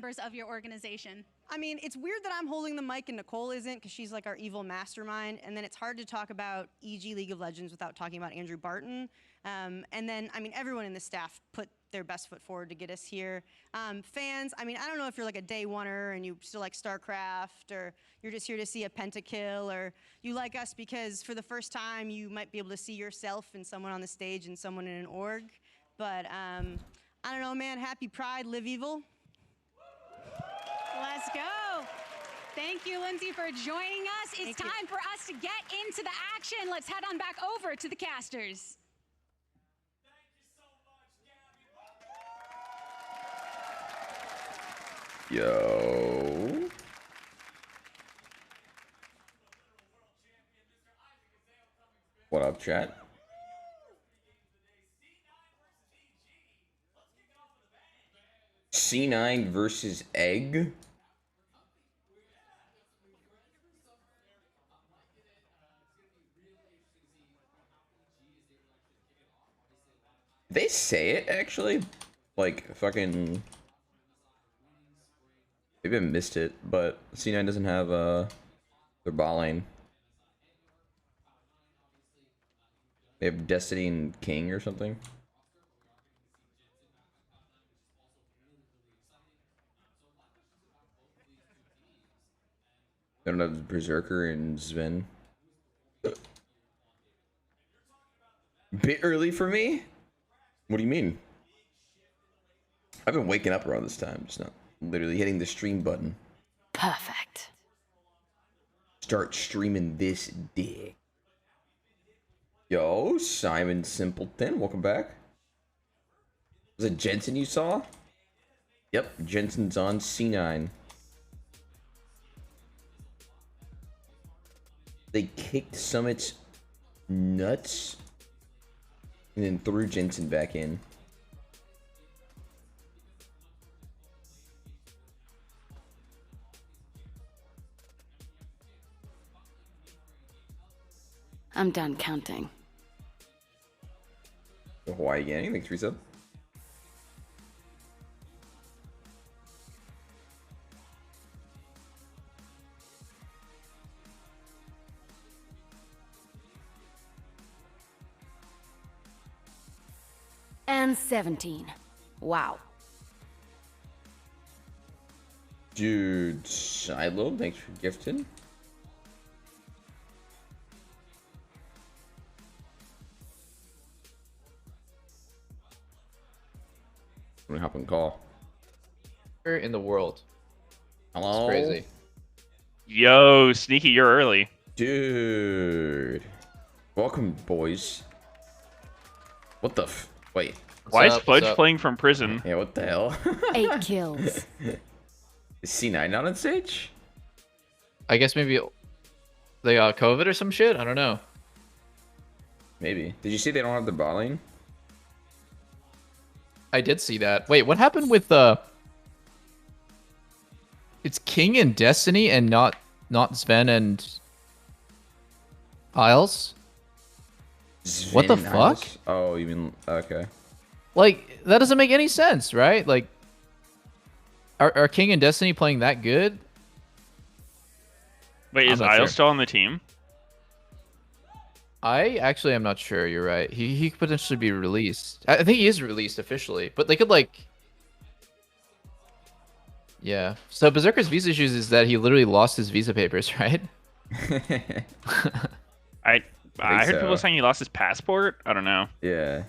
members of your organization? I mean, it's weird that I'm holding the mic and Nicole isn't because she's like our evil mastermind. And then it's hard to talk about EG League of Legends without talking about Andrew Barton. And then, I mean, everyone in the staff put their best foot forward to get us here. Fans, I mean, I don't know if you're like a day oneer and you still like StarCraft, or you're just here to see a pentakill, or you like us because for the first time you might be able to see yourself in someone on the stage and someone in an org. But I don't know, man. Happy Pride, live evil. Let's go. Thank you, Lindsay, for joining us. It's time for us to get into the action. Let's head on back over to the casters. Yo. What up, chat? C9 versus Egg. They say it actually, like fucking. Maybe I missed it, but C9 doesn't have their bot lane. They have Destiny and King or something. They don't have Berserker and Sven. Bit early for me? What do you mean? I've been waking up around this time, just not literally hitting the stream button. Perfect. Start streaming this dick. Yo, Simon Simpleton, welcome back. Was it Jensen you saw? Yep, Jensen's on C9. They kicked Summit's nuts and then threw Jensen back in. I'm done counting. The Hawaii gang, thanks for resub. And 17. Wow. Dude, Shiloh, thanks for gifting. I'm gonna hop on call. Where in the world? Hello? It's crazy. Yo, Sneaky, you're early. Dude. Welcome, boys. What the f... Wait. Why is Fudge playing from prison? Yeah, what the hell? 8 kills. Is C9 not on stage? I guess maybe they got COVID or some shit? I don't know. Maybe. Did you see they don't have the bot lane? I did see that. Wait, what happened with it's King and Destiny and not Sven and Isles? Sven what the and fuck? Isles? Oh, you mean... Okay. Like, that doesn't make any sense, right? Like, are King and Destiny playing that good? Wait, is Isle still on the team? I actually am not sure. You're right. He could potentially be released. I think he is released officially, but they could like. Yeah. So Berserker's visa issues is that he literally lost his visa papers, right? I heard so. people saying he lost his passport. I don't know. Yeah.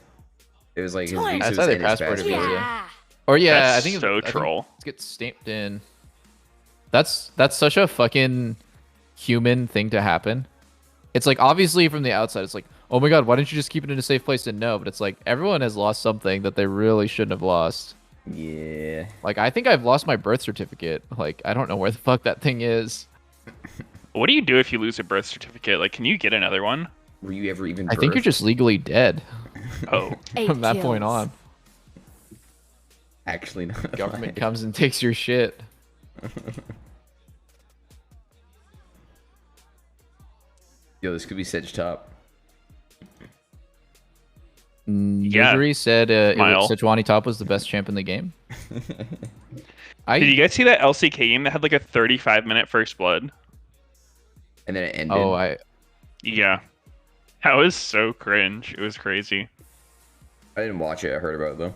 It was like his That's visa was either in his passport or passport. visa. Yeah. Or yeah, That's I think so I think troll. it gets stamped in. That's such a fucking human thing to happen. It's like obviously from the outside, it's like, oh my god, why didn't you just keep it in a safe place to know? But it's like everyone has lost something that they really shouldn't have lost. Yeah. Like I think I've lost my birth certificate. Like I don't know where the fuck that thing is. What do you do if you lose a birth certificate? Like, can you get another one? Were you ever even I think you're birthed? just legally dead Oh, 8 from that kills. point on. Actually not. Government comes and takes your shit. Yo, this could be Sedge top. Yeah, Yuri said Mile. Sejuani top was the best champ in the game. Did you guys see that LCK game that had like a 35-minute first blood? And then it ended. Yeah. That was so cringe. It was crazy. I didn't watch it. I heard about it though.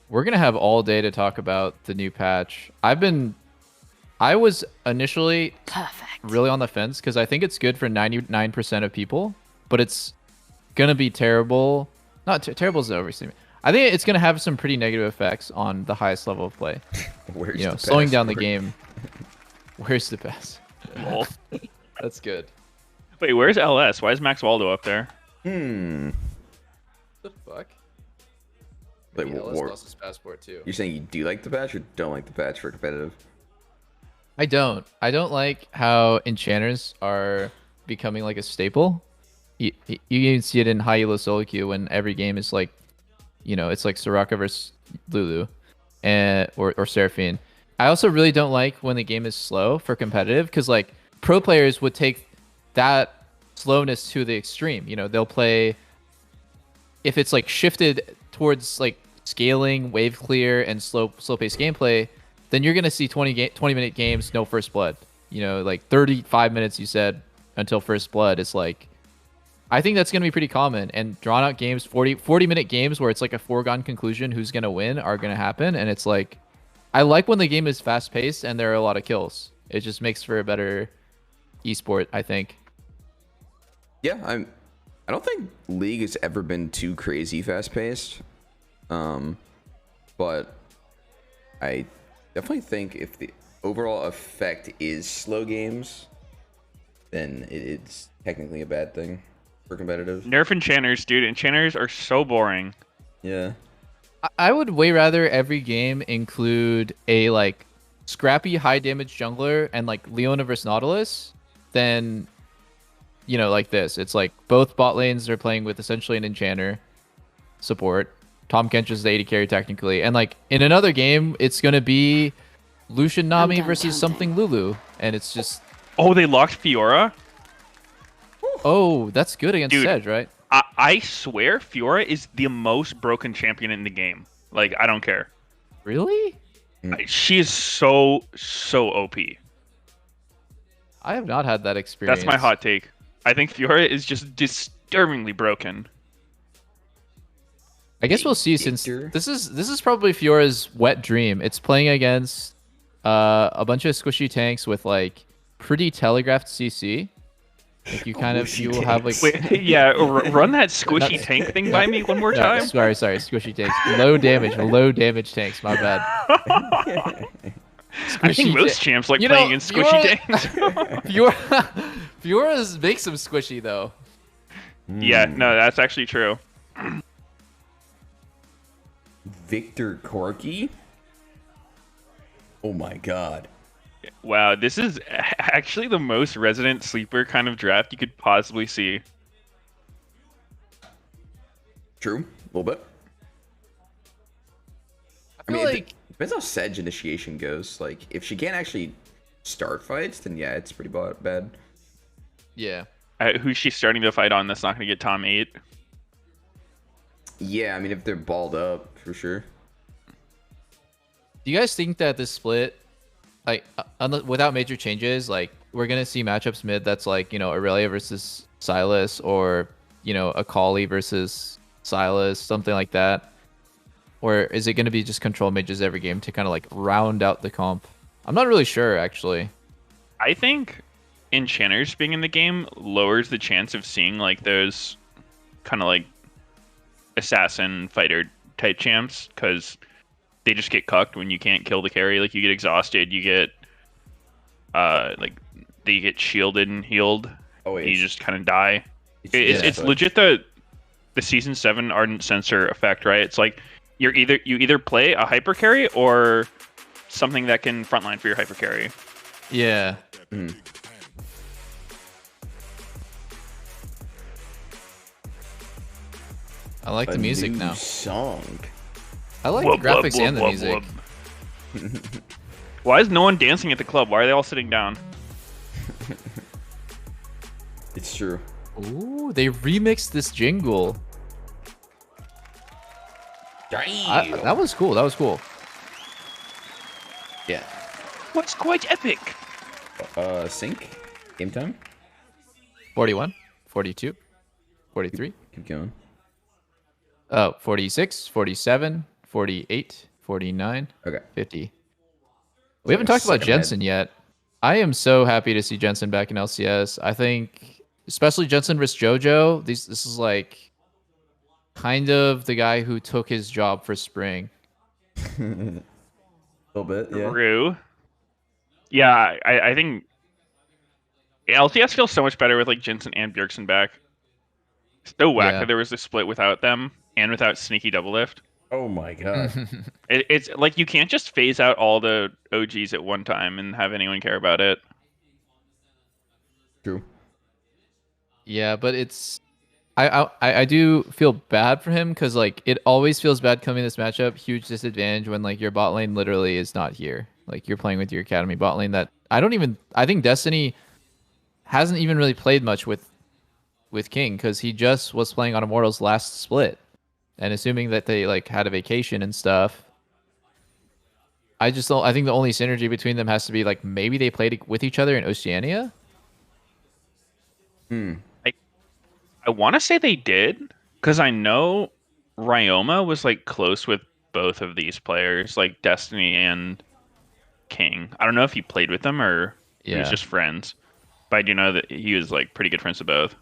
We're gonna have all day to talk about the new patch. I was initially really on the fence because I think it's good for 99% of people, but it's gonna be terrible. Not terrible is the overstatement. I think it's gonna have some pretty negative effects on the highest level of play. Where's You know, the slowing down the password? game. Where's the pass? Lol. That's good. Wait, where's LS? Why is Max Waldo up there? The fuck? Like, Maybe LS war- lost his passport too. You're saying you do like the patch or don't like the patch for competitive? I don't like how enchanters are becoming like a staple. You even see it in high elo solo queue when every game is like, you know, it's like Soraka versus Lulu, or Seraphine. I also really don't like when the game is slow for competitive because like pro players would take that slowness to the extreme. You know, they'll play if it's like shifted towards like scaling, wave clear, and slow paced gameplay. Then you're gonna see 20-minute games, no first blood. You know, like 35 minutes you said until first blood. It's like, I think that's gonna be pretty common. And drawn out games, 40-minute games where it's like a foregone conclusion who's gonna win are gonna happen. And it's like, I like when the game is fast paced and there are a lot of kills. It just makes for a better esport, I think. Yeah, I don't think League has ever been too crazy fast paced. But I definitely think if the overall effect is slow games, then it's technically a bad thing for competitive. Nerf enchanters, dude. Enchanters are so boring. Yeah. I would way rather every game include a like scrappy high damage jungler and like Leona versus Nautilus than, you know, like this. It's like both bot lanes are playing with essentially an enchanter support. Tom Kench is the AD carry technically, and like in another game, it's gonna be Lucian Nami done versus something Lulu, and it's just, Oh, they locked Fiora? oh, that's good against Dude. Sedge, right? I swear Fiora is the most broken champion in the game. Like, I don't care. Really? She is so OP. I have not had that experience. That's my hot take. I think Fiora is just disturbingly broken. I guess we'll see, since Victor? this is probably Fiora's wet dream. It's playing against a bunch of squishy tanks with like pretty telegraphed CC. Like you will have like Wait, yeah, run that squishy tank thing by me one more No, time. sorry, squishy tanks. Low damage tanks. My bad. I think most champs like playing in squishy tanks. Fiora's makes them squishy though. Yeah, no, that's actually true. Victor Corky? Oh my god. Wow, this is actually the most resident sleeper kind of draft you could possibly see. True, a little bit. I mean, like- it depends how Sedge initiation goes. Like, if she can't actually start fights, then yeah, it's pretty bad. Yeah. Who's she starting to fight on that's not going to get Tom 8? Yeah, I mean, if they're balled up, for sure. Do you guys think that this split, like, without major changes, like, we're gonna see matchups mid that's like, you know, Aurelia versus Sylas, or, you know, Akali versus Sylas, something like that? Or is it gonna be just control mages every game to kind of like round out the comp? I'm not really sure, actually. I think enchanters being in the game lowers the chance of seeing like those kind of like assassin fighter type champs, because they just get cucked when you can't kill the carry. Like, you get exhausted, you get like they get shielded and healed. Oh, And you just kind of die. yeah, It's but- legit the season 7 Ardent Sensor effect, right? It's like you either play a hyper carry or something that can frontline for your hyper carry. Yeah. I like the music new now. Song. I like Wub, the graphics wub, and the wub, music. wub. Why is no one dancing at the club? Why are they all sitting down? It's true. Ooh, they remixed this jingle. Damn. That was cool. That was cool. Yeah. was quite epic. Sync. Game time. 41, 42, 43. Keep going. 46, 47, 48, 49, Okay. 50. We haven't talked about Jensen yet. I am so happy to see Jensen back in LCS. I think, especially Jensen versus JoJo, this is like kind of the guy who took his job for Spring. A little bit, yeah. True. Yeah, I think LCS feels so much better with like Jensen and Bjergsen back. So whack Yeah. that there was a split without them and without Sneaky Double Lift. Oh my god. It's like you can't just phase out all the OGs at one time and have anyone care about it. True. Yeah, but it's I do feel bad for him because like it always feels bad coming this matchup. Huge disadvantage when like your bot lane literally is not here. Like you're playing with your academy bot lane that I think Destiny hasn't even really played much with King because he just was playing on Immortals last split. And assuming that they like had a vacation and stuff, I think the only synergy between them has to be like maybe they played with each other in Oceania. I want to say they did because I know Ryoma was like close with both of these players, like Destiny and King. I don't know if he played with them or he was Yeah. just friends, but I do know that he was like pretty good friends with both.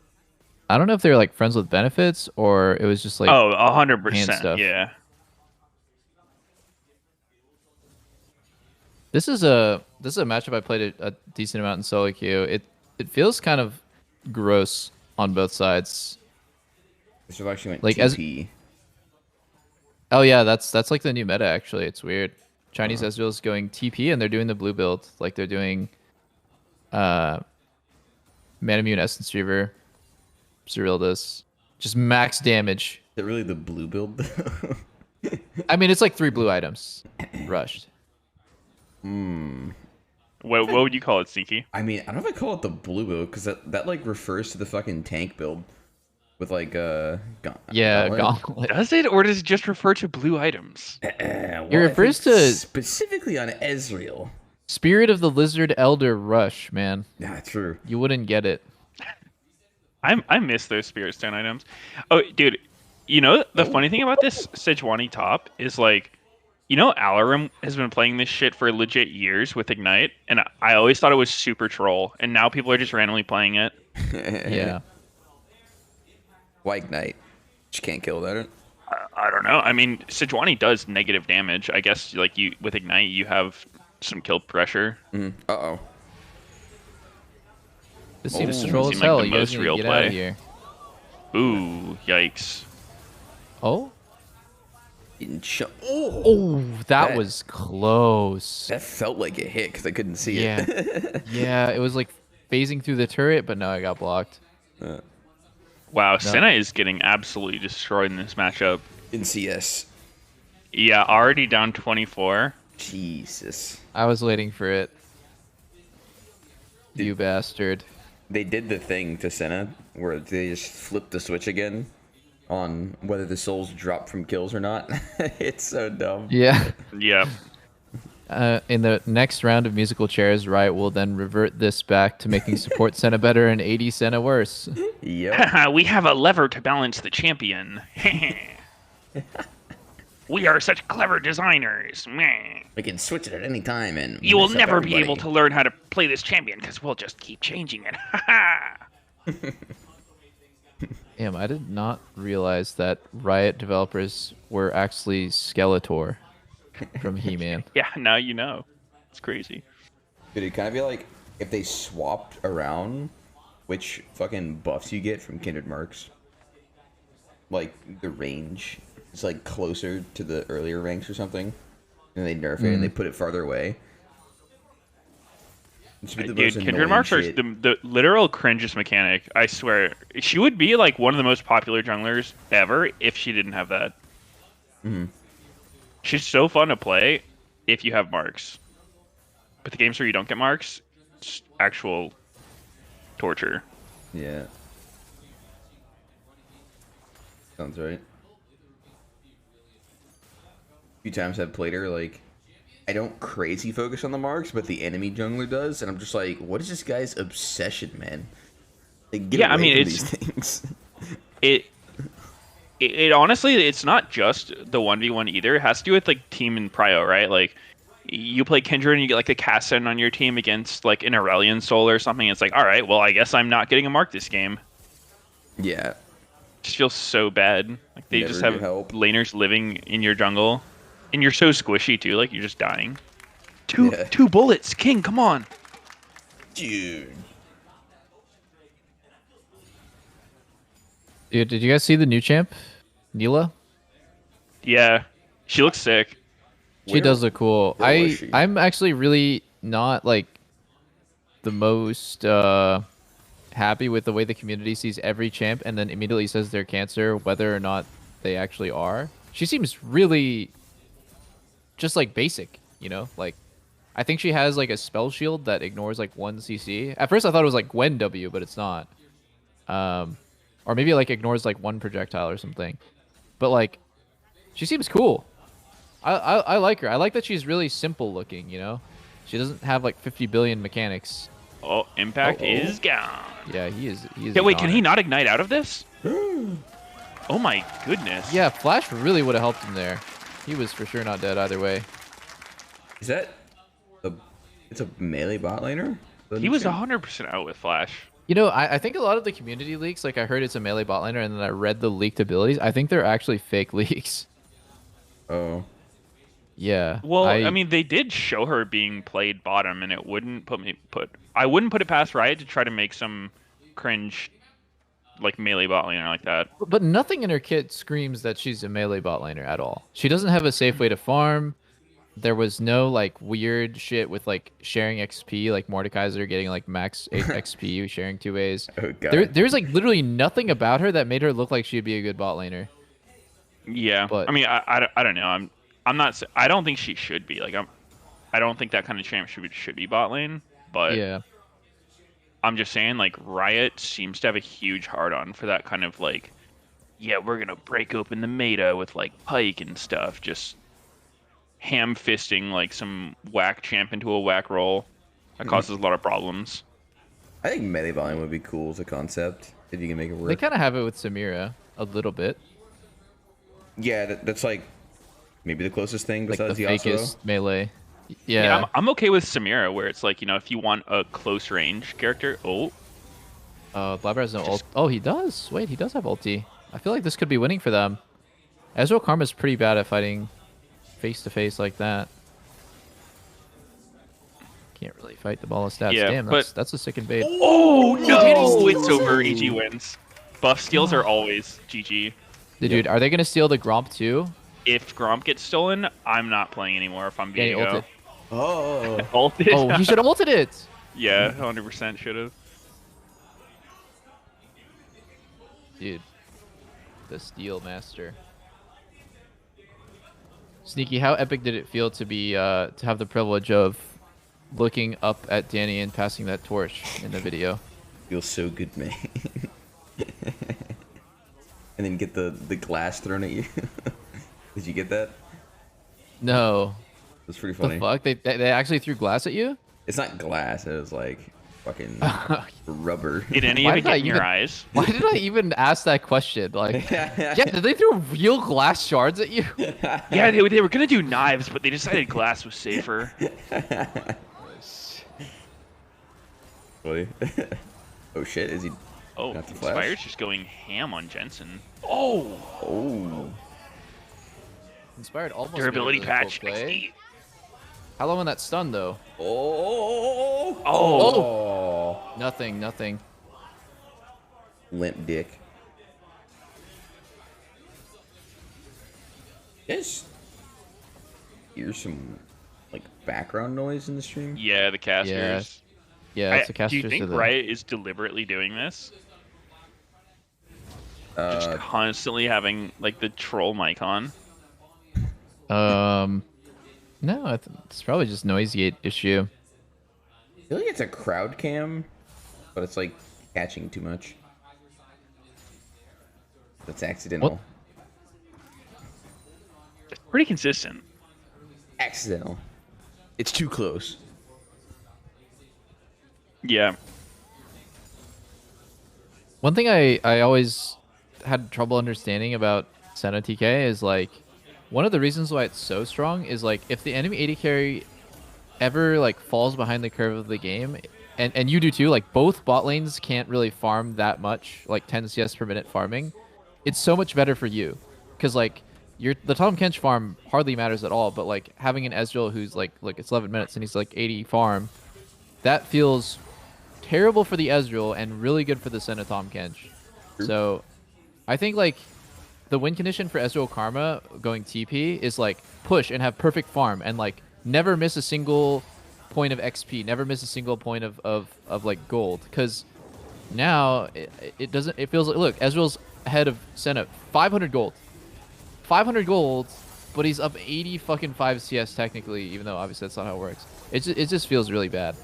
I don't know if they were like friends with benefits or it was just like Oh, hand 100%. stuff. Yeah. This is a matchup I played a decent amount in solo queue. It feels kind of gross on both sides. This one actually went Like, as- TP. Oh yeah, that's like the new meta actually. It's weird. Chinese Ezreal's going TP and they're doing the blue build. Like they're doing Manamune Essence Reaver, Cyrildas. Just max damage. Is it really the blue build? I mean it's like 3 blue items rushed. What would you call it, Sneaky? I mean, I don't know if I call it the blue build because that like refers to the fucking tank build with like Yeah, gauntlet. gauntlet. Does it, or does it just refer to blue items? Well, It refers I think to- specifically on Ezreal. Spirit of the Lizard Elder Rush, man. Yeah, true. You wouldn't get it. I miss those Spirit Stone items. Oh, dude, you know the funny thing about this Sejuani top is like, you know, Alarum has been playing this shit for legit years with Ignite, and I always thought it was super troll, and now people are just randomly playing it. Yeah. Why Ignite? Just can't kill that. I don't know. I mean, Sejuani does negative damage. I guess like you with Ignite, you have some kill pressure. Uh-oh. This seems Oh. troll Seemed as like hell. the You guys most need to real get out of play. here. Ooh, yikes! Oh? Oh, Oh, that That- was close. that felt like a hit because I couldn't see Yeah. it. Yeah, it was like phasing through the turret, but no, I got blocked. Wow, Senna is getting absolutely destroyed in this matchup. In CS. Yeah, already down 24. Jesus. I was waiting for it. You bastard. They did the thing to Senna where they just flipped the switch again on whether the souls drop from kills or not. It's so dumb. Yeah. Yep. In the next round of musical chairs, Riot will then revert this back to making support Senna better and 80 Senna worse. Yep. We have a lever to balance the champion. We are such clever designers. Meh. We can switch it at any time and You will mess up never be everybody. able to learn how to play this champion because we'll just keep changing it. Damn, I did not realize that Riot developers were actually Skeletor from He-Man. Yeah, now you know. It's crazy. Dude, it'd kind of be like if they swapped around which fucking buffs you get from Kindred Marks. Like, the range is like closer to the earlier ranks or something. And they nerf it and they put it farther away. It should be the Dude, most Kindred annoying Marks are shit. the literal cringest mechanic. I swear. She would be like one of the most popular junglers ever if she didn't have that. She's so fun to play if you have marks. But the games where you don't get marks, it's actual torture. Yeah. Sounds right. A few times I've played her, like, I don't crazy focus on the marks, but the enemy jungler does, and I'm just like, what is this guy's obsession, man? Like, get Yeah, I away mean, from it's- these things. It honestly, it's not just the 1v1 either. It has to do with like team and prio, right? Like you play Kindred and you get like a Cassin on your team against like an Aurelion Soul or something. It's like, all right, well, I guess I'm not getting a mark this game. Yeah. It just feels so bad. Like they Never just get have help. laners living in your jungle, and you're so squishy too. Like you're just dying. Two Yeah. two bullets, King. Come on. Dude. Dude, did you guys see the new champ, Neela? Yeah, she looks sick. She Where- does look cool. where was she? I'm actually really not like the most happy with the way the community sees every champ and then immediately says they're cancer, whether or not they actually are. She seems really just like basic, you know? Like I think she has like a spell shield that ignores like 1 CC. At first I thought it was like Gwen W, but it's not. Or maybe it like ignores like 1 projectile or something. But like she seems cool. I like her. I like that she's really simple looking, you know? She doesn't have like 50 billion mechanics. Oh, impact Uh-oh. is gone. Yeah, he is. Yeah, wait, can he not ignite out of this? Oh my goodness. Yeah, Flash really would have helped him there. He was for sure not dead either way. Is that it's a melee bot laner? He was 100% out with Flash. You know, I think a lot of the community leaks, like I heard it's a melee bot laner, and then I read the leaked abilities. I think they're actually fake leaks. Oh. Yeah. Well, I mean, they did show her being played bottom, and it wouldn't I wouldn't put it past Riot to try to make some cringe, like melee bot laner like that. But nothing in her kit screams that she's a melee bot laner at all. She doesn't have a safe way to farm. There was no like weird shit with like sharing XP, like Mordekaiser getting like max 8 XP sharing 2 ways. Oh, God. There's like literally nothing about her that made her look like she'd be a good bot laner. Yeah, But- I mean, I don't know. I'm not. I don't think she should be. Like I don't think that kind of champ should be bot lane. But Yeah. I'm just saying, like Riot seems to have a huge hard on for that kind of like, yeah, we're gonna break open the meta with like Pike and stuff. Just ham fisting like some whack champ into a whack roll. That causes a lot of problems. I think melee bot lane would be cool as a concept if you can make it work. They kind of have it with Samira a little bit. Yeah, that's like maybe the closest thing Like the besides Yasuo. fakest melee. Yeah, Yeah. I'm okay with Samira, where it's like, you know, if you want a close range character. Oh, Blabber has no ult. Oh, he does. Wait, he does have ulti. I feel like this could be winning for them. Ezreal Karma's pretty bad at fighting face to face like that. Can't really fight the ball of stats. Yeah, Damn, but- that's a sick invade. oh no! It's over. EG wins. Buff steals are always GG. Dude, are they gonna steal the Gromp too? If Gromp gets stolen, I'm not playing anymore. If I'm Yeah, he being ulted. Oh. ulted. Oh, he should have ulted it. Yeah, 100% should have. Dude, the Steel Master. Sneaky, how epic did it feel to be to have the privilege of looking up at Danny and passing that torch in the video? Feels so good, man. And then get the glass thrown at you. Did you get that? No. It's pretty The funny. fuck? They actually threw glass at you? It's not glass. It was like fucking rubber. Did any Why of it did I get in your even- eyes? Why did I even ask that question? Like, yeah, did they throw real glass shards at you? Yeah, they were gonna do knives, but they decided glass was safer. Funny. Oh shit! Is he? Oh, Not the flash? Inspire's just going ham on Jensen. Oh, Oh. Inspired almost made a durability really patch. cool play. XD. How long on that stun though? Oh. Oh. Nothing. Limp dick. Yes. Here's some like background noise in the stream. Yeah, the casters. Yeah, it's a caster. Do you think Riot is deliberately doing this? Just constantly having like the troll mic on. No, it's probably just noisy issue. I feel like it's a crowd cam, but it's like catching too much. That's accidental. What? It's pretty consistent. Accidental. It's too close. Yeah. One thing I always had trouble understanding about Senna TK is like one of the reasons why it's so strong is like if the enemy AD carry ever like falls behind the curve of the game, and you do too, like both bot lanes can't really farm that much, like 10 CS per minute farming. It's so much better for you because like the Tom Kench farm hardly matters at all, but like having an Ezreal who's like it's 11 minutes and he's like 80 farm, that feels terrible for the Ezreal and really good for the Senna Tom Kench. So I think like the win condition for Ezreal Karma going TP is like push and have perfect farm and like never miss a single point of XP, never miss a single point of like gold. Because now it doesn't, it feels like, look, Ezreal's ahead of Senna, 500 gold. 500 gold, but he's up 80 fucking 5 CS technically, even though obviously that's not how it works. It just feels really bad.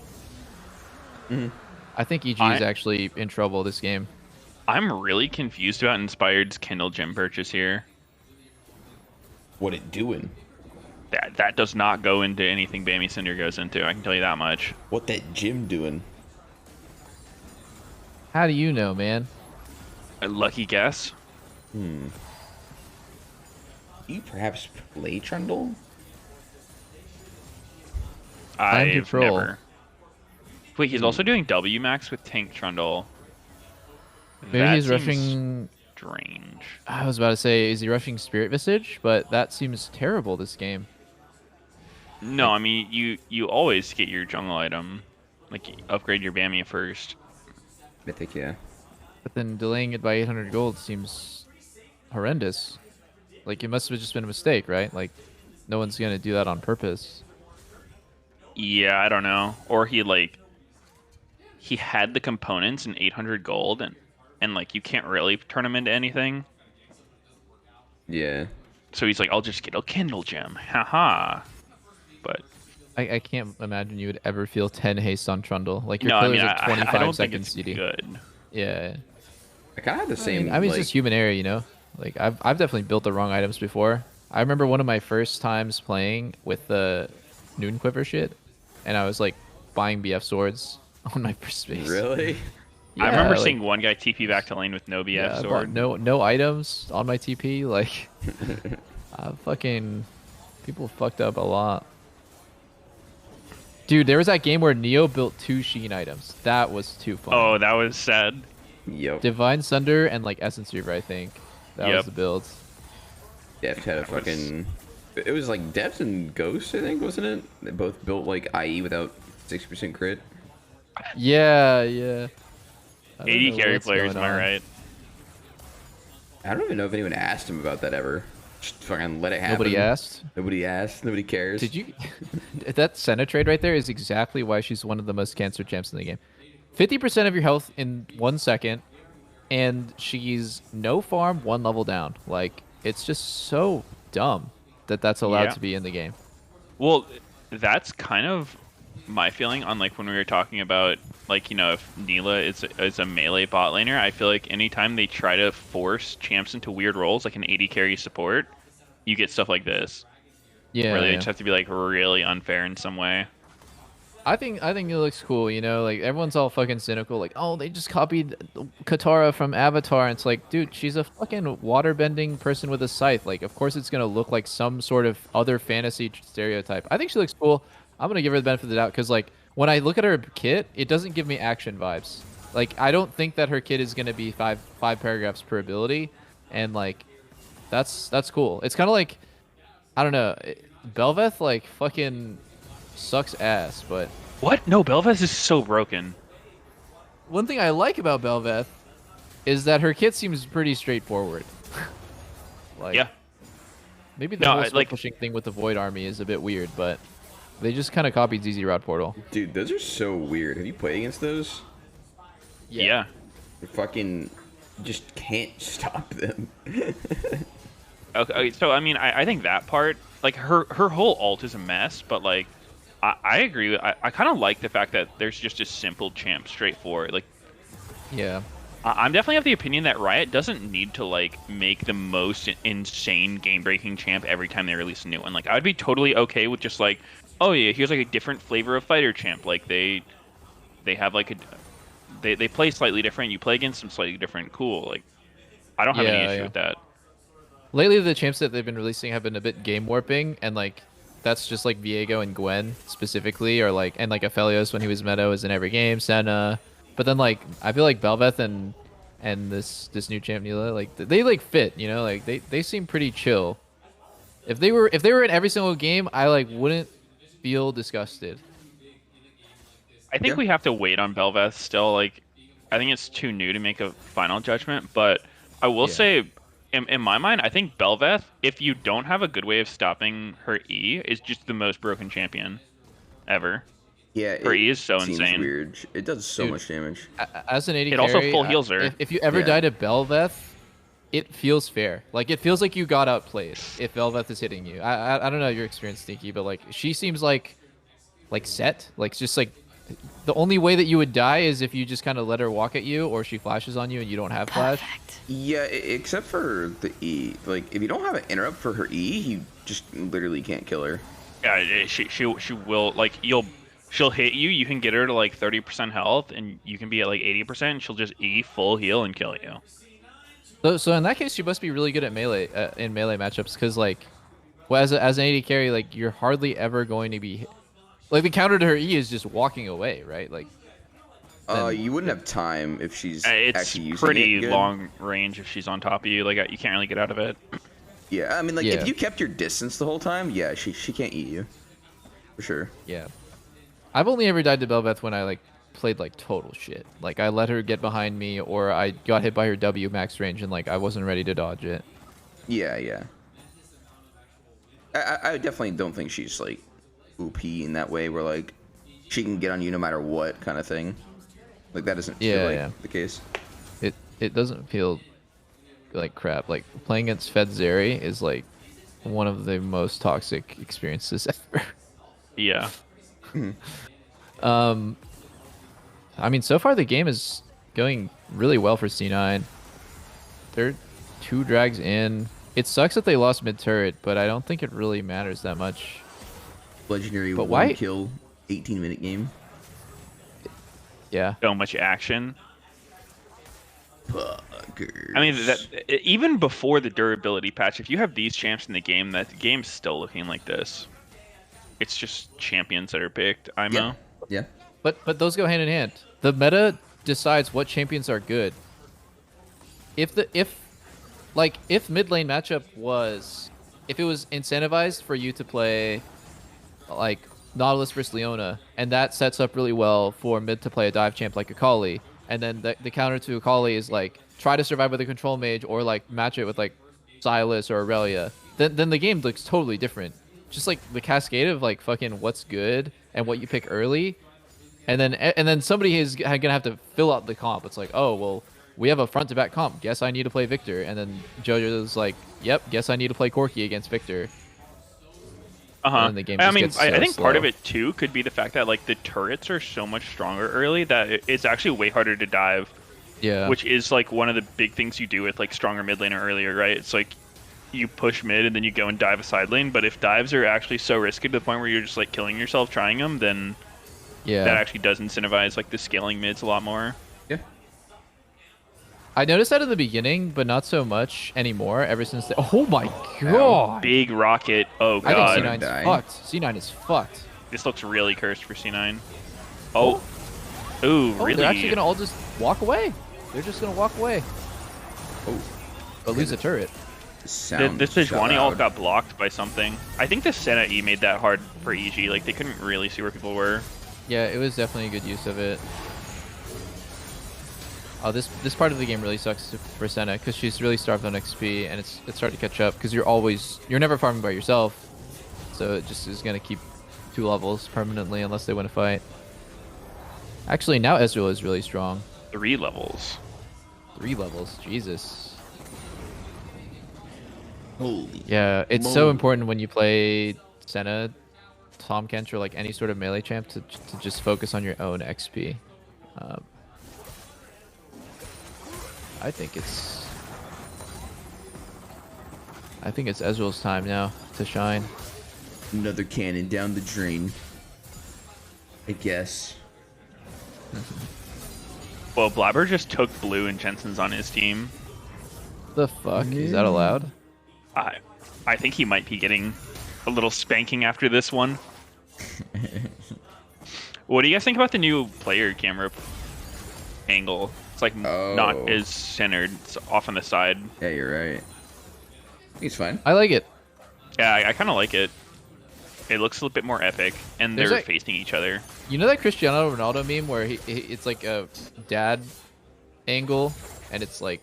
I think EG is actually in trouble this game. I'm really confused about Inspired's Kindle gem purchase here. What it doing? That does not go into anything Bammy Cinder goes into, I can tell you that much. What that gym doing? How do you know, man? A lucky guess. Do you perhaps play Trundle? I've control. never. Wait, he's also doing W max with Tank Trundle. Maybe That he's seems rushing. strange. I was about to say, is he rushing Spirit Visage? But that seems terrible this game. No, I mean you always get your jungle item, like you upgrade your Bammy first. Mythic, yeah. But then delaying it by 800 gold seems horrendous. Like, it must have just been a mistake, right? Like, no one's going to do that on purpose. Yeah, I don't know. Or he had the components and 800 gold and like you can't really turn them into anything. Yeah. So he's like, I'll just get a Kindle gem. Haha. But I can't imagine you would ever feel 10 haste on Trundle. Like, your no, I killer's mean, at I 25 don't think seconds it's CD. good. Yeah. I kind of had the same. I mean, it's like, just human error, you know? Like, I've definitely built the wrong items before. I remember one of my first times playing with the Noon Quiver shit, and I was, like, buying BF swords on my first base. Really? Yeah, I remember like, seeing one guy TP back to lane with no BF yeah, I sword. bought no items on my TP. Like, fucking people fucked up a lot. Dude, there was that game where Neo built 2 Sheen items. That was too fun. Oh, that was sad. Yep. Divine Sunder and like Essence Reaver, I think. That was Yep. the build. Deft had a That was- fucking. It was like Deft and Ghost, I think, wasn't it? They both built like IE without 60% crit. Yeah, yeah. I don't 80 know carry what's players, going am I on. right? I don't even know if anyone asked him about that ever. Just fucking let it happen. Nobody asked. Nobody asked. Nobody cares. Did you? That Senna trade right there is exactly why she's one of the most cancer champs in the game. 50% of your health in 1 second, and she's no farm, 1 level down. Like, it's just so dumb that that's allowed Yeah. to be in the game. Well, that's kind of my feeling on like when we were talking about like, you know, if Neela is a melee bot laner. I feel like anytime they try to force champs into weird roles, like an AD carry support, you get stuff like this. Yeah. Where they yeah. just have to be like really unfair in some way. I think it looks cool, you know, like everyone's all fucking cynical, like, oh, they just copied Katara from Avatar. And it's like, dude, she's a fucking waterbending person with a scythe. Like, of course it's gonna look like some sort of other fantasy stereotype. I think she looks cool. I'm gonna give her the benefit of the doubt because, like, when I look at her kit, it doesn't give me action vibes. Like, I don't think that her kit is gonna be five paragraphs per ability, and like, that's cool. It's kind of like, I don't know, Belveth like fucking sucks ass, but What? No, Belvez is so broken. one thing I like about Belveth is that her kit seems pretty straightforward. Like, Yeah. maybe the No, whole I- like- pushing thing with the Void Army is a bit weird, but they just kind of copied ZZ Rod Portal. Dude, those are so weird. Have you played against those? Yeah. You fucking just can't stop them. Okay, so I mean, I think that part, like her whole ult is a mess, but like, I agree. I kind of like the fact that there's just a simple champ, straightforward. Like, Yeah. I'm definitely of the opinion that Riot doesn't need to like make the most insane game-breaking champ every time they release a new one. Like, I'd be totally okay with just like oh yeah, here's like a different flavor of fighter champ. Like they have like they play slightly different. You play against them slightly different. Cool. Like I don't have any issue with that. Lately, the champs that they've been releasing have been a bit game warping, and like that's just like Viego and Gwen specifically, or like and like Aphelios when he was meta was in every game, Senna. But then like I feel like Bel'Veth and this new champ Neela, like they like fit, you know, like they seem pretty chill. If they were in every single game, I like wouldn't feel disgusted. I think we have to wait on Bel'Veth still. Like, I think it's too new to make a final judgment. But I will say, in my mind, I think Bel'Veth, if you don't have a good way of stopping her E, is just the most broken champion ever. Yeah, her E is so seems insane. Weird. It does so much damage. As an AD it carry, also full heals her. If you ever die to Bel'Veth, it feels fair. Like it feels like you got outplayed if Bel'Veth is hitting you. I don't know your experience, Sneaky, but like she seems like set. Like just like the only way that you would die is if you just kind of let her walk at you, or she flashes on you and you don't have flash. Yeah, except for the E. Like if you don't have an interrupt for her E, you just literally can't kill her. Yeah, she will like she'll hit you. You can get her to like 30% health, and you can be at like 80%. And she'll just E full heal and kill you. So in that case, you must be really good at melee in melee matchups, because like, well, as an AD carry, like you're hardly ever going to be, like the counter to her E is just walking away, right? Like, you wouldn't have time if she's it's actually using pretty it good. long range if she's on top of you. Like you can't really get out of it. Yeah, I mean, like if you kept your distance the whole time, yeah, she can't eat you, for sure. Yeah, I've only ever died to Bel'Veth when I like played like total shit. Like I let her get behind me, or I got hit by her W max range and like I wasn't ready to dodge it. Yeah. I definitely don't think she's like OP in that way, where like she can get on you no matter what kind of thing. Like that doesn't feel like the case. It doesn't feel like crap. Like playing against Fed Zeri is like one of the most toxic experiences ever. Yeah. I mean, so far the game is going really well for C9. They're 2 drags in. It sucks that they lost mid turret, but I don't think it really matters that much. Legendary but 1 kill, 18-minute game. Yeah. So much action. Fuckers. I mean, even before the durability patch, if you have these champs in the game, that the game's still looking like this. It's just champions that are picked. IMO. Yeah. But those go hand in hand. The meta decides what champions are good. If mid lane matchup was, if it was incentivized for you to play like Nautilus versus Leona, and that sets up really well for mid to play a dive champ like Akali, and then the counter to Akali is like try to survive with a control mage or like match it with like Sylas or Aurelia, then the game looks totally different. Just like the cascade of like fucking what's good and what you pick early, and then somebody is gonna have to fill out the comp. It's like, oh well, we have a front to back comp. Guess I need to play Victor, and then JoJo's like, yep, guess I need to play Corki against Victor. I mean, I think part of it too could be the fact that like the turrets are so much stronger early that it's actually way harder to dive. Yeah. Which is like one of the big things you do with like stronger mid laner earlier, right? It's like you push mid and then you go and dive a side lane. But if dives are actually so risky to the point where you're just like killing yourself trying them, then that actually does incentivize like the scaling mids a lot more. Yeah. I noticed that in the beginning, but not so much anymore. Ever since oh my god, big rocket! Oh god, I think C9's fucked. C9 is fucked. This looks really cursed for C9. Oh, ooh, really? They're actually gonna all just walk away. They're just gonna walk away. Oh, but lose a turret. This Sejuani ult got blocked by something. I think the Senna E made that hard for EG. Like they couldn't really see where people were. Yeah, it was definitely a good use of it. Oh, this part of the game really sucks for Senna because she's really starved on XP, and it's starting to catch up because you're never farming by yourself, so it just is gonna keep 2 levels permanently unless they win a fight. Actually, now Ezreal is really strong. 3 levels. 3 levels, Jesus. Holy. Yeah, it's so important when you play Senna, Tahm Kench, or like any sort of melee champ to just focus on your own XP. I think it's Ezreal's time now to shine. Another cannon down the drain. I guess. Well, Blabber just took blue and Jensen's on his team. The fuck? Is that allowed? I think he might be getting a little spanking after this one. What do you guys think about the new player camera angle? It's like not as centered. It's off on the side. Yeah, you're right. He's fine. I like it. Yeah, I kind of like it. It looks a little bit more epic, and There's they're a- facing each other. You know that Cristiano Ronaldo meme where it's like a dad angle, and it's like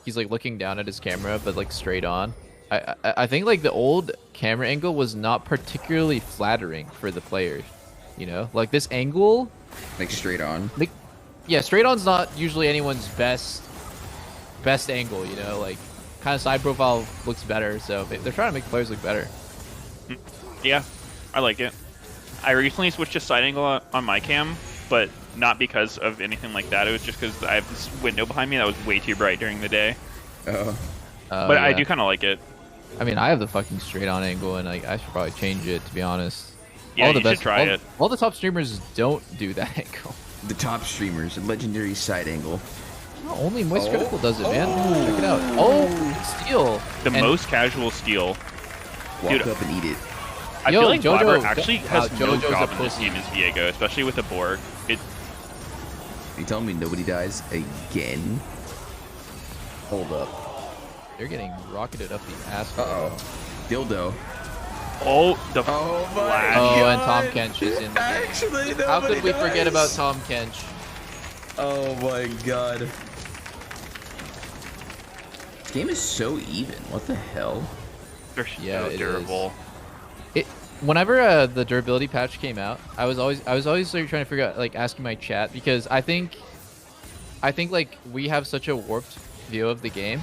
he's like looking down at his camera, but like straight on. I think like the old camera angle was not particularly flattering for the players. You know, like this angle, Like straight on. like yeah, straight on's not usually anyone's best angle. You know, like kind of side profile looks better. So they're trying to make the players look better. Yeah, I like it. I recently switched to side angle on my cam, but not because of anything like that. It was just because I have this window behind me that was way too bright during the day. Oh. But I Yeah. do kind of like it. I mean, I have the fucking straight on angle, and like I should probably change it to be honest. Yeah, you should try all, it. all the top streamers don't do that angle. The top streamers, a legendary side angle. No, only Moist Critical does it, man. Check it out. Oh, steal. The And- most casual steal. Walk Dude, up and eat it. I Yo, feel like Jojo- Blabber actually wow, has no Jojo's a job in this pussy. game as Viego, especially with the Borg. You telling me nobody dies again? Hold up. They're getting rocketed up the ass. Uh-oh. Dildo. Oh, the Oh my flash. Oh, and Tom Kench is in the game. Actually, How could we nobody forget dies. about Tom Kench? Oh my god. This game is so even. What the hell? They're Yeah, so it is. durable. Whenever the durability patch came out, I was always like trying to figure out, like asking my chat, because I think like we have such a warped view of the game,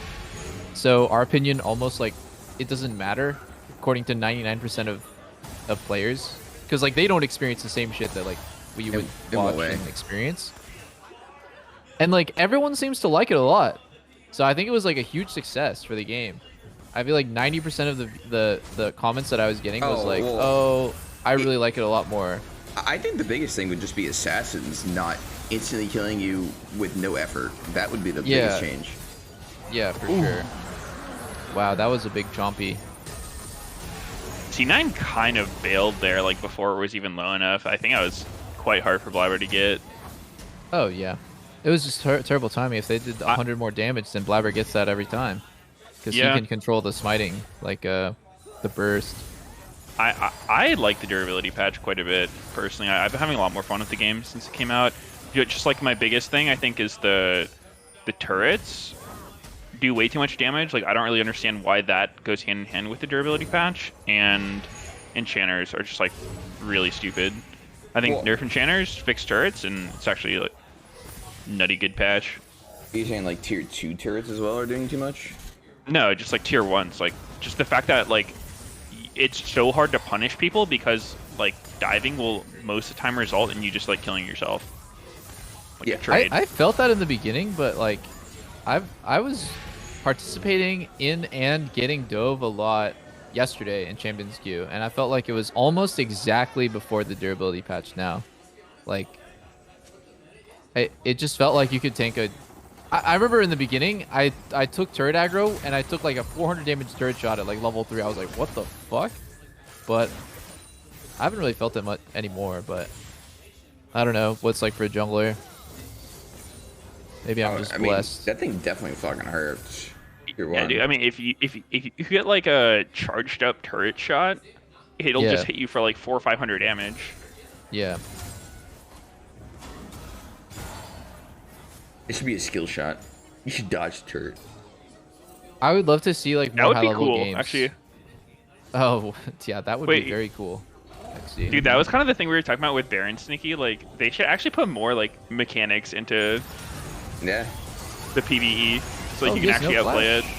so our opinion almost like it doesn't matter according to 99% of players, because like they don't experience the same shit that like we would in what watch way? and experience, and like everyone seems to like it a lot, so I think it was like a huge success for the game. I feel like 90% of the comments that I was getting was Oh, like, well, "Oh, I really like it a lot more." I think the biggest thing would just be assassins not instantly killing you with no effort. That would be the biggest Yeah. change. Yeah, for sure. Wow, that was a big chompy. C9 kind of bailed there, like before it was even low enough. I think that was quite hard for Blabber to get. Oh yeah, it was just terrible timing. If they did 100 more damage, then Blabber gets that every time, because Yeah. he can control the smiting, like the burst. I like the durability patch quite a bit, personally. I've been having a lot more fun with the game since it came out. Just like my biggest thing, I think, is the turrets do way too much damage. Like, I don't really understand why that goes hand in hand with the durability patch, and enchanters are just, like, really stupid. I think Well- nerf enchanters fix turrets, and it's actually, like, nutty good patch. Are you saying like tier 2 turrets as well are doing too much? No, just, like, tier 1s. Like, just the fact that, like, it's so hard to punish people because, like, diving will most of the time result in you just, like, killing yourself. Like Yeah, a trade. I felt that in the beginning, but like, I was participating in and getting dove a lot yesterday in Champions Queue, and I felt like it was almost exactly before the durability patch now. Like, it just felt like you could tank a... I remember in the beginning, I took turret aggro, and I took like a 400 damage turret shot at like level 3. I was like, what the fuck? But I haven't really felt it much anymore, but I don't know what's like for a jungler. Maybe I'm just I mean, blessed. that thing definitely fucking hurts. Tier Yeah, 1. dude. I mean, if you get like a charged up turret shot, it'll Yeah. just hit you for like 400 or 500 damage. Yeah. It should be a skill shot. You should dodge the turret. I would love to see like That more would high be level cool, games. actually. Oh, yeah, that would Wait. be very cool. Actually. Dude, that was kind of the thing we were talking about with Baron Sneaky. Like, they should actually put more like mechanics into Yeah. the PvE so Oh, you can yes, no actually outplay flash.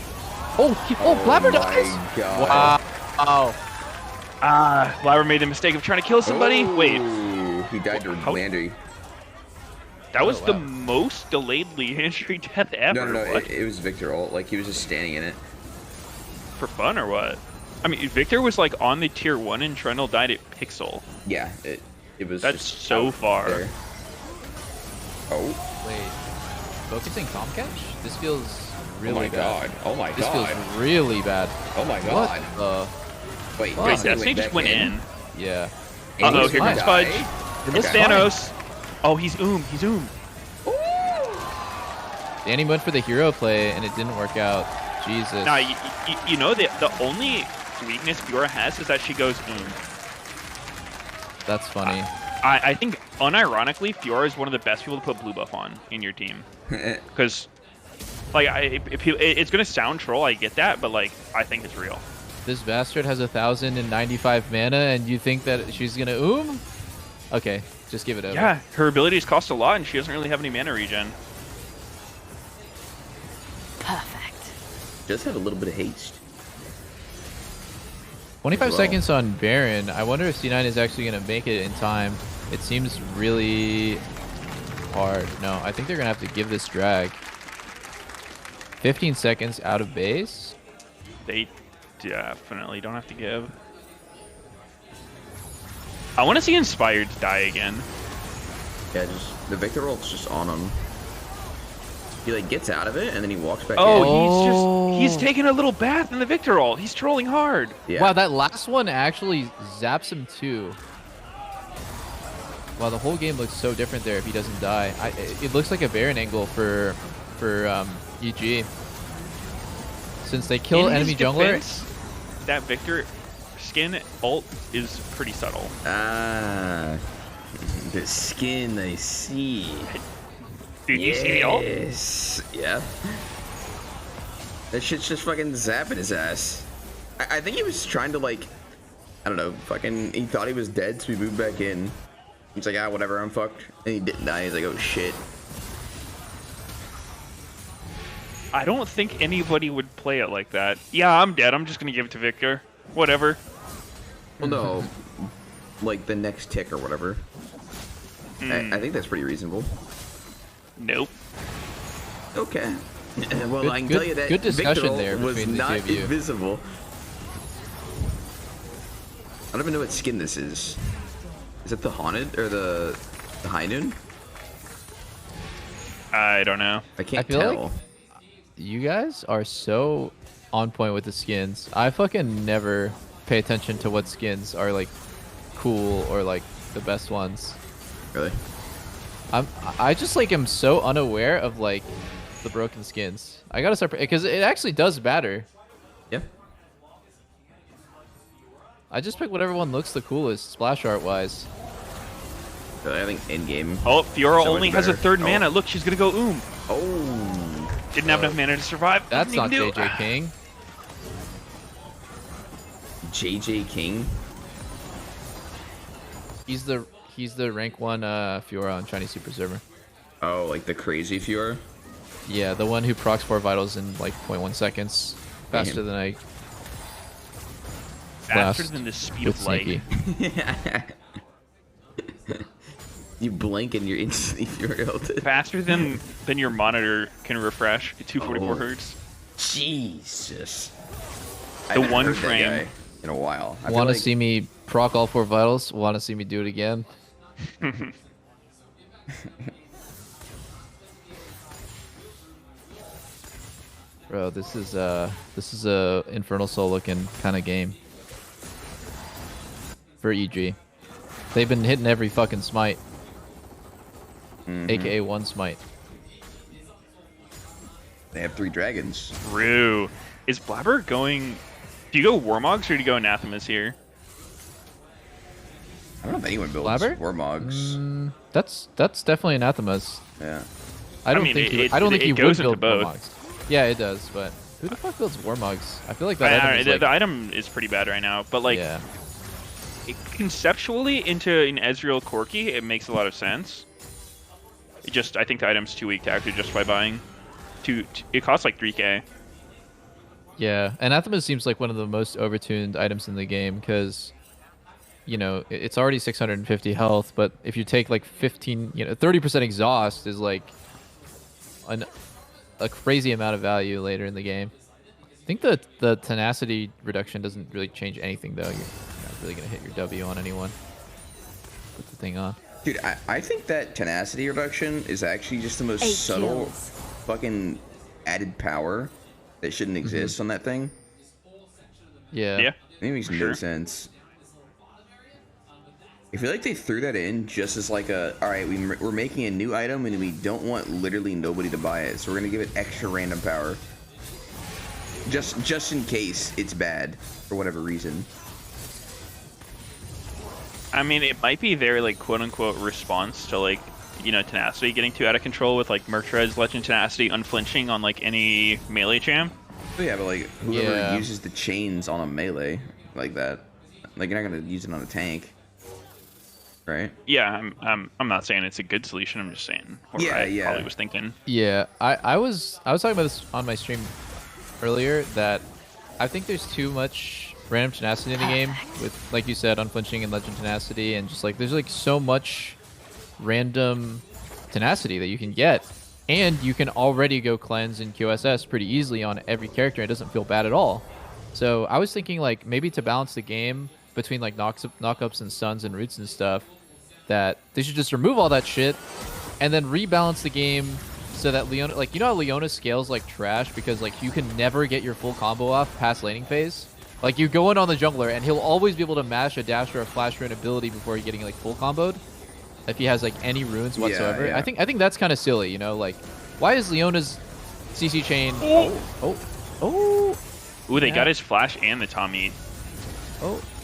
it. Oh, Blabber my dies! God. Wow. Ah, Blabber made the mistake of trying to kill somebody. Wait, Ooh, he died to How- Landry. that was the wow. most delayed injury death ever. No, What? it was Victor ult. Like, he was just standing in it. For fun or what? I mean, Victor was like on the tier 1 and Trundle died at Pixel. Yeah, it was. That's just so out far. there. Oh. Wait, focusing Calm Catch? This feels Oh really my bad. god. Oh my This god. feels really bad. Oh my god. What? Wait, Fuck. Wait, Destiny Destiny just back went in. Yeah. And Uh-oh, he's here comes fine. Fudge. Okay. It's Thanos. Oh, he's He's Danny went for the hero play and it didn't work out. Jesus. Nah, you know, the only weakness Fiora has is that she goes That's funny. I think, unironically, Fiora is one of the best people to put blue buff on in your team. Because, like, it's going to sound troll, I get that, but, like, I think it's real. This bastard has 1,095 mana and you think that she's gonna Okay, just give it over. Yeah, her abilities cost a lot, and she doesn't really have any mana regen. Perfect. Does have a little bit of haste. 25 Well. seconds on Baron. I wonder if C9 is actually going to make it in time. It seems really hard. No, I think they're going to have to give this drag. 15 seconds out of base. They definitely don't have to give. I want to see Inspired die again. Yeah, just the Victor ult's just on him. He like gets out of it and then he walks back Oh, in. he's taking a little bath in the Victor ult. He's trolling hard. Yeah. Wow, that last one actually zaps him too. Wow, the whole game looks so different there if he doesn't die. It looks like a Baron angle for EG. Since they kill In enemy his jungler, defense, that Victor skin ult is pretty subtle. Ah, the skin I see. Did you see the ult? Yes. Yeah. That shit's just fucking zapping his ass. I think he was trying to like, I don't know, fucking. He thought he was dead, so he moved back in. He's like, ah, whatever, I'm fucked. And he didn't die. He's like, oh shit. I don't think anybody would play it like that. Yeah, I'm dead. I'm just gonna give it to Victor. Whatever. Well, no, like the next tick or whatever. I think that's pretty reasonable. Nope. Okay. Well, Good- I can good- tell you that good discussion Victor there was between the two not of you. invisible. I don't even know what skin this is. Is it the Haunted or the High Noon? I don't know. I can't feel tell. like- you guys are so on point with the skins. I fucking never pay attention to what skins are like cool or like the best ones. Really? I just like am so unaware of like the broken skins. I gotta start because it actually does matter. Yeah. I just pick whatever one looks the coolest, splash art wise. I think in game. Oh, Fiora So only it's has a better. third Oh. mana. Look, she's gonna go Oh. Didn't have enough mana to survive. That's not Nothing you can do. JJ King. JJ King. He's the rank 1 Fiora on Chinese Super Server. Oh, like the crazy Fiora. Yeah, the one who procs 4 vitals in like 0.1 seconds. Faster than I Faster blast than the speed with of light. Sneaky. You blink and you're instantly Fiora ulted. Faster than your monitor can refresh at 244 Oh. hertz. Jesus. I The haven't one heard that frame. guy in a while. I feel Want to like- see me proc all 4 vitals? Want to see me do it again? Bro, this is a Infernal Soul looking kind of game for EG. They've been hitting every fucking smite, aka one smite. They have 3 dragons. True. Is Blabber going... Do you go Warmogs or do you go Anathemas here? I don't know if anyone builds Blabber? Warmogs. That's definitely anathemas. Yeah. I don't mean, think it- I don't think it he goes would into build both. Warmogs. Yeah, it does, but who the fuck builds Warmogs? I feel like that I item don't is know, like, the item is pretty bad right now, but like yeah. conceptually into an Ezreal Corki, it makes a lot of sense. I think the item's too weak to actually justify buying. It costs like 3k. Yeah, Anathema seems like one of the most overtuned items in the game because, you know, it's already 650 health, but if you take like 30% exhaust is like a crazy amount of value later in the game. think the tenacity reduction doesn't really change anything though. You're not really gonna hit your W on anyone. Put the thing on. Dude, I think that tenacity reduction is actually just the most 8 subtle kills. fucking added power that shouldn't exist on that thing. Yeah. Yeah. It makes no Sure. sense. I feel like they threw that in just as like a, all right, we're making a new item and we don't want literally nobody to buy it, so we're gonna give it extra random power. Just in case it's bad for whatever reason. I mean, it might be their like quote unquote response to like, you know, tenacity getting too out of control with like Murktred's Legend Tenacity unflinching on like any melee champ. But yeah, but like whoever Yeah. uses the chains on a melee like that, like you're not gonna use it on a tank, right? Yeah, I'm not saying it's a good solution. I'm just saying what Yeah, I yeah. probably was thinking. Yeah, I was talking about this on my stream earlier that I think there's too much random tenacity in the game with, like you said, unflinching and legend tenacity, and just like there's like so much random tenacity that you can get, and you can already go cleanse in QSS pretty easily on every character. It doesn't feel bad at all. So I was thinking like maybe to balance the game between like knockups and stuns and roots and stuff, that they should just remove all that shit and then rebalance the game so that Leona, like, you know how Leona scales like trash because like you can never get your full combo off past laning phase? Like you go in on the jungler and he'll always be able to mash a dash or a flash rune ability before you're getting like full comboed if he has like any runes whatsoever. Yeah. I think that's kind of silly, you know, like why is Leona's CC chain Ooh, they Yeah. got his flash and the Tommy.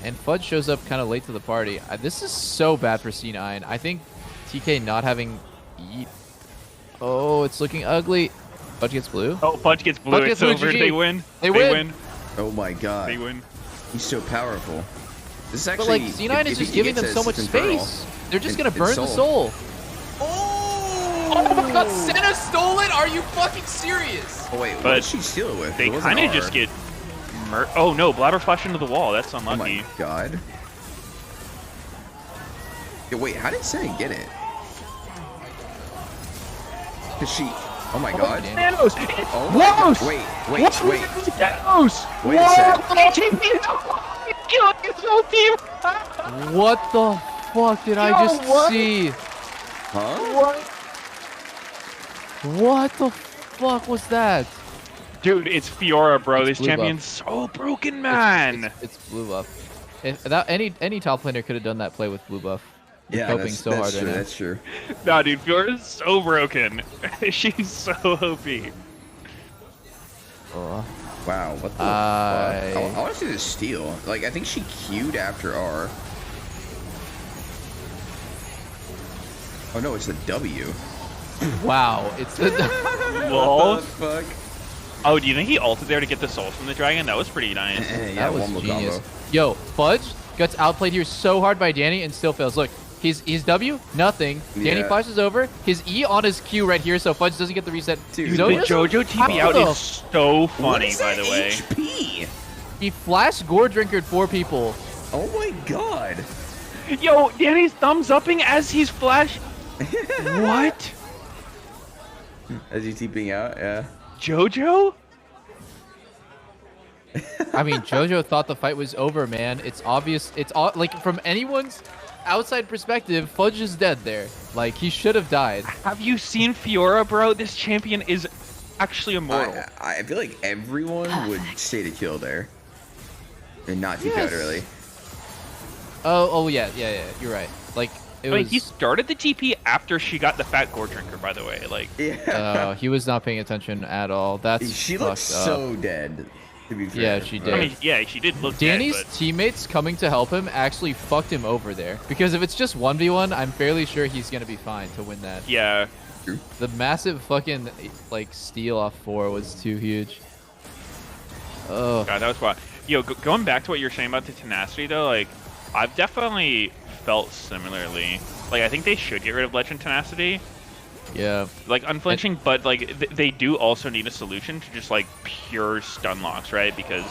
And Fudge shows up kind of late to the party. This is so bad for C9. I think TK not having eat. Oh, it's looking ugly. Fudge gets blue. Oh, Fudge gets blue. Fudge It's gets blue, over. GG. They win. They win. Oh my god, They win. he's so powerful. This is But actually, like C9 if is he just giving gets them so this, much it's infernal. space. They're just And- gonna burn and the soul. soul. Oh my god, Senna stole it? Are you fucking serious? Oh wait, what But did she steal it with? They It wasn't kind of R. just get. Oh no, Bladder flash into the wall. That's Oh unlucky. my god. Yeah, wait, how did Senna get it? Cause she. Oh my god. Thanos! Oh my god. Wait. Thanos! Wait a sec. What the fuck did I just see? Huh? What the fuck was that? Dude, it's Fiora, bro. It's This blue champion's so broken, man. It's blue buff. If that any top player could have done that play with blue buff. Yeah, Coping that's, so that's hard right true. now. That's true. Nah, dude, Fiora's so broken. She's so OP. Oh. Wow. What the fuck? I want to see the steal. Like, I think she queued after R. Oh no, it's the W. Wow, it's the Lol. What the fuck? Oh, do you think he ulted there to get the soul from the dragon? That was pretty nice. Yeah, that was one more genius. combo. Yo, Fudge gets outplayed here so hard by Danny and still fails. Look, he's W, nothing. Danny Yeah. flashes over. His E on his Q right here, so Fudge doesn't get the reset. Dude, The Notice JoJo TP out how is so What funny, is by that the way. HP? he flashed Gore Drinkered 4 people. Oh my god. Yo, Danny's thumbs upping as he's flash. What? As he's TPing out, yeah. JoJo? I mean, JoJo thought the fight was over, man. It's obvious. It's all like from anyone's outside perspective, Fudge is dead there. Like he should have died. Have you seen Fiora, bro? This champion is actually immortal. I feel like everyone would stay to kill there. And not TP Yes. out early. Oh yeah. You're right. Like it I mean, was. he started the TP after she got the fat gore drinker, by the way. Like, Yeah. He was not paying attention at all. That's She fucked looks up. so dead, to be fair. Yeah, she did. I mean, yeah, she did look Danny's dead, but teammates coming to help him actually fucked him over there. Because if it's just 1v1, I'm fairly sure he's gonna be fine to win that. yeah. The massive fucking like steal off 4 was too huge. Oh. God, that was wild. Yo, going back to what you're saying about the tenacity, though, like, I've definitely felt similarly. Like, I think they should get rid of Legend Tenacity. Yeah. Like, unflinching, but, like, they do also need a solution to just, like, pure stun locks, right? Because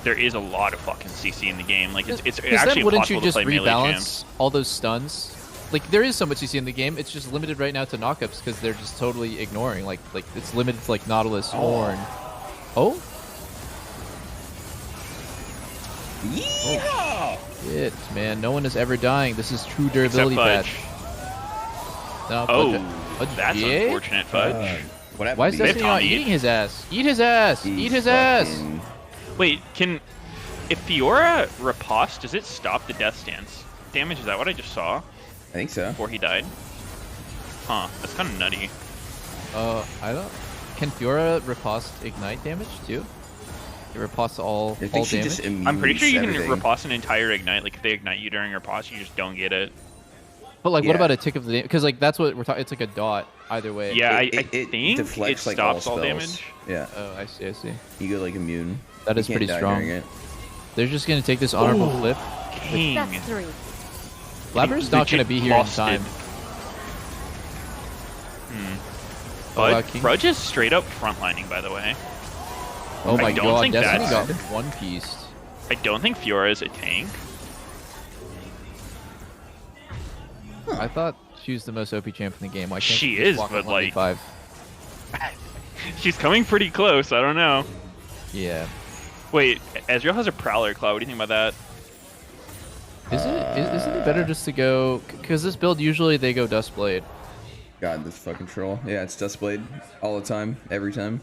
there is a lot of fucking CC in the game. Like, it's Because actually then wouldn't you impossible to just play melee champs. rebalance all those stuns? Like there is so much you see in the game. It's just limited right now to knockups because they're just totally ignoring. Like it's limited to like Nautilus, Horn, Oh, Yeehaw! shit, man. No one is ever dying. This is true durability Except patch. Fudge. No, Oh, that's yeah? unfortunate, Fudge. What happened Why is to you? Destiny not Tommy. eating his ass? Eat his ass! He's Eat his ass! fucking- Wait, if Fiora riposte, does it stop the death stance damage? Is that what I just saw I think so. before he died? Huh, that's kind of nutty. I don't. Can Fiora riposte ignite damage too? It riposte all I think all she damage. just I'm pretty sure you can everything. riposte an entire ignite. Like if they ignite you during riposte, you just don't get it. But like, what Yeah. about a tick of the? Because like that's what we're talking. It's like a dot either way. Yeah, I It think it deflects, like, stops all spells. damage. Yeah, Oh, I see. I see. you go like immune. That You is can't pretty die strong. during it. They're just gonna take this honorable flip. King. That's 3. Blabber's not gonna Legit be here in lost time. it. What about But King? Fudge is straight up frontlining, by the way. Oh I my don't god, think Destiny got that's- one piece. I don't think Fiora is a tank. I thought she was the most OP champ in the game. Why can't She just is, walk but, on 1v5? She's coming pretty close. I don't know. Yeah. Wait, Ezreal has a Prowler Claw. What do you think about that? Isn't it better just to go? Because this build usually they go Dustblade. God, this fucking troll. Yeah, it's Dustblade all the time, every time.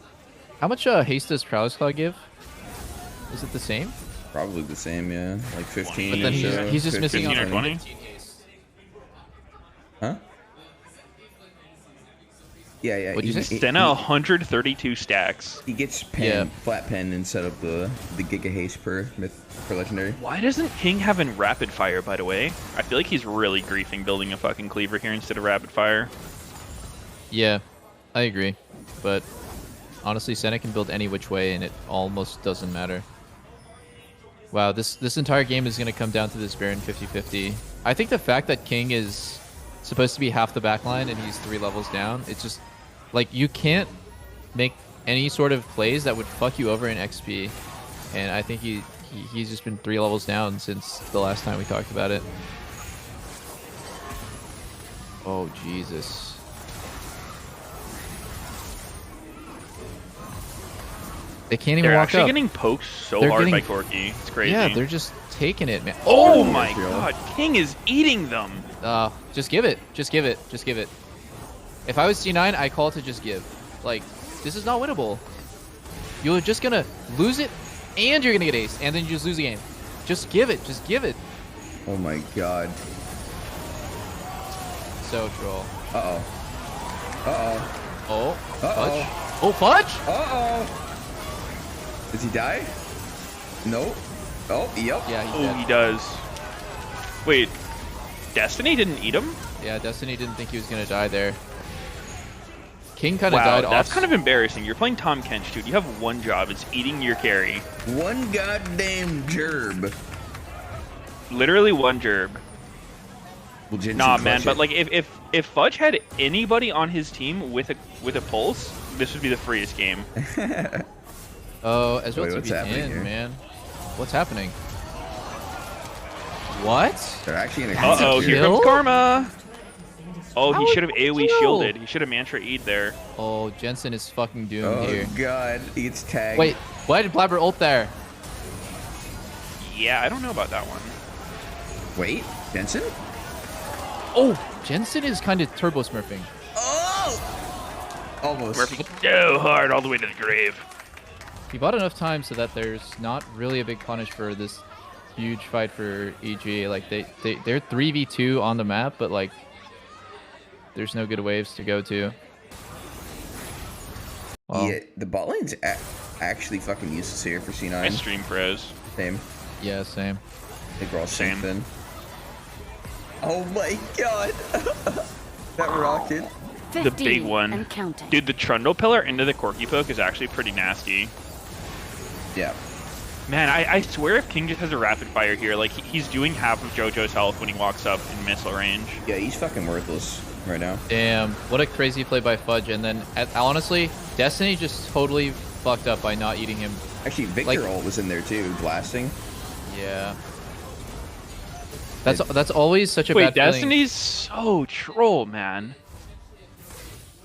How much haste does Prowler's Claw give? Is it the same? Probably the same, yeah. Like 15 But then or so. he's just missing 15 or on 20? Huh? Yeah. What'd you say? Senna 132 stacks. He gets pen, Yeah. flat pen instead of the Giga Haste per legendary. Why doesn't King have in Rapid Fire, by the way? I feel like he's really griefing building a fucking Cleaver here instead of Rapid Fire. Yeah, I agree. But honestly, Senna can build any which way, and it almost doesn't matter. Wow, this entire game is going to come down to this Baron 50-50. I think the fact that King is supposed to be half the backline and he's 3 levels down, it's just like you can't make any sort of plays that would fuck you over in XP. And I think he's just been 3 levels down since the last time we talked about it. Oh, Jesus. They can't even They're walk actually up. getting poked so They're hard by getting- Corki. It's crazy. Yeah, they're just taking it, man. Oh my god, King is eating them. Just give it. Just give it. Just give it. If I was C9, I call to just give. Like, this is not winnable. You're just gonna lose it, and you're gonna get ace, and then you just lose the game. Just give it. Just give it. Oh my god. So troll. Uh-oh. Uh-oh. Oh, Uh-oh. fudge. Oh, fudge! Uh-oh. Does he die? No. Oh, yep. Yeah, he's Oh, dead. he does. Wait, Destiny didn't eat him? Yeah, Destiny didn't think he was gonna die there. King kind of Wow, died that's off. kind of embarrassing. You're playing Tom Kench, dude. You have one job. It's eating your carry. One goddamn gerb. Literally one gerb. Well, Jensen Nah, man, clutch but it. like if Fudge had anybody on his team with a pulse, this would be the freest game. Oh, Ezreal Wait, what's TP'd happening in, here? man. What's happening? What? They're actually gonna That's a Uh-oh, catch here you. kill? comes Karma. Oh, How he would should have you AoE kill? shielded. He should have Mantra E'd there. Oh, Jensen is fucking doomed Oh here. god, he gets tagged. Wait, why did Blabber ult there? Yeah, I don't know about that one. Wait, Jensen? Oh, Jensen is kind of turbo smurfing. Oh! Almost. Murphy so hard all the way to the grave. He bought enough time so that there's not really a big punish for this huge fight for EG. Like they're 3v2 on the map, but like there's no good waves to go to. Well, Yeah, the bot lane's actually fucking useless here for C9. I stream froze. Same. yeah, same. I think we're all Same. synced in. Oh my god! That rocket. 15 The big one. and counting. Dude, the Trundle Pillar into the Corki poke is actually pretty nasty. Yeah. Man, I swear if King just has a rapid fire here, like he's doing half of JoJo's health when he walks up in missile range. Yeah, he's fucking worthless right now. Damn, what a crazy play by Fudge. And then honestly, Destiny just totally fucked up by not eating him. Actually, Victor ult was in there too, blasting. Yeah. That's always such a Wait, bad feeling. Destiny's so troll, man.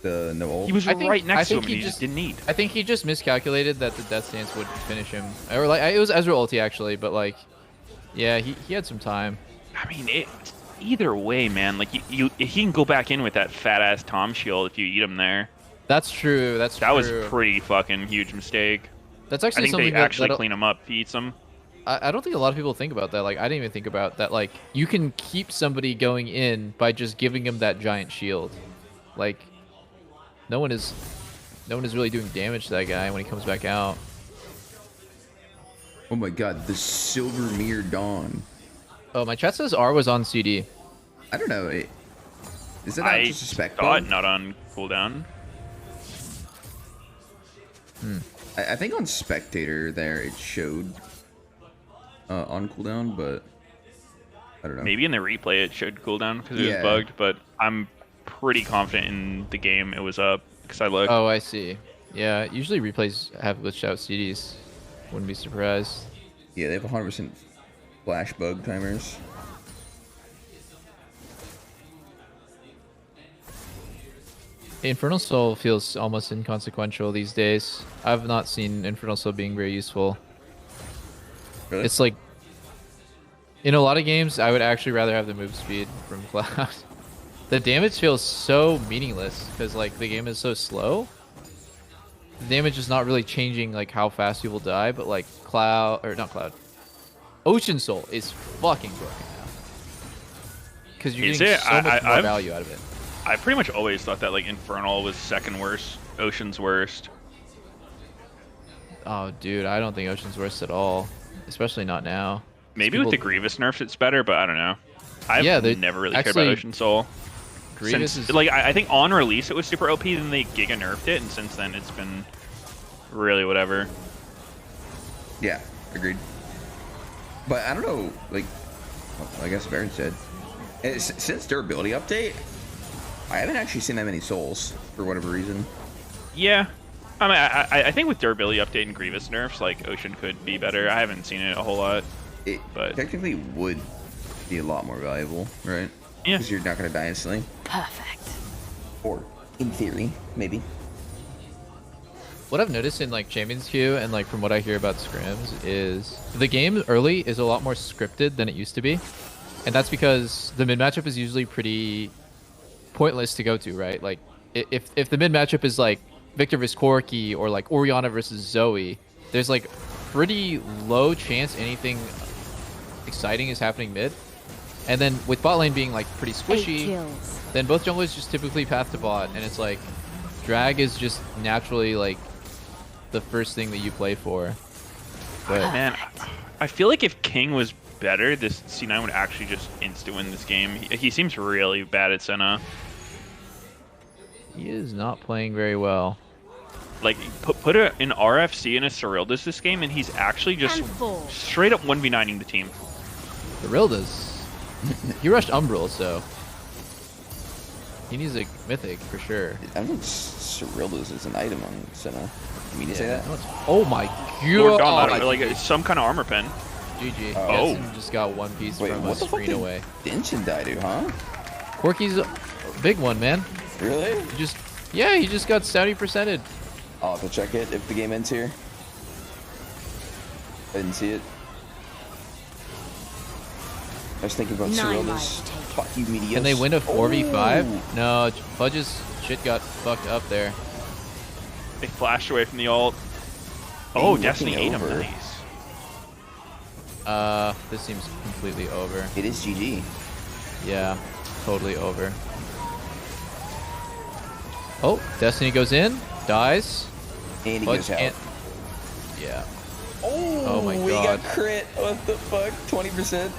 The no ult. He was I think- right I next to him. think And he he just just- didn't need. I think he just miscalculated that the Death Stance would finish him. Or like it was Ezra ulti actually, but like, yeah, he had some time. I mean, either way, man. Like he can go back in with that fat ass Tom shield if you eat him there. That's true. That was a pretty fucking huge mistake. That's I actually think something they actually that clean him up if he eats him. I don't think a lot of people think about that. Like I didn't even think about that. Like you can keep somebody going in by just giving him that giant shield. Like no one is really doing damage to that guy when he comes back out. Oh my god, the Silver Mirror Dawn. Oh, my chat says R was on CD. I don't know. Is that not I just a spec thought bug? not on cooldown. I think on Spectator there it showed on cooldown, but I don't know. Maybe in the replay it showed cooldown because it Yeah. was bugged, but I'm pretty confident in the game it was up because I looked. Oh, I see. Yeah, usually replays have glitched out CDs. Wouldn't be surprised. Yeah, they have 100% flash bug timers. Infernal Soul feels almost inconsequential these days. I've not seen Infernal Soul being very useful. Really? It's like, in a lot of games, I would actually rather have the move speed from Cloud. The damage feels so meaningless because like the game is so slow. The damage is not really changing like how fast people die, but like Ocean Soul is fucking broken now. Because you're Is getting it? so much more I've- value out of it. I pretty much always thought that like Infernal was second worst, Ocean's worst. Oh, dude, I don't think Ocean's worst at all. Especially not now. Maybe People- with the Grievous nerfs it's better, but I don't know. I've Yeah, they- never really cared actually, about Ocean Soul. Grievous Since, is like I think on release it was super OP, then they giga nerfed it, and since then it's been really whatever. Yeah, agreed. But I don't know, like, well, I guess Baron said, since durability update, I haven't actually seen that many souls for whatever reason. Yeah. I mean, I think with durability update and Grievous nerfs, like Ocean could be better. I haven't seen it a whole lot. It But- technically would be a lot more valuable, right? Yeah. Because you're not going to die instantly. Perfect. Or, in theory, maybe. What I've noticed in like Champions Queue and like from what I hear about scrims is the game early is a lot more scripted than it used to be. And that's because the mid matchup is usually pretty pointless to go to, right? Like if the mid matchup is like Victor vs Corki or like Orianna versus Zoe, there's like pretty low chance anything exciting is happening mid. And then with bot lane being like pretty 8 squishy, kills. then both junglers just typically path to bot, and it's like drag is just naturally like the first thing that you play for. But Man, I feel like if King was better, this C9 would actually just insta-win this game. He seems really bad at Senna. he is not playing very well. Like, put an RFC and a Cyrildas this game, and he's actually just And 4. straight up 1v9ing the team. The Rildas, he rushed Umbral, so he needs a mythic for sure. I don't think Cyrildas is an item on Senna. You mean to say that? No, it's- Oh my Lord god! Dom, like it's some kind of armor pen. GG. Oh. Jensen just got one piece Wait, from a what the fuck screen did away. Dinshin die to, huh? Corky's a big one, man. Really? He just got 70%ed. I'll have to check it if the game ends here. I didn't see it. I was thinking about 9 Cyrildas. lives taken. Fuck you, Medios. Can they win a 4v5? Oh. No, Fudge's shit got fucked up there. They flashed away from the ult. Oh, Hey, Destiny looking ate him. over. Nice. This seems completely over. It is GG. Yeah, totally over. Oh, Destiny goes in, dies. And he Fudge goes out. can't. Yeah. Oh, my we God. got crit. What the fuck? 20%.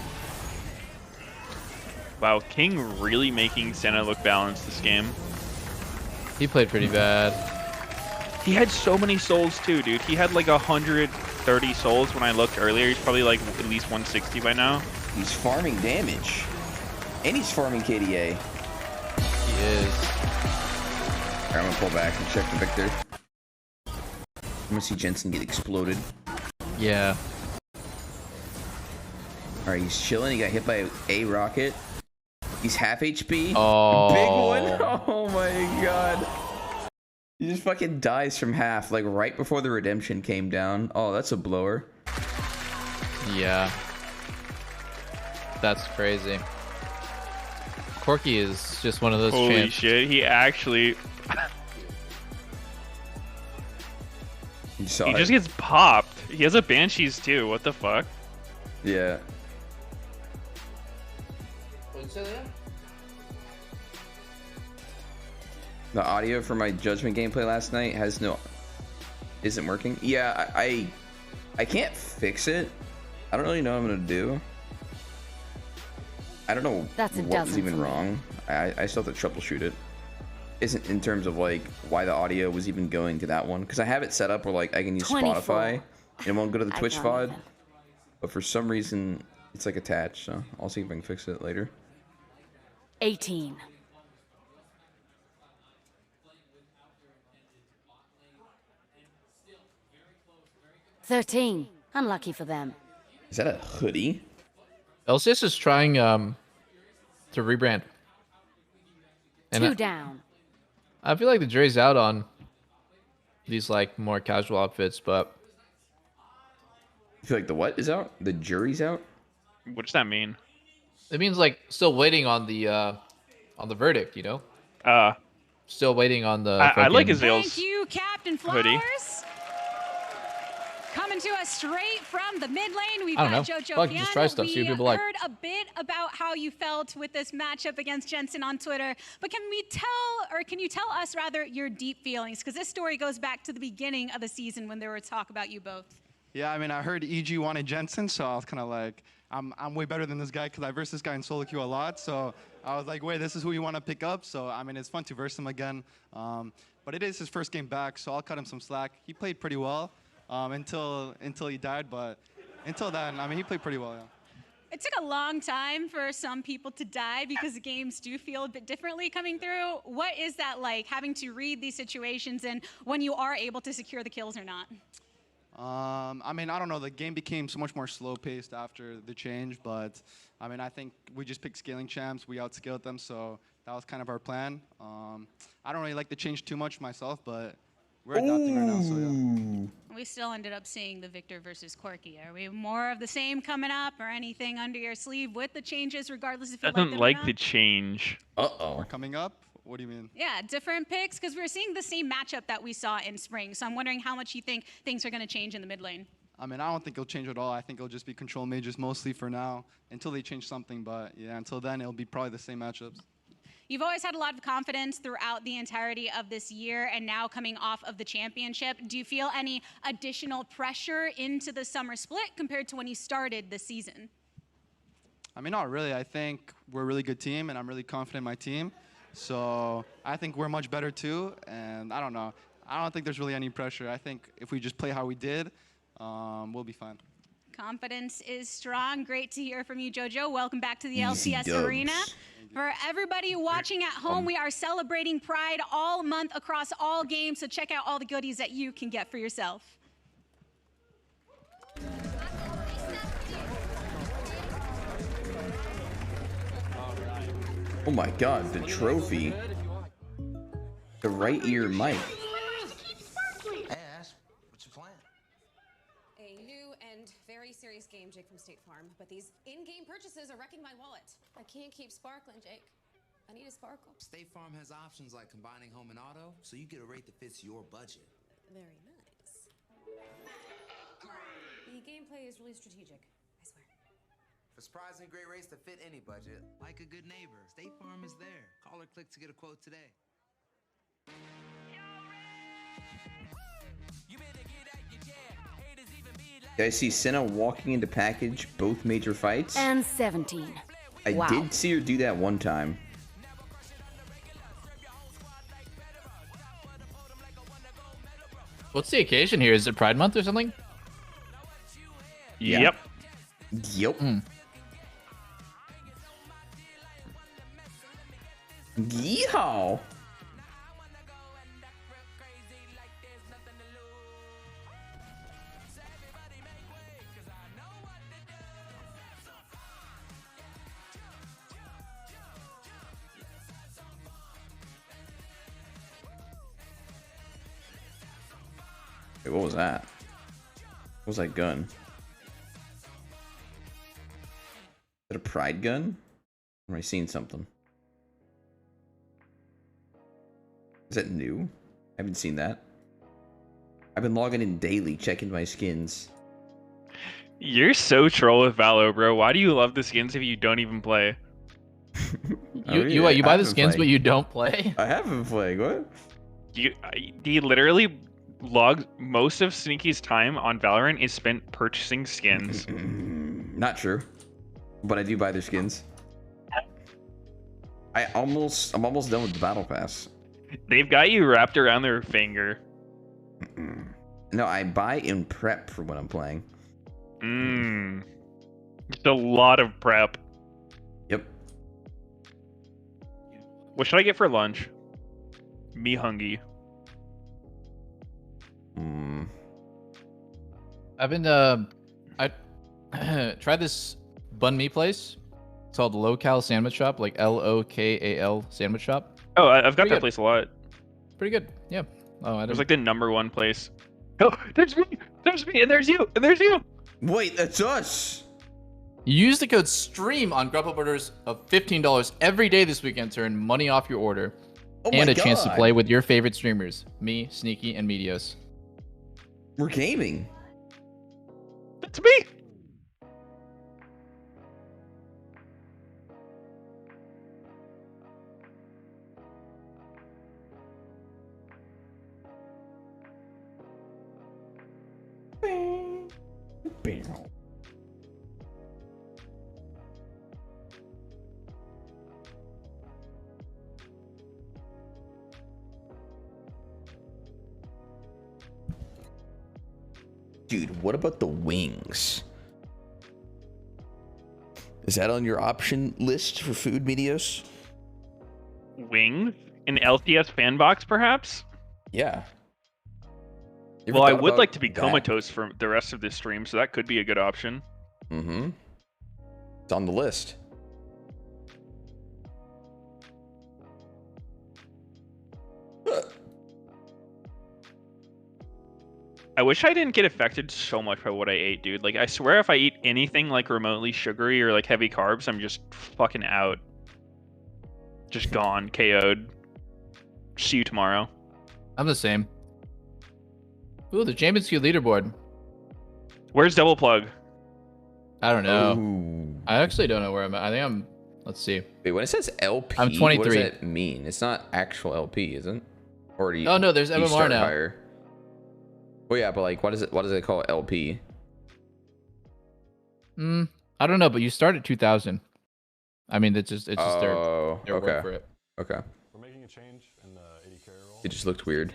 Wow, King really making Senna look balanced this game. He played pretty bad. He had so many souls too, dude. He had like 130 souls when I looked earlier. He's probably like at least 160 by now. He's farming damage. And he's farming KDA. He is. Alright, I'm gonna pull back and check the Victor. I'm gonna see Jensen get exploded. Yeah. Alright, he's chilling. He got hit by a rocket. He's half HP. Oh. Big one. Oh my god. He just fucking dies from half, like right before the redemption came down. Oh, that's a blower. Yeah. That's crazy. Corky is just one of those Holy champs. shit, he actually... He just gets popped. He has a Banshees too, what the fuck? Yeah. The audio for my Judgment gameplay last night isn't working. Yeah, I can't fix it. I don't really know what I'm gonna do. I don't know That's a what was dozen even for me. wrong. I still have to troubleshoot it. Isn't in terms of like why the audio was even going to that one, because I have it set up where like I can use 24. Spotify and it won't go to the I Twitch don't VOD, even. but for some reason it's like attached. So I'll see if I can fix it later. 18. $13. Unlucky for them. Is that a hoodie? LCS is trying to rebrand. And 2 down. I feel like the jury's out on these like more casual outfits, but I feel like the what is out? The jury's out? What does that mean? it means like still waiting on the verdict, you know? Still waiting on the I like fucking- Azale's Thank you, Captain hoodie. Flowers. Coming to us straight from the mid lane, we've I don't got know. Jojo Fuck, just try stuff, see what We people like. heard a bit about how you felt with this matchup against Jensen on Twitter, but can you tell us rather your deep feelings? Because this story goes back to the beginning of the season when there were talk about you both. Yeah, I mean, I heard EG wanted Jensen, so I was kind of like, I'm way better than this guy because I versed this guy in solo queue a lot. So I was like, wait, this is who you want to pick up. So I mean, it's fun to verse him again. But it is his first game back, so I'll cut him some slack. He played pretty well until he died, but until then, I mean, he played pretty well. Yeah. It took a long time for some people to die because the games do feel a bit differently coming through. What is that like, having to read these situations and when you are able to secure the kills or not? I mean, I don't know. The game became so much more slow-paced after the change, but I mean, I think we just picked scaling champs. We outscaled them, so that was kind of our plan. I don't really like the change too much myself, but we're adapting right now, so yeah. We still ended up seeing the Victor versus Corky. Are we more of the same coming up or anything under your sleeve with the changes regardless if you like Doesn't them or like not? the change. Uh-oh. Coming up? What do you mean? Yeah, different picks because we're seeing the same matchup that we saw in spring. So I'm wondering how much you think things are going to change in the mid lane. I mean, I don't think it'll change at all. I think it'll just be control mages mostly for now until they change something. But yeah, until then, it'll be probably the same matchups. You've always had a lot of confidence throughout the entirety of this year and now coming off of the championship. Do you feel any additional pressure into the summer split compared to when you started the season? I mean, not really. I think we're a really good team, and I'm really confident in my team. So I think we're much better too. And I don't know. I don't think there's really any pressure. I think if we just play how we did, we'll be fine. Confidence is strong. Great to hear from you, Jojo. Welcome back to the Easy LCS dubs. arena. For everybody watching at home, we are celebrating Pride all month across all games, so check out all the goodies that you can get for yourself. Oh my god, the trophy. The right ear mic. Ash, what's your plan? A new and very serious game, Jake from State Farm, but these in-game purchases are wrecking my wallet. I can't keep sparkling, Jake. I need a sparkle. State Farm has options like combining home and auto, so you get a rate that fits your budget. Very nice. The gameplay is really strategic, I swear. For surprisingly great rates that fit any budget. Like a good neighbor, State Farm is there. Call or click to get a quote today. I see Senna walking into package both major fights. And 17. I Wow. did see her do that one time. What's the occasion here? Is it Pride Month or something? Yeah. Yep. Yep. Yeehaw! Wait, what was that? What was that gun? Is it a pride gun? Or am I seeing something? Is that new? I haven't seen that. I've been logging in daily, checking my skins. You're so troll with Valo, bro. Why do you love the skins if you don't even play? You buy the skins, but you don't play? I haven't played. What? He literally logs most of Sneaky's time on Valorant is spent purchasing skins. Not true, but I do buy their skins. I'm almost done with the battle pass. They've got you wrapped around their finger. No, I buy in prep for when I'm playing. Just a lot of prep. Yep. What should I get for lunch? Me hungry. I've been I tried this bun me place. It's called Local Sandwich Shop, like LOKAL Sandwich Shop. Oh, I've got Pretty that good. place a lot. Pretty good. Yeah. Oh, It was like the #1 place. Oh, there's me, and there's you, and there's you. Wait, that's us. Use the code STREAM on Grubhub orders of $15 every day this weekend to earn money off your order and a chance to play with your favorite streamers, me, Sneaky, and Medios. We're gaming. That's me. Dude, what about the wings? Is that on your option list for food, Medios? Wings? An LCS fan box, perhaps? Yeah. Well, I would like to be comatose for the rest of this stream, so that could be a good option. Mm-hmm. It's on the list. I wish I didn't get affected so much by what I ate, dude. Like, I swear if I eat anything like remotely sugary or like heavy carbs, I'm just fucking out. Just gone, KO'd. See you tomorrow. I'm the same. Ooh, the Champions Queue leaderboard. Where's Double Plug? I don't know. Ooh. I actually don't know where I'm at. I think I'm... Let's see. Wait, when it says LP, I'm 23. what does that mean? It's not actual LP, isn't it? Or do you, Oh, no, there's you MMR start now. higher? Well, yeah, but like, what does it call LP? I don't know, but you start at 2,000. I mean, it's just their okay. word for it. Okay. We're making a change in the AD carry role. It just looked weird.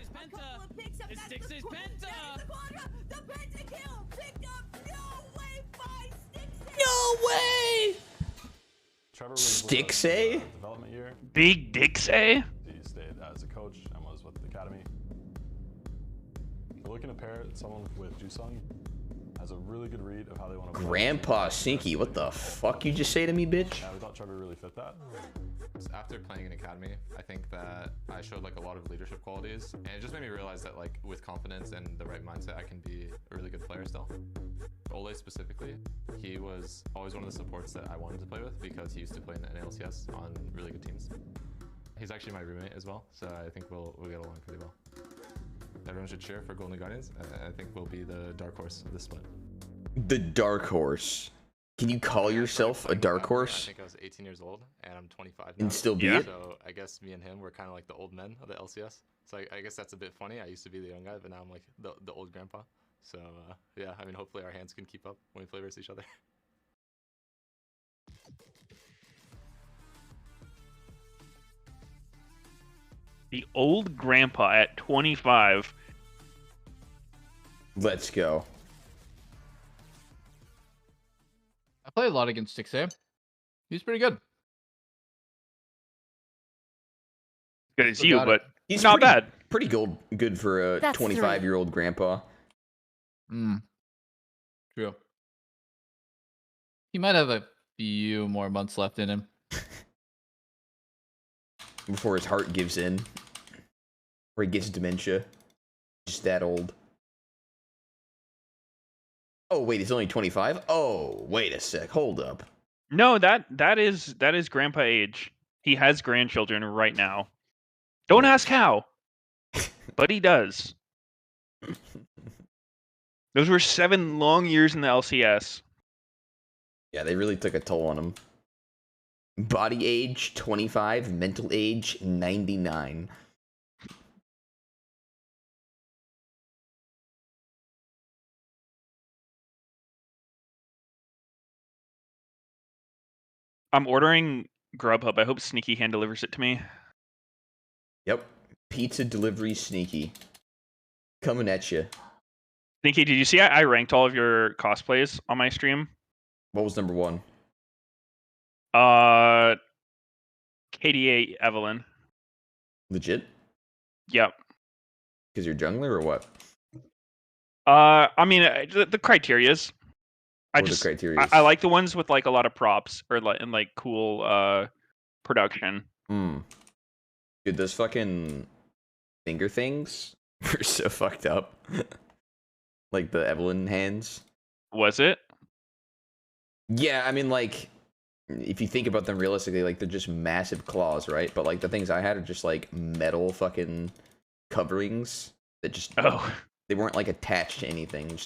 No way! Trevor was Stixay? development year. Big Dixay? He stayed as a coach and was with the academy. We're looking to pair someone with Jusung. Has a really good read of how they want to play. Grandpa Sneaky, what the fuck you just say to me, bitch? Yeah, we thought Trevor really fit that. After playing in academy, I think that I showed like a lot of leadership qualities, and it just made me realize that like with confidence and the right mindset, I can be a really good player still. Ole specifically, he was always one of the supports that I wanted to play with because he used to play in an LCS on really good teams. He's actually my roommate as well, so I think we'll get along pretty well. Everyone should cheer for Golden Guardians. I think we'll be the dark horse of this split. The dark horse. Can you call yourself a dark horse? I think I was 18 years old, and I'm 25 now. And still be it? So I guess me and him were kind of like the old men of the LCS. So I guess that's a bit funny. I used to be the young guy, but now I'm like the old grandpa. So yeah, I mean, hopefully our hands can keep up when we play versus each other. The old grandpa at 25. Let's go. I play a lot against Stixay. He's pretty good. Good as you, Got it. but He's not bad. Pretty good for a That's 25-year-old grandpa. True. He might have a few more months left in him. Before his heart gives in. Or he gets dementia. Just that old. Oh wait, it's only 25. Oh wait a sec. Hold up. No, that is grandpa age. He has grandchildren right now. Don't ask how, but he does. Those were 7 long years in the LCS. Yeah, they really took a toll on him. Body age 25, mental age 99. I'm ordering Grubhub. I hope Sneaky Hand delivers it to me. Yep. Pizza delivery sneaky. Coming at you. Sneaky, did you see I ranked all of your cosplays on my stream? What was number 1? KDA Evelyn. Legit? Yep. Because you're jungler or what? I mean, the criterias. What are the criterias? I like the ones with like a lot of props or like cool production. Dude, those fucking finger things were so fucked up. Like the Evelyn hands. Was it? Yeah, I mean, like, if you think about them realistically, like, they're just massive claws, right? But, like, the things I had are just, like, metal fucking coverings that just... Oh. They weren't, like, attached to anything.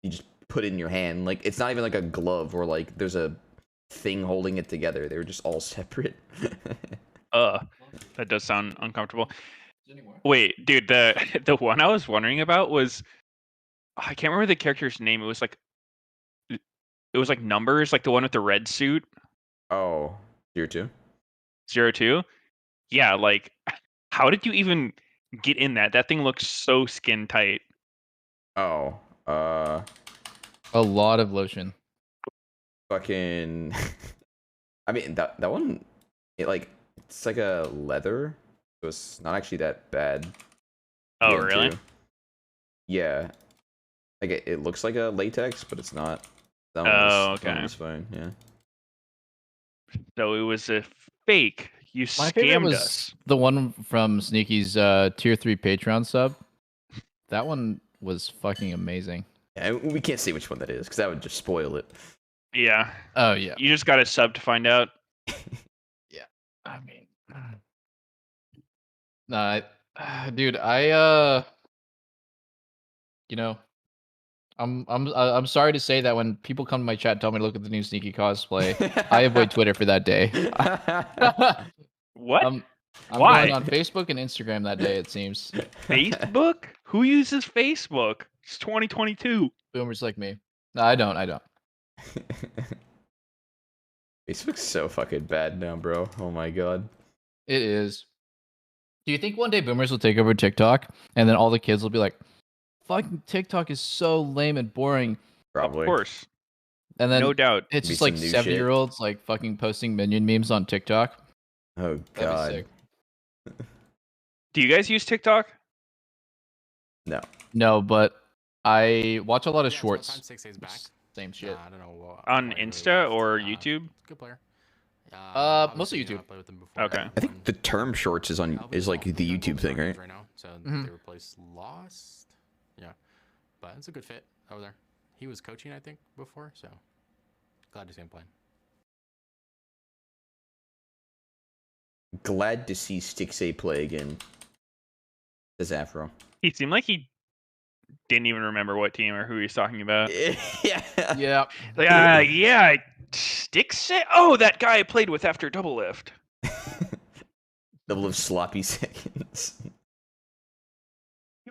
You just put it in your hand. Like, it's not even, like, a glove or, like, there's a thing holding it together. They were just all separate. That does sound uncomfortable. Wait, dude, the one I was wondering about was... I can't remember the character's name. It was like numbers, like the one with the red suit. Oh, 02? 02? Yeah, like, how did you even get in that? That thing looks so skin tight. Oh, a lot of lotion. Fucking... I mean, that one, it's like a leather, so it's not actually that bad. Oh, really? Yeah. Like, it looks like a latex, but it's not. That okay. It's fine, yeah. So it was a fake. You My favorite scammed was us. the one from Sneaky's tier 3 Patreon sub. That one was fucking amazing. Yeah, we can't say which one that is, because that would just spoil it. Yeah. Oh, yeah. You just got a sub to find out. Yeah. I mean... Nah, dude, you know... I'm sorry to say that when people come to my chat and tell me to look at the new Sneaky cosplay, I avoid Twitter for that day. What? I'm Why? going on Facebook and Instagram that day, it seems. Facebook? Who uses Facebook? It's 2022. Boomers like me. No, I don't. Facebook's so fucking bad now, bro. Oh my god. It is. Do you think one day boomers will take over TikTok and then all the kids will be like, fucking TikTok is so lame and boring? Probably. Of course. And then no doubt. It's just like 7-year-olds like fucking posting minion memes on TikTok. Oh god. Do you guys use TikTok? No. No, but I watch a lot of shorts. 6 days back. Same shit. I don't know. On Insta or YouTube? Good player. Mostly YouTube. Okay. I think the term shorts is like the YouTube thing, right? Right now, so they replaced Lost. Yeah, but it's a good fit over there. He was coaching, I think, before, so glad to see him playing. Glad to see Stixay play again. Says Afro. He seemed like he didn't even remember what team or who he was talking about. Yeah. Yeah. Like, yeah, Stixay. Oh, that guy I played with after Double Lift. Double of sloppy seconds.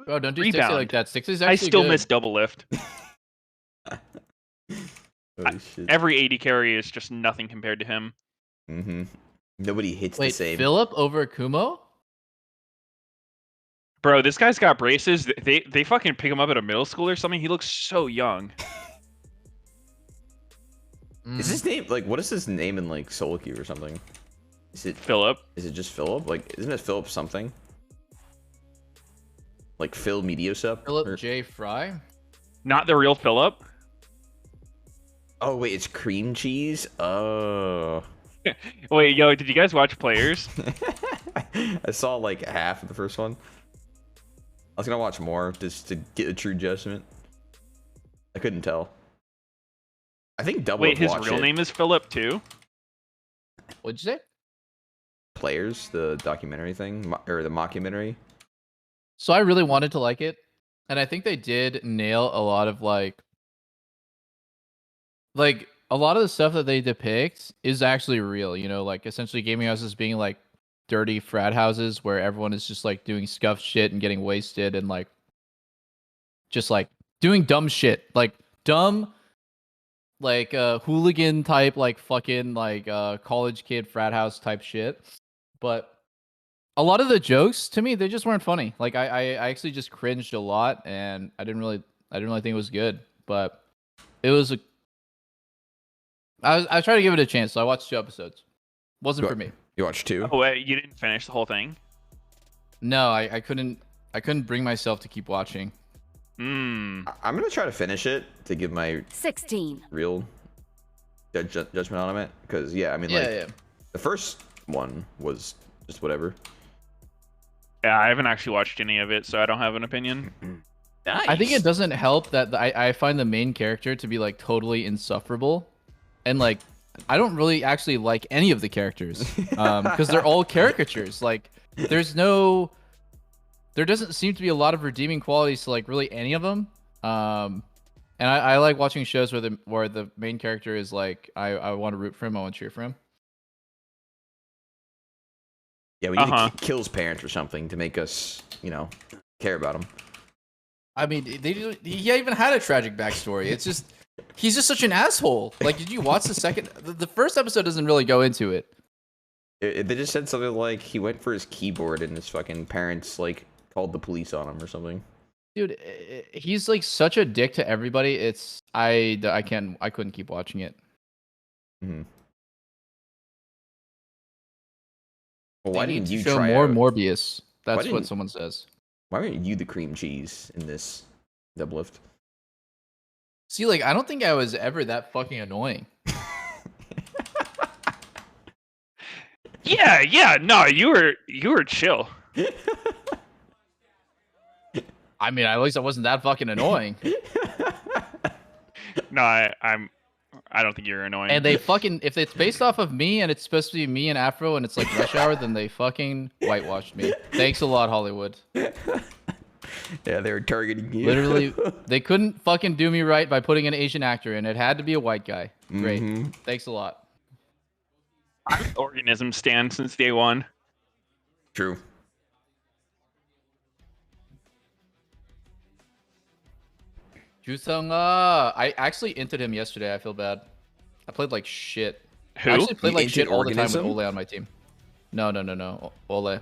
Bro, don't do Rebound. Stixay like that. Stixay's actually I still good. miss Double Lift. Holy shit. Every 80 carry is just nothing compared to him. Nobody hits Wait, the same. Philip over Kumo? Bro, this guy's got braces. They fucking pick him up at a middle school or something. He looks so young. Is his name like what is his name in like solo queue or something? Is it Philip? Is it just Philip? Like, isn't it Philip something? Like Phil Mediosup? Philip J. Fry? Not the real Philip? Oh wait, it's cream cheese. Oh. Wait, yo, did you guys watch Players? I saw like half of the first one. I was gonna watch more just to get a true judgment. I couldn't tell. I think Double Wait, his watched real it. name is Philip too? What'd you say? Players, the documentary thing, or the mockumentary. So I really wanted to like it, and I think they did nail a lot of like a lot of the stuff that they depict is actually real. You know, like essentially gaming houses being like dirty frat houses where everyone is just like doing scuffed shit and getting wasted and like just like doing dumb shit, like dumb, like hooligan type, like fucking like college kid frat house type shit. But a lot of the jokes to me, they just weren't funny. Like I actually just cringed a lot, and I didn't really think it was good. But it was I tried to give it a chance, so I watched 2 episodes. Wasn't for me. You watched 2? Oh wait, you didn't finish the whole thing? No, I couldn't bring myself to keep watching. Hmm. I'm gonna try to finish it to give my 16. real judgment on it, because yeah, I mean, Yeah. the first one was just whatever. Yeah, I haven't actually watched any of it, so I don't have an opinion. Nice. I think it doesn't help that I find the main character to be like totally insufferable, and like I don't really actually like any of the characters because they're all caricatures. Like there doesn't seem to be a lot of redeeming qualities to like really any of them. And I like watching shows where the main character is like I want to root for him, I want to cheer for him. Yeah, we need to kill his parents or something to make us, care about him. I mean, he even had a tragic backstory. It's just he's just such an asshole. Like, did you watch the second? The first episode doesn't really go into it. They just said something like he went for his keyboard and his fucking parents like called the police on him or something. Dude, he's like such a dick to everybody. I couldn't keep watching it. Mm-hmm. Well, why didn't you show try more out? Morbius? That's what someone says. Why weren't you the cream cheese in this doublelift? See, like I don't think I was ever that fucking annoying. Yeah, no, you were chill. I mean, at least I wasn't that fucking annoying. No, I don't think you're annoying. And they fucking, if it's based off of me and it's supposed to be me and Afro and it's like Rush Hour, then they fucking whitewashed me. Thanks a lot, Hollywood. Yeah, they were targeting you. Literally, they couldn't fucking do me right by putting an Asian actor in. It had to be a white guy. Great. Mm-hmm. Thanks a lot. I'm an organism stand since day one. True. Jusung, I actually inted him yesterday. I feel bad. I played like shit. Who? I actually played You like inted shit all the time with Organism? Ole on my team. No. Ole.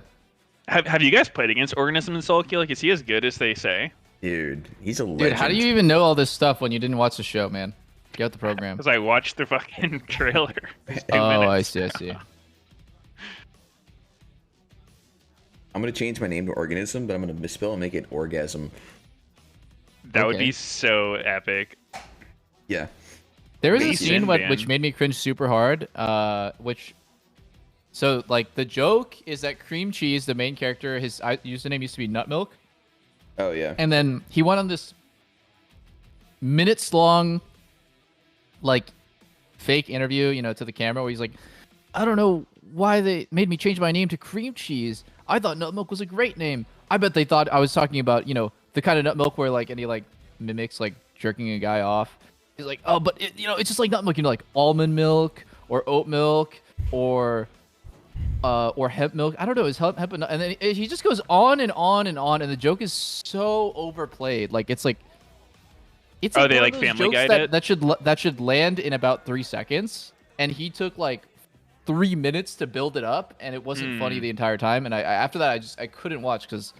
Have you guys played against Organism and Soul Kill? Like, is he as good as they say? Dude, he's a legend. Dude, how do you even know all this stuff when you didn't watch the show, man? Get out the program. Because I watched the fucking trailer. Oh, I see. I'm gonna change my name to Organism, but I'm gonna misspell and make it Orgasm. That would be so epic. Yeah. There was a Mason, scene man. which made me cringe super hard. So like the joke is that Cream Cheese, the main character, his username used to be Nutmilk, Oh yeah. and then he went on this minutes long, like fake interview, to the camera where he's like, I don't know why they made me change my name to Cream Cheese. I thought Nutmilk was a great name. I bet they thought I was talking about, the kind of nut milk where like, and he like mimics like jerking a guy off. He's like, oh, but it's just like nut milk, like almond milk or oat milk or hemp milk. I don't know. Is hemp and then he just goes on and on and on, and the joke is so overplayed. Like it's like it's Oh, like they one like of those Family jokes Guy'd that, it? that should land in about 3 seconds, and he took like 3 minutes to build it up, and it wasn't funny the entire time. And I after that I couldn't watch because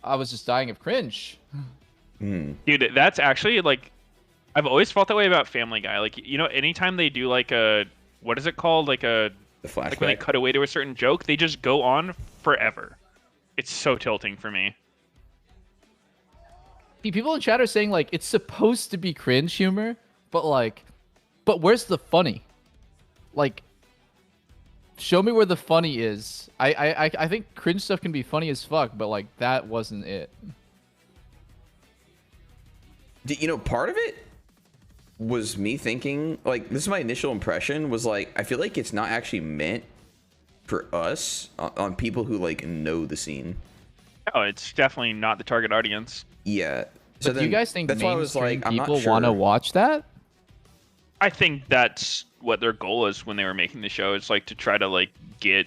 I was just dying of cringe. Dude, that's actually like, I've always felt that way about Family Guy. Like, anytime they do like what is it called? Like The flashback. like when they cut away to a certain joke, they just go on forever. It's so tilting for me. People in chat are saying like it's supposed to be cringe humor, but where's the funny? Like, show me where the funny is. I think cringe stuff can be funny as fuck, but like that wasn't it. You know, part of it was me thinking, like, this is my initial impression, was like, I feel like it's not actually meant for us, on people who, like, know the scene. Oh, it's definitely not the target audience. Yeah. So do you guys think that's why I was mainstream like, I'm not people sure. want to watch that? I think that's what their goal is when they were making the show. It's like to try to like get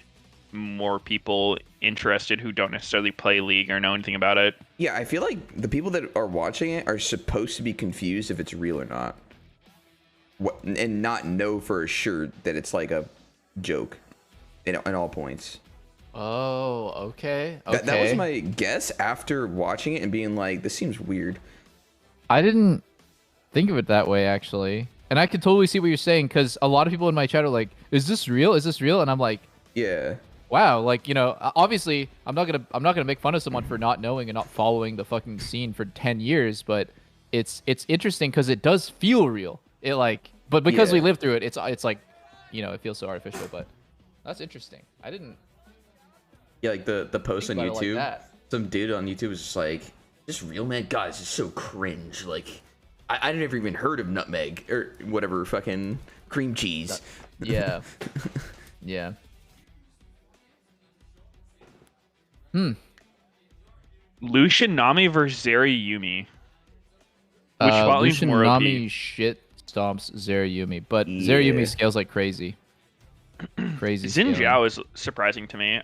more people interested who don't necessarily play League or know anything about it. Yeah, I feel like the people that are watching it are supposed to be confused if it's real or not. And not know for sure that it's like a joke in all points. Oh, okay. That was my guess after watching it and being like, this seems weird. I didn't think of it that way, actually. And I could totally see what you're saying, because a lot of people in my chat are like, is this real? Is this real? And I'm like, yeah. Wow, like, you know, obviously I'm not gonna make fun of someone for not knowing and not following the fucking scene for 10 years, but it's interesting because it does feel real. It like, but because we live through it, it's like, you know, it feels so artificial. But that's interesting. I didn't. Yeah, like the post on YouTube. Like some dude on YouTube was just like, "This real man, guys, is so cringe." Like, I never even heard of nutmeg or whatever fucking cream cheese. Yeah. Yeah. Lucian Nami versus Zeri Yumi. Which bot lane's Lucian more OP? Nami shit stomps Zeri but Zeri Yumi scales like crazy. Crazy. Xin scaling. Zhao is surprising to me.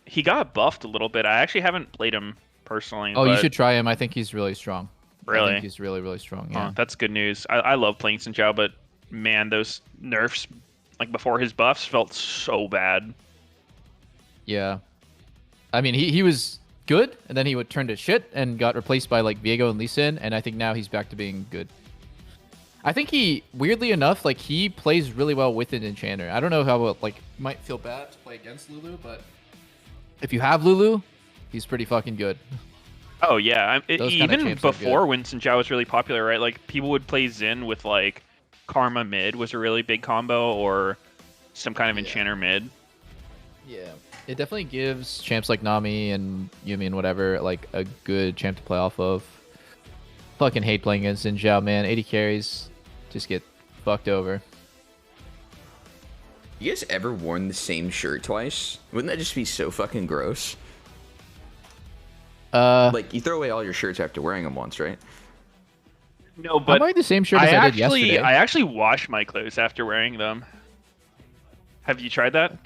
He got buffed a little bit. I actually haven't played him personally. Oh, you but should try him. I think he's really strong. Really? I think he's really, really strong. Yeah. Oh, that's good news. I love playing Xin Zhao, but man, those nerfs like before his buffs felt so bad. Yeah. I mean, he was good, and then he would turn to shit and got replaced by like Viego and Lee Sin, and I think now he's back to being good. I think he, weirdly enough, like he plays really well with an enchanter. I don't know how it like might feel bad to play against Lulu, but if you have Lulu, he's pretty fucking good. Oh yeah, Those kinda even champs are before when Xin Zhao was really popular, right? Like people would play Xin with like Karma mid was a really big combo, or some kind of enchanter mid. Yeah, it definitely gives champs like Nami and Yumi and whatever like a good champ to play off of. Fucking hate playing against Xin Zhao, man. 80 carries just get fucked over. You guys ever worn the same shirt twice? Wouldn't that just be so fucking gross? Like you throw away all your shirts after wearing them once, right? No, but I'm wearing the same shirt as I did yesterday. I actually wash my clothes after wearing them. Have you tried that?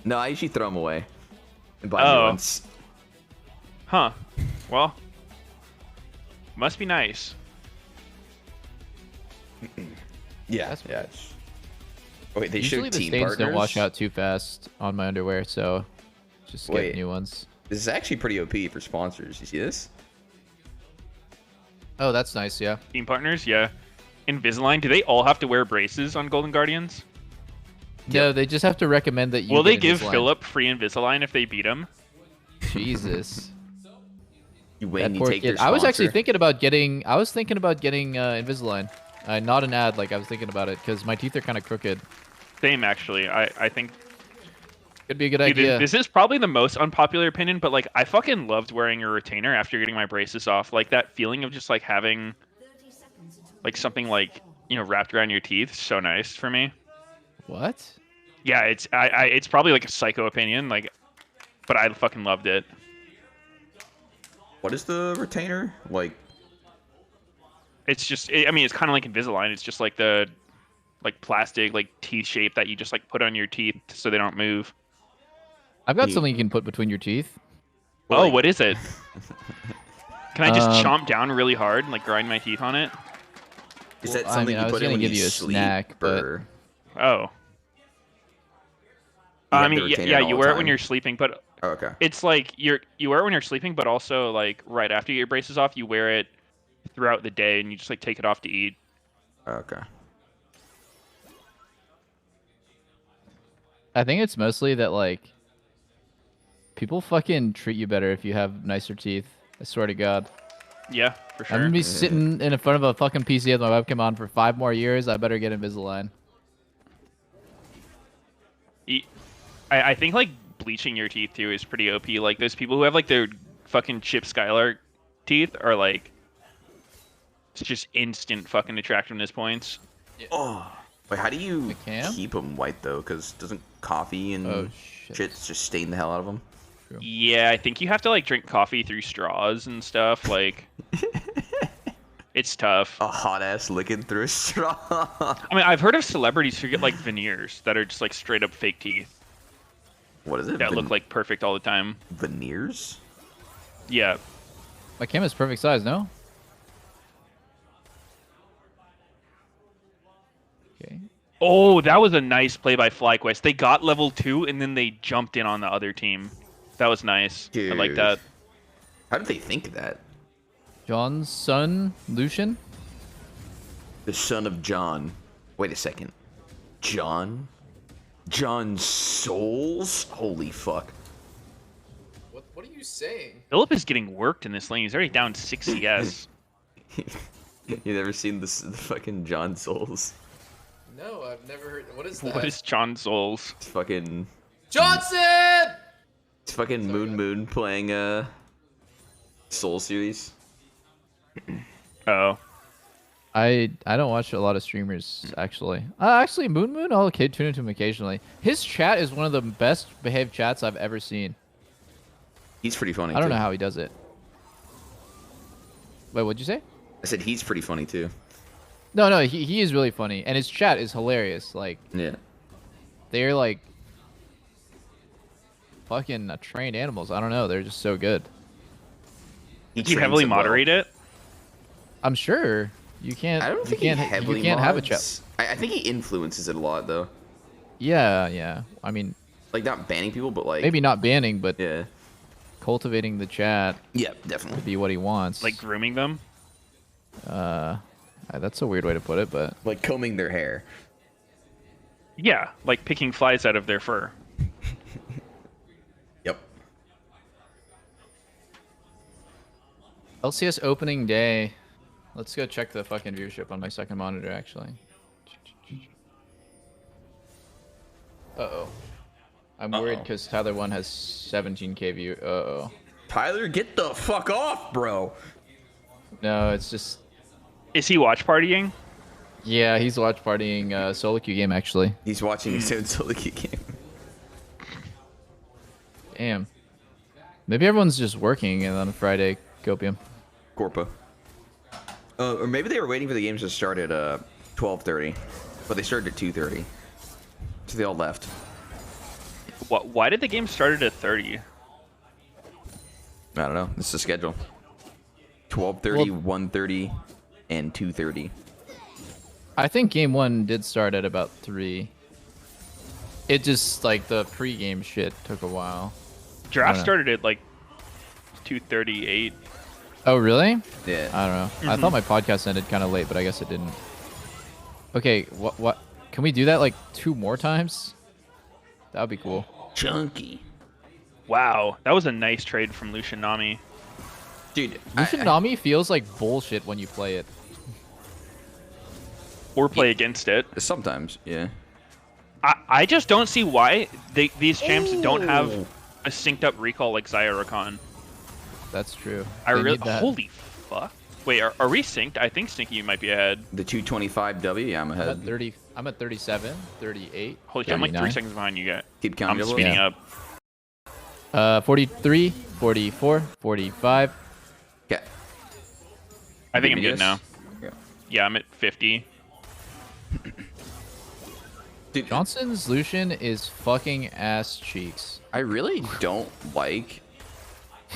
No, I usually throw them away and buy new ones. Huh. Well, must be nice. Yeah. Yeah. Oh, wait, they Usually showed the team stains partners. don't wash out too fast on my underwear, so just get Wait. new ones. This is actually pretty OP for sponsors. You see this? Oh, that's nice. Yeah. Team partners, yeah. Invisalign, do they all have to wear braces on Golden Guardians? No, they just have to recommend that you. Will they get give Invisalign. Philip free Invisalign if they beat him? Jesus. You That win, you poor take their kid. I was actually sponsor. thinking about getting. I was thinking about getting Invisalign. Not an ad. Like I was thinking about it because my teeth are kind of crooked. Same, actually. I think Could be a good Dude, idea. this is probably the most unpopular opinion, but like I fucking loved wearing a retainer after getting my braces off. Like that feeling of just like having like something like, you know, wrapped around your teeth, so nice for me. What? Yeah, it's probably like a psycho opinion, like, but I fucking loved it. What is the retainer like? It's just, I mean, it's kind of like Invisalign. It's just like the like plastic like teeth shape that you just like put on your teeth so they don't move. I've got something you can put between your teeth. Oh, what is it? Can I just chomp down really hard and like grind my teeth on it? Is that Well, something I you was put in gonna when give you you a sleep? snack, but Or... Oh. You I have the mean, retainer yeah, all you the wear it time? when you're sleeping, but Oh, okay. it's like you wear it when you're sleeping, but also like right after you get your braces off, you wear it throughout the day, and you just like take it off to eat. Okay. I think it's mostly that like people fucking treat you better if you have nicer teeth. I swear to God. Yeah, for sure. I'm gonna be sitting in front of a fucking PC with my webcam on for 5 more years. I better get Invisalign. I think like bleaching your teeth too is pretty OP. Like those people who have like their fucking Chip Skylark teeth are like It's just instant fucking attractiveness points. Oh, wait, how do you cam? keep them white though? Because doesn't coffee and shit just stain the hell out of them? Yeah, I think you have to like drink coffee through straws and stuff. Like, it's tough. A hot ass licking through a straw. I mean, I've heard of celebrities who get like veneers that are just like straight up fake teeth. What is it? That look like perfect all the time. Veneers? Yeah. My cam is perfect size, no? Okay. Oh, that was a nice play by FlyQuest. They got level 2 and then they jumped in on the other team. That was nice. Dude. I like that. How did they think of that? John's son, Lucian? The son of John. Wait a second. John? John Souls? Holy fuck. What are you saying? Philip is getting worked in this lane. He's already down 6 CS. You never seen the fucking John Souls? No, I've never heard. What is that? What is John Souls? It's fucking... Johnson! It's fucking Moon playing Soul series. Oh. I don't watch a lot of streamers actually. Actually, Moon, I'll tune into him occasionally. His chat is one of the best behaved chats I've ever seen. He's pretty funny. I don't too. know how he does it. Wait, what'd you say? I said he's pretty funny too. No, he is really funny, and his chat is hilarious. Like, yeah, they're like fucking trained animals. I don't know, they're just so good. Did you heavily moderate it? I'm sure you can't. I don't think you can't, he heavily you can't have a mods. chat. I think he influences it a lot though. Yeah. I mean, like not banning people, but like maybe not banning, but yeah, cultivating the chat. Yeah, definitely. To be what he wants. Like grooming them. That's a weird way to put it, but like combing their hair. Yeah, like picking flies out of their fur. Yep. LCS opening day. Let's go check the fucking viewership on my second monitor, actually. Uh-oh. I'm worried because Tyler 1 has 17k view. Uh-oh. Tyler, get the fuck off, bro. No, it's just... Is he watch partying? Yeah, he's watch partying solo queue game, actually. He's watching his own solo queue game. Damn. Maybe everyone's just working and on Friday, Copium. Corpo. Or maybe they were waiting for the games to start at 12:30, but they started at 2:30, so they all left. Why did the game start at 30? I don't know. This is the schedule. 12:30, Well, 1:30, and 2:30. I think game 1 did start at about 3. It just, like, the pre-game shit took a while. Draft started at like 2:38. Oh, really? Yeah. I don't know. I thought my podcast ended kind of late, but I guess it didn't. Okay, what? Can we do that like 2 more times? That would be cool. Chunky. Wow, that was a nice trade from Lucian Nami. Dude, Lucian Nami feels like bullshit when you play it. Or play against it. Sometimes, yeah. I just don't see why these champs don't have a synced up recall like Xayah Rakan. That's true. I They really need that. holy fuck. Wait, are we synced? I think Stinky might be ahead. The 225W, yeah, I'm I'm ahead. at 30. I'm at 37, 38. Holy shit, I'm like 3 39. seconds behind you guys. Keep counting. I'm speeding up. 43, 44, 45. Okay. I think I'm good Yes? now. Yeah, I'm at 50. Dude, Johnson's Lucian is fucking ass cheeks. I really don't like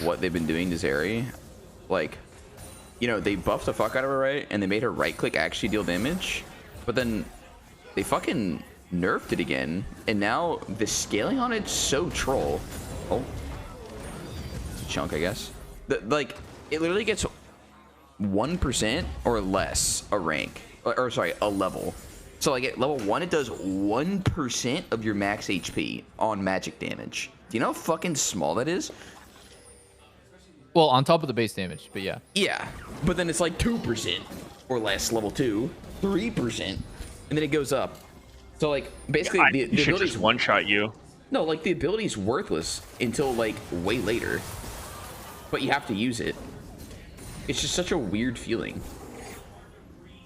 what they've been doing to Zeri. Like, you know, they buffed the fuck out of her, right? And they made her right click actually deal damage. But then they fucking nerfed it again. And now the scaling on it's so troll. Oh. It's a chunk, I guess. Like, it literally gets 1% or less a rank. Or sorry, a level. So like at level 1, it does 1% of your max HP on magic damage. Do you know how fucking small that is? Well, on top of the base damage, but yeah. Yeah, but then it's like 2% or less level 2, 3%, and then it goes up. So like basically the should ability's just one-shot you. No, like the ability's worthless until like way later. But you have to use it. It's just such a weird feeling.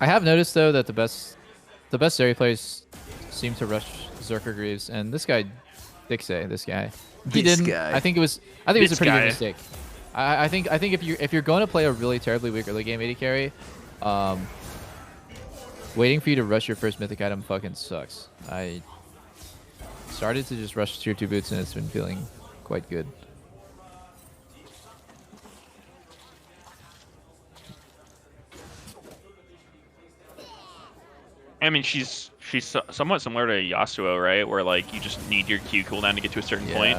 I have noticed though that the best Zeri players seem to rush Zerker Greaves, and this guy, Dixie, this guy, he This didn't. guy. I think it was a pretty This big guy. mistake. I think if you're going to play a really terribly weak early game AD carry, waiting for you to rush your first mythic item fucking sucks. I started to just rush tier 2 boots and it's been feeling quite good. I mean, she's somewhat similar to Yasuo, right? Where like you just need your Q cooldown to get to a certain point.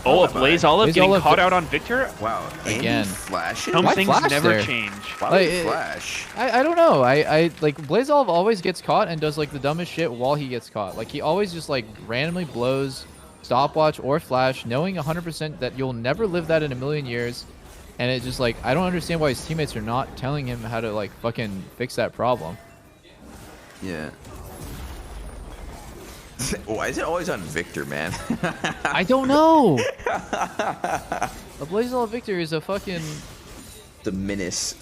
Oh, a Blaze Olive getting Olive caught out on Victor. Wow. Again. Flashing? Some Why things flash never there? change. Why Like, would he flash? I don't know. I like Blaze Olive always gets caught and does like the dumbest shit while he gets caught. Like he always just like randomly blows stopwatch or flash, knowing 100% that you'll never live that in a million years. And it just like I don't understand why his teammates are not telling him how to like fucking fix that problem. Yeah. Why is it always on Victor, man? I don't know. A Blaze Olive Victor is a fucking The menace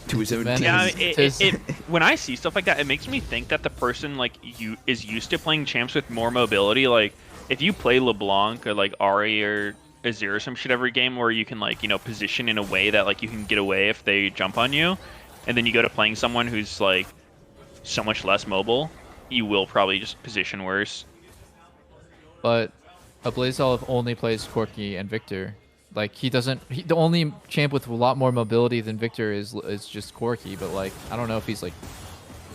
to his own menace. team. Yeah, when I see stuff like that, it makes me think that the person like you is used to playing champs with more mobility. Like if you play LeBlanc or like Ari or Azir or some shit every game, where you can like position in a way that like you can get away if they jump on you, and then you go to playing someone who's like so much less mobile, you will probably just position worse. But a Blaze Olive only plays Corki and Victor. Like he doesn't. The only champ with a lot more mobility than Victor is just Corki. But like I don't know if he's like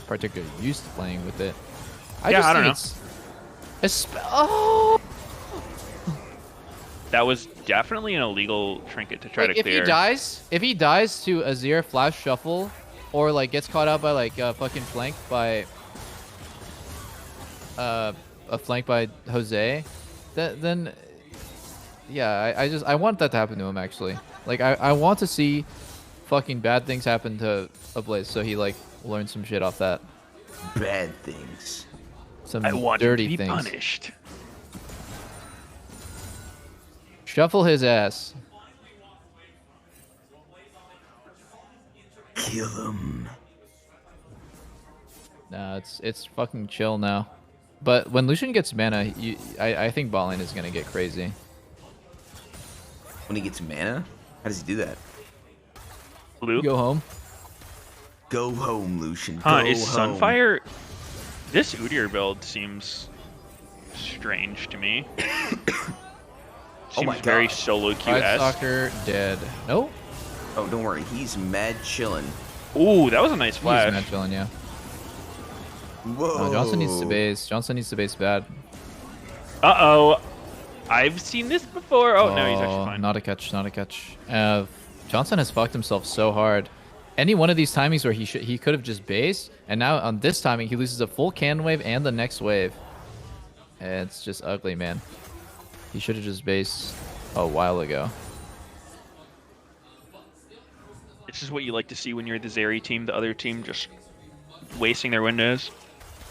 particularly used to playing with it. I don't know. Oh! That was definitely an illegal trinket to try Like, to clear. if he dies to Azir flash shuffle, or like gets caught out by like fucking flanked by a flank by Jose, then yeah, I want that to happen to him actually. Like I want to see fucking bad things happen to Ablaze so he like learns some shit off that. Bad things. Some I want dirty him to be things. punished. Shuffle his ass. Kill him. Nah, it's fucking chill now. But when Lucian gets mana, I think bot lane is gonna get crazy. When he gets mana? How does he do that? Blue? Go home. Go home, Lucian. Huh, Go is home. Sunfire... This Udyr build seems strange to me. Oh Seems my very God. solo Pride QS. Stalker dead. No. Oh, don't worry. He's mad chillin'. Ooh, that was a nice He's flash. not chilling, yeah. Whoa. No, Johnson needs to base. Johnson needs to base bad. Uh-oh. I've seen this before. Oh, no, he's actually fine. Not a catch. Not a catch. Johnson has fucked himself so hard. Any one of these timings where he could have just based, and now on this timing he loses a full can wave and the next wave. And it's just ugly, man. He should have just based a while ago. This is what you like to see when you're the Zeri team, the other team just wasting their windows.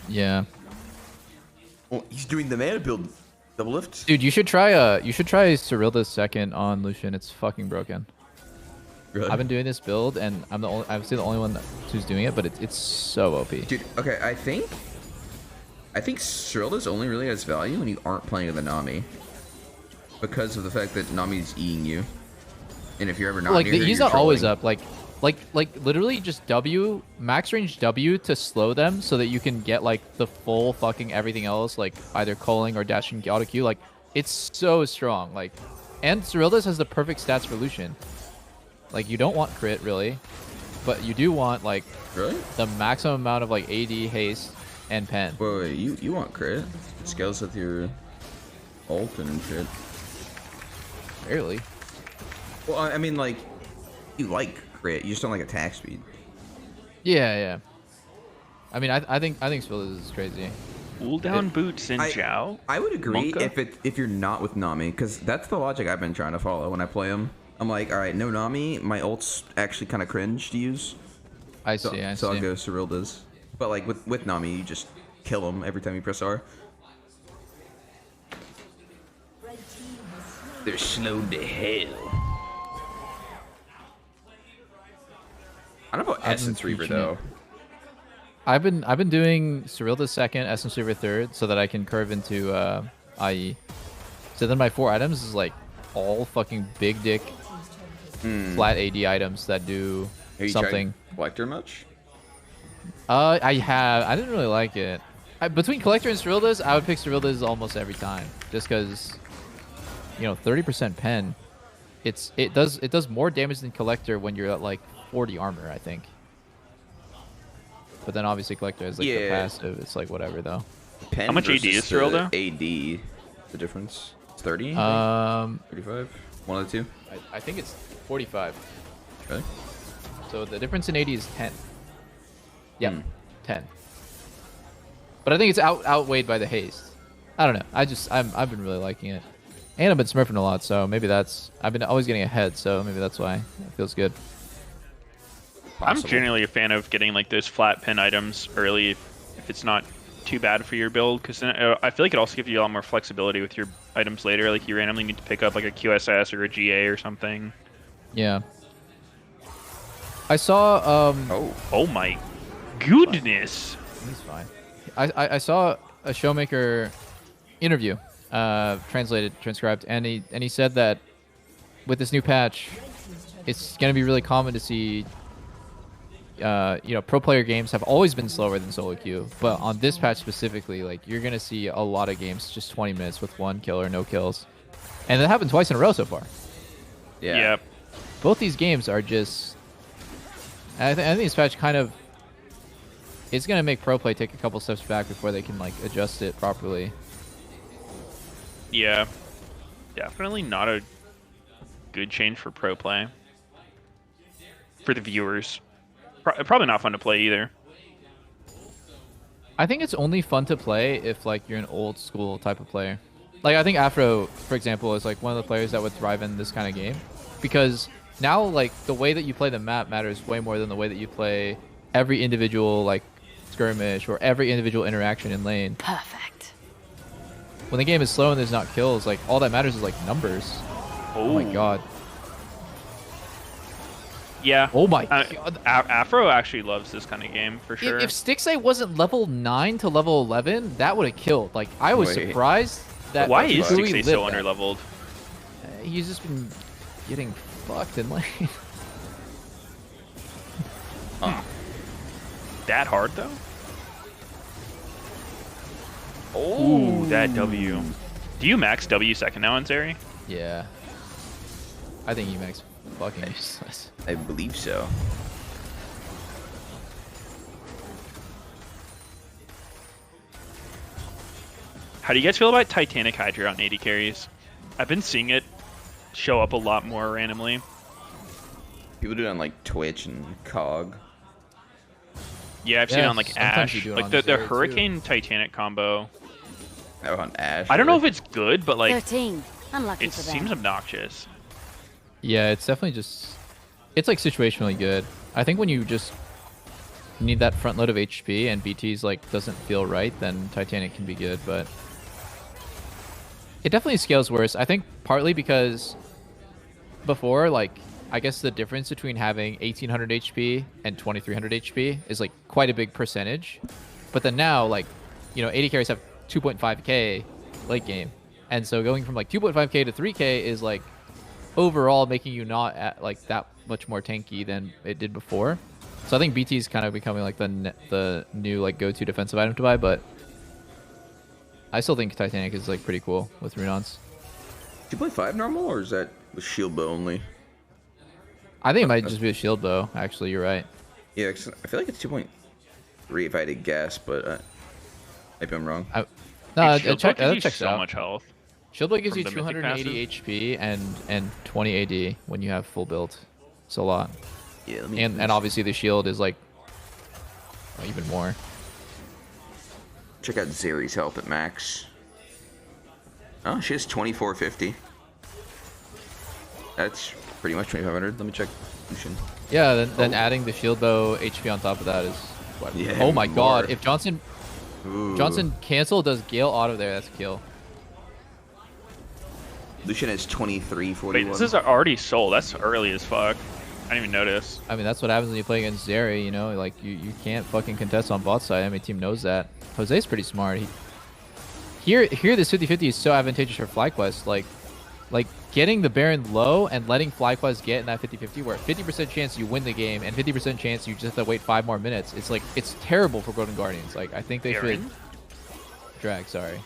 Yeah. Well, he's doing the mana build. Double lift. Dude, you should try Cyrilda's second on Lucian. It's fucking broken. Really? I've been doing this build, and I'm obviously the only one who's doing it, but it's so OP. Dude, okay, I think Cyrilda's only really has value when you aren't playing with a Nami. Because of the fact that Nami's eating you. And if you're ever not Like near her, he's you're not always trolling. up. Like literally just W, max range W to slow them so that you can get like the full fucking everything else, like either calling or dashing auto Q. Like it's so strong. Like, and Cyrilda's has the perfect stats for Lucian. Like you don't want crit really, but you do want like the maximum amount of like AD, haste, and pen. Wait, you want crit? Scales with your ult and shit. Barely. Well, I mean, like, you like crit, you just don't like attack speed. Yeah. I mean, I think Cyrilda's is crazy. Cooldown boots and Zhao? I would agree Monka? if you're not with Nami, because that's the logic I've been trying to follow when I play him. I'm like, all right, no Nami, my ult's actually kind of cringe to use. I So I'll go Cyrilda's. But like with Nami, you just kill him every time you press R. They're slowed to hell. I don't know about Essence Reaver though. I've been doing Cyrilda second, Essence Reaver third, so that I can curve into IE. So then my 4 items is like all fucking big dick flat AD items that do something. Collector much? I didn't really like it. Between Collector and Cyrildas, I would pick Cyrildas almost every time, just because, 30% pen. It does more damage than Collector when you're at like 40 armor, I think. But then obviously Collector has like the passive. It's like whatever though. Pen How much AD is Cyrilda? AD, the difference. It's 30. 35. One of the two. I think it's 45. Really? So the difference in AD is 10. Yeah, 10. But I think it's outweighed by the haste. I don't know. I've been really liking it, and I've been smurfing a lot, so maybe I've been always getting ahead, so maybe that's why it feels good. I'm generally a fan of getting like those flat pin items early if it's not too bad for your build, because then I feel like it also gives you a lot more flexibility with your items later. Like you randomly need to pick up like a QSS or a GA or something. Yeah. I saw Oh my goodness. He's fine. I saw a Showmaker interview, transcribed, and he said that with this new patch, it's gonna be really common to see pro player games have always been slower than solo queue, but on this patch specifically, like you're gonna see a lot of games just 20 minutes with 1 kill or no kills, and that happened twice in a row so far. Yeah. Yep. Both these games are just. I think this patch kind of. It's gonna make pro play take a couple steps back before they can like adjust it properly. Yeah. Definitely not a good change for pro play. For the viewers. Probably not fun to play either. I think it's only fun to play if like you're an old school type of player. Like I think Afro, for example, is like one of the players that would thrive in this kind of game, because now like the way that you play the map matters way more than the way that you play every individual like skirmish or every individual interaction in lane. Perfect. When the game is slow and there's not kills, like all that matters is like numbers. Oh my god. Yeah. Oh my god. Afro actually loves this kind of game for sure. If Stixay wasn't level 9 to level 11, that would have killed. Like I was surprised that. Why is Stixay so underleveled? He's just been getting fucked in lane. That hard though? Oh, that W. Do you max W second now on Zeri? Yeah. I think you max fucking useless. I believe so. How do you guys feel about Titanic Hydra on 80 carries? I've been seeing it show up a lot more randomly. People do it on like Twitch and COG. Yeah, I've seen it on like Ash. Like the Hurricane too. Titanic combo. Oh, on Ash. I don't know if it's good, but like 13. Unlucky it for them. seems obnoxious. Yeah, it's definitely just. It's like situationally good. I think when you just need that front load of HP and BT's like doesn't feel right, then Titanic can be good, but it definitely scales worse. I think partly because before, like, I guess the difference between having 1800 HP and 2300 HP is like quite a big percentage. But then now, like, 80 carries have 2.5k late game. And so going from like 2.5k to 3k is like overall making you not at like that much more tanky than it did before. So I think BT is kind of becoming like the new like go-to defensive item to buy, but I still think Titanic is like pretty cool with Runons. 2.5 normal, or is that with shield bow only? I think it might just be a shield bow. Actually, you're right. Yeah, I feel like it's 2.3 if I had to guess, but maybe I'm wrong. No, Shield check, bow gives you checks so out. much health. Shield bow gives you from the mythic 280 HP and 20 AD when you have full build. It's a lot. Yeah, and obviously the shield is like even more. Check out Zeri's health at max. Oh, she has 2450. That's pretty much 2500. Let me check. Yeah, then adding the shield bow HP on top of that is what? Yeah, oh my god, more. if Johnson cancel does Gale auto there, that's a kill. Lucian has 2341. Wait, this is already sold. That's early as fuck. I didn't even notice. I mean, that's what happens when you play against Zeri, you know? Like, you can't fucking contest on bot side. I mean, team knows that. Jose's pretty smart. Here, this 50-50 is so advantageous for FlyQuest. Like getting the Baron low and letting FlyQuest get in that 50-50 where 50% chance you win the game and 50% chance you just have to wait 5 more minutes. It's like, it's terrible for Golden Guardians. Like, I think they should... Drag, sorry.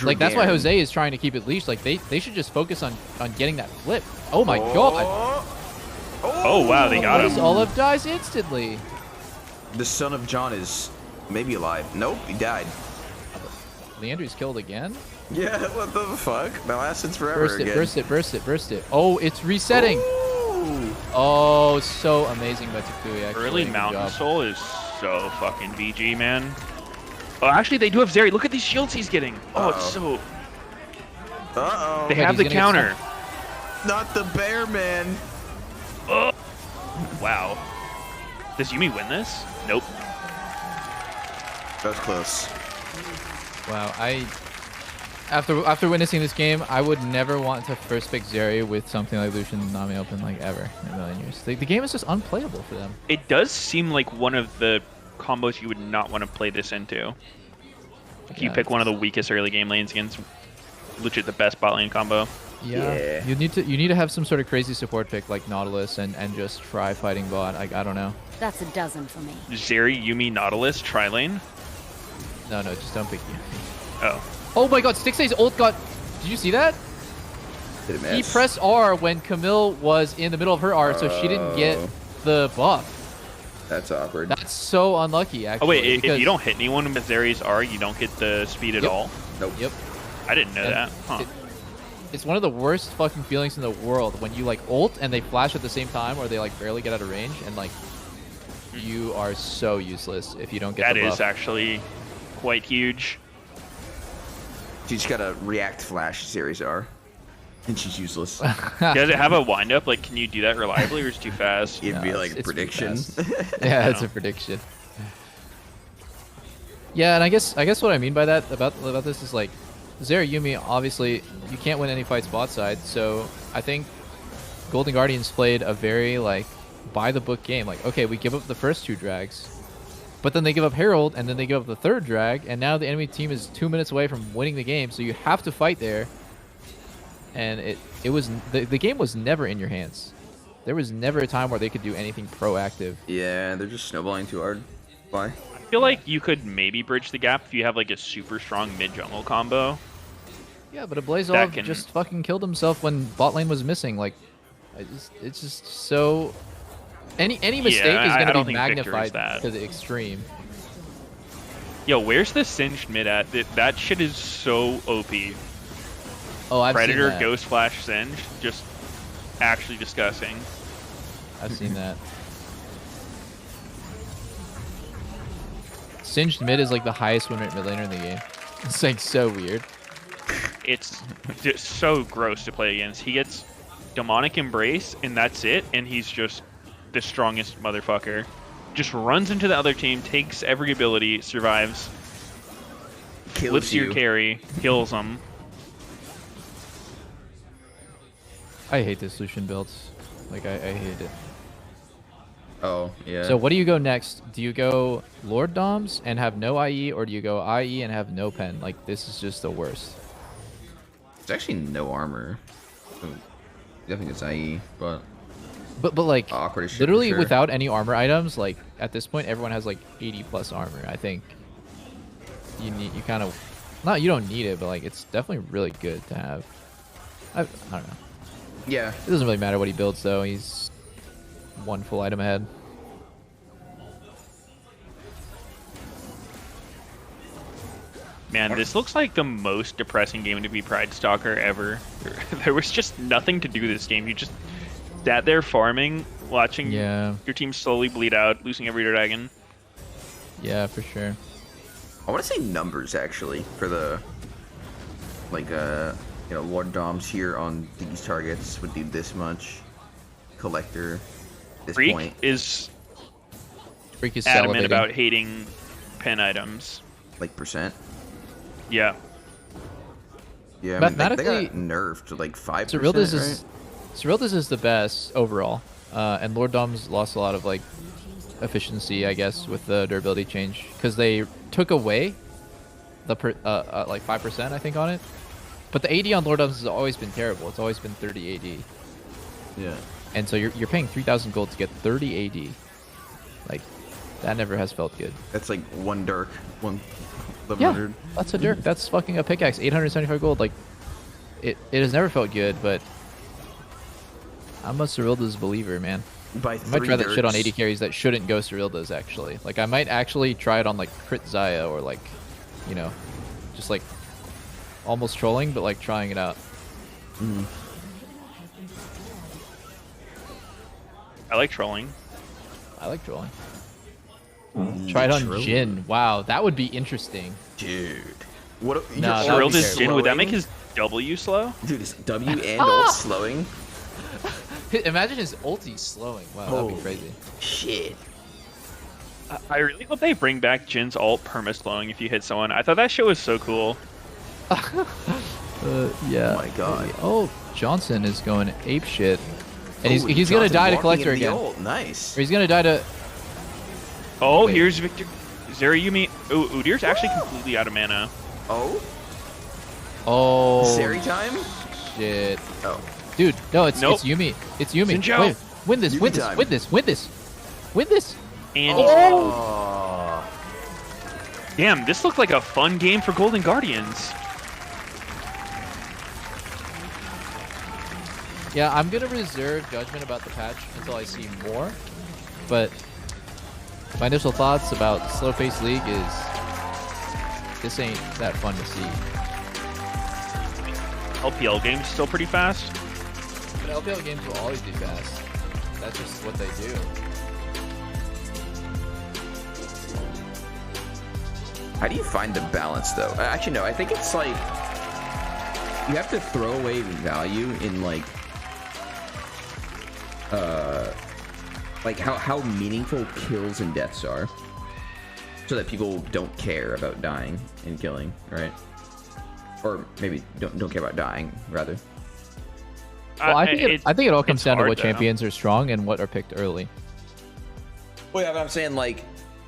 Like, that's why Jose is trying to keep it leashed. Like, they should just focus on getting that flip. Oh my god! Oh wow, they got him. Olive dies instantly. The son of John is maybe alive. Nope, he died. Leandry's killed again? Yeah, what the fuck? That lasted forever again. Burst it. Oh, it's resetting. Ooh. Oh, so amazing by Takui, actually. Early Mountain Soul is so fucking BG, man. Oh, actually, they do have Zeri. Look at these shields he's getting. Oh, it's so... Uh-oh. They have the counter. Not the bear, man. Oh. Wow. Does Yuumi win this? Nope. That was close. Wow, after witnessing this game, I would never want to first pick Zeri with something like Lucian Nami Open like ever in a million years. The game is just unplayable for them. It does seem like one of the combos you would not want to play this into. Like you pick one of the weakest early game lanes against legit the best bot lane combo. Yeah. You need to have some sort of crazy support pick like Nautilus and just try fighting bot. Like, I don't know. That's a dozen for me. Zeri, Yuumi, Nautilus, tri lane? No, just don't pick Yuumi. Oh. Oh my god, Stixay's ult got... Did you see that? Did it miss? He pressed R when Camille was in the middle of her R, so she didn't get the buff. That's awkward. That's so unlucky, actually. Oh wait, if you don't hit anyone with Zeri's R, you don't get the speed at all? Nope. Yep. I didn't know that. Huh. It's one of the worst fucking feelings in the world when you like ult and they flash at the same time or they like barely get out of range and like you are so useless if you don't get the buff. That is actually quite huge. You just gotta react flash series R. And she's useless. Does it have a windup? Like, can you do that reliably or is it too fast? It'd be like a prediction. Yeah, it's a prediction. Yeah, and I guess what I mean by that about this is like Zeri Yuumi, obviously you can't win any fights bot side, so I think Golden Guardians played a very like by the book game. Like, okay, we give up the first 2 drags, but then they give up Herald and then they give up the 3rd drag, and now the enemy team is 2 minutes away from winning the game, so you have to fight there. And it was the game was never in your hands. There was never a time where they could do anything proactive. Yeah, they're just snowballing too hard. Why? I feel like you could maybe bridge the gap if you have like a super strong mid jungle combo. Yeah, but Ablazol just fucking killed himself when bot lane was missing. Like, it's just so... Any mistake is going to be magnified to the extreme. Yo, where's the singed mid at? That shit is so OP. Oh, I've Predator, seen that. Ghost Flash, Singed, just actually disgusting. I've seen that. Singed mid is like the highest win rate mid laner in the game. It's like so weird. It's just so gross to play against. He gets Demonic Embrace, and that's it, and he's just the strongest motherfucker. Just runs into the other team, takes every ability, survives, flips your carry, kills them. I hate this Lucian builds. Like, I hate it. Oh, yeah. So what do you go next? Do you go Lord Doms and have no IE, or do you go IE and have no pen? Like, this is just the worst. It's actually no armor. I think it's IE, but like, awkward as shit, literally for sure. without any armor items, like, at this point, everyone has, like, 80 plus armor. I think you kind of... You don't need it, but, like, it's definitely really good to have. I don't know. Yeah. It doesn't really matter what he builds, though. He's 1 full item ahead. Man, this looks like the most depressing game to be Pride Stalker ever. There was just nothing to do this game. You just sat there farming, watching your team slowly bleed out, losing every dragon. Yeah, for sure. I want to say numbers, actually, for the, like, you know, Lord Doms here on these targets would do this much. Collector, this Freak point. is adamant salivating about hating pen items. Like percent? Yeah. Yeah, I mean, Mathematically, they got nerfed to like 5%, Zerilda's is right? Cyrilda's is the best overall, and Lord Dom's lost a lot of like efficiency, I guess, with the durability change because they took away the like 5% I think on it. But the AD on Lord Dom's has always been terrible. It's always been 30 AD. Yeah. And so you're paying 3,000 gold to get 30 AD. Like that never has felt good. That's like one Dirk, one 1100. Yeah, that's a Dirk. That's fucking a pickaxe. 875 gold. Like it has never felt good, but I'm a Cyrilda's believer, man. By I might try that shit on Dirks. 80 carries that shouldn't go Cyrilda's actually. Like I might actually try it on like Crit Zaya or like, you know, just like almost trolling, but like trying it out. I like trolling. I like trolling. Try it on Trolling. Jin. Wow, that would be interesting. Dude. What? Nah, your ult that'd be Cyrilda's is Jin, would that slowing? make his W slow? Dude, is W and ult slowing? Imagine his ulti slowing. Wow, that'd be Holy crazy. Shit. I really hope they bring back Jin's ult perma-slowing if you hit someone. I thought that shit was so cool. Yeah. Oh my god. Oh, Johnson is going ape shit. And Ooh, he's gonna Johnson die to walking Collector into the again. ult. Nice. Or he's gonna die to... Oh, Wait. here's Victor. Zerayumi. Oh, Udyr's actually completely out of mana. Oh? Oh, Sari time? shit. Oh. Dude, no, it's Nope. Yumi. It's Yumi. Sinjo. Wait, win this, Yumi win this, time. win this, win this. Win this. And Oh. damn, this looked like a fun game for Golden Guardians. Yeah, I'm gonna reserve judgment about the patch until I see more. But my initial thoughts about slow-paced league is this ain't that fun to see. LPL game's still pretty fast. But LPL games will always be fast. That's just what they do. How do you find the balance, though? Actually, no. I think it's like you have to throw away value in like how meaningful kills and deaths are, so that people don't care about dying and killing, right? Or maybe don't care about dying, rather. Well, I think it all comes it's down to hard, what though. champions are strong and what are picked early. Well, yeah, but I'm saying like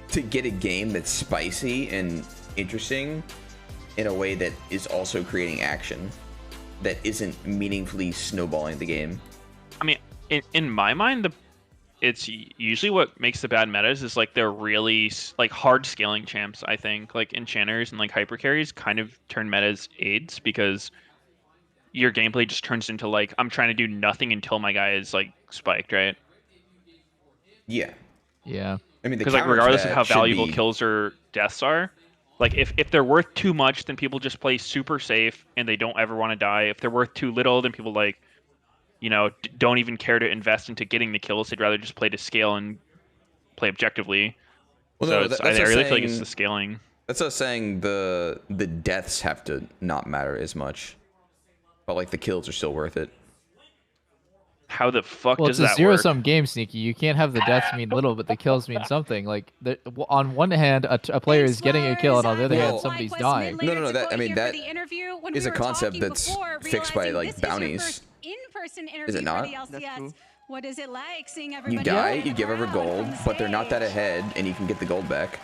to get a game that's spicy and interesting in a way that is also creating action that isn't meaningfully snowballing the game. I mean, in my mind, it's usually what makes the bad metas is like they're really like hard scaling champs. I think like enchanters and like hyper carries kind of turn metas aids because your gameplay just turns into like I'm trying to do nothing until my guy is like spiked, right? Yeah. Yeah. I mean, the Because like counter to regardless of that how should valuable be- kills or deaths are, like if they're worth too much, then people just play super safe and they don't ever want to die. If they're worth too little, then people like, you know, don't even care to invest into getting the kills. They'd rather just play to scale and play objectively. Well, So no, it's, that's I what really feel like it's saying- the scaling. That's us saying the deaths have to not matter as much, but like the kills are still worth it. How the fuck Well, does it's a that zero-sum work? game, Sneaky. You can't have the deaths mean little, but the kills mean something. Like, on one hand, a player is getting a kill, and on the other hand, Well, somebody's dying. No, that I mean that is a concept talking that's before, fixed by realizing like this is your bounties. first in-person interview Is it not? for the That's LCS. true. What is it like seeing You everybody? die, in you the give over crowd gold, from the but they're not that stage? ahead, and you can get the gold back.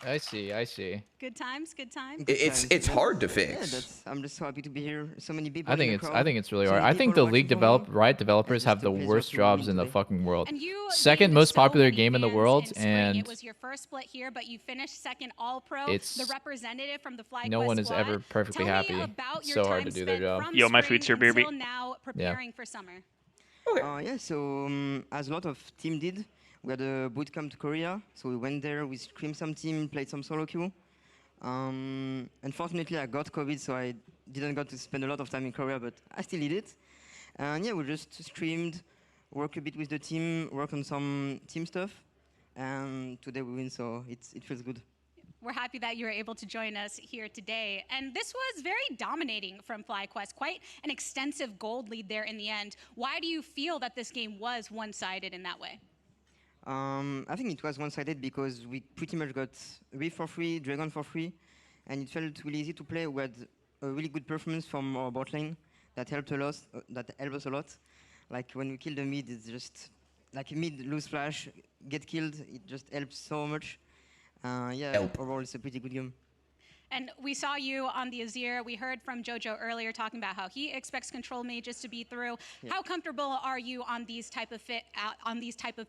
I see, I see. Good times, good times. It's hard to Yeah, fix. I'm just happy to be here. So many people. I think in the it's crowd, really so hard. many I think people the league watching for me. Riot developers It's have just the a pleasure worst to jobs win in the today. fucking world. And you Second gained most so popular many game in the fans world, in spring. and It was your first split here, but you finished second All-Pro. It's- The representative from the FlyQuest no one is squad. ever perfectly Tell happy. Me about It's your so hard time to do their spent job. from Yo, my spring food's here, baby. until now preparing for summer. Yeah, so as a lot of team did, we had a boot camp to Korea. So we went there, we screamed some team, played some solo queue. Unfortunately, I got COVID, so I didn't get to spend a lot of time in Korea, but I still did it. And yeah, we just streamed, work a bit with the team, work on some team stuff. And today we win, so it feels good. We're happy that you were able to join us here today. And this was very dominating from FlyQuest, quite an extensive gold lead there in the end. Why do you feel that this game was one-sided in that way? I think it was one-sided because we pretty much got Reef for free, Dragon for free, and it felt really easy to play. We had a really good performance from our bot lane that helped a lot. That helped us a lot. Like when we kill the mid, it's just like mid lose flash, get killed. It just helps so much. Yeah, overall it's a pretty good game. And we saw you on the Azir. We heard from Jojo earlier talking about how he expects control mages to be through. Yeah. How comfortable are you on these type of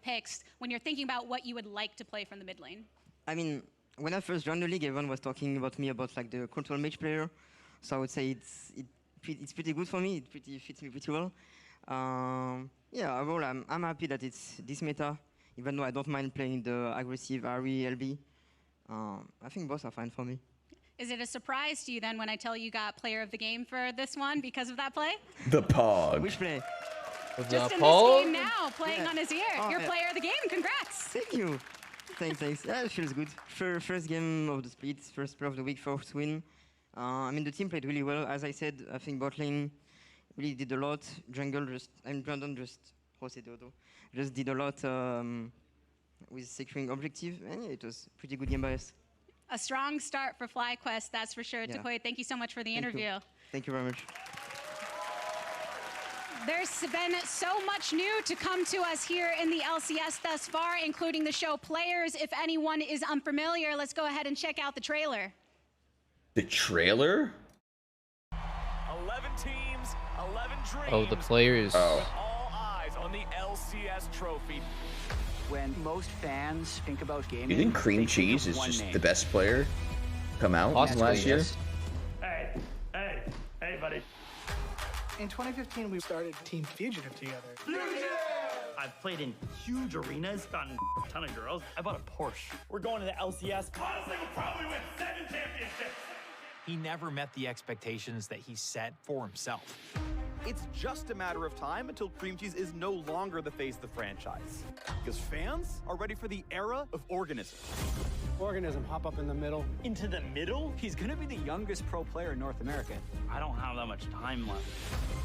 picks when you're thinking about what you would like to play from the mid lane? I mean, when I first joined the league, everyone was talking about me about like the control mage player. So I would say it's pretty good for me. It fits me pretty well. Yeah, overall I'm happy that it's this meta, even though I don't mind playing the aggressive RE LB. I think both are fine for me. Is it a surprise to you then when I tell you got player of the game for this one because of that play? The Pog. Which play? Just in this game now, playing on his ear. You're player of the game. Congrats. Thank you. Thanks. Yeah, it feels good. First game of the split, first play of the week, first win. I mean, the team played really well. As I said, I think bot lane really did a lot. Jungle Brandon just did a lot with securing objective. And yeah, it was a pretty good game by us. A strong start for FlyQuest, that's for sure. Yeah. Takoya, thank you so much for the interview. Thank you very much. There's been so much new to come to us here in the LCS thus far, including the show players. If anyone is unfamiliar, let's go ahead and check out the trailer. The trailer? 11 teams, 11 dreams. Oh, the players. All eyes on the LCS trophy. When most fans think about gaming, You think Cream Cheese is just the best player come out last year? Hey, buddy. In 2015, we started Team Fugitive together. I've played in huge arenas, gotten a ton of girls. I bought a Porsche. We're going to the LCS. Honestly, we'll probably win 7 championships. He never met the expectations that he set for himself. It's just a matter of time until Cream Cheese is no longer the face of the franchise. Because fans are ready for the era of Organism. Organism, hop up in the middle. Into the middle? He's gonna be the youngest pro player in North America. I don't have that much time left.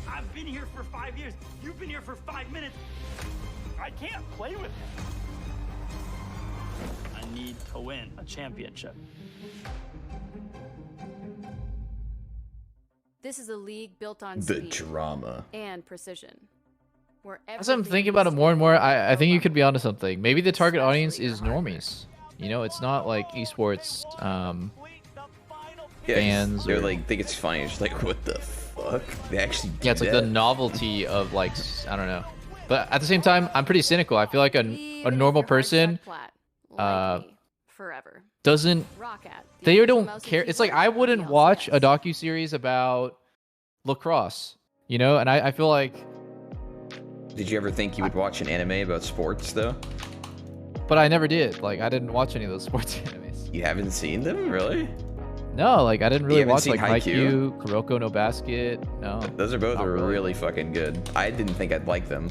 I've been here for 5 years. You've been here for 5 minutes. I can't play with him. I need to win a championship. This is a league built on the speed drama and precision. As I'm thinking about it more and more, I think you could be onto something. Maybe the target audience is normies. You know, it's not like esports fans. They're like, think it's funny. It's like, what the fuck? They actually do it's like the novelty of like, I don't know. But at the same time, I'm pretty cynical. I feel like a normal person forever doesn't they don't care. It's like I wouldn't watch a docu-series about lacrosse, you know, and I feel like. Did you ever think you would watch an anime about sports though? But I never did. Like I didn't watch any of those sports animes. You haven't seen them, really? No, like I didn't really watch like Haikyuu? Kuroko no Basket. No. Those are both really fucking good. I didn't think I'd like them.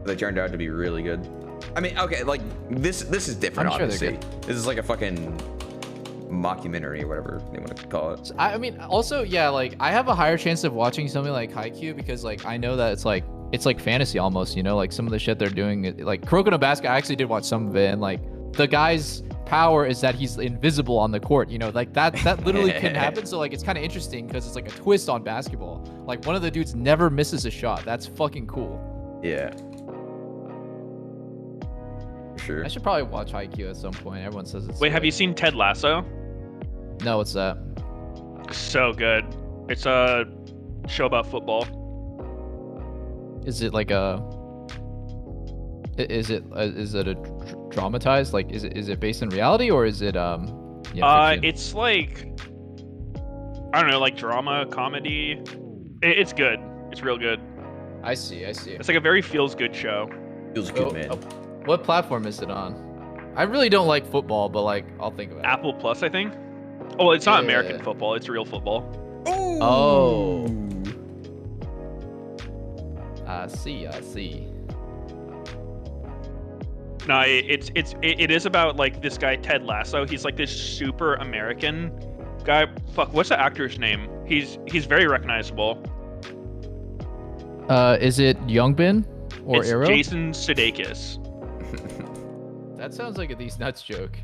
They turned out to be really good. I mean, okay, like this is different. I'm sure obviously, they're good. This is like a fucking mockumentary or whatever they want to call it. I mean, also, yeah, like I have a higher chance of watching something like Haikyuu because like I know that it's like fantasy almost, you know, like some of the shit they're doing. Like Kuroko no Basket, I actually did watch some of it, and like the guy's power is that he's invisible on the court, you know, like that literally can happen. So like it's kind of interesting because it's like a twist on basketball. Like one of the dudes never misses a shot. That's fucking cool. Yeah. Sure. I should probably watch Haikyuu at some point. Everyone says it's. Wait, have you seen Ted Lasso? No, what's that? So good. It's a show about football. Is it like a? Is it a dramatized? Like, is it based in reality or is it fiction? It's like I don't know, like drama, comedy. It's good. It's real good. I see. It's like a very feels good show. Feels good, man. What platform is it on? I really don't like football, but like I'll think about it. Apple Plus, I think. Oh, it's not American football. It's real football. Ooh. Oh. I see. No, it is about like this guy Ted Lasso. He's like this super American guy. Fuck, what's the actor's name? He's very recognizable. Is it Youngbin or it's Arrow? Jason Sudeikis. That sounds like a These Nuts joke.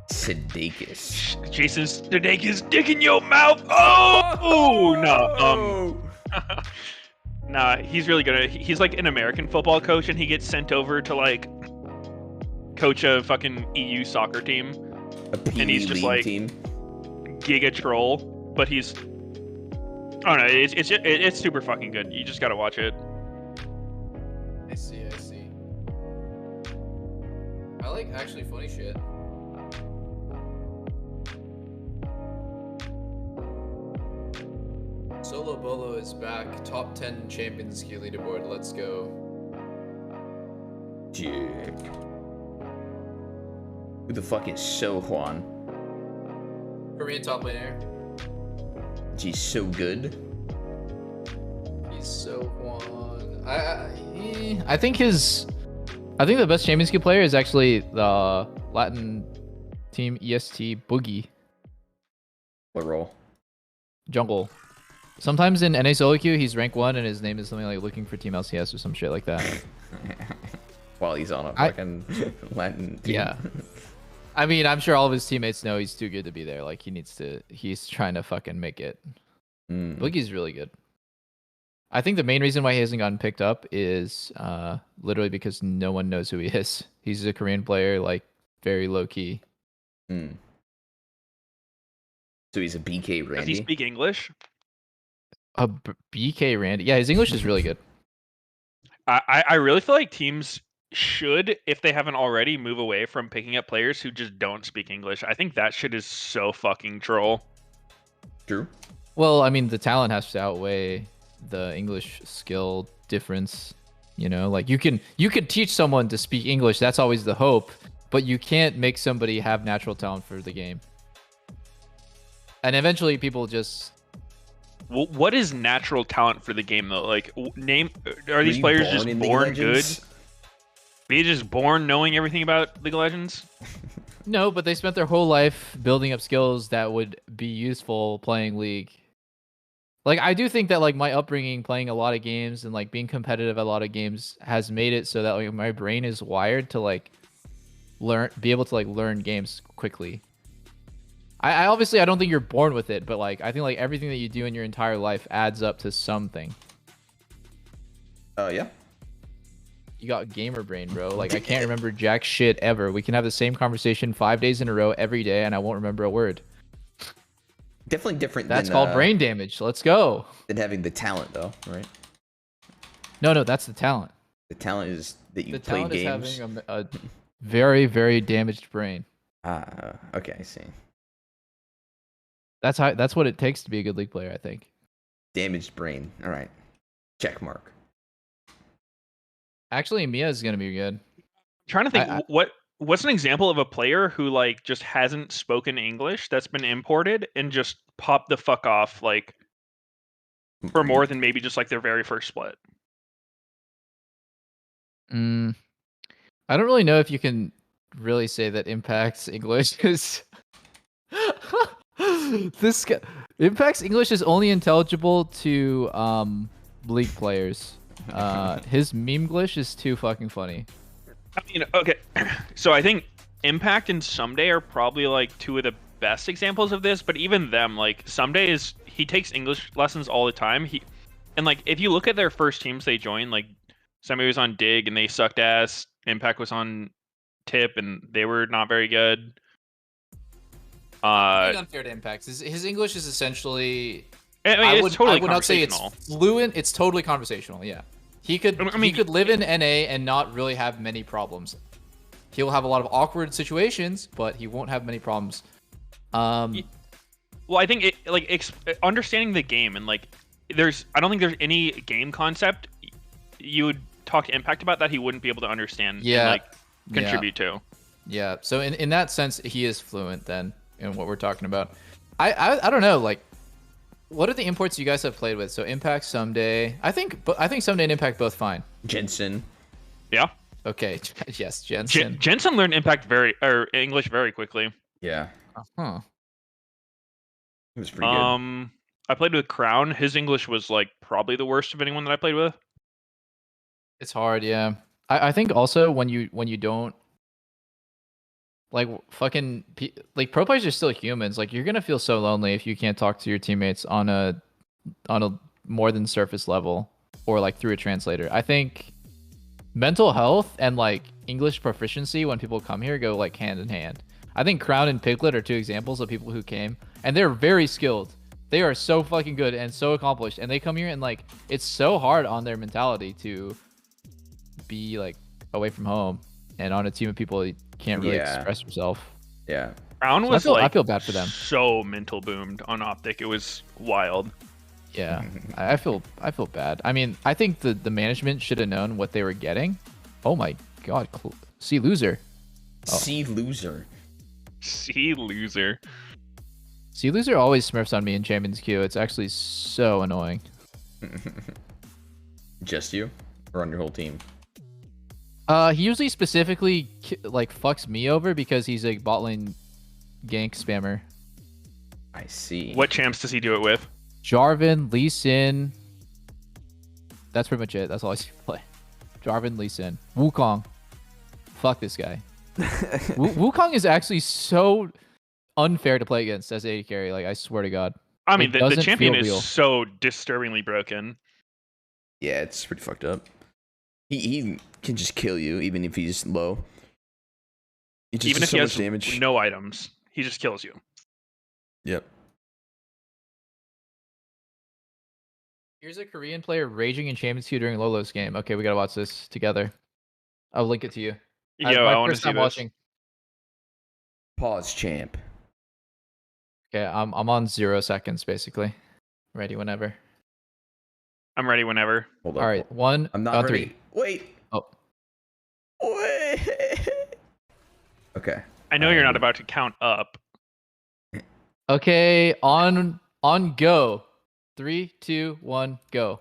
Sudeikis. Jason Sudeikis dick in your mouth. Oh no. Nah, he's really good. He's like an American football coach, and he gets sent over to like coach a fucking EU soccer team, and he's just like team. giga troll. But he's, I don't know. It's super fucking good. You just gotta watch it. I see. I like actually funny shit. Solo Bolo is back. Top 10 Champions Ski leaderboard. Let's go. Yeah. Who the fuck is So Juan? Korean top laner. He's so good. He's So Juan. I think the best Champions League player is actually the Latin team EST Boogie. What role? Jungle. Sometimes in NA solo queue he's rank 1 and his name is something like looking for Team LCS or some shit like that. While he's on a fucking Latin team. Yeah. I mean, I'm sure all of his teammates know he's too good to be there. Like he's trying to fucking make it. Boogie's really good. I think the main reason why he hasn't gotten picked up is literally because no one knows who he is. He's a Korean player, like very low key. So he's a BK Randy. Does he speak English? A BK Randy. Yeah, his English is really good. I really feel like teams should, if they haven't already, move away from picking up players who just don't speak English. I think that shit is so fucking troll. True. Well, I mean, the talent has to outweigh the English skill difference. You know, like you can teach someone to speak English. That's always the hope, but you can't make somebody have natural talent for the game. And eventually, people just. Well, what is natural talent for the game though? Like, are these players just born good? Are they just born knowing everything about League of Legends? No, but they spent their whole life building up skills that would be useful playing League. Like, I do think that like my upbringing, playing a lot of games and like being competitive at a lot of games, has made it so that like my brain is wired to like be able to like learn games quickly. I obviously I don't think you're born with it, but like I think like everything that you do in your entire life adds up to something. Yeah. You got gamer brain, bro. Like I can't remember jack shit ever. We can have the same conversation 5 days in a row every day, and I won't remember a word. Definitely different. That's called brain damage. Let's go. Than having the talent, though, right? No, that's the talent. The talent is that you the play talent games. Is having a very, very damaged brain. Okay, I see. That's what it takes to be a good League player, I think. Damaged brain. All right. Check mark. Actually, Mia is gonna be good. I'm trying to think what's an example of a player who like just hasn't spoken English that's been imported and just popped the fuck off like for more than maybe just like their very first split. I don't really know if you can really say that impacts English because this guy, impacts English is only intelligible to League players. His meme glitch is too fucking funny. I mean, okay, so I think Impact and Someday are probably like two of the best examples of this, but even them, like Someday he takes English lessons all the time. And like if you look at their first teams they joined, like Someday was on Dig and they sucked ass. Impact was on Tip and they were not very good. Unfair to Impact. His English is essentially. I would not say it's fluent. It's totally conversational. Yeah, he could live in NA and not really have many problems. He'll have a lot of awkward situations, but he won't have many problems. Well, I think understanding the game and like I don't think there's any game concept you would talk to Impact about that he wouldn't be able to understand. Yeah, and, like contribute to. Yeah. So in that sense, he is fluent then in what we're talking about. I don't know, like. What are the imports you guys have played with? So Impact, Someday. I think Someday and Impact both fine. Jensen. Yeah. Okay. Yes, Jensen. Jensen learned English very quickly. Yeah. Huh. It was pretty good. I played with Crown. His English was like probably the worst of anyone that I played with. It's hard, yeah. I think also when you don't Like fucking like pro players are still humans. Like you're gonna feel so lonely if you can't talk to your teammates on a more than surface level or like through a translator. I think mental health and like English proficiency when people come here go like hand in hand. I think Crown and Piglet are two examples of people who came and they're very skilled. They are so fucking good and so accomplished, and they come here and like it's so hard on their mentality to be like away from home and on a team of people you can't really express yourself. Yeah. Crown was I feel bad for them. So mental boomed on Optic. It was wild. Yeah, I feel bad. I mean, I think the management should have known what they were getting. Oh my god, C loser. C loser. C loser. C loser always smurfs on me in Champions Queue. It's actually so annoying. Just you, or on your whole team? He usually specifically like fucks me over because he's a bot lane gank spammer. I see. What champs does he do it with? Jarvan, Lee Sin. That's pretty much it. That's all I see play. Jarvan, Lee Sin. Wukong. Fuck this guy. Wukong is actually so unfair to play against as AD carry. Like, I swear to God. I mean, the champion is so disturbingly broken. Yeah, it's pretty fucked up. He can just kill you even if he's low. Even if so he much has damage. no items, he just kills you. Yep. Here's a Korean player raging in Champions Queue during Lolo's game. Okay, we gotta watch this together. I'll link it to you. Yo, I want to see this. Watching. Pause, champ. Okay, I'm on 0 seconds basically. Ready whenever. I'm ready whenever. Hold up. All right, one. I'm not ready. 3. Wait. Oh. Wait. Okay. I know you're not about to count up. Okay, on go. 3, 2, 1, go.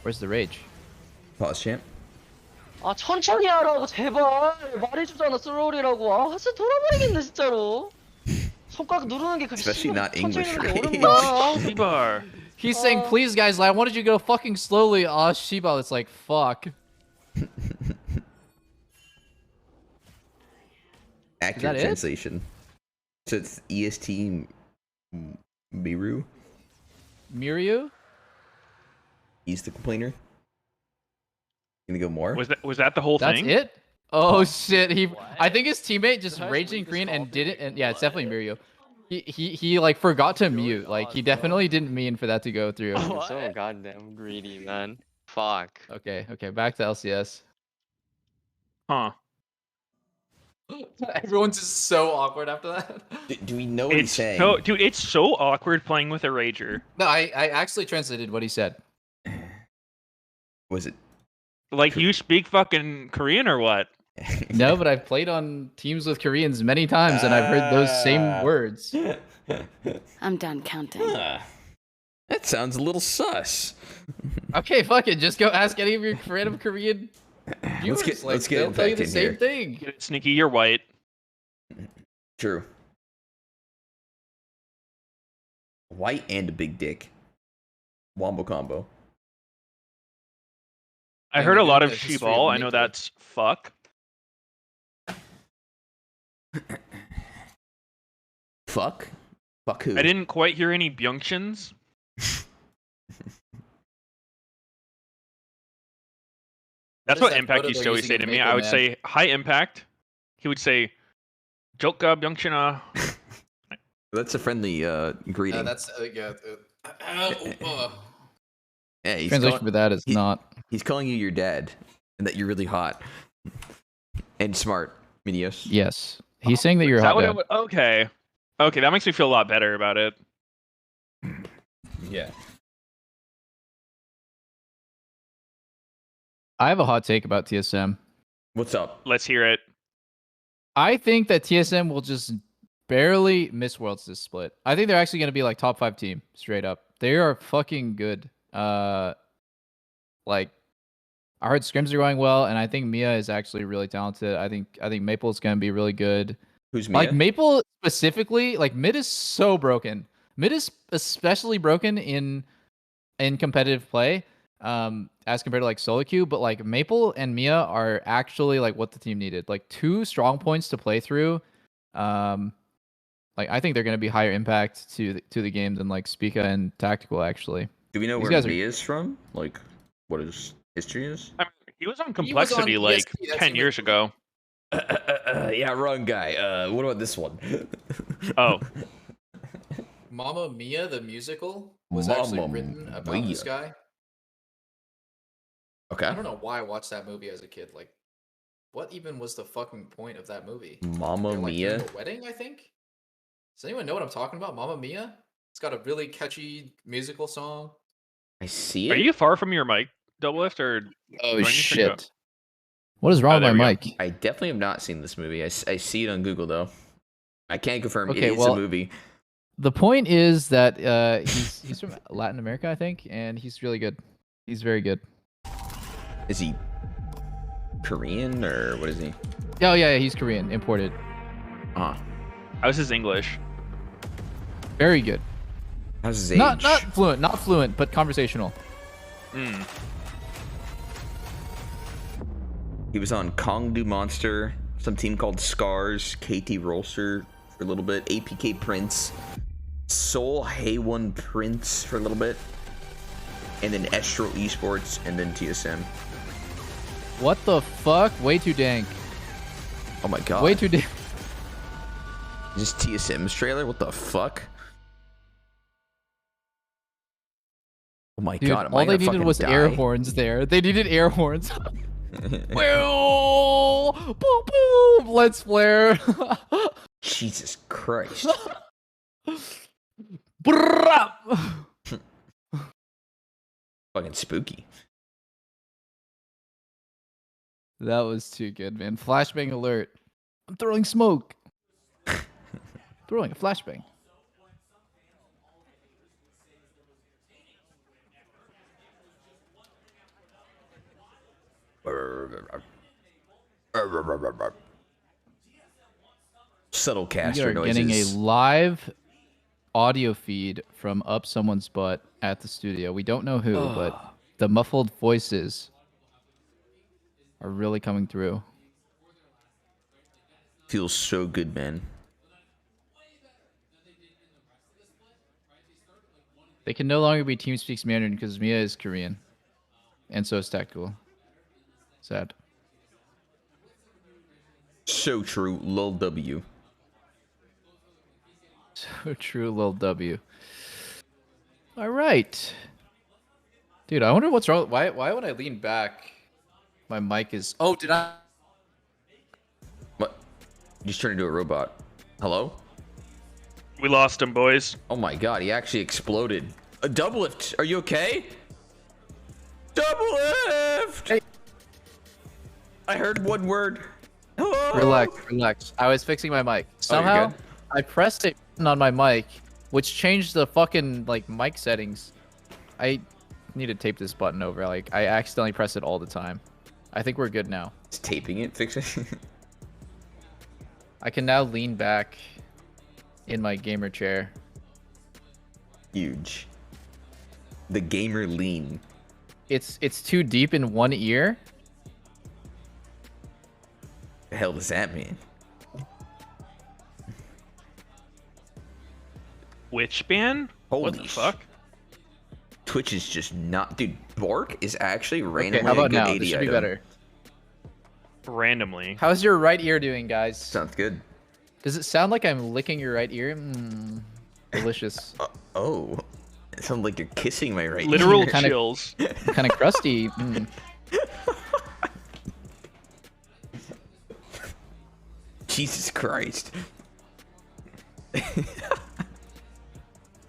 Where's the rage? Pause, champ. 아 천천히 하라고 제발 말해주잖아 슬로우리라고. 아 진짜 돌아버리겠네 진짜로. 손가락 누르는 게 그렇게 Especially not English rage. Shibar. He's saying, please guys, I wanted you to go fucking slowly. Aw, Shiba, it's like, fuck. Accurate translation. So it's EST Miru? Miru? He's the complainer. Gonna go more? Was that the whole thing? That's it? Oh shit! I think his teammate just raged in Korean and didn't. And yeah, it's definitely Miru. He like forgot to mute. Like he definitely didn't mean for that to go through. You're so goddamn greedy, man. Fuck. Okay, back to LCS. Huh. Everyone's just so awkward after that. Do we know what he's saying? No, dude, it's so awkward playing with a rager. No, I actually translated what he said. Was it? Like, you speak fucking Korean or what? No, but I've played on teams with Koreans many times, and I've heard those same words. I'm done counting. That sounds a little sus. Okay, fuck it. Just go ask any of your random Korean viewers. Let's get they'll tell you the infected same here. thing. Get it, Sneaky, you're white. True. White and a big dick. Wombo combo. I heard a lot of Shibal. I know that's fuck. Fuck? Fuck who? I didn't quite hear any Byungchins. That's what Impact used to always say to me. I would say, hi, Impact. He would say, Joka Byungchina. That's a friendly greeting. Yeah, he's Translation for that is not. He's calling you your dad, and that you're really hot and smart, Minios. Yes, he's saying that you're hot. Dad. Okay, that makes me feel a lot better about it. Yeah. I have a hot take about TSM. What's up? Let's hear it. I think that TSM will just barely miss Worlds this split. I think they're actually going to be like top 5 team, straight up. They are fucking good. Like, I heard scrims are going well, and I think Mia is actually really talented. I think Maple is going to be really good. Who's Mia? Like Maple specifically, like mid is so broken. Mid is especially broken in competitive play. as compared to like solo queue, but like Maple and Mia are actually like what the team needed. Like 2 strong points to play through. Like I think they're going to be higher impact to the game than like Spica and Tactical actually. Do we know These where guys Mia's from? Like, what his history is? I mean, he was on He was on Complexity like ESP, that's 10 even- years ago. Yeah, wrong guy. What about this one? Oh. Mamma Mia, the musical, was actually Mamma written about Mia. this guy. Okay. I don't know why I watched that movie as a kid. Like, what even was the fucking point of that movie? Mamma They're, like, Mia. doing a wedding, I think. Does anyone know what I'm talking about? Mamma Mia. It's got a really catchy musical song. I see Are it. you far from your mic, Double Lift, or? Oh do I need to turn you up? shit. What is wrong there with my we mic? I definitely have not seen this movie. I see it on Google though. I can't confirm Okay, it is well, a movie. The point is that he's from Latin America, I think, and he's really good. He's very good. Is he Korean or what is he? Oh yeah, he's Korean, imported. How's his English? Very good. How's his age? Not fluent, but conversational. Hmm. He was on Kong Du Monster, some team called Scars, KT Rolster for a little bit, APK Prince, Seoul Haewon Prince for a little bit, and then Estral Esports, and then TSM. What the fuck? Way too dank. Oh my god. Way too dank. Is this TSM's trailer? What the fuck? Oh my Dude, god, am all I they gonna needed fucking was air die? horns there. They needed air horns. Well, boom, boom. Let's flare. Jesus Christ. Brrrap. Fucking spooky. That was too good, man. Flashbang alert. I'm throwing smoke. Throwing a flashbang. Subtle We caster are noises. getting a live audio feed from up someone's butt at the studio. We don't know who, but the muffled voices are really coming through. Feels so good, man. They can no longer be TeamSpeak's Mandarin because Mia is Korean. And so is Tactical. Sad. So true, lol W. So true, lil W. All right. Dude, I wonder what's wrong. Why when I lean back, my mic is... Oh, did I? What? You just turned into a robot. Hello? We lost him, boys. Oh my god, he actually exploded. A double lift. Are you okay? Double lift! Hey. I heard one word. Hello? Relax. I was fixing my mic. Somehow, good. I pressed it on my mic, which changed the fucking like mic settings. I need to tape this button over. Like, I accidentally press it all the time. I think we're good now. Is taping it fixing? I can now lean back in my gamer chair. Huge. The gamer lean. It's too deep in one ear. The hell does that mean? Witch ban? What the fuck? Twitch is just not... Dude, Bork is actually randomly Okay, how about a good now? 80 This should be item. better. Randomly. How's your right ear doing, guys? Sounds good. Does it sound like I'm licking your right ear? Delicious. Oh. It sounds like you're kissing my right Literal ear. chills. Kind of crusty. Mm. Jesus Christ.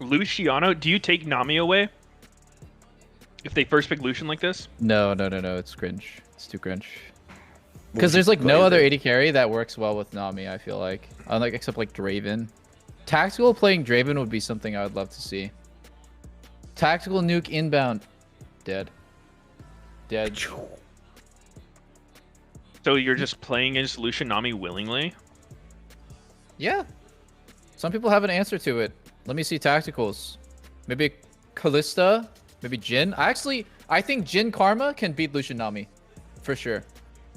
Luciano, do you take Nami away? If they first pick Lucian like this? No. It's cringe. It's too cringe. Because there's like no other AD carry that works well with Nami, I feel like. Unlike, except like Draven. Tactical playing Draven would be something I would love to see. Tactical nuke inbound. Dead. So you're just playing against Lucian Nami willingly? Yeah. Some people have an answer to it. Let me see tacticals. Maybe Callista. Maybe Jin. I I think Jin Karma can beat Lucian Nami, for sure.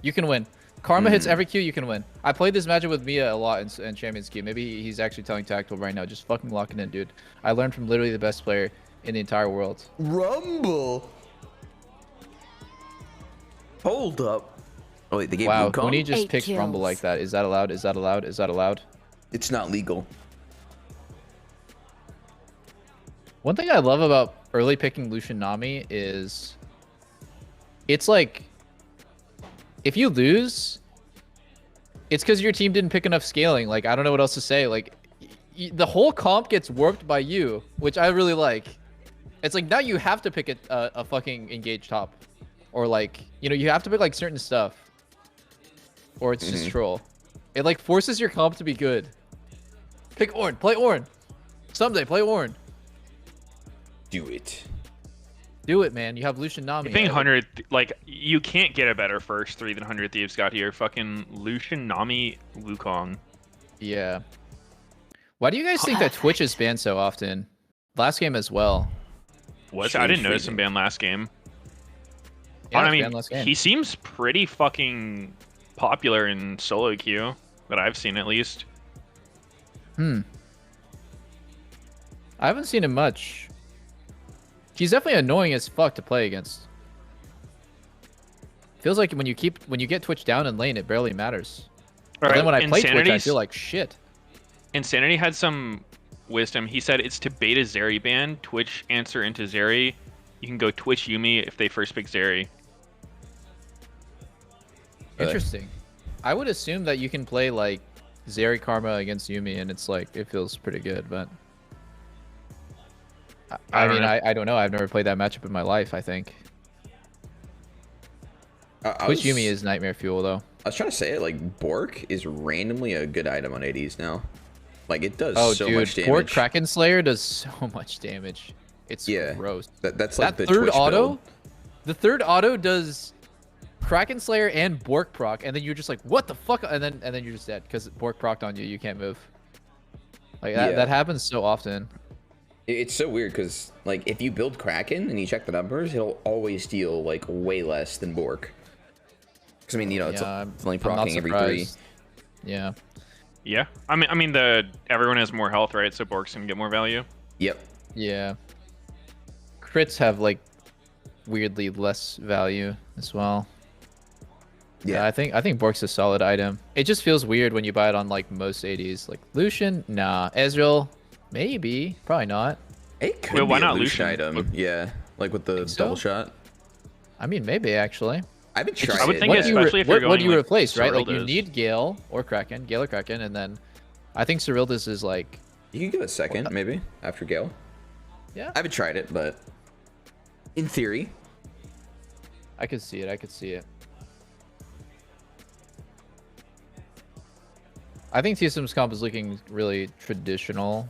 You can win. Karma hits every Q, you can win. I played this matchup with Mia a lot in Champions Q. Maybe he's actually telling Tactical right now. Just fucking lock it in, dude. I learned from literally the best player in the entire world. Rumble. Hold up. Oh wait, they gave Wow, Wukong? when he just picks Rumble like that, is that allowed? Is that allowed? Is that allowed? It's not legal. One thing I love about early picking Lucian Nami is it's like if you lose, it's because your team didn't pick enough scaling. Like, I don't know what else to say. Like, the whole comp gets warped by you, which I really like. It's like now you have to pick a fucking engage top. Or like, you know, you have to pick like certain stuff. Or it's just troll. It like forces your comp to be good. Pick Ornn. Play Ornn. Someday, play Ornn. Do it. Do it, man. You have Lucian Nami. I think 100, like, you can't get a better first 3 than 100 Thieves got here. Fucking Lucian Nami Wukong. Yeah. Why do you guys think that Twitch is banned so often? Last game as well. I didn't notice him banned last game. Yeah, I mean, banned last game. he seems pretty fucking popular in solo queue, that I've seen at least. I haven't seen him much. He's definitely annoying as fuck to play against. Feels like when you get Twitch down in lane, it barely matters. But then when I play Twitch, I feel like shit. Insanity had some wisdom. He said it's to beta Zeri ban. Twitch answer into Zeri. You can go Twitch Yumi if they first pick Zeri. Interesting. I would assume that you can play like Zeri Karma against Yumi, and it's like it feels pretty good, but I mean, I don't know. I've never played that matchup in my life, I think. Twitch Yumi is nightmare fuel, though. I was trying to say it, like, Bork is randomly a good item on ADs now. Like, it does so dude, much damage. Bork Kraken Slayer does so much damage. It's gross. That's like that the third Twitch auto, build. the third auto does Kraken Slayer and Bork proc, and then you're just like, what the fuck? And then you're just dead, because Bork procced on you, you can't move. Like, that happens so often. It's so weird because, like, if you build Kraken and you check the numbers, it'll always deal, like, way less than Bork. Because, I mean, you know, it's only proccing every 3. Yeah. Yeah. I mean, everyone has more health, right? So Bork's gonna get more value. Yep. Yeah. Crits have, like, weirdly less value as well. Yeah, I think Bork's a solid item. It just feels weird when you buy it on, like, most ADs. Like, Lucian? Nah. Ezreal? Maybe. Probably not. It could be why not Lucian item. Yeah. Like with the double shot. I mean, maybe, actually. I haven't tried I would think especially if you're going what do you with replace, right? Like, you Serildis. need Gale or Kraken. Gale or Kraken, and then I think Serildis is, like... You can give it a second, maybe, after Gale. Yeah. I haven't tried it, but in theory. I could see it. I could see it. I think TSM's comp is looking really traditional.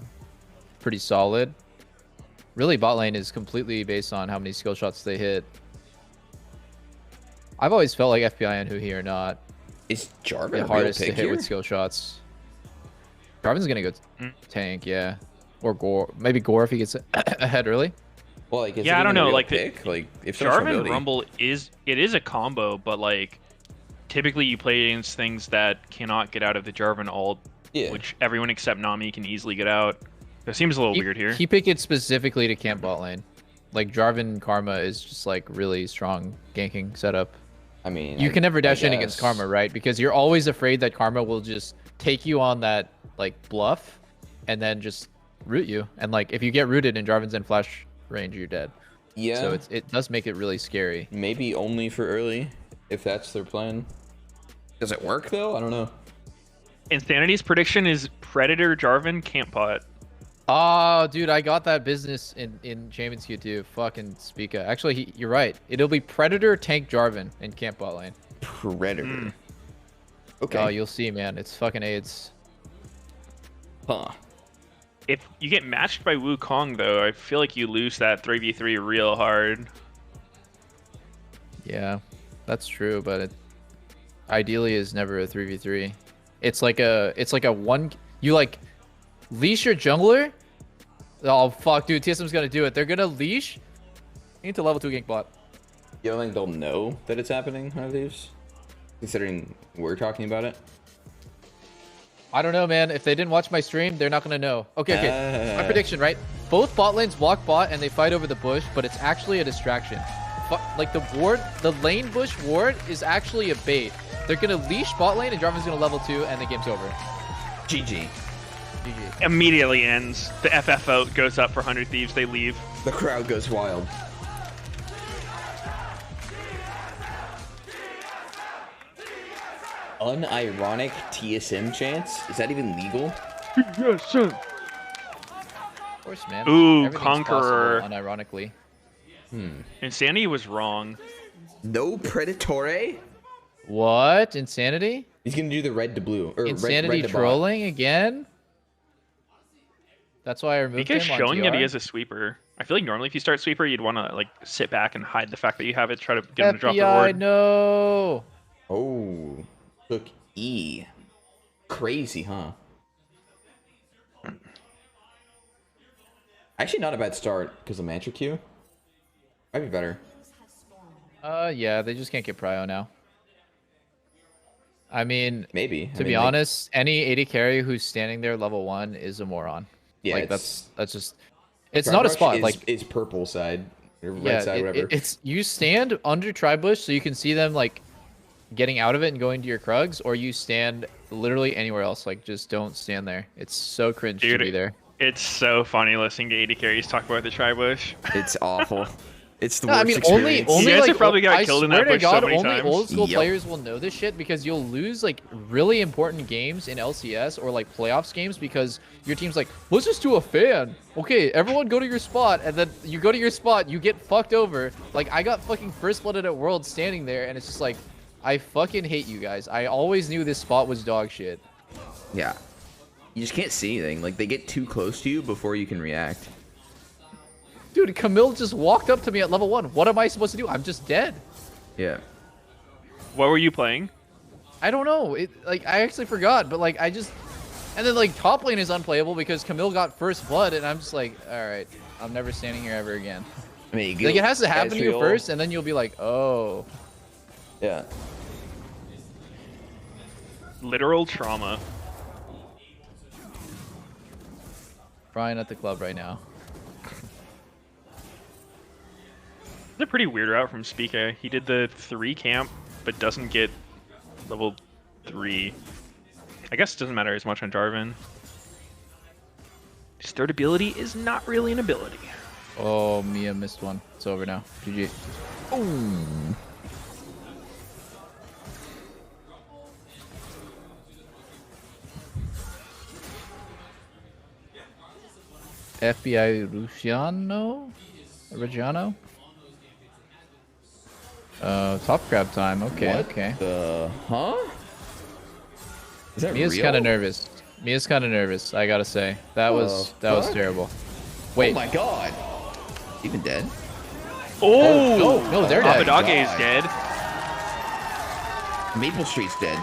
Pretty solid. Really, bot lane is completely based on how many skill shots they hit. I've always felt like FBI and Huhi are not is Jarvan the a real hardest to pick hit here? with skill shots. Jarvan's gonna go tank, yeah, or Gore. Maybe Gore if he gets ahead early. Well, like, Yeah, I don't know. Like, if Jarvan Rumble is a combo, but like typically you play against things that cannot get out of the Jarvan ult, which everyone except Nami can easily get out. It seems a little weird here. He picked it specifically to camp bot lane. Like, Jarvan Karma is just like really strong ganking setup. I mean, you can never dash in against Karma, right? Because you're always afraid that Karma will just take you on that like bluff and then just root you. And like if you get rooted and Jarvan's in flash range, you're dead. Yeah. So it does make it really scary. Maybe only for early, if that's their plan. Does it work though? I don't know. Insanity's prediction is Predator Jarvan camp pot. Oh, dude, I got that business in Champions Q2. Fucking Spica. Actually, you're right. It'll be Predator, Tank, Jarvan, and camp bot lane. Predator. Okay. Oh, you'll see, man. It's fucking AIDS. Huh. If you get matched by Wukong, though, I feel like you lose that 3v3 real hard. Yeah, that's true, but it ideally is never a 3v3. It's like a one. You like leash your jungler. Oh fuck, dude, TSM's gonna do it. They're gonna leash. You need to level 2 gank bot. You don't think they'll know that it's happening, High Thieves? Considering we're talking about it? I don't know, man. If they didn't watch my stream, they're not gonna know. Okay. My prediction, right? Both bot lanes walk bot and they fight over the bush, but it's actually a distraction. Like the lane bush ward is actually a bait. They're gonna leash bot lane and Jarvan's gonna level 2 and the game's over. GG. GG. Immediately ends. The FF vote goes up for 100 Thieves. They leave. The crowd goes wild. Unironic TSM chants? Is that even legal? Yes, sir. Of course, man. Ooh, Everything's Conqueror. possible, unironically. Insanity was wrong. No Predatore? What? Insanity? He's gonna do the red to blue. Or Insanity red to trolling again? That's why I removed him Mika's on showing TR. that he has a sweeper. I feel like normally if you start sweeper, you'd want to like sit back and hide the fact that you have it, try to get him to drop the FBI, ward. no. Oh, took E. Crazy, huh? Actually, not a bad start because of Mantra Q. Might be better. Yeah, they just can't get prio now. I mean, maybe. To be honest, any AD carry who's standing there level 1 is a moron. Yeah, like that's just. It's not a Rush spot. is, Like is purple side or red yeah, side, whatever. it's you stand under tri bush so you can see them like getting out of it and going to your Krugs, or you stand literally anywhere else. Like just don't stand there. It's so cringe to be there. It's so funny listening to AD carries talk about the tri-bush. It's awful. It's the No, worst I mean, experience. only You guys like have probably got I killed in swear that to bush so God, many only times. old school Yep. players will know this shit because you'll lose like really important games in LCS or like playoffs games because your team's like, let's just do a fan. Okay, everyone go to your spot, and then you go to your spot, you get fucked over. Like I got fucking first blooded at Worlds standing there, and it's just like, I fucking hate you guys. I always knew this spot was dog shit. Yeah. You just can't see anything. Like they get too close to you before you can react. Dude, Camille just walked up to me at level 1. What am I supposed to do? I'm just dead. Yeah. What were you playing? I don't know. Like I actually forgot, but like I just, and then like top lane is unplayable because Camille got first blood, and I'm just like, all right, I'm never standing here ever again. I mean, you Like it has to happen to you Ezreal. first, and then you'll be like, oh. Yeah. Literal trauma. Brian at the club right now. It's a pretty weird route from Spica. He did the 3 camp, but doesn't get level 3. I guess it doesn't matter as much on Jarvan. His third ability is not really an ability. Oh, Mia missed one. It's over now. GG. Boom. FBI Luciano? Reggiano? Top crab time. Okay, What okay. Huh? Is that Mia's real? kind of nervous. Mia's kind of nervous, I gotta say. That was terrible. Wait. Oh my god. Even dead? Oh! No, they're dead. Abadage is dead. Maple Street's dead.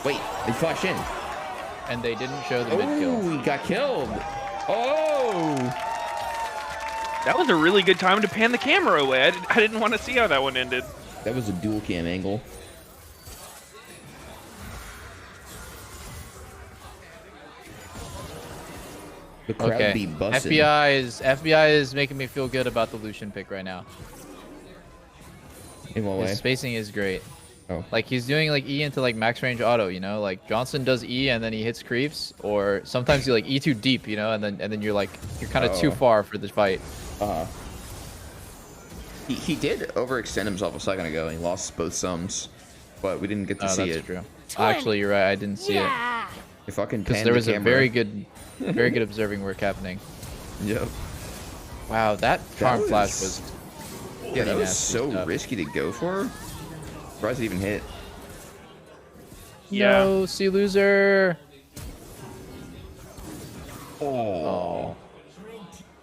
Wait, they flash in. And they didn't show the mid kill. Oh, he got killed. Oh! That was a really good time to pan the camera away. I didn't want to see how that one ended. That was a dual cam angle. The crowd Okay. be busting. FBI is making me feel good about the Lucian pick right now. In what way? His spacing is great. Oh. Like he's doing like E into like max range auto, you know? Like Johnson does E and then he hits creeps, or sometimes you like E too deep, you know, and then you're like you're kind of too far for the fight. He did overextend himself a second ago and he lost both sums, but we didn't get to see that's it. true. Actually, you're right. I didn't see it. You fucking Because panned there the was a camera. very good observing work happening. Yep. Wow, that farm flash was. Yeah, pretty that was nasty so stuff. risky to go for. Surprised it even hit. Yeah. No, see loser. Oh.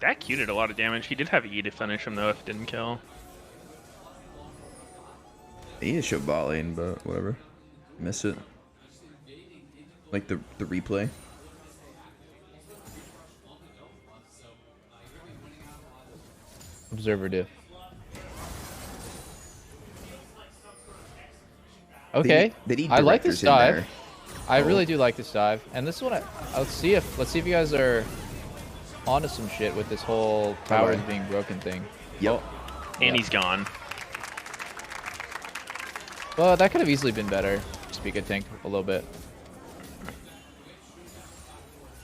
That Q did a lot of damage. He did have E to finish him though if it didn't kill. He need to show bot lane, but whatever. Miss it. Like the replay. Observer do? Okay, They need I like this directors in dive. there. I Oh. really do like this dive, and this one, let's see if you guys are onto some shit with this whole towers being broken thing. Yep. And he's gone. Well, that could have easily been better. Speak a tank a little bit.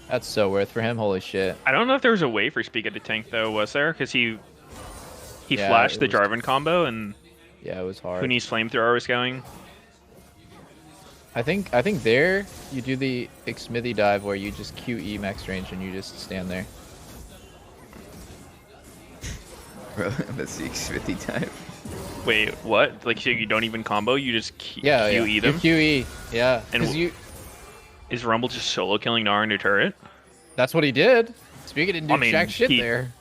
That's so worth for him. Holy shit. I don't know if there was a way for Spiga to tank though, was there? Because he Yeah, flashed the it was- Jarvan combo and Yeah, it was hard. Huni's flamethrower was going. I think there you do the Smithy dive where you just QE max range and you just stand there. Bro, that's the Smithy time. Wait, what? Like, so you don't even combo? You just Yeah, QE yeah. them? You QE, yeah. And 'Cause you, is Rumble just solo killing Gnar into turret? that's what he did. Spiga didn't do jack shit he- there.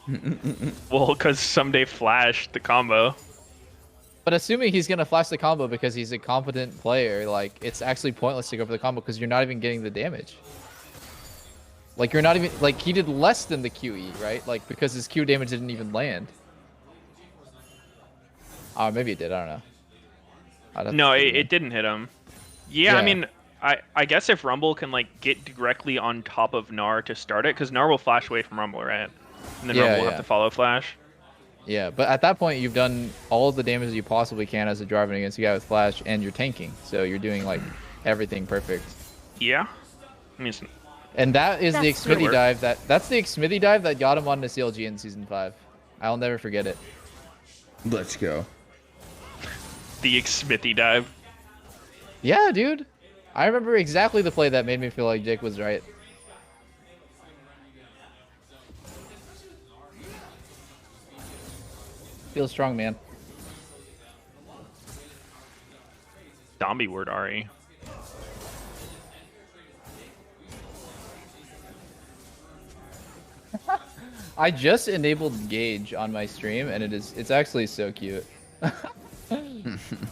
Well, because someday flashed the combo. But assuming he's gonna flash the combo because he's a competent player, like it's actually pointless to go for the combo because you're not even getting the damage. Like you're not even like he did less than the QE, right? Like because his Q damage didn't even land. Oh, maybe it did. I don't know. I'd have No, to see it didn't hit him. Yeah, I Yeah. mean, I guess if Rumble can like get directly on top of Gnar to start it, because Gnar will flash away from Rumble, right? And then Yeah, Rumble will yeah. have to follow flash. Yeah, but at that point you've done all of the damage you possibly can as a Jarvan against a guy with flash, and you're tanking, so you're doing like everything perfect. Yeah. I mean, And that is the That's Xmithy work. dive that's the Xmithy dive that got him on the CLG in season 5. I'll never forget it. Let's go. the Smithy dive. Yeah, dude. I remember exactly the play that made me feel like Jake was right. Feel strong, man. Zombie word Ari. I just enabled Gauge on my stream, and it's actually so cute. I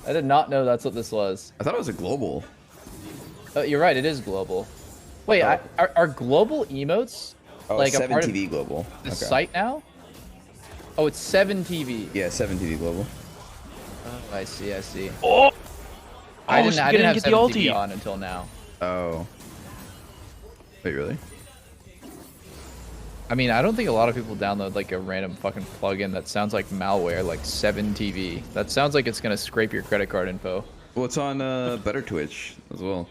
did not know that's what this was. I thought it was a global. Oh, you're right. It is global. Wait, are global emotes like a 7 part TV of global. the Okay. site now? Oh, it's 7 TV. Yeah, 7 TV global. Oh, I see. I see. Oh, I didn't have get the 7 TV ulti. on until now. Oh. Wait, really? I mean, I don't think a lot of people download like a random fucking plugin that sounds like malware, like 7 TV. That sounds like it's gonna scrape your credit card info. Well, it's on Better Twitch as well.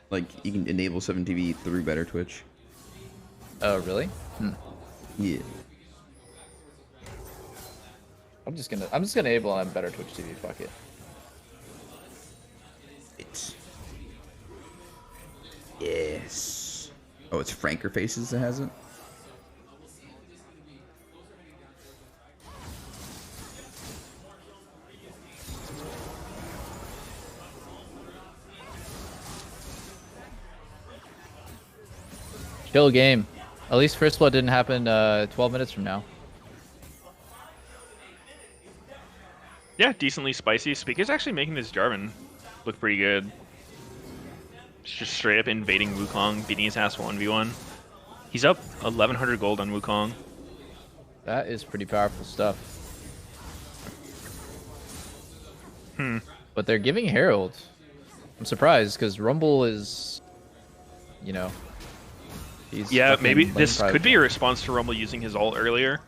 Like you can enable 7 TV through Better Twitch. Oh, really? Hmm. Yeah. I'm just gonna enable on Better Twitch TV. Fuck it. Yes. Oh, it's Franker Faces that has it. Chill game. At least first blood didn't happen 12 minutes from now. Yeah, decently spicy. Speaker's actually making this Jarvan look pretty good. It's just straight up invading Wukong, beating his ass 1v1. He's up 1100 gold on Wukong. That is pretty powerful stuff. But they're giving Herald. I'm surprised because Rumble is, you know, he's Yeah, fucking maybe lane this private. could be a response to Rumble using his ult earlier.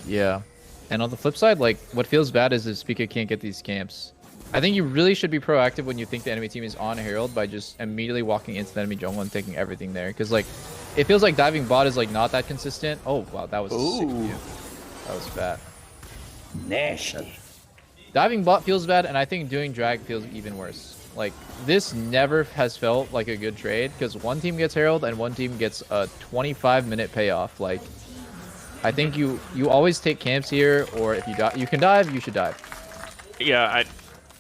Yeah. And on the flip side, like, what feels bad is if Spica can't get these camps. I think you really should be proactive when you think the enemy team is on Herald by just immediately walking into the enemy jungle and taking everything there. Because, like, it feels like diving bot is, like, not that consistent. Oh, wow, that was sick. Dude. That was fat. Nasty. Diving bot feels bad, and I think doing drag feels even worse. Like, this never has felt like a good trade, because one team gets Herald and one team gets a 25-minute payoff. Like, I think you always take camps here, or if you can dive, you should dive. Yeah,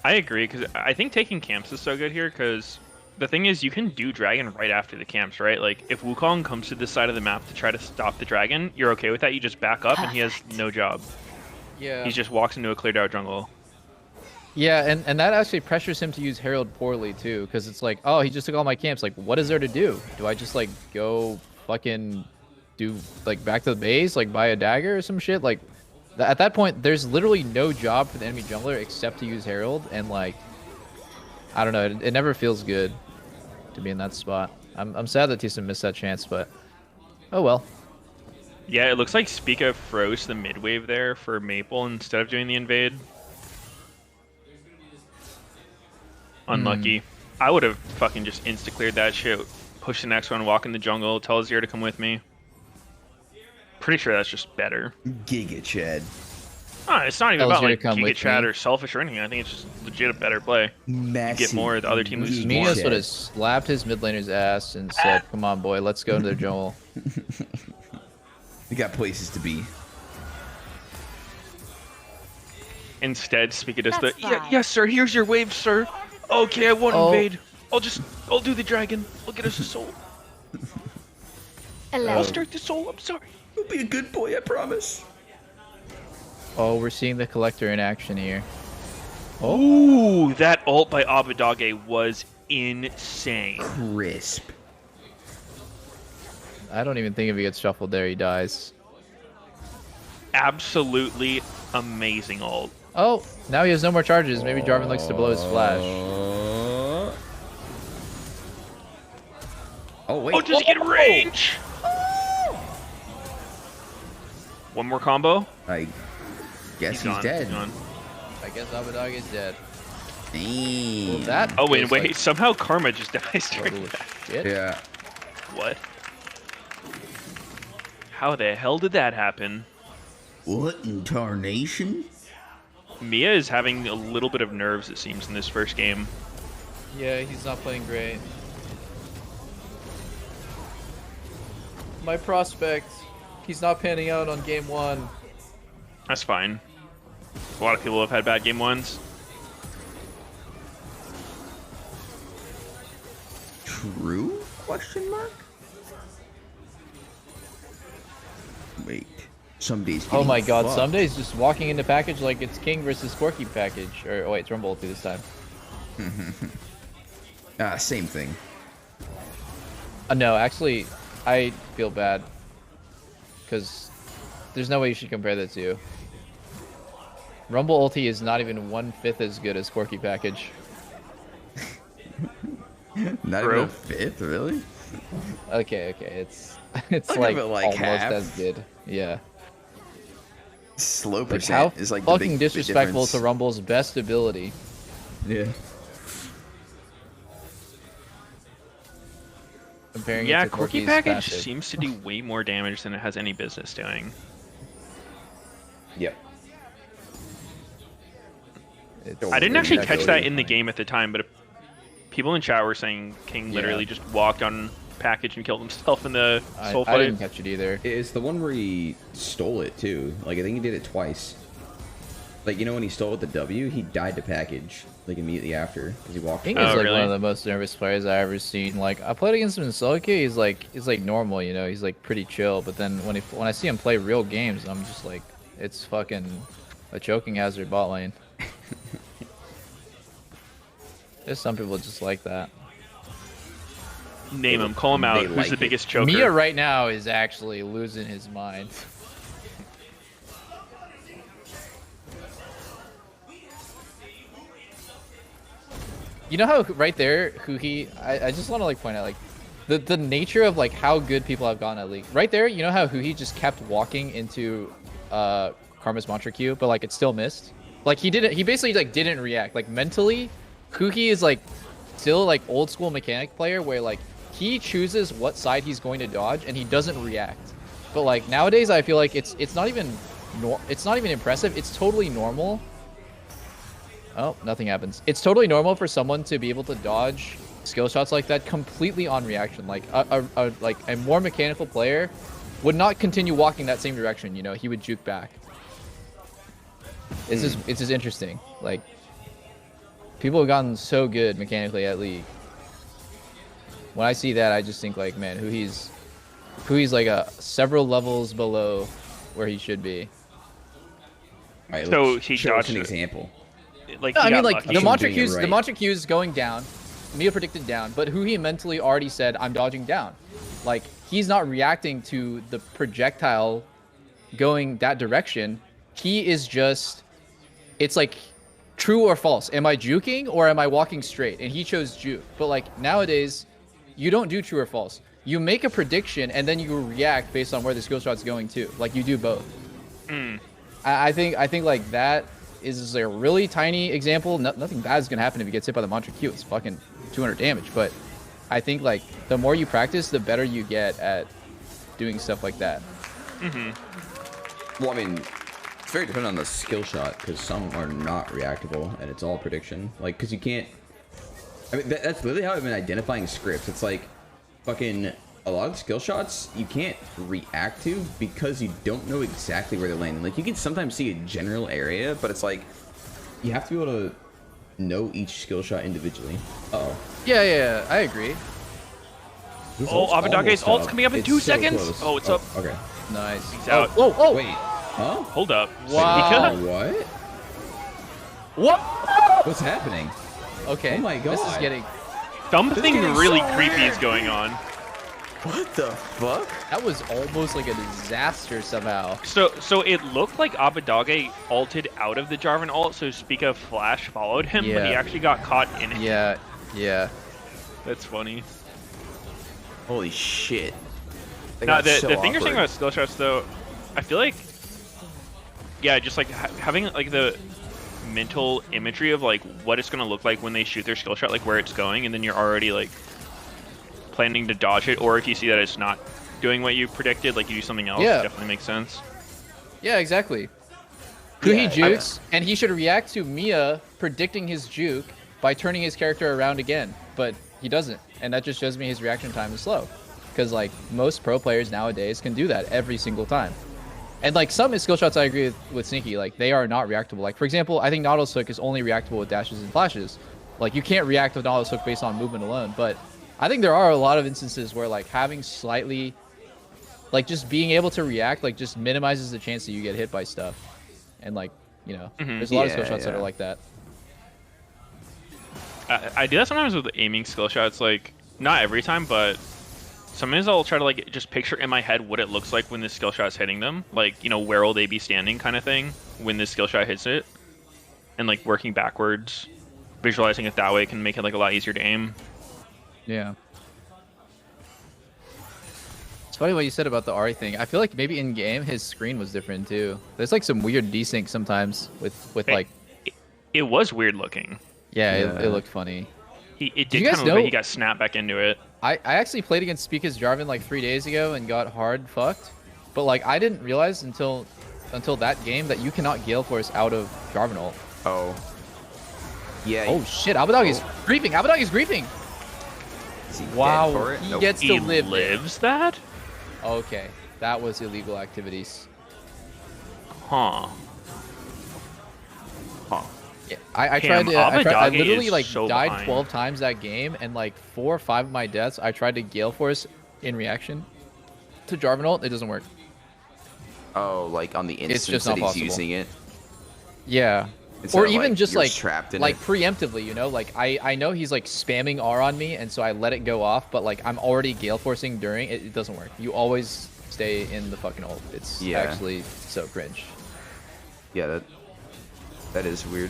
I agree, because I think taking camps is so good here, because the thing is, you can do dragon right after the camps, right? Like, if Wukong comes to this side of the map to try to stop the dragon, you're okay with that. You just back up, and he has no job. Yeah. He just walks into a cleared out jungle. Yeah, and that actually pressures him to use Herald poorly, too, because it's like, oh, he just took all my camps. Like, what is there to do? Do I just, like, go fucking do, like, back to the base, like, buy a dagger or some shit? Like, At that point, there's literally no job for the enemy jungler except to use Herald, and like, I don't know, it never feels good to be in that spot. I'm sad that Tisa missed that chance, but oh well. Yeah, it looks like Spica froze the mid wave there for Maple instead of doing the invade. Unlucky. I would have fucking just insta-cleared that shit, push the next one, walk in the jungle, tell Azir to come with me. Pretty sure that's just better. Giga Chad. It's not even Tells about you to like come Giga with Chad me. or selfish or anything. I think it's just legit a better play. You get more, the other team loses more. Minos would have slapped his mid laner's ass and said, "Come on, boy, let's go into the jungle." We got places to be. Instead, Spica does the yes, sir. Here's your wave, sir. Okay, I won't invade. I'll do the dragon. I'll get us a soul. I'll start the soul. I'm sorry. You'll be a good boy, I promise. Oh, we're seeing the collector in action here. Ooh, that ult by Abadage was insane. Crisp. I don't even think if he gets shuffled there, he dies. Absolutely amazing ult. Oh, now he has no more charges. Maybe Jarvan likes to blow his flash. Oh, wait. Oh, does he get range? One more combo? I guess he's gone. dead. He's gone. I guess Abadage is dead. Damn. Well, that Oh, wait, feels wait. like Somehow Karma just dies during total that. shit. Yeah. What? How the hell did that happen? What in tarnation? Mia is having a little bit of nerves, it seems, in this first game. Yeah, he's not playing great. My prospect, he's not panning out on game one. That's fine. A lot of people have had bad game ones. True? Question mark? Wait. Some days. Oh my god, fucked. some days just walking into package like it's King versus Corky package. Or oh wait, it's Rumble ulti this time. Same thing. No, actually, I feel bad. Because there's no way you should compare the two. Rumble ulti is not even 1/5 as good as Corky package. Not even a fifth, really? Okay, it's I'll like, give it, like, almost half. as good. Yeah. Slow Like percent how is like the fucking big disrespectful difference. to Rumble's best ability. Yeah. Comparing Yeah, it to Corky Corky's package passive. seems to do way more damage than it has any business doing. Yep. I didn't actually catch that in the game at the time, but people in chat were saying King literally just walked on package and killed himself in the soul I fight. didn't catch it either. It's the one where he stole it too. Like I think he did it twice. Like you know when he stole with the W, he died to package like immediately after because he walked. King is like one of the most nervous players I ever seen. Like I played against him in solo queue, he's like normal, you know, he's like pretty chill. But then when I see him play real games, I'm just like, it's fucking a choking hazard bot lane. There's some people just like that. Name him, call him out. Who's the biggest choker? Mia right now is actually losing his mind. You know how right there, Huhi, I just want to like point out like the nature of like how good people have gotten at League. Right there, you know how Huhi just kept walking into Karma's Mantra Q, but like it still missed. Like he basically like didn't react. Like mentally, Huhi is like still like old school mechanic player where like he chooses what side he's going to dodge and he doesn't react. But like nowadays I feel like it's not even impressive. It's totally normal. Oh, nothing happens. It's totally normal for someone to be able to dodge skill shots like that completely on reaction. Like a more mechanical player would not continue walking that same direction, you know, he would juke back. It's just interesting. Like people have gotten so good mechanically at League. When I see that, I just think like, man, Huhi's like several levels below where he should be. All right, So he show us dodged an it. example. Like No, he I mean, got like lucky. the Mantra Q's going down. Mia predicted down, but Huhi mentally already said, "I'm dodging down." Like he's not reacting to the projectile going that direction. key is just, it's like true or false. Am I juking or am I walking straight? And he chose juke. But like nowadays, you don't do true or false. You make a prediction and then you react based on where the skill shot's going to. Like you do both. I think like that is a really tiny example. Nothing bad is gonna happen if he gets hit by the mantra Q. It's fucking 200 damage. But I think like the more you practice, the better you get at doing stuff like that. Well, I mean, it's very dependent on the skill shot because some are not reactable and it's all prediction. Like, because you can't. I mean, that's literally how I've been identifying scripts. It's like fucking a lot of skill shots you can't react to because you don't know exactly where they're landing. Like, you can sometimes see a general area, but it's like you have to be able to know each skill shot individually. Uh-oh. Yeah, I agree. Oh, Abidage's ult's coming up in 2 seconds. Close. Oh, it's up. Okay. Nice. He's out. Oh. Wait. Huh? Hold up. Wow. What? What? What's happening? Okay. Oh my god. This is getting... Something really so creepy weird. is going on. What the fuck? That was almost like a disaster somehow. So it looked like Abidage ulted out of the Jarvan ult, so Spica Flash followed him, but he Yeah. actually got caught in it. Yeah. That's funny. Holy shit. Now, the thing you're saying about skill shots, though, I feel like, yeah, just like having like the mental imagery of like what it's gonna look like when they shoot their skill shot, like where it's going, and then you're already like planning to dodge it, or if you see that it's not doing what you predicted, like you do something else. Yeah. Definitely makes sense. Yeah, exactly. He jukes, and he should react to Mia predicting his juke by turning his character around again, but he doesn't, and that just shows me his reaction time is slow. Because like most pro players nowadays can do that every single time. And like some skill shots I agree with Sneaky, like they are not reactable. Like for example, I think Nautilus Hook is only reactable with dashes and flashes. Like you can't react with Nautilus Hook based on movement alone, but I think there are a lot of instances where like having slightly, like just being able to react, like just minimizes the chance that you get hit by stuff. And like, you know, there's a lot of skill shots that are like that. I do that sometimes with aiming skill shots, like not every time, but sometimes I'll try to like just picture in my head what it looks like when this skill shot's hitting them. Like, you know, where will they be standing kind of thing when this skill shot hits it. And like working backwards, visualizing it that way can make it like a lot easier to aim. Yeah. It's funny what you said about the Ari thing. I feel like maybe in game his screen was different too. There's like some weird desync sometimes with like. It was weird looking. Yeah, it looked funny. It did kind of look like he got snapped back into it. I actually played against Spica's Jarvan like 3 days ago and got hard fucked. But like I didn't realize until that game that you cannot Gale Force out of Jarvan ult. Oh. Yeah. Oh shit, Abadog is griefing. Abadog is griefing. Wow, he gets to live. He lives that? Okay, that was illegal activities. Huh. Yeah, I literally like died 12 times that game, and like 4 or 5 of my deaths I tried to Gale Force in reaction to Jarvan ult. It doesn't work. Oh, like on the instance just that not he's possible. using it? Yeah. Instead Or of, even like, just you're like trapped in it. preemptively, you know, like I know he's like spamming R on me, and so I let it go off, but like I'm already Gale Forcing during it. It doesn't work. You always stay in the fucking ult. It's actually so cringe. Yeah, that is weird.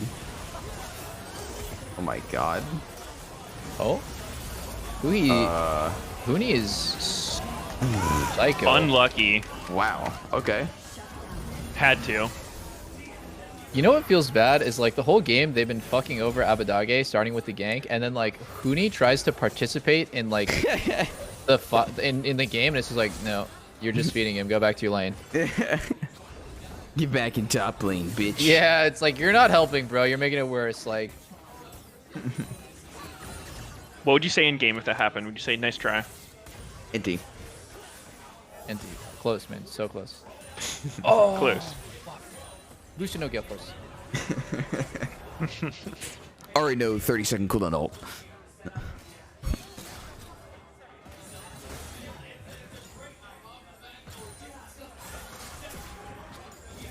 Oh my god. Oh? Huni is psycho. Unlucky. Wow. Okay. Had to. You know what feels bad is like the whole game they've been fucking over Abadage starting with the gank, and then like Huni tries to participate in like in the game, and it's just like, no, you're just feeding him. Go back to your lane. Get back in top lane, bitch. Yeah, it's like you're not helping, bro. You're making it worse. Like. What would you say in game if that happened? Would you say nice try? Inty. Close, man. So close. Oh, close. Lucian no Gale Force. Already know 30-second cooldown ult.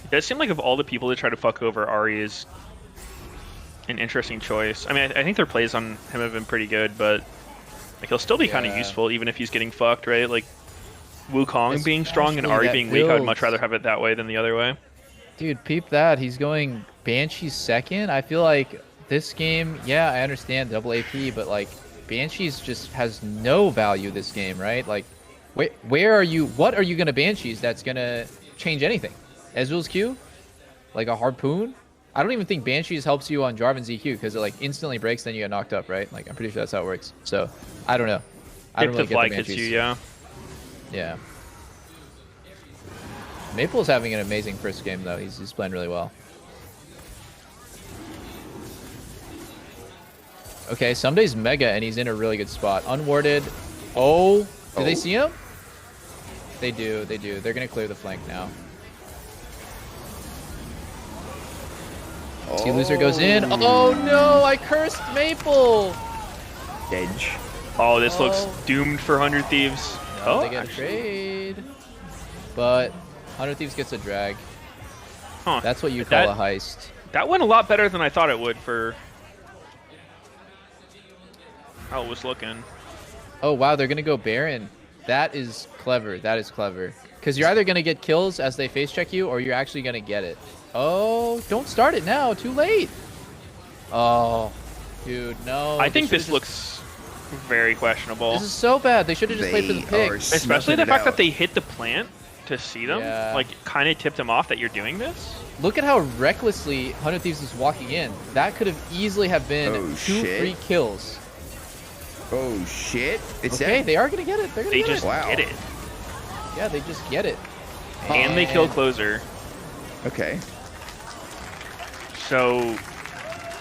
It does seem like of all the people to try to fuck over, Ari is an interesting choice. I mean, I think their plays on him have been pretty good, but like he'll still be kind of useful even if he's getting fucked, right? Like Wukong being strong and Ari being weak, I would much rather have it that way than the other way. Dude, peep that. He's going Banshee second. I feel like this game, yeah, I understand double AP, but like Banshees just has no value this game, right? Like, where are you? What are you gonna Banshees that's gonna change anything? Ezreal's Q? Like a harpoon? I don't even think Banshees helps you on Jarvan's EQ because it like instantly breaks, then you get knocked up, right? Like I'm pretty sure that's how it works. So I don't know. I don't really get the hits you, Banshees. yeah. Yeah. Maple's having an amazing first game though. He's playing really well. Okay, Sunday's mega and he's in a really good spot. Unwarded. Oh, do they see him? They do, they do. They're gonna clear the flank now. T-Loser goes in. Oh no, I cursed Maple! Edge. Oh, this looks doomed for 100 Thieves. No, they get a trade. But 100 Thieves gets a drag. Huh. That's what you call a heist. That went a lot better than I thought it would for how it was looking. Oh wow, they're gonna go Baron. That is clever. That is clever. Because you're either gonna get kills as they face check you, or you're actually gonna get it. Oh, don't start it now. Too late. Oh, dude, no. I think this looks very questionable. This is so bad. They should have just played for the pick. Especially the fact that they hit the plant to see them. Yeah. Like, kind of tipped them off that you're doing this. Look at how recklessly 100 Thieves is walking in. That could have easily have been two free kills. Oh shit! It's okay, they are gonna get it. They're gonna They get just it. get it. Yeah, they just get it. And they kill closer. Okay. So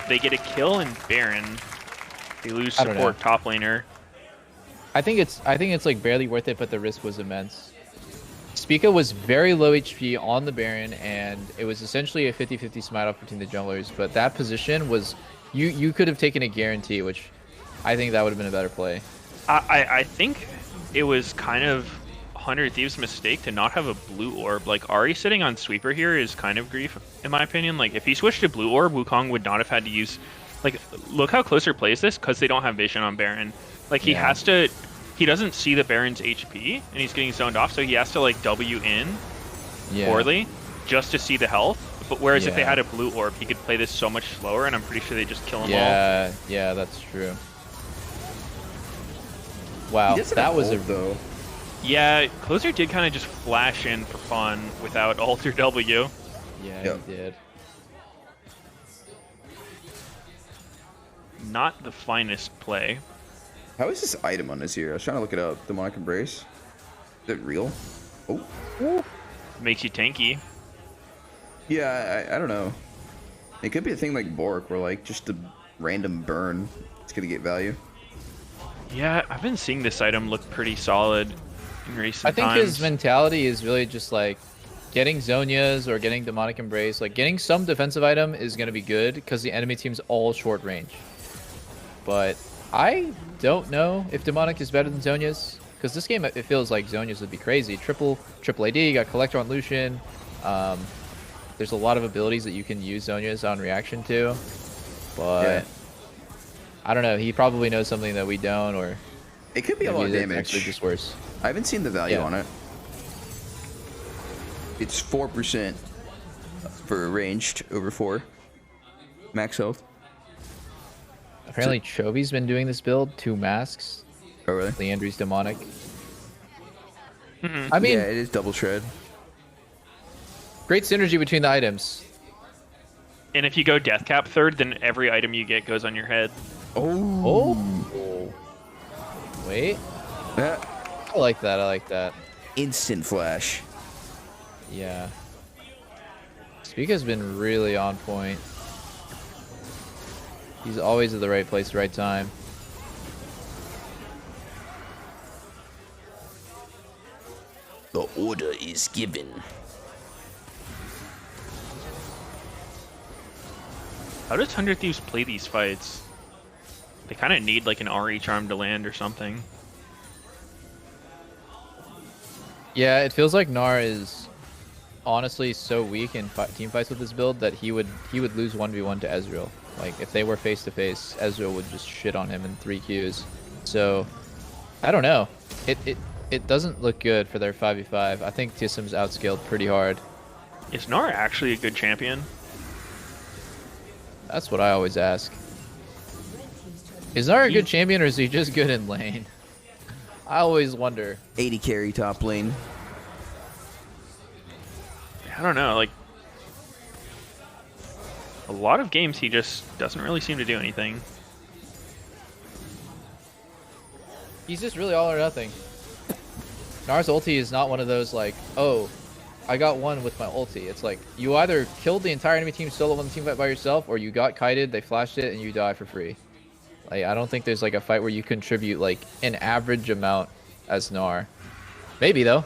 they get a kill in Baron. They lose I don't know. support top laner. I think it's like barely worth it, but the risk was immense. Spica was very low HP on the Baron, and it was essentially a 50-50 smite off between the junglers. But that position was, you could have taken a guarantee, which I think that would have been a better play. I think it was kind of 100 Thieves' mistake to not have a blue orb. Like, Ahri sitting on sweeper here is kind of grief, in my opinion. Like, if he switched to blue orb, Wukong would not have had to use... Like, look how Closer plays this, because they don't have vision on Baron. Like, he has to... He doesn't see the Baron's HP, and he's getting zoned off, so he has to, like, W in poorly just to see the health. But whereas if they had a blue orb, he could play this so much slower, and I'm pretty sure they just kill him all. Yeah, that's true. Wow, that was though. Yeah, Closer did kind of just flash in for fun without ult or W. Yeah, he did. Not the finest play. How is this item on this here? I was trying to look it up. Demonic Embrace. Is it real? Oh. Makes you tanky. Yeah, I don't know. It could be a thing like Bork, where like just a random burn, it's gonna get value. Yeah, I've been seeing this item look pretty solid in recent I think times. his mentality is really just like getting Zonias or getting Demonic Embrace. Like getting some defensive item is going to be good because the enemy team's all short range. But I don't know if Demonic is better than Zonias because this game it feels like Zonias would be crazy. Triple AD, you got Collector on Lucian. There's a lot of abilities that you can use Zonias on reaction to. But I don't know. He probably knows something that we don't, or it could be a lot of damage. Actually, just worse. I haven't seen the value on it. It's 4% for ranged over 4 max health. Apparently, Chovy's been doing this build. 2 masks. Oh really? Leandry's demonic. I mean, yeah, it is double shred. Great synergy between the items. And if you go Death Cap third, then every item you get goes on your head. Oh. Wait. I like that. I like that. Instant flash. Yeah. Spica's been really on point. He's always at the right place, right time. The order is given. How does 100 Thieves play these fights? They kind of need like an RE charm to land or something. Yeah, it feels like Gnar is honestly so weak in team fights with this build that he would lose 1v1 to Ezreal. Like if they were face to face, Ezreal would just shit on him in 3 Qs. So I don't know. It doesn't look good for their 5v5. I think TSM's outscaled pretty hard. Is Gnar actually a good champion? That's what I always ask. Is Gnar a good champion or is he just good in lane? I always wonder. 80 carry top lane. I don't know, like a lot of games he just doesn't really seem to do anything. He's just really all or nothing. Gnar's ulti is not one of those like, oh, I got one with my ulti. It's like you either killed the entire enemy team solo on the team fight by yourself, or you got kited, they flashed it, and you die for free. Like I don't think there's like a fight where you contribute like an average amount as Gnar. Maybe though.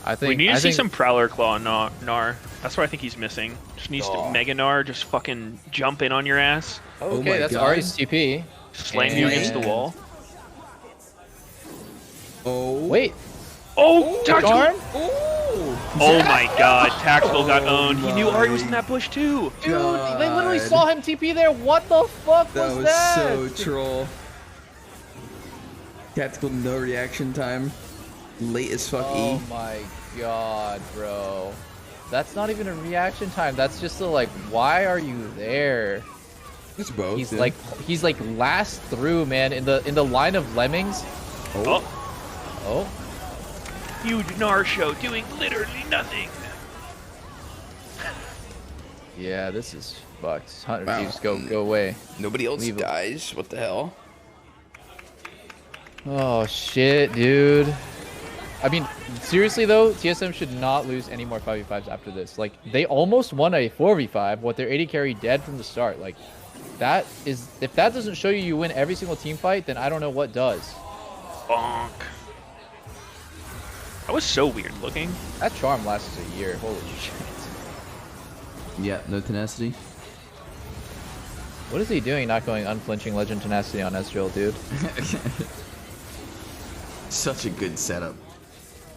I think we need to see some Prowler Claw on Gnar. That's what I think he's missing. Just needs to Mega Gnar just fucking jump in on your ass. Okay, that's Ari's TP. Slam you against the wall. Oh. Wait. Oh, Tactical. Oh my god, Tactical got owned. He knew Ari was in that bush too. Dude, they literally saw him TP there. What the fuck was that? That was so troll. Tactical no reaction time. Late as fuck E. Oh my god, bro. That's not even a reaction time. That's just a like, why are you there? It's both. He's like last through, man, in the line of lemmings. Oh. Oh. Huge Gnar show doing literally nothing. Yeah, this is fucked. 100 Wow. Thieves, go away. Nobody else Leave 'em. dies. What the hell? Oh shit, dude. I mean, seriously though, TSM should not lose any more 5v5s after this. Like, they almost won a 4v5 with their 80 carry dead from the start. Like, that is, if that doesn't show you you win every single team fight, then I don't know what does. Bonk. That was so weird looking. That charm lasts a year. Holy shit. Yeah, no tenacity. What is he doing not going unflinching legend tenacity on Ezreal, dude? Such a good setup.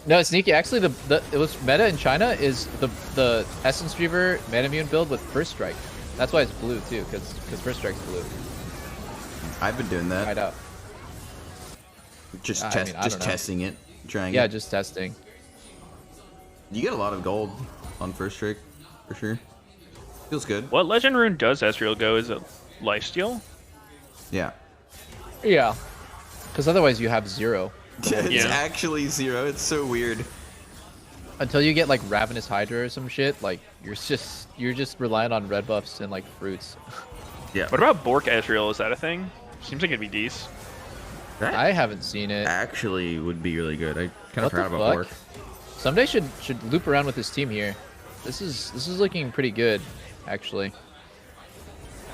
No, Sneaky, actually it was meta in China is the Essence Reaver Metamune build with First Strike. That's why it's blue too, because First Strike's blue. I've been doing that. Right up. Just I mean, I don't know. testing it. Trying Yeah, it. just testing. You get a lot of gold on First Strike, for sure. Feels good. What Legend Rune does Ezreal go? Is it lifesteal? Yeah. Yeah. Because otherwise you have 0. It's actually 0. It's so weird. Until you get like Ravenous Hydra or some shit, like you're just relying on red buffs and like fruits. Yeah. What about Bork Ezreal? Is that a thing? Seems like it'd be decent. That I haven't seen it. actually would be really good. I kind of What the forgot about fuck? Bork. Someday should loop around with this team here. This is looking pretty good, actually.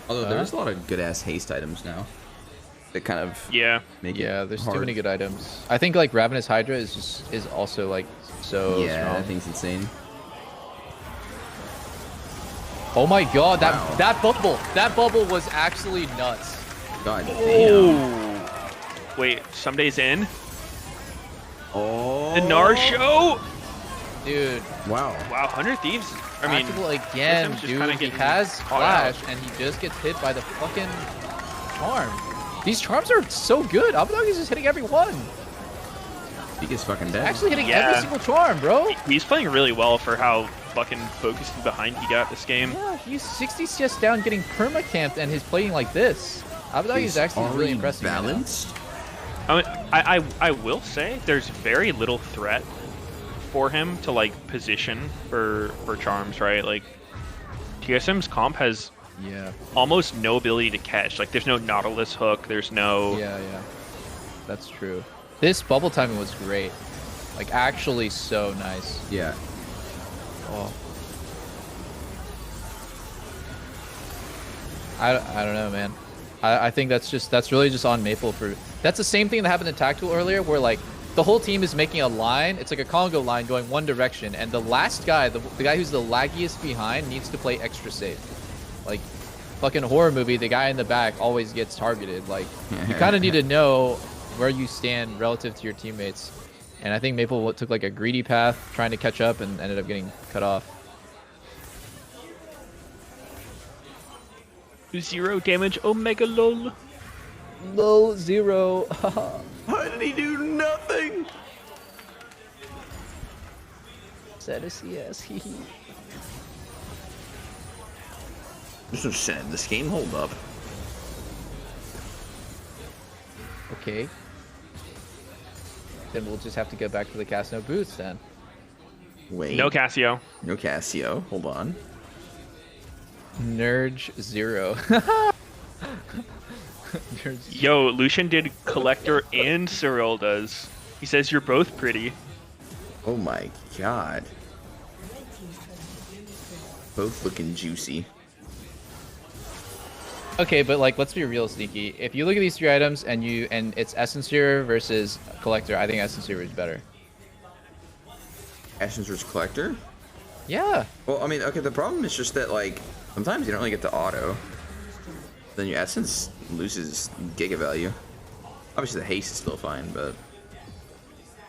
Although there's a lot of good ass haste items now. That kind of make Yeah, it there's hard. too many good items. I think like Ravenous Hydra is also like so Yeah, strong. that thing's insane. Oh my god, that bubble was actually nuts. God damn. Oh. Wait, some days in. Oh. The Gnar show. Dude. Wow. Wow, 100 Thieves. I mean, Tactical again, Prism's just dude. kinda He getting has caught out. flash and he just gets hit by the fucking charm. These charms are so good. Abadog is just hitting every one. He gets fucking dead. Actually hitting every single charm, bro. He's playing really well for how fucking focused and behind he got this game. Yeah, he's 60 CS down getting perma-camped and he's playing like this. Abadog is actually really impressive. Balanced. I mean, I will say there's very little threat for him to like position for charms, right? Like TSM's comp has almost no ability to catch. Like there's no Nautilus hook, there's no Yeah, that's true. This bubble timing was great. Like actually so nice. Yeah. Oh. I don't know, man. I think that's really just on Maple for. That's the same thing that happened in Tactical earlier, where like the whole team is making a line. It's like a Congo line going one direction, and the last guy, the guy who's the laggiest behind, needs to play extra safe. Like fucking horror movie, the guy in the back always gets targeted. Like you kind of need to know where you stand relative to your teammates. And I think Maple took like a greedy path trying to catch up and ended up getting cut off. 0 damage Omega lol. Lol 0. How did he do nothing? Said LCS. Hee hee. There's no sin in this game. Hold up. Okay. Then we'll just have to go back to the cast no boots then. Wait. No Cassio. No Cassio. Hold on. Nerge 0. Yo, Lucian did Collector and Cyril does. He says you're both pretty. Oh my god. Both looking juicy. Okay, but like, let's be real, Sneaky. If you look at these 3 items and it's Essence Seer versus Collector, I think Essence Seer is better. Essence versus Collector? Yeah. Well, I mean, okay, the problem is just that, like, sometimes you don't really get the auto. Then your Essence loses Giga value. Obviously, the haste is still fine, but...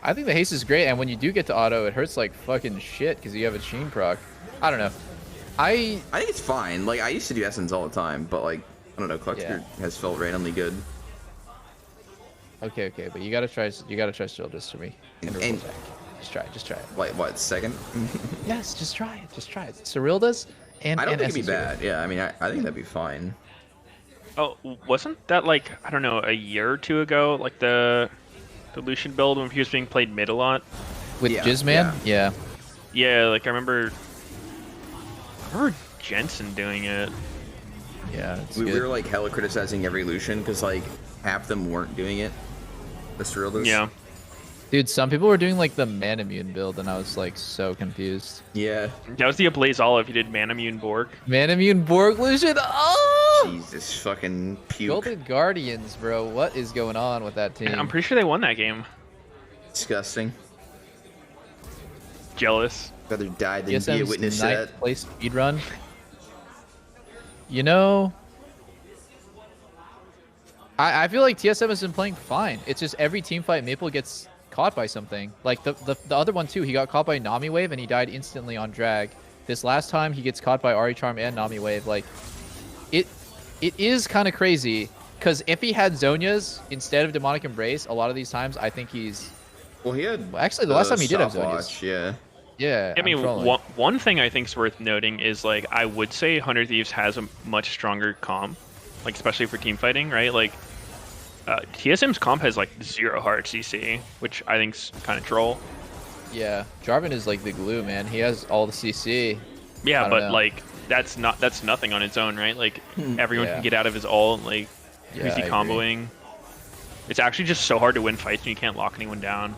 I think the haste is great, and when you do get to auto, it hurts like fucking shit because you have a Sheen proc. I don't know. I think it's fine. Like, I used to do Essence all the time, but, like, I don't know, Collector has felt randomly good. Okay, but you gotta try Still just for me. And just try it. Like, what, second? Yes, just try it. Cyrilda's and I don't think and it'd be Essence bad. Yeah, I mean, I think that'd be fine. Oh, wasn't that like, I don't know, a year or 2 ago, like the Lucian build when he was being played mid a lot? With Jizzman? Yeah. Yeah, like I remember Jensen doing it. Yeah, we were like hella criticizing every Lucian because like half them weren't doing it. The Cyrildas. Yeah. Dude, some people were doing like the Manamune build, and I was like so confused. Yeah. That was the Ablaze Olive. He did Manamune Borg. Manamune Borg Lucian. Oh! Jesus fucking puke. Golden Guardians, bro. What is going on with that team? I'm pretty sure they won that game. Disgusting. Jealous. Rather die than be a witness to that. Place speedrun. You know, I feel like TSM has been playing fine. It's just every team fight Maple gets caught by something. Like the other one too, he got caught by Nami Wave and he died instantly on drag. This last time he gets caught by Ari Charm and Nami Wave. Like it is kind of crazy because if he had Zonia's instead of Demonic Embrace, a lot of these times I think he's. Well, he had. Actually, the last time he did have Zonia's. Watch, yeah. Yeah. I mean, one thing I think is worth noting is like I would say 100 Thieves has a much stronger comp, like especially for team fighting, right? Like TSM's comp has like 0 hard CC, which I think's kind of troll. Yeah, Jarvan is like the glue, man. He has all the CC. Yeah, but like that's nothing on its own, right? Like everyone can get out of his ult, like easy comboing. It's actually just so hard to win fights when you can't lock anyone down.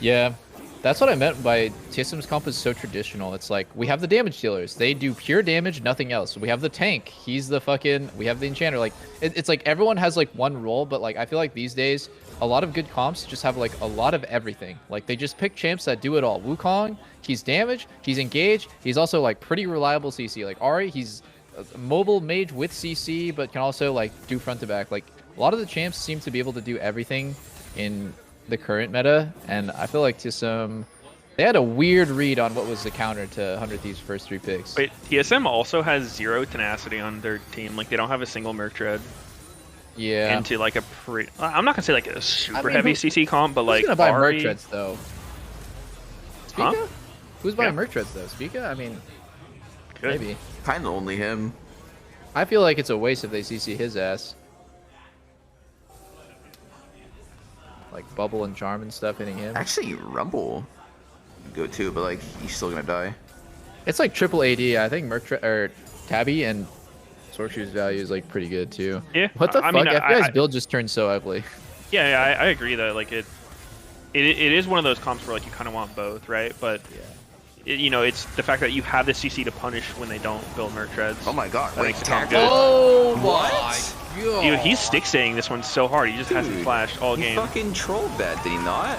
Yeah. That's what I meant by TSM's comp is so traditional. It's like, we have the damage dealers. They do pure damage, nothing else. We have the tank. He's the fucking... We have the enchanter. Like, it's like everyone has like one role, but like I feel like these days, a lot of good comps just have like a lot of everything. Like they just pick champs that do it all. Wukong, he's damage, he's engaged, he's also like pretty reliable CC. Like Ari, he's a mobile mage with CC, but can also like do front to back. Like a lot of the champs seem to be able to do everything in the current meta, and I feel like they had a weird read on what was the counter to 100 Thieves' first 3 picks. Wait, TSM also has 0 tenacity on their team. Like they don't have a single Merc Dread. Yeah. Into like a pretty... I'm not gonna say like a super heavy CC comp, but like who's gonna buy Ari... Merc Dreads though? Spica? Huh? Who's buying Merc Dreads though? Spica? I mean, maybe. Kind of only him. I feel like it's a waste if they CC his ass. Like Bubble and Charm and stuff hitting him. Actually, Rumble would go too, but like he's still gonna die. It's like triple AD. I think Tabby and Sorkshoe's value is like pretty good too. Yeah. What the I fuck? mean, FBI's build just turned so ugly. Yeah, I agree that like it is one of those comps where like you kind of want both, right? But you know, it's the fact that you have the CC to punish when they don't build Merc Dreads. Oh my god! That Wait, makes it comp good. Oh what? God. Dude, he's stick saying this one so hard. He just hasn't flashed all he game. Fucking trolled that, did he not?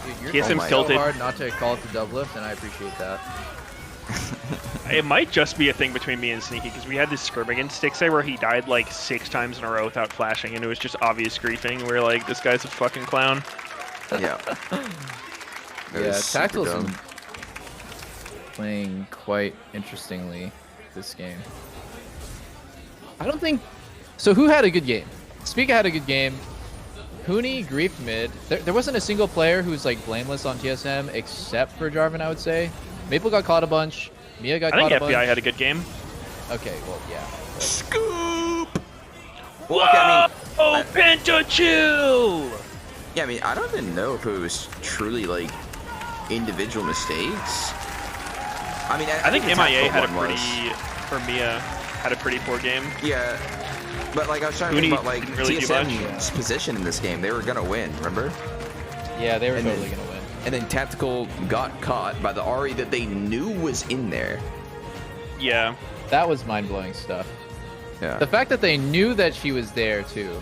Dude, you're TSM's so tilted. hard not to call it the double lift, and I appreciate that. It might just be a thing between me and Sneaky because we had this scrim against Stixay where he died like 6 times in a row without flashing, and it was just obvious griefing. We're like, this guy's a fucking clown. Yeah. Yeah, Tactil's playing quite interestingly this game. I don't think... So who had a good game? Spica had a good game. Huni griefed mid. There wasn't a single player who's like blameless on TSM except for Jarvan, I would say. Maple got caught a bunch. Mia got caught a bunch. I think FBI had a good game. Okay, well, yeah. But... Scoop! Well, I mean, Oh, Pentachill! Yeah, I mean, I don't even know if it was truly like individual mistakes. I mean, I think MIA had a pretty, or Mia had a pretty poor game. Yeah, but like I was trying to think about like really TSM's position in this game. They were gonna win, remember? Yeah, they were totally gonna win. And then Tactical got caught by the Ahri that they knew was in there. Yeah, that was mind-blowing stuff. Yeah. The fact that they knew that she was there too.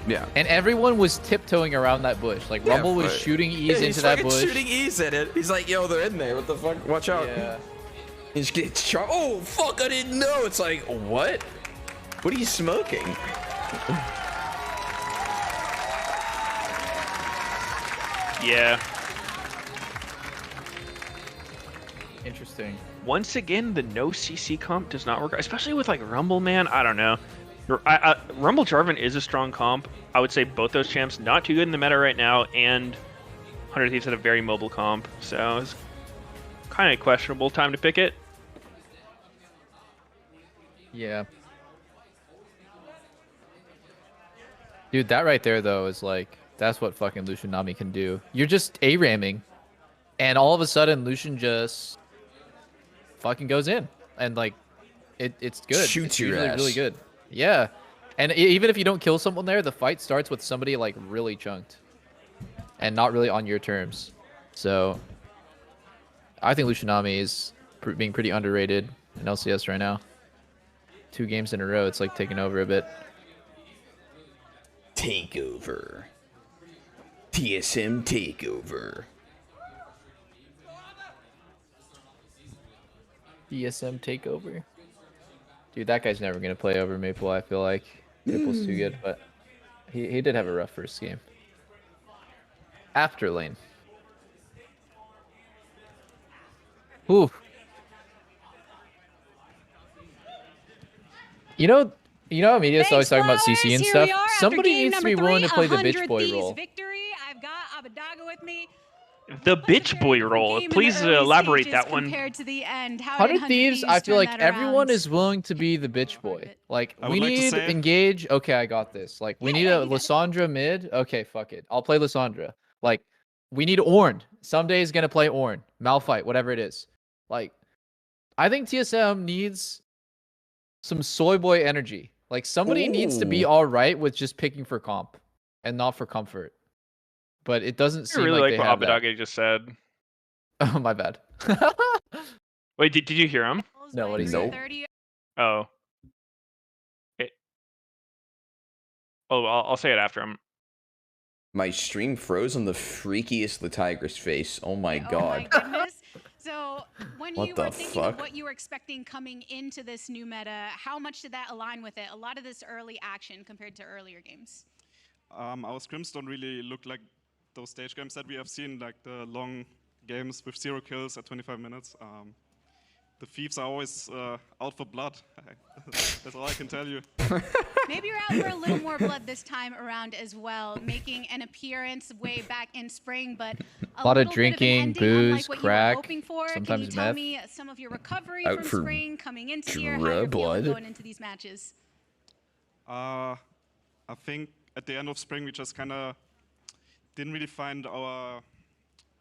Yeah. And everyone was tiptoeing around that bush. Like Rumble was shooting E's into that bush. He's shooting E's at it. He's like, yo, they're in there. What the fuck? Watch out. Yeah. He just gets shot. Oh, fuck, I didn't know. It's like, what? What are you smoking? Yeah. Interesting. Once again, the no CC comp does not work, especially with like Rumble, man. I don't know. Rumble Jarvan is a strong comp. I would say both those champs not too good in the meta right now, and 100 Thieves had a very mobile comp, so it's kind of questionable time to pick it. Yeah. Dude, that right there though is like, that's what fucking Lucian Nami can do. You're just A-ramming, and all of a sudden Lucian just fucking goes in, and like it's good. Shoots it's your usually ass. really good. Yeah, and even if you don't kill someone there, the fight starts with somebody like really chunked, and not really on your terms. So I think Lucian Nami is being pretty underrated in LCS right now. 2 games in a row, it's like taking over a bit. Takeover. TSM takeover. TSM takeover. Dude, that guy's never gonna play over Maple. I feel like Maple's too good, but he did have a rough first game. After lane. Ooh. You know how media's always talking about CC and stuff? Somebody needs to be willing to play the bitch boy role. Victory. I've got Abadaga with me. The bitch boy role. Please elaborate that one. Compared to the end, how 100 Thieves, I feel like everyone is willing to be the bitch boy. Like, we need engage. Okay, I got this. Like, we need a Lissandra mid. Okay, fuck it. I'll play Lissandra. Like, we need Ornn. Someday is going to play Ornn. Malphite, whatever it is. Like, I think TSM needs some soy boy energy. Like, somebody needs to be all right with just picking for comp and not for comfort. But it doesn't seem really like like they what have Abadaga just said. Oh, my bad. Wait, did you hear him? No, what he said? Oh. I'll say it after him. My stream froze on the freakiest Latigrus face. Oh my god. Oh my goodness. So when What you the were thinking fuck? of what you were expecting coming into this new meta, how much did that align with it? A lot of this early action compared to earlier games. Our scrims don't really look like those stage games that we have seen, like the long games with 0 kills at 25 minutes. The thieves are always out for blood. That's all I can tell you. Maybe you're out for a little more blood this time around as well, making an appearance way back in spring, but a lot of little drinking, bit of an ending, booze, unlike what crack, you were hoping for. Can you sometimes tell meth. me some of your recovery Out from for spring coming into here, how dra you're feeling blood. going into these matches? I think at the end of spring we just kind of didn't really find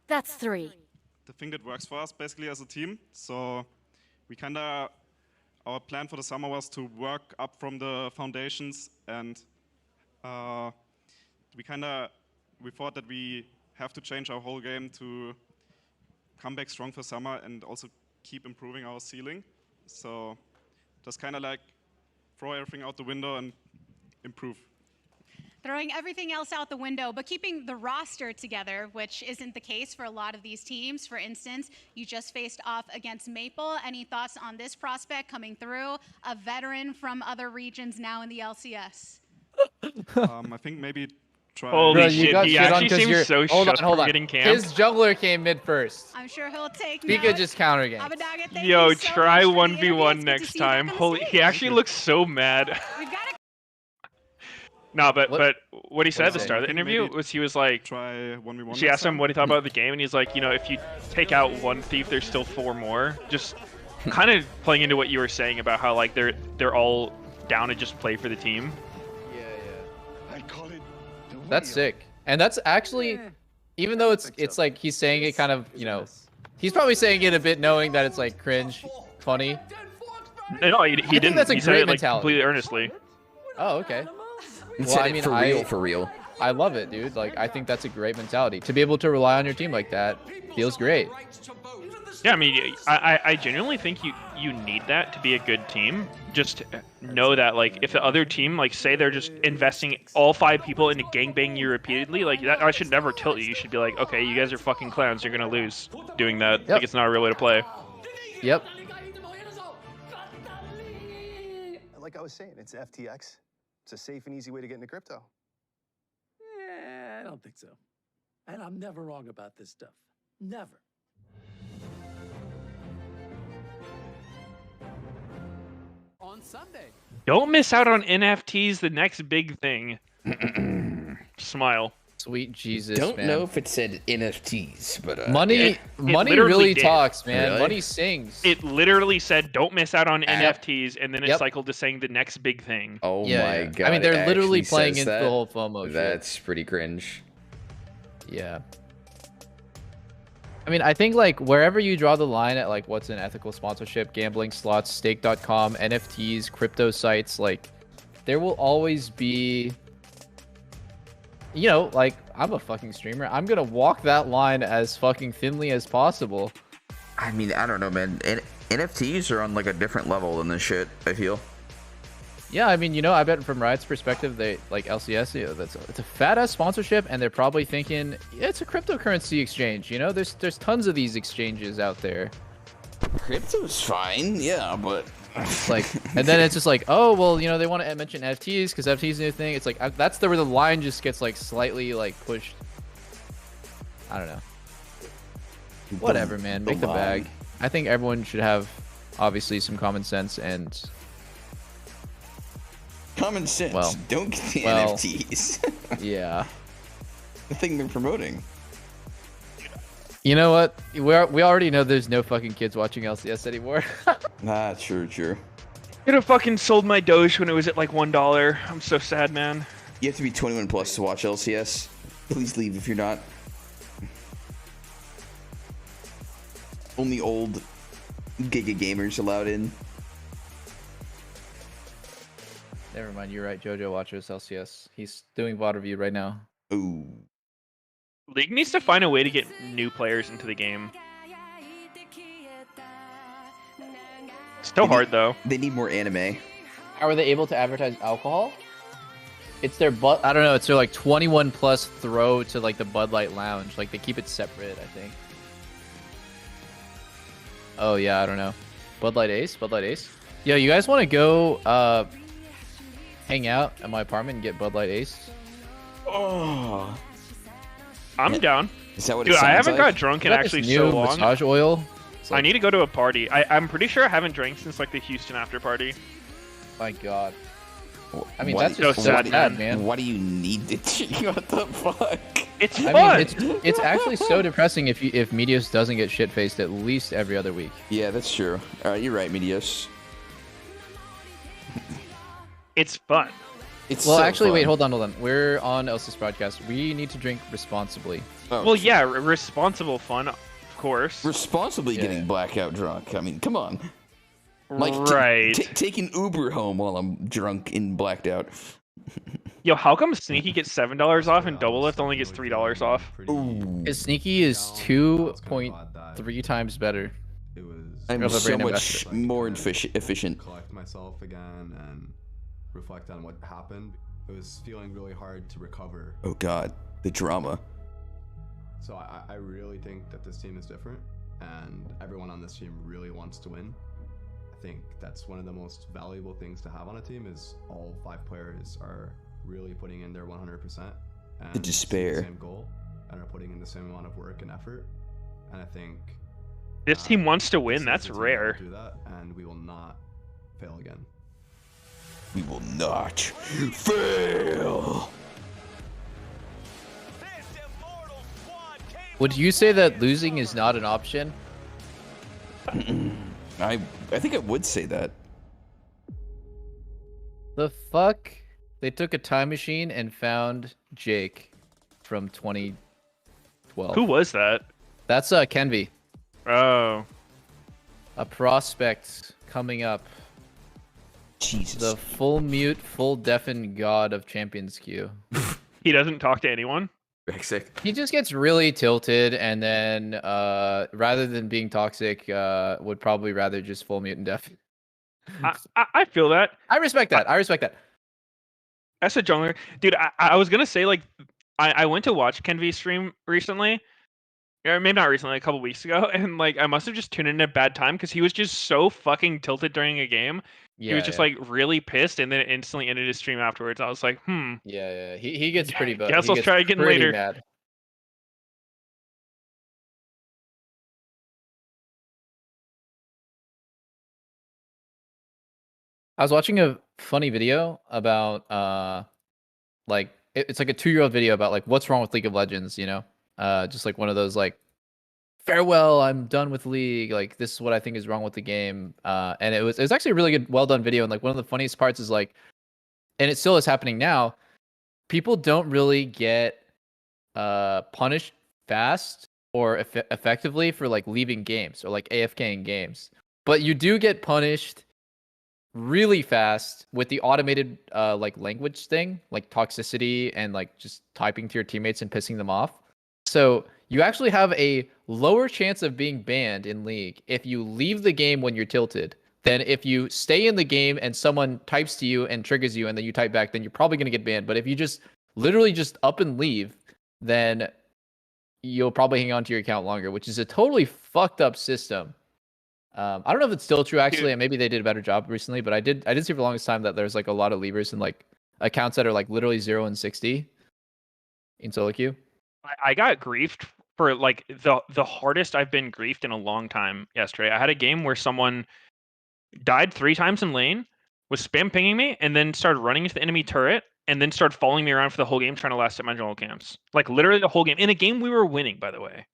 That's 3. the thing that works for us basically as a team. So we kind of, our plan for the summer was to work up from the foundations, and we thought that we have to change our whole game to come back strong for summer and also keep improving our ceiling. So just kind of like throw everything out the window and improve. Throwing everything else out the window, but keeping the roster together, which isn't the case for a lot of these teams. For instance, you just faced off against Maple. Any thoughts on this prospect coming through? A veteran from other regions now in the LCS. I think maybe try. Holy Bro, shit, you got he shit on actually 'cause seems you're- so hold shook on. from getting camped. His jungler came mid first. I'm sure he'll take Pika notes. just counter game. Abadaga, thank Yo, you so try much for the 1v1 interview. It's good to next see you back time. on the Holy, stage. he actually looks so mad. We've got No, but what he said at the say? start of the interview Maybe was he was like, try 1v1. she asked him what he thought about the game, and he's like, you know, if you take out one thief, there's still 4 more. Just kind of playing into what you were saying about how like they're all down to just play for the team. That's sick. And that's actually, even though it's like he's saying it kind of, you know, he's probably saying it a bit knowing that it's like cringe, funny. No, he didn't. That's a he said great it like mentality. completely earnestly. Oh, okay. He said it for real. I love it, dude. Like, I think that's a great mentality. To be able to rely on your team like that feels great. Yeah, I mean, I genuinely think you need that to be a good team. Just know that, like, if the other team, like, say they're just investing all 5 people into gangbang you repeatedly, like, that I should never tilt you. You should be like, okay, you guys are fucking clowns. You're gonna lose doing that. Like, it's not a real way to play. Yep. Like I was saying, it's FTX. It's a safe and easy way to get into crypto. I don't think so. And I'm never wrong about this stuff. Never. On Sunday. Don't miss out on NFTs, the next big thing. Smile. Sweet Jesus, Don't man. know if it said NFTs, but money literally really did. talks, man. Really? Money sings. It literally said, "Don't miss out on NFTs," and then it cycled to saying the next big thing. Oh Yeah, my yeah. god! I mean, they're it literally actually playing says into that? the whole FOMO shit. That's pretty cringe. Yeah. I mean, I think like wherever you draw the line at like what's an ethical sponsorship, gambling, slots, stake.com, NFTs, crypto sites, like there will always be, you know, like I'm a fucking streamer. I'm going to walk that line as fucking thinly as possible. I mean, I don't know, man. NFTs are on like a different level than this shit, I feel. Yeah, I mean, you know, I bet from Riot's perspective, they like LCS, you know, it's a fat ass sponsorship, and they're probably thinking it's a cryptocurrency exchange. You know, there's tons of these exchanges out there. Crypto's fine, yeah, but like, and then it's just like, oh well, you know, they want to mention NFTs because NFTs is a new thing. It's like that's where the line just gets like slightly like pushed. I don't know. Whatever, man. Make the bag. I think everyone should have obviously some common sense and. Common sense. Well, don't get the NFTs. Yeah. The thing they're promoting. You know what? We already know there's no fucking kids watching LCS anymore. Nah, true. Could have fucking sold my Doge when it was at like $1. I'm so sad, man. You have to be 21 plus to watch LCS. Please leave if you're not. Only old Giga gamers allowed in. Never mind, you're right. JoJo watches LCS. He's doing VOD review right now. Ooh. League needs to find a way to get new players into the game. Still hard though. They need more anime. How are they able to advertise alcohol? It's their I don't know. It's their like 21 plus throw to like the Bud Light Lounge. Like they keep it separate, I think. Oh yeah, I don't know. Bud Light Ace. Yo, you guys want to go hang out at my apartment and get Bud Light Ace? Oh. I'm down. Is that what Dude, it sounds I haven't like? got drunk in Got actually this so new long. massage oil. I need to go to a party. I'm pretty sure I haven't drank since like the Houston after party. My God. I mean, Why- that's just so sad, sad, man. Why do you need to drink? What the fuck? It's I fun. mean, it's actually so depressing if Medios doesn't get shit faced at least every other week. Yeah, that's true. All right, you're right, Medios. It's fun. It's Well, so actually, fun. wait, hold on. We're on LCS broadcast. We need to drink responsibly. Oh, Well, yeah, responsible fun, of course. responsibly Yeah. getting blackout drunk. I mean, come on. Like, Right. taking Uber home while I'm drunk and blacked out. Yo, how come Sneaky gets $7 off and Double Lift only gets $3 off? Ooh. His sneaky is 2.3 times better. I'm of a so brand much ambassador. more efficient. Collect myself again and reflect on what happened. It was feeling really hard to recover. Oh god, the drama. So I really think that this team is different, and everyone on this team really wants to win. I think that's one of the most valuable things to have on a team is all 5 players are really putting in their 100% and The despair. see the same goal and are putting in the same amount of work and effort. And I think This team wants to win. this is That's the team that will rare. do that, and we will not fail again. We will not fail. Would you say that losing is not an option? I think I would say that. The fuck? They took a time machine and found Jake from 2012. Who was that? That's Kenvi. Oh. A prospect coming up. Jesus. The full mute, full deafen god of Champions Queue. He doesn't talk to anyone? He just gets really tilted, and then rather than being toxic, would probably rather just full mute and deafen. I feel that. I respect that. I respect that. As a jungler, dude, I was gonna say, like, I went to watch Kenvi stream recently, or maybe not recently, like a couple weeks ago, and like I must have just tuned in at a bad time because he was just so fucking tilted during a game. He was just like really pissed, and then instantly ended his stream afterwards. I was like, Yeah. He gets pretty bad. Guess I'll try again later. Mad. I was watching a funny video about like it's like a 2-year-old video about like what's wrong with League of Legends, you know? Just like one of those like farewell, I'm done with League, like this is what I think is wrong with the game. And it was actually a really good, well done video, and like one of the funniest parts is like, and it still is happening now, people don't really get punished fast or effectively for like leaving games or like AFKing games, but you do get punished really fast with the automated like language thing, like toxicity and like just typing to your teammates and pissing them off. So you actually have a lower chance of being banned in League if you leave the game when you're tilted than if you stay in the game and someone types to you and triggers you and then you type back, then you're probably going to get banned. But if you just literally just up and leave, then you'll probably hang on to your account longer, which is a totally fucked up system. I don't know if it's still true actually, and maybe they did a better job recently, but I did see for the longest time that there's like a lot of leavers and like accounts that are like literally 0 and 60 in solo queue. I got griefed for like the hardest I've been griefed in a long time yesterday. I had a game where someone died 3 times in lane, was spam pinging me, and then started running into the enemy turret, and then started following me around for the whole game trying to last at my jungle camps. Like literally the whole game. In a game we were winning, by the way.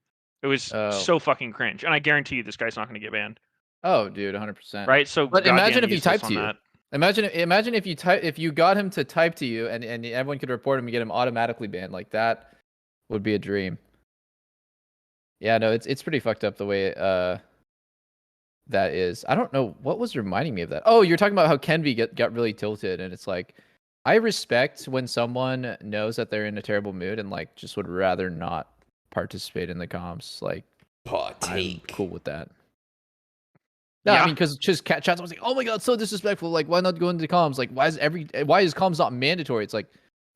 It was so fucking cringe. And I guarantee you this guy's not going to get banned. Oh, dude, 100%. Right? So but imagine if he typed to you. That. Imagine if you got him to type to you and everyone could report him and get him automatically banned. Like that would be a dream. Yeah, no, it's pretty fucked up the way that is. I don't know what was reminding me of that. Oh, you're talking about how Kenvi got really tilted, and it's like I respect when someone knows that they're in a terrible mood and like just would rather not participate in the comms. Like, I'm cool with that. No, yeah. I mean, because just chats was like, "Oh my god, so disrespectful! Like, why not go into comms? Like, why is comms not mandatory?" It's like,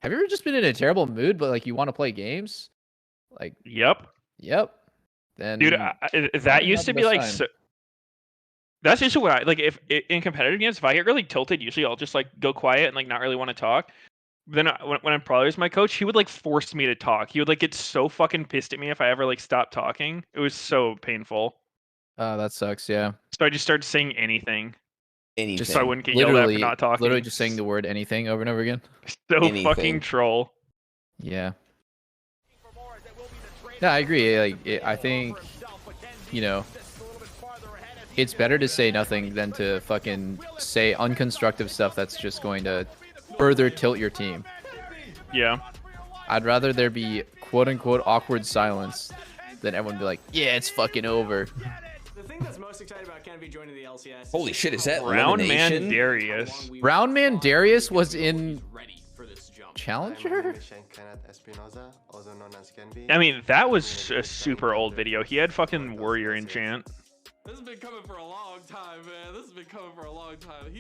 have you ever just been in a terrible mood, but like you want to play games? Like, yep. Then, dude, that used to be like. So, that's usually what I like. If in competitive games, if I get really tilted, usually I'll just like go quiet and like not really want to talk. Then when I'm probably with my coach, he would like force me to talk. He would like get so fucking pissed at me if I ever like stopped talking. It was so painful. Oh, that sucks. Yeah. So I just started saying anything. Just so I wouldn't get yelled at for not talking. Literally just saying the word anything over and over again. So fucking troll. Yeah. No, I agree. Like, I think, you know, it's better to say nothing than to fucking say unconstructive stuff that's just going to further tilt your team. Yeah. I'd rather there be quote-unquote awkward silence than everyone be like, yeah, it's fucking over. The thing that's most exciting about Kenvi joining the LCS. Holy shit, is that Roundman Darius? Roundman Darius was in Challenger? I mean, that was a super old video. He had fucking Warrior enchant. This has been coming for a long time, man. This has been coming for a long time.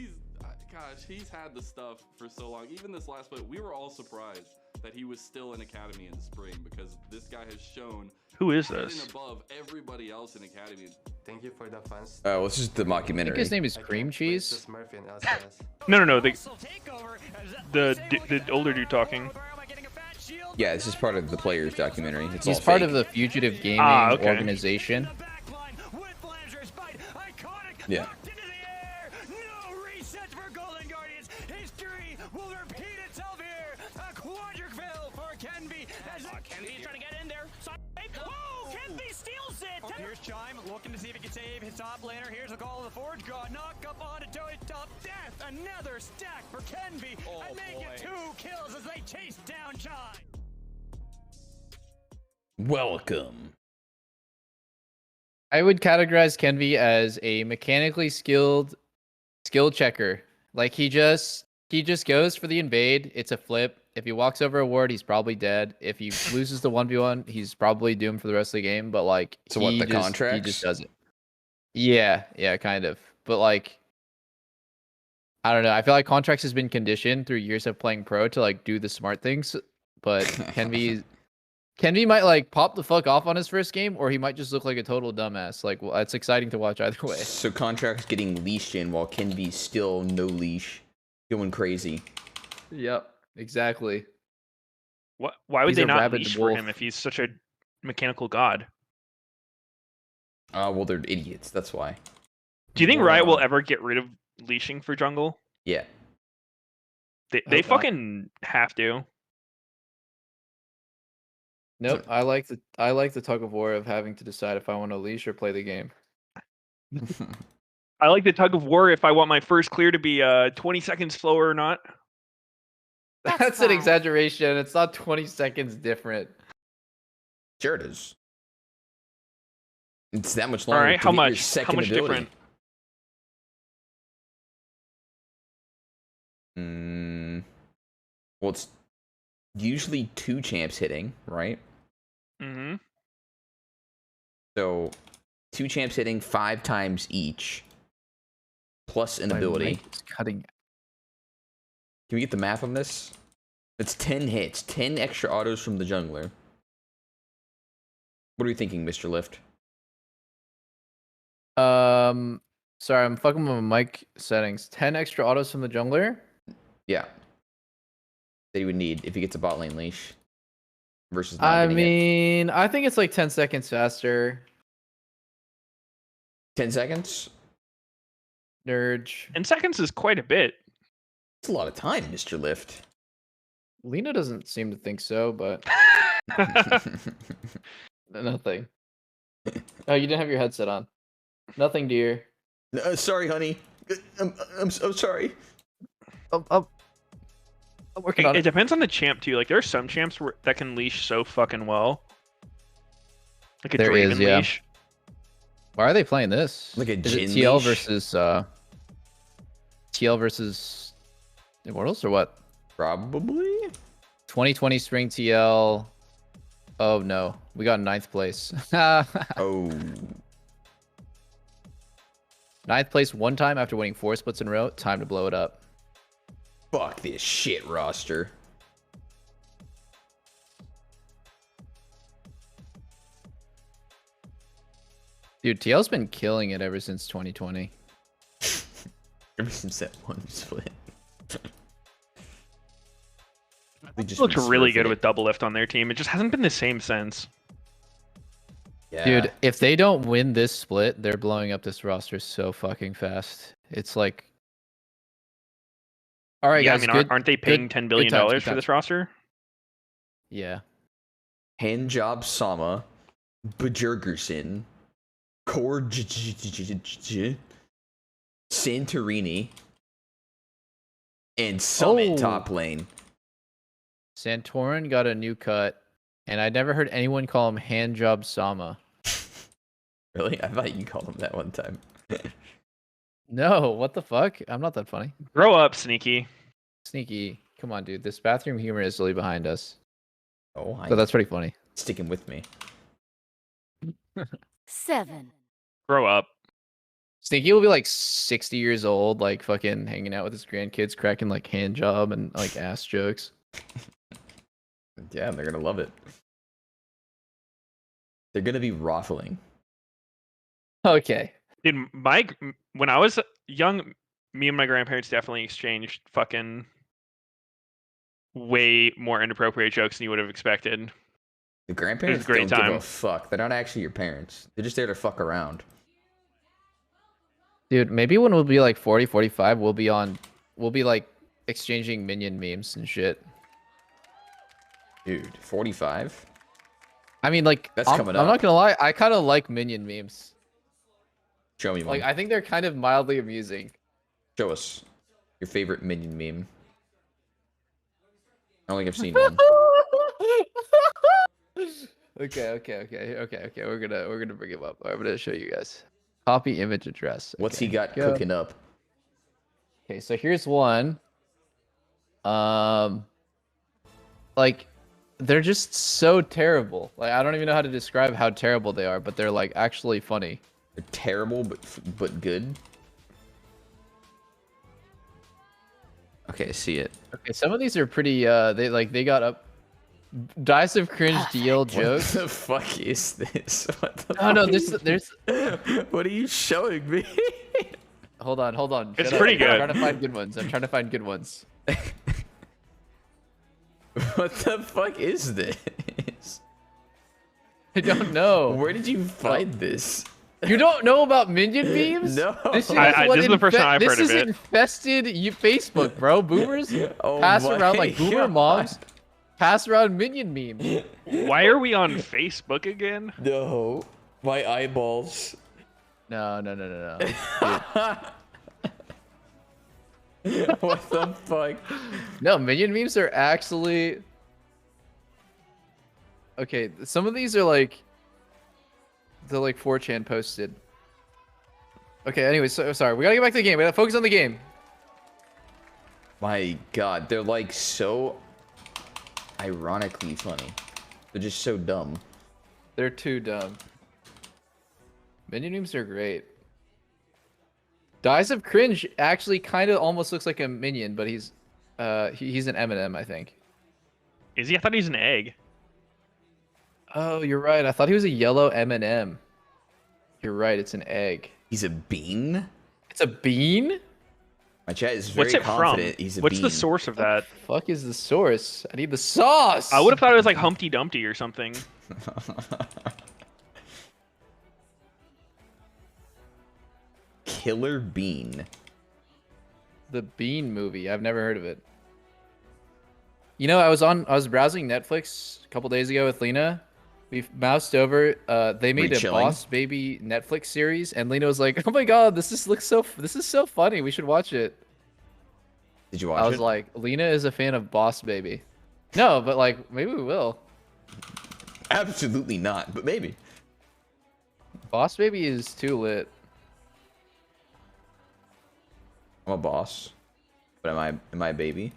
He's had the stuff for so long. Even this last split, we were all surprised that he was still in Academy in the spring because this guy has shown. Who is this? Above everybody else in Academy. Thank you for the fans. Oh, this is the mockumentary. I think his name is Cream Cheese. No. The older dude talking. Yeah, this is part of the players documentary. He's part of the Fugitive Gaming organization. Yeah. Kenvy's trying to get in there. Oh, Kenvy steals it. Here's Chime looking to see if he can save his top laner. Here's the call of the Forge God. Knock up onto Toad's top. Death. Another stack for Kenvy. And they get 2 kills as they chase down Chime. Welcome. I would categorize Kenvy as a mechanically skilled skill checker. Like he just goes for the invade. It's a flip. If he walks over a ward, he's probably dead. If he loses the 1v1, he's probably doomed for the rest of the game. But like, So what, the contracts? He just does it. Yeah, kind of. But like, I don't know. I feel like Contracts has been conditioned through years of playing pro to like do the smart things. But Kenvy might like pop the fuck off on his first game, or he might just look like a total dumbass. Like, well, it's exciting to watch either way. So Contract's getting leashed in while Kenvy's still no leash, going crazy. Yep, exactly. Why would He's they a not rabid leash for wolf. him if he's such a mechanical god? Well, they're idiots. That's why. Do you think Riot will ever get rid of leashing for jungle? Yeah. They fucking have to. Nope. I like the tug of war of having to decide if I want to leash or play the game. I like the tug of war if I want my first clear to be 20 seconds slower or not. That's an exaggeration. It's not 20 seconds different. Sure it is. It's that much All longer. right, to how get your much? How second much ability. different? Well, it's usually 2 champs hitting, right? Mm-hmm. So 2 champs hitting 5 times each, plus an ability. It's cutting. Can we get the math on this? It's 10 hits, 10 extra autos from the jungler. What are you thinking, Mr. Lift? Sorry, I'm fucking with my mic settings. 10 extra autos from the jungler? Yeah. That he would need if he gets a bot lane leash. Versus not I getting it. mean, I think it's like 10 seconds faster. 10 seconds? Nurge. 10 seconds is quite a bit. It's a lot of time, Mr. Lift. Lena doesn't seem to think so, but nothing. Oh, you didn't have your headset on. Nothing, dear. Sorry, honey. I'm so sorry. I'm working on It it. depends on the champ too. Like there are some champs that can leash so fucking well. Like a There Draven is, yeah. leash. Why are they playing this? Like a Is it Jhin TL leash? versus TL versus Immortals or what? Probably. 2020 Spring TL. Oh no, we got 9th place. Oh. 9th place one time after winning 4 splits in a row. Time to blow it up. Fuck this shit roster. Dude, TL's been killing it ever since 2020. Ever since that one split. They just Looked been really smurfing good it. with double lift on their team. It just hasn't been the same since. Yeah. Dude, if they don't win this split, they're blowing up this roster so fucking fast. It's like, all right, Yeah, guys. I mean, good, aren't they paying good- $10 billion good times, good for times. this roster? Yeah. Handjob Sama, Bajurgerson, Core Santorini, and Summit Oh. top lane. Santorin got a new cut, and I never heard anyone call him Handjob Sama. Really? I thought you called him that one time. No, what the fuck? I'm not that funny. Grow up, Sneaky. Sneaky. Come on, dude. This bathroom humor is really behind us. Oh, So that's pretty funny. sticking with me. 7. Grow up. Sneaky will be like 60 years old, like fucking hanging out with his grandkids, cracking like hand job and like ass jokes. Yeah, they're gonna love it. They're gonna be raffling. Okay. Dude, when I was young, me and my grandparents definitely exchanged fucking way more inappropriate jokes than you would have expected. The grandparents It was a great don't give time. a fuck. They're not actually your parents. They're just there to fuck around. Dude, maybe when we'll be like 40, 45, we'll be like exchanging minion memes and shit. Dude, 45? I mean, like, That's I'm coming not up. gonna lie, I kind of like minion memes. Show me one. Like, I think they're kind of mildly amusing. Show us your favorite minion meme. I don't think I've seen one. Okay. We're gonna bring him up. I'm gonna show you guys. Copy image address. What's he Okay, got go. cooking up? Okay, so here's one. Like, they're just so terrible. Like, I don't even know how to describe how terrible they are, but they're like actually funny. They're terrible, but good. Okay, I see it. Okay, some of these are pretty. They got up. Dice of cringe DL jokes. What the fuck is this? What the No, fuck there's. What are you showing me? Hold on. It's Shut up. pretty good. I'm trying to find good ones. What the fuck is this? I don't know. Where did you find this? You don't know about minion memes? No. This is, this is the first time I've heard of it. This is infested Facebook, bro. Boomers Oh pass my around like boomer God. moms pass around minion memes. Why are we on Facebook again? No. My eyeballs. No. What the fuck? No, minion memes are actually okay. Some of these are like they're like 4chan posted. Okay, anyway, so sorry. We gotta get back to the game. We gotta focus on the game. My God, they're like so ironically funny. They're just so dumb. They're too dumb. Minion memes are great. Dies of Cringe actually kind of almost looks like a minion, but he's an M&M, I think. Is he? I thought he's an egg. Oh, you're right. I thought he was a yellow M&M. You're right. It's an egg. He's a bean? It's a bean? My chat is very What's it confident from? he's a What's bean. the source of that? Fuck is the source? I need the sauce. I would have thought it was like Humpty Dumpty or something. Killer Bean. The Bean movie. I've never heard of it. You know, I was browsing Netflix a couple days ago with Lena. We moused over. They made a chilling? Boss Baby Netflix series, and Lena was like, "Oh my god, this is so funny. We should watch it." Did you watch it? I was like, Lena is a fan of Boss Baby. No, but like maybe we will. Absolutely not, but maybe. Boss Baby is too lit. I'm a boss, but am I a baby?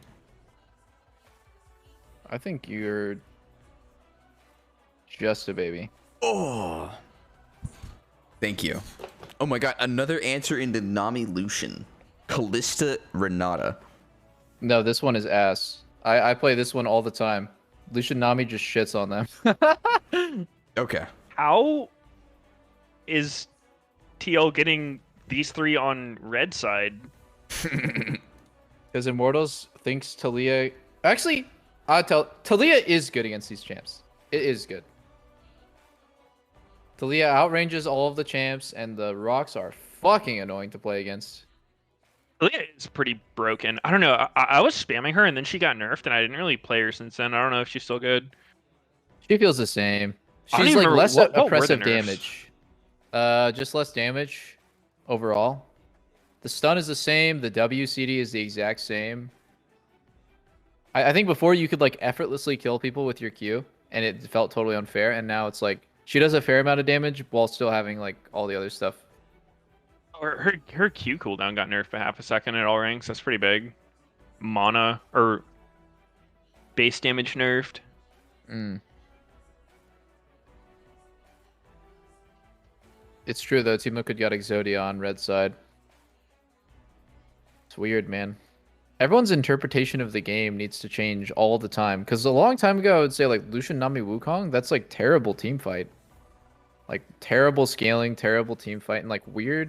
I think you're just a baby. Oh, thank you. Oh my God, another answer into Nami Lucian, Callista Renata. No, this one is ass. I play this one all the time. Lucian Nami just shits on them. Okay. How is TL getting these three on red side? Because Immortals thinks Talia... Actually, Talia is good against these champs. It is good. Talia outranges all of the champs, and the rocks are fucking annoying to play against. Talia is pretty broken. I don't know. I was spamming her, and then she got nerfed, and I didn't really play her since then. I don't know if she's still good. She feels the same. I don't She's even like remember less what were the oppressive nerfs? damage. Just less damage overall. The stun is the same. The WCD is the exact same. I think before you could like effortlessly kill people with your Q, and it felt totally unfair. And now it's like she does a fair amount of damage while still having like all the other stuff. Her Q cooldown got nerfed by half a second at all ranks. That's pretty big. Mana or base damage nerfed. It's true though. Team Liquid got Exodia on red side. It's weird, man. Everyone's interpretation of the game needs to change all the time. Because a long time ago, I would say like Lucian Nami Wukong, that's like terrible team fight. Like terrible scaling, terrible team fight, and like weirdly,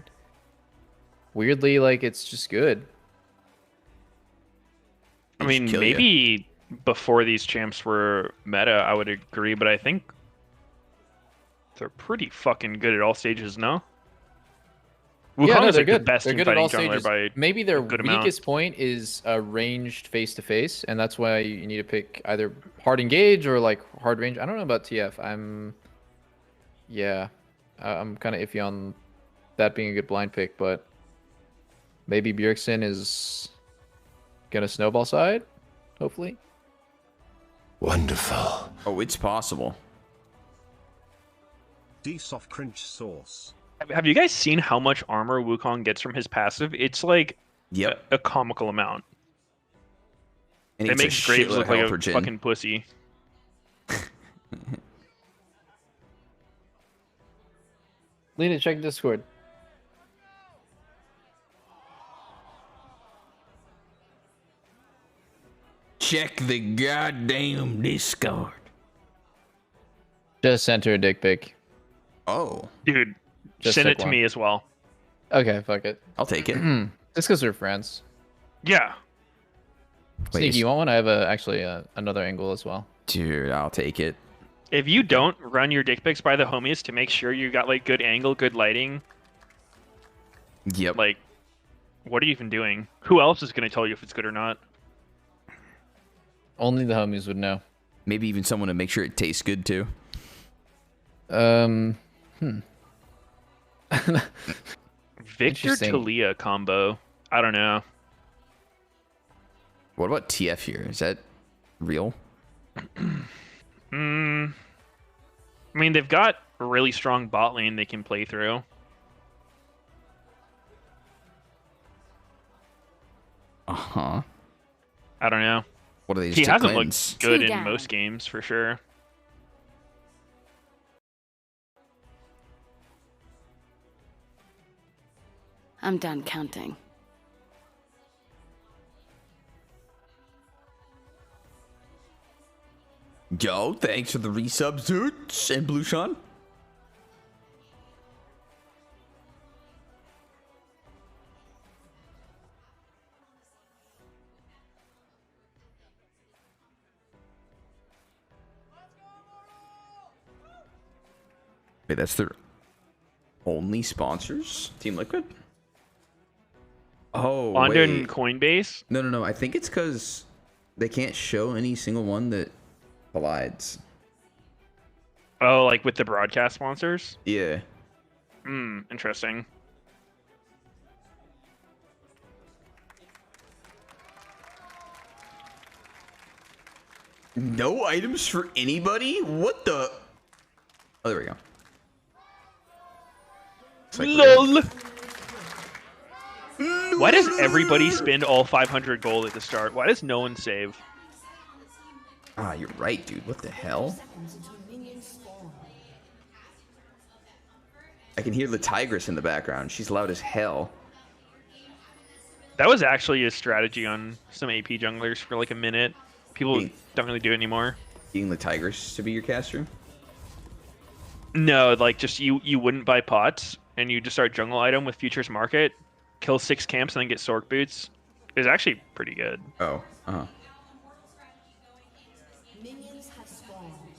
like it's just good. I mean, maybe before these champs were meta, I would agree, but I think they're pretty fucking good at all stages, no? Wukong is they're like good. the best They're in good at fighting all jungler stages. by Maybe their a good amount. weakest point is ranged face to face, and that's why you need to pick either hard engage or like hard range. I don't know about TF. I'm kind of iffy on that being a good blind pick, but maybe Bjergsen is gonna snowball side, hopefully. Wonderful. Oh, it's possible. D-soft cringe sauce. Have you guys seen how much armor Wukong gets from his passive? It's like a comical amount. And it makes Graves look like a fucking pussy. Lena, check Discord. Check the goddamn Discord. Just sent her a dick pic. Oh. Dude, Just send took it to one. me as well. Okay, fuck it. I'll take it. Just because we're friends. Yeah. Sneaky, you want one? I have actually another angle as well. Dude, I'll take it. If you don't run your dick pics by the homies to make sure you got like good angle, good lighting. Yep. Like, what are you even doing? Who else is gonna tell you if it's good or not? Only the homies would know. Maybe even someone to make sure it tastes good too. Victor Interesting. Talia combo. I don't know. What about TF here? Is that real? I mean, they've got a really strong bot lane they can play through. Uh-huh. I don't know. What are they? Just He to hasn't cleanse? looked good Two in down. most games for sure. I'm done counting. Yo, thanks for the resubs, dude. And Blue Sean. Wait, that's their only sponsors? Team Liquid? Oh, Wanda wait. and Coinbase? No. I think it's because they can't show any single one that collides. Oh, like with the broadcast sponsors? Yeah. Interesting. No items for anybody? What the? Oh, there we go. LOL. Why does everybody spend all 500 gold at the start? Why does no one save? Ah, you're right, dude. What the hell? I can hear the tigress in the background. She's loud as hell. That was actually a strategy on some AP junglers for like a minute. People don't really do it anymore. Getting the tigress to be your caster? No, like just you wouldn't buy pots and you just start jungle item with futures market, kill 6 camps and then get Sork boots. It's actually pretty good. Oh,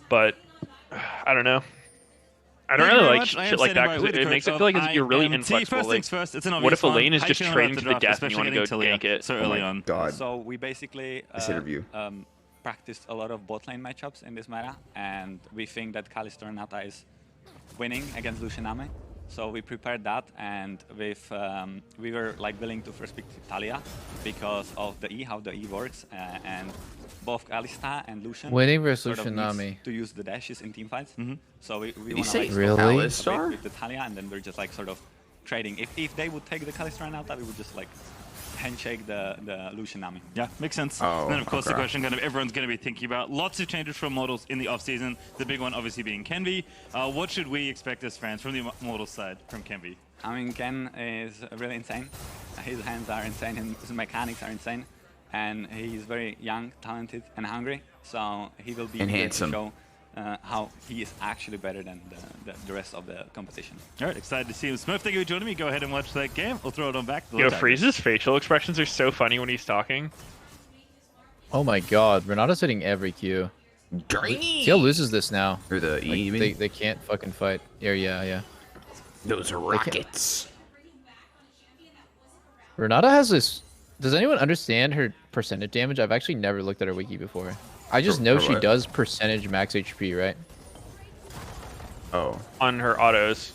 But I don't know. I don't Thank you really very like much. I am shit like that standing by because with it the makes it correct feel like of you're really I am T. inflexible. First Like, things first, it's an what if a obvious lane is one. just How you trading feel to about the the death and you want to go especially gank it? so early on. God. So we basically This interview. Practiced a lot of bot lane matchups in this meta, and we think that Kalista Nata is winning against Lucianame. So we prepared that, and with we were like willing to first pick Talia because of the E, how the E works, and both Kalista and Lucian Winning versus sort of Lucianame. needs to use the dashes in team fights. So we you want to say like really? Alistar with the Talia, and then we're just like sort of trading. If they would take the Kalista Nata, we would just like handshake the Lucianame. Yeah, makes sense. Oh, and then of course the okay. question kind of everyone's going to be thinking about lots of changes from models in the offseason. The big one obviously being Kenvi. What should we expect as fans from the model side from Kenvi? I mean, Ken is really insane. His hands are insane, his mechanics are insane, and he's very young, talented, and hungry. So he will be And able handsome. to show how he is actually better than the rest of the competition. All right, excited to see him. Smurf, thank you for joining me. Go ahead and watch that game. We'll throw it on back. to the Yo, Tigers. Freeze's facial expressions are so funny when he's talking. Oh my god, Renata's hitting every Q. TL loses this now. Or the E, you mean? They can't fucking fight. Yeah. Those rockets. Renata has this. Does anyone understand her percentage damage? I've actually never looked at her wiki before. I just know she what? does percentage max HP, right? Oh. On her autos.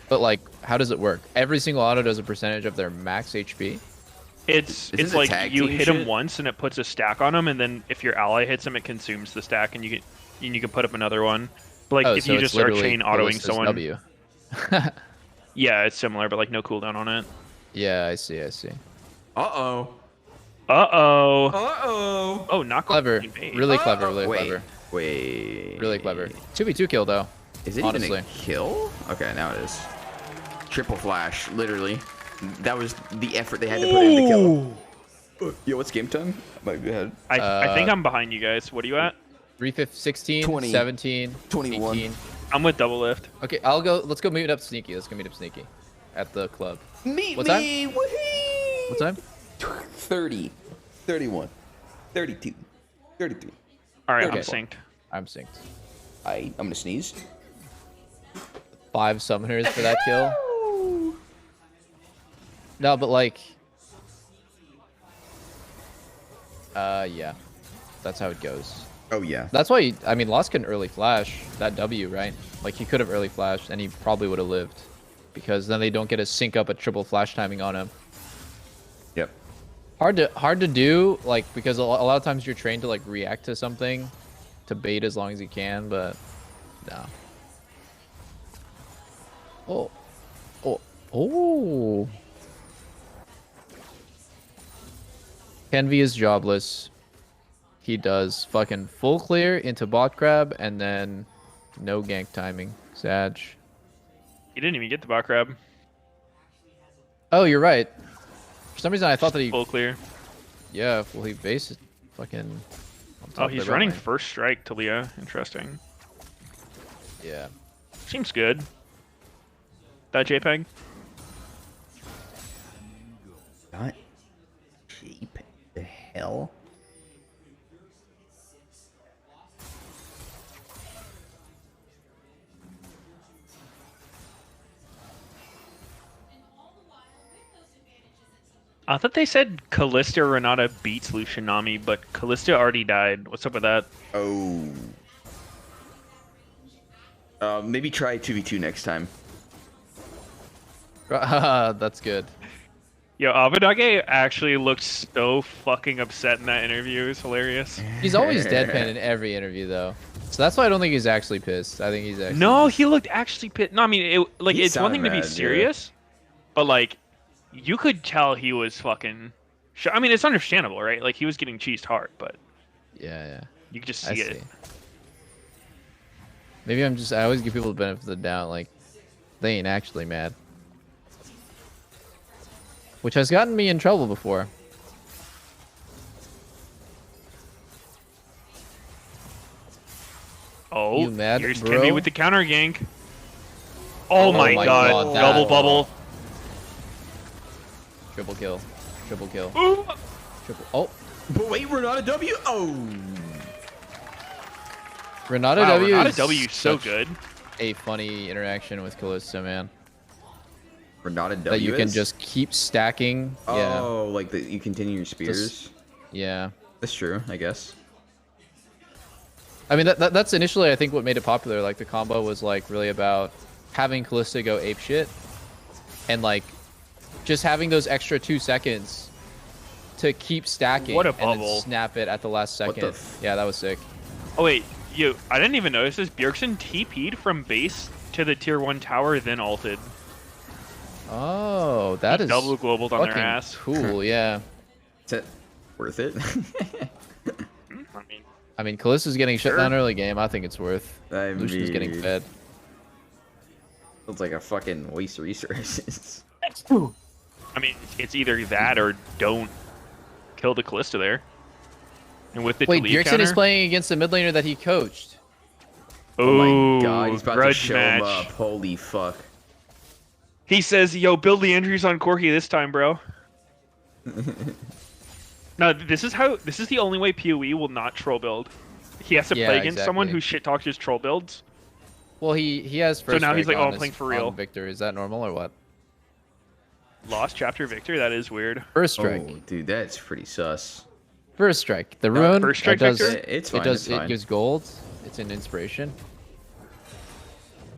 But like, how does it work? Every single auto does a percentage of their max HP. It's like you hit him once and it puts a stack on him, and then if your ally hits him, it consumes the stack, and you can put up another one. But like if so you it's just start literally chain autoing Callista's someone. W. Yeah, it's similar, but like no cooldown on it. Yeah, I see. Uh-oh. Uh-oh. Uh-oh. Oh, not clever. Really clever. Really Wait, clever. Wait. Really clever. 2v2 kill though. Is it honestly. even a kill? Okay, now it is. Triple flash, literally. That was the effort they had to put in to kill. Yo, what's game time? My bad. I think I'm behind you guys. What are you at? 16, 20, 17, 21. 18. I'm with double lift. Okay, I'll go. Let's go meet up sneaky. Let's go meet up sneaky at the club. Meet what me! Time? What time? 30, 31, 32, 33. All right, 34. I'm synced. I'm synced. I'm gonna sneeze. 5 summoners for that kill. No, but like, yeah, that's how it goes. Oh yeah. That's why I mean, Lost couldn't early flash that W, right? Like he could have early flashed and he probably would have lived, because then they don't get to sync up a triple flash timing on him. Yep. Hard to do, like, because a lot of times you're trained to like react to something, to bait as long as you can, but no. Oh. Kenvi is jobless. He does fucking full clear into bot grab and then no gank timing. Sag. You didn't even get the bot grab. Oh, you're right. For some reason I thought that he full clear. Yeah, well he based fucking. Oh, he's running first strike to Leah. Interesting. Yeah. Seems good. That JPEG? Not JPEG. The hell? I thought they said Callista or Renata beats Lucianami, but Callista already died. What's up with that? Oh. Maybe try 2v2 next time. That's good. Yo, Abenake actually looked so fucking upset in that interview. It was hilarious. He's always deadpan in every interview, though. So that's why I don't think he's actually pissed. I think he's actually... No, he looked actually pissed. No, I mean, He it's one thing to be sounded mad, serious, but, like, you could tell he was fucking... I mean, it's understandable, right? Like, he was getting cheesed hard, but... Yeah. You could just see it. Maybe I always give people the benefit of the doubt, like, they ain't actually mad. Which has gotten me in trouble before. Oh, you mad, here's bro? Kenvi with the counter gank. Oh, my god. Double bubble. Triple kill. Triple kill. Ooh. Triple. Oh. But wait, Renata W? Oh. Renata Wow, W Renata is W so such good. A funny interaction with Callisto, man. Renata W That you can is? just keep stacking. Oh, like you continue your spears? Just, yeah. That's true, I guess. I mean, that's initially, I think, what made it popular. Like, the combo was, like, really about having Callisto go apeshit. And, like, just having those extra 2 seconds to keep stacking. What a and then bubble. snap it at the last second. Yeah, that was sick. Oh, wait. I didn't even notice this. Bjergsen TP'd from base to the tier 1 tower, then ulted. Oh, that He is double globaled on their fucking ass. Cool, yeah. Is it worth it? I mean, Callisto's getting shut Sure. down early game. I think it's worth. Lucian's getting mean- fed. Looks like a fucking waste of resources. I mean, it's either that or don't kill the Callista there. And with the Wait, delete Bjergsen counter, is playing against a mid laner that he coached. Oh my god, he's about to grudge show match. him up. Holy fuck. He says, "Yo, build the entries on Corki this time, bro." No, this is the only way PoE will not troll build. He has to Yeah, play against someone exactly. who shit talks his troll builds. Well, he has first now he's strike like, "Oh, on I'm playing his- for real." on Victor. Is that normal or what? lost chapter victor. That is weird. First strike. Oh, dude, that's pretty sus. First strike. The No, rune. first strike does, victor? It's fine. It fine. gives gold. It's an inspiration.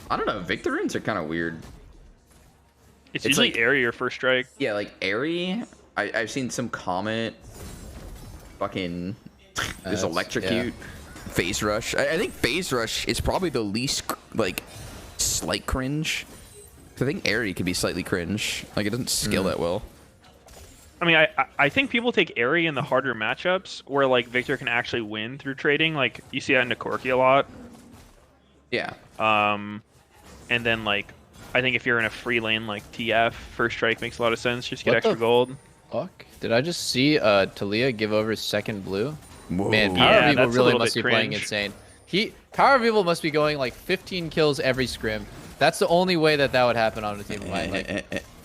I don't know. Victor runes are kind of weird. It's usually like, Airy or first strike. Yeah, like Airy. I've seen some comment. Fucking just electrocute. Yeah. Phase rush. I think phase rush is probably the least like slight cringe. I think Airy could be slightly cringe. Like it doesn't scale that well. I mean, I think people take Airy in the harder matchups where like Victor can actually win through trading. Like you see that in Corki a lot. Yeah. And then like I think if you're in a free lane like TF, first strike makes a lot of sense. Just get extra gold. Fuck. Did I just see Talia give over second blue? Whoa. Man, Power Yeah, People that's a really little must be bit playing cringe. insane. Power People must be going like 15 kills every scrim. That's the only way that would happen on a team of mine.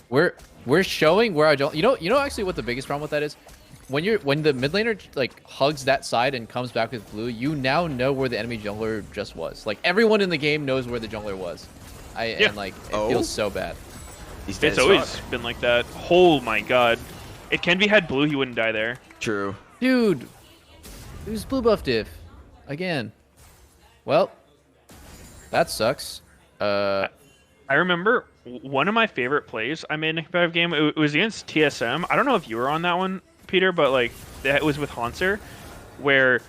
Like, we're showing where I don't. You know actually what the biggest problem with that is. When the mid laner like hugs that side and comes back with blue, you now know where the enemy jungler just was. Like everyone in the game knows where the jungler was. And like it feels so bad. It's always been like that. Oh my god. If Kenvi had blue, he wouldn't die there. True. Dude, it was blue buff diff. Again. Well, that sucks. I remember one of my favorite plays I made in a competitive game. It was against TSM. I don't know if you were on that one, Peter, but like that was with Hanser, where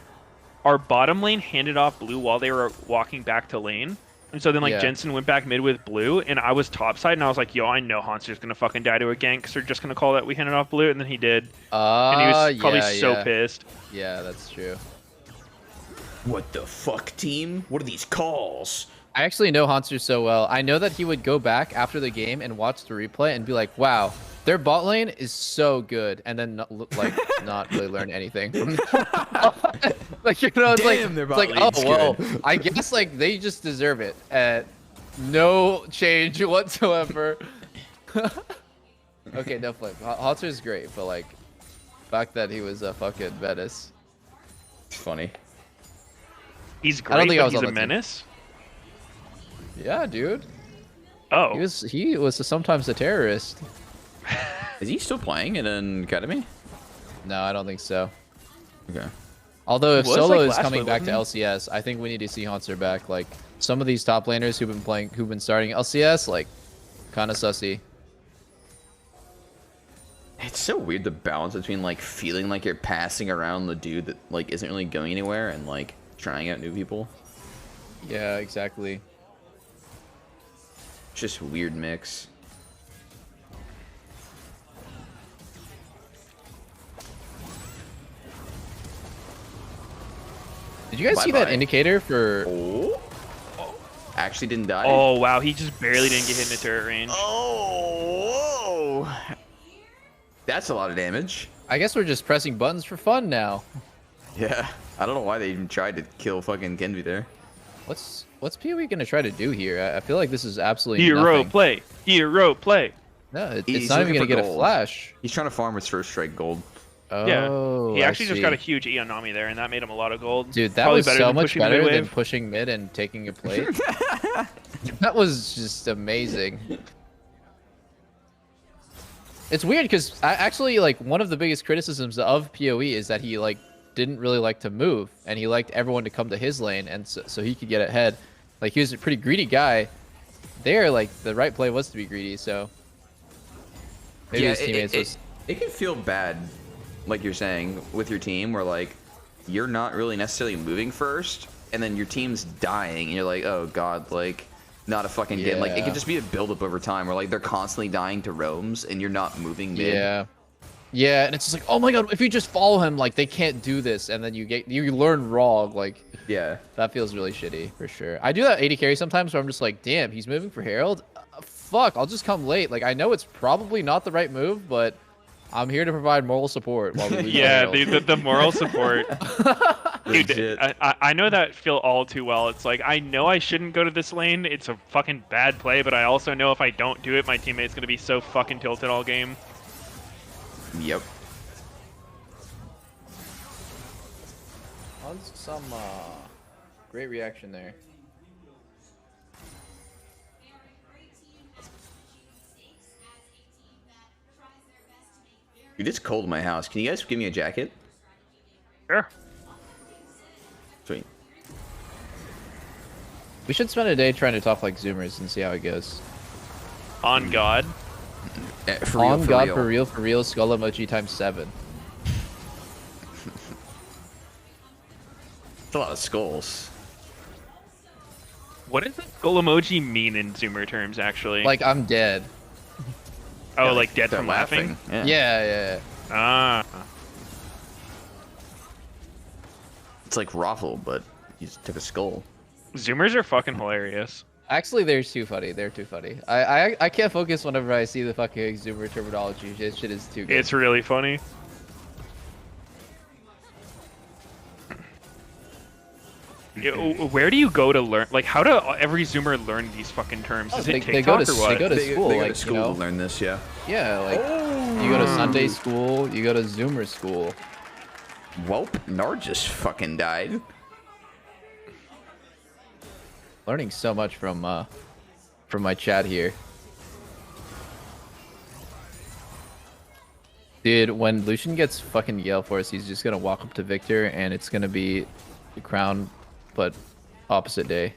our bottom lane handed off blue while they were walking back to lane. And so then like Jensen went back mid with blue, and I was topside, and I was like, yo, I know Hanser's gonna fucking die to a gank, because they're just gonna call that we handed off blue, and then he did. And he was probably so pissed. Yeah, that's true. What the fuck, team? What are these calls? I actually know Hanser so well. I know that he would go back after the game and watch the replay and be like, wow, their bot lane is so good, and then not really learn anything from like, you know, it's like oh well, I guess like they just deserve it. No change whatsoever. Okay, no flip. Hanser's great, but like the fact that he was a fucking menace. It's funny. He's great, I don't think but I was he's on a the team. menace. Yeah, dude. Oh. He was sometimes a terrorist. Is he still playing in an academy? No, I don't think so. Okay. Although if Was, Solo like, is last coming one, back to wasn't LCS, I think we need to see Hanser back. Like some of these top laners who've been starting LCS, like kind of sussy. It's so weird, the balance between like feeling like you're passing around the dude that like isn't really going anywhere and like trying out new people. Yeah, exactly. It's just a weird mix. Did you guys see that indicator for? Actually didn't die. Oh wow, he just barely didn't get hit in the turret range. Oh, whoa. That's a lot of damage. I guess we're just pressing buttons for fun now. Yeah, I don't know why they even tried to kill fucking Kenvi there. What's POV gonna try to do here? I feel like this is absolutely Hero nothing. play. Hero play. No, He's it's not even looking gonna for get a gold. flash. He's trying to farm his first strike gold. Oh, Yeah. He actually I just see. got a huge E on Nami there, and that made him a lot of gold. Dude, that Probably was better so than much pushing better mid than wave. pushing mid and taking a plate. That was just amazing. It's weird because actually, like, one of the biggest criticisms of PoE is that he like didn't really like to move, and he liked everyone to come to his lane, and so he could get ahead. Like, he was a pretty greedy guy. There, like, the right play was to be greedy. So maybe his teammates it can feel bad, like you're saying, with your team, where like you're not really necessarily moving first, and then your team's dying, and you're like, oh god, like not a fucking game. Like it Yeah. could just be a buildup over time, where like they're constantly dying to roams, and you're not moving mid. Yeah, and it's just like, oh my god, if you just follow him, like they can't do this, and then you learn wrong, like that feels really shitty for sure. I do that AD carry sometimes where I'm just like, damn, he's moving for Herald. Fuck, I'll just come late. Like I know it's probably not the right move, but I'm here to provide moral support while we leave Yeah, Herald. the moral support. Dude, I know that feel all too well. It's like, I know I shouldn't go to this lane. It's a fucking bad play, but I also know if I don't do it, my teammate's going to be so fucking tilted all game. Yep. Some great reaction there. Dude, it's cold in my house. Can you guys give me a jacket? Sure. Sweet. We should spend a day trying to talk like Zoomers and see how it goes. On God. For real, On God, for real, skull emoji times 7. It's a lot of skulls. What does the skull emoji mean in Zoomer terms, actually? Like, I'm dead. Oh, Yeah, like dead they're from laughing? Yeah. Ah. It's like Raffle, but he just took a skull. Zoomers are fucking hilarious. Actually, they're too funny. They're too funny. I can't focus whenever I see the fucking Zoomer terminology. This shit is too good. It's really funny. Where do you go to learn? Like, how do every Zoomer learn these fucking terms? Is it TikTok or what? They go to school. They go like, to school you know? to learn this, yeah. Yeah, like you go to Sunday school, you go to Zoomer school. Welp, Nard just fucking died. Learning so much from my chat here. Dude, when Lucian gets fucking Gale Force, he's just gonna walk up to Victor and it's gonna be the crown, but opposite day.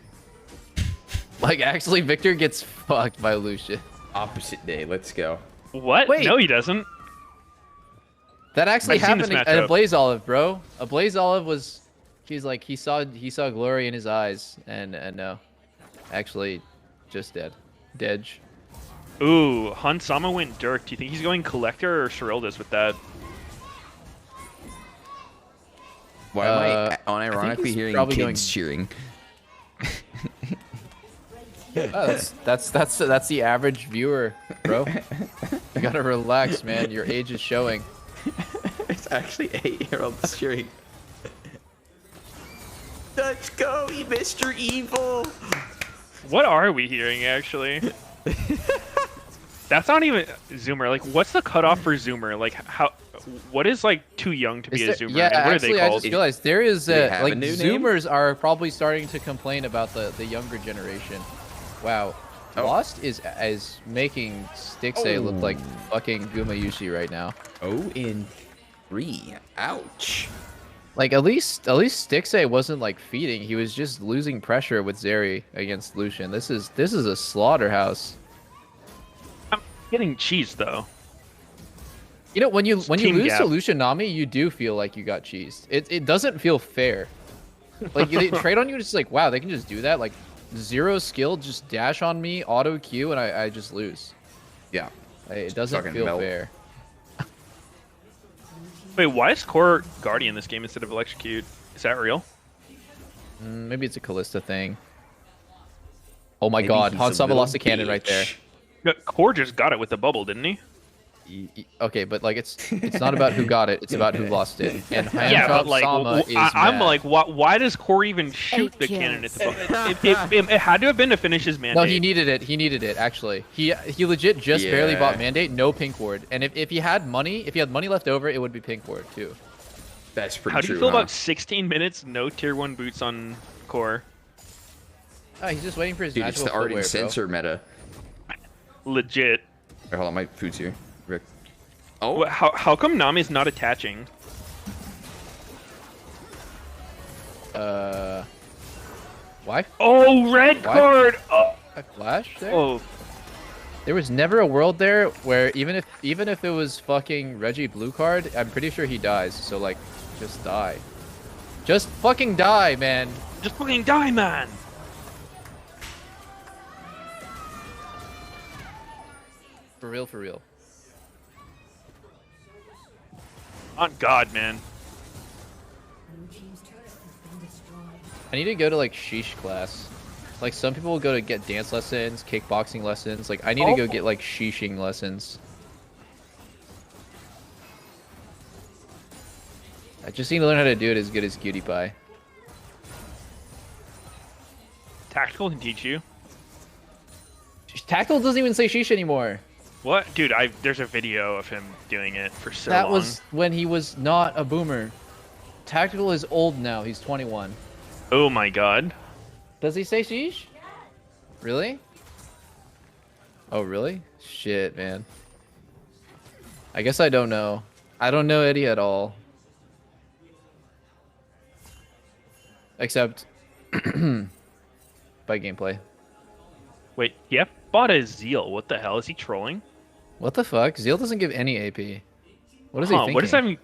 Like, actually, Victor gets fucked by Lucian. Opposite day, let's go. What? Wait. No, he doesn't. That actually I've seen this happened at a matchup. Blaze Olive, bro. A Blaze Olive was, he's like, he saw glory in his eyes, and no, actually, just dead. Dedge. Ooh, Hansama went Dirk. Do you think he's going Collector or Sherilda's with that? Why am I unironically he's hearing probably kids cheering? Oh, that's the average viewer, bro. You gotta relax, man. Your age is showing. It's actually 8-year-olds cheering. Let's go, Mr. Evil! What are we hearing, actually? That's not even Zoomer. Like, what's the cutoff for Zoomer? Like, how? What is like too young to be a Zoomer? Yeah, and what actually, are they I called? just realized there is Do they have like a new name? Zoomers are probably starting to complain about the younger generation. Wow, Lost is making Stixay look like fucking Gumayushi right now. 0-3. Ouch. Like at least Stixay wasn't like feeding. He was just losing pressure with Zeri against Lucian. This is a slaughterhouse. I'm getting cheesed though. You know, when you lose gap. to Lucian Nami, you do feel like you got cheesed. It doesn't feel fair. Like they trade on you, it's like, wow, they can just do that. Like 0 skill, just dash on me, auto Q, and I just lose. Yeah. It doesn't Fucking feel melt. fair. Wait, why is Core Guardian this game instead of Electrocute? Is that real? Maybe it's a Callista thing. Oh my Maybe god, he's a Hansama little lost a cannon right there. bitch. No, Core just got it with the bubble, didn't he? Okay, but like it's not about who got it, it's about who lost it. And Yeah, but like, Sama is I'm mad. like, why does Core even shoot the cannon at the bubble? It had to have been to finish his mandate. No, he needed it. He needed it actually. He legit just barely Yeah. bought mandate, no pink ward. And if he had money left over, it would be pink ward too. That's pretty How do true, you feel huh? about 16 minutes, no tier 1 boots on Core? Oh, he's just waiting for his Dude, it's natural the Arden footwear, bro. sensor meta. Legit. Wait, hold on, my food's here. Rick. Oh, how come Nami's not attaching? Why? Oh, red Why? card! Oh. A flash there? Oh. There was never a world there where even if it was fucking Reggie blue card, I'm pretty sure he dies. So like, just die. Just fucking die, man. Just fucking die, man! For real, for real. On God, man. I need to go to like sheesh class. Like some people will go to get dance lessons, kickboxing lessons. Like I need to go get like sheeshing lessons. I just need to learn how to do it as good as Cutie Pie. Tactical can teach you. Tactical doesn't even say sheesh anymore. What? Dude, there's a video of him doing it for so That long. was when he was not a boomer. Tactical is old now. He's 21. Oh my God. Does he say sheesh? Really? Oh, really? Shit, man. I guess I don't know. I don't know Eddie at all. Except by gameplay. Wait, Yep bought a Zeal. What the hell? Is he trolling? What the fuck? Zeal doesn't give any AP. What is he thinking? What does that mean?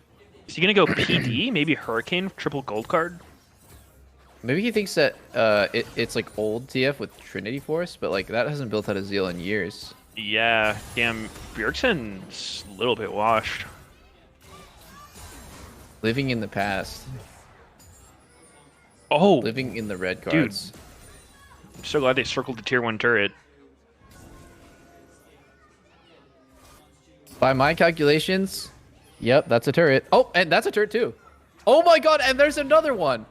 Is he gonna go PD? Maybe Hurricane, triple gold card? Maybe he thinks that it's like old TF with Trinity Force, but like that hasn't built out a Zeal in years. Yeah, damn, Bjergsen's a little bit washed. Living in the past. Oh! Living in the red cards. Dude. I'm so glad they circled the tier 1 turret. By my calculations, yep, that's a turret. Oh, and that's a turret too. Oh my god, and there's another one.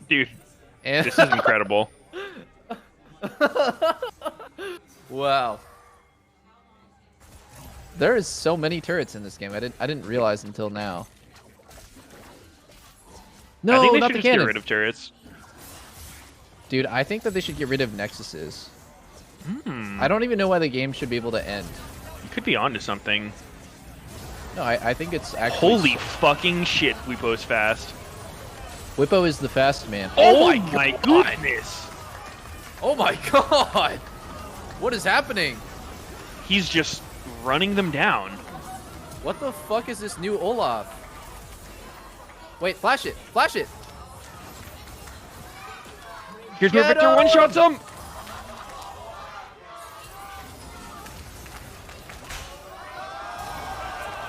Dude, and this is incredible. Wow. There is so many turrets in this game. I didn't realize until now. No, I think they not should the just cannon. get rid of turrets. Dude, I think that they should get rid of Nexuses. I don't even know why the game should be able to end. You could be onto something. No, I think it's actually... Holy fucking shit, Whippo's fast. Whippo is the fast man. Oh my goodness! Oh my god! What is happening? He's just running them down. What the fuck is this new Olaf? Wait, flash it! Flash it! Here's where Victor one-shots him!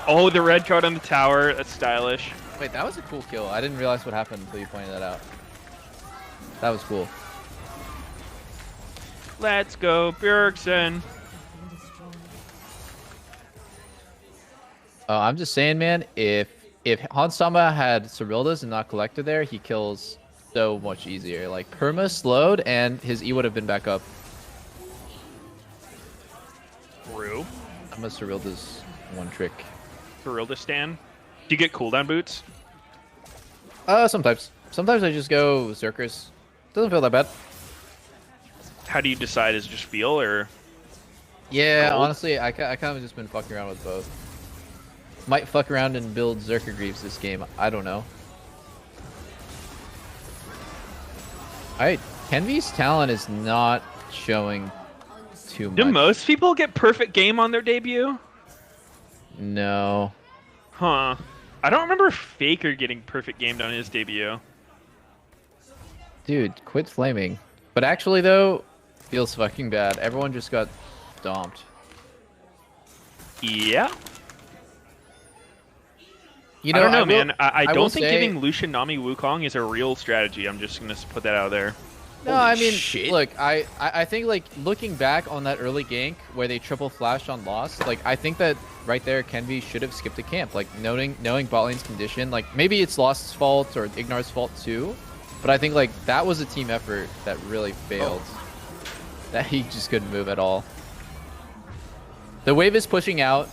Oh, the red card on the tower. That's stylish. Wait, that was a cool kill. I didn't realize what happened until you pointed that out. That was cool. Let's go, Bjergsen. Oh, I'm just saying, man, if Hansama had Cyrildas and not Collector there, he kills so much easier. Like, Perma slowed, and his E would have been back up. True. I'm a Cyrildas one trick. Cyrilda stand. Do you get cooldown boots? Sometimes. Sometimes I just go Zerkers. Doesn't feel that bad. How do you decide? Is it just feel, or...? Yeah, gold? honestly, I kind of just been fucking around with both. Might fuck around and build Zerker Greaves this game. I don't know. Alright, Kenvy's talent is not showing too much. Do most people get perfect game on their debut? No. Huh. I don't remember Faker getting perfect game on his debut. Dude, quit flaming. But actually, though, feels fucking bad. Everyone just got stomped. Yeah. You know, I don't know, man. I will don't think say- giving Lucian Nami Wukong is a real strategy. I'm just gonna put that out there. No, I mean, look, I think, like, looking back on that early gank where they triple flashed on Lost, like, I think that right there, Kenvy should have skipped a camp. Like, knowing bot lane's condition, like, maybe it's Lost's fault or Ignar's fault too, but I think, like, that was a team effort that really failed. That he just couldn't move at all. The wave is pushing out.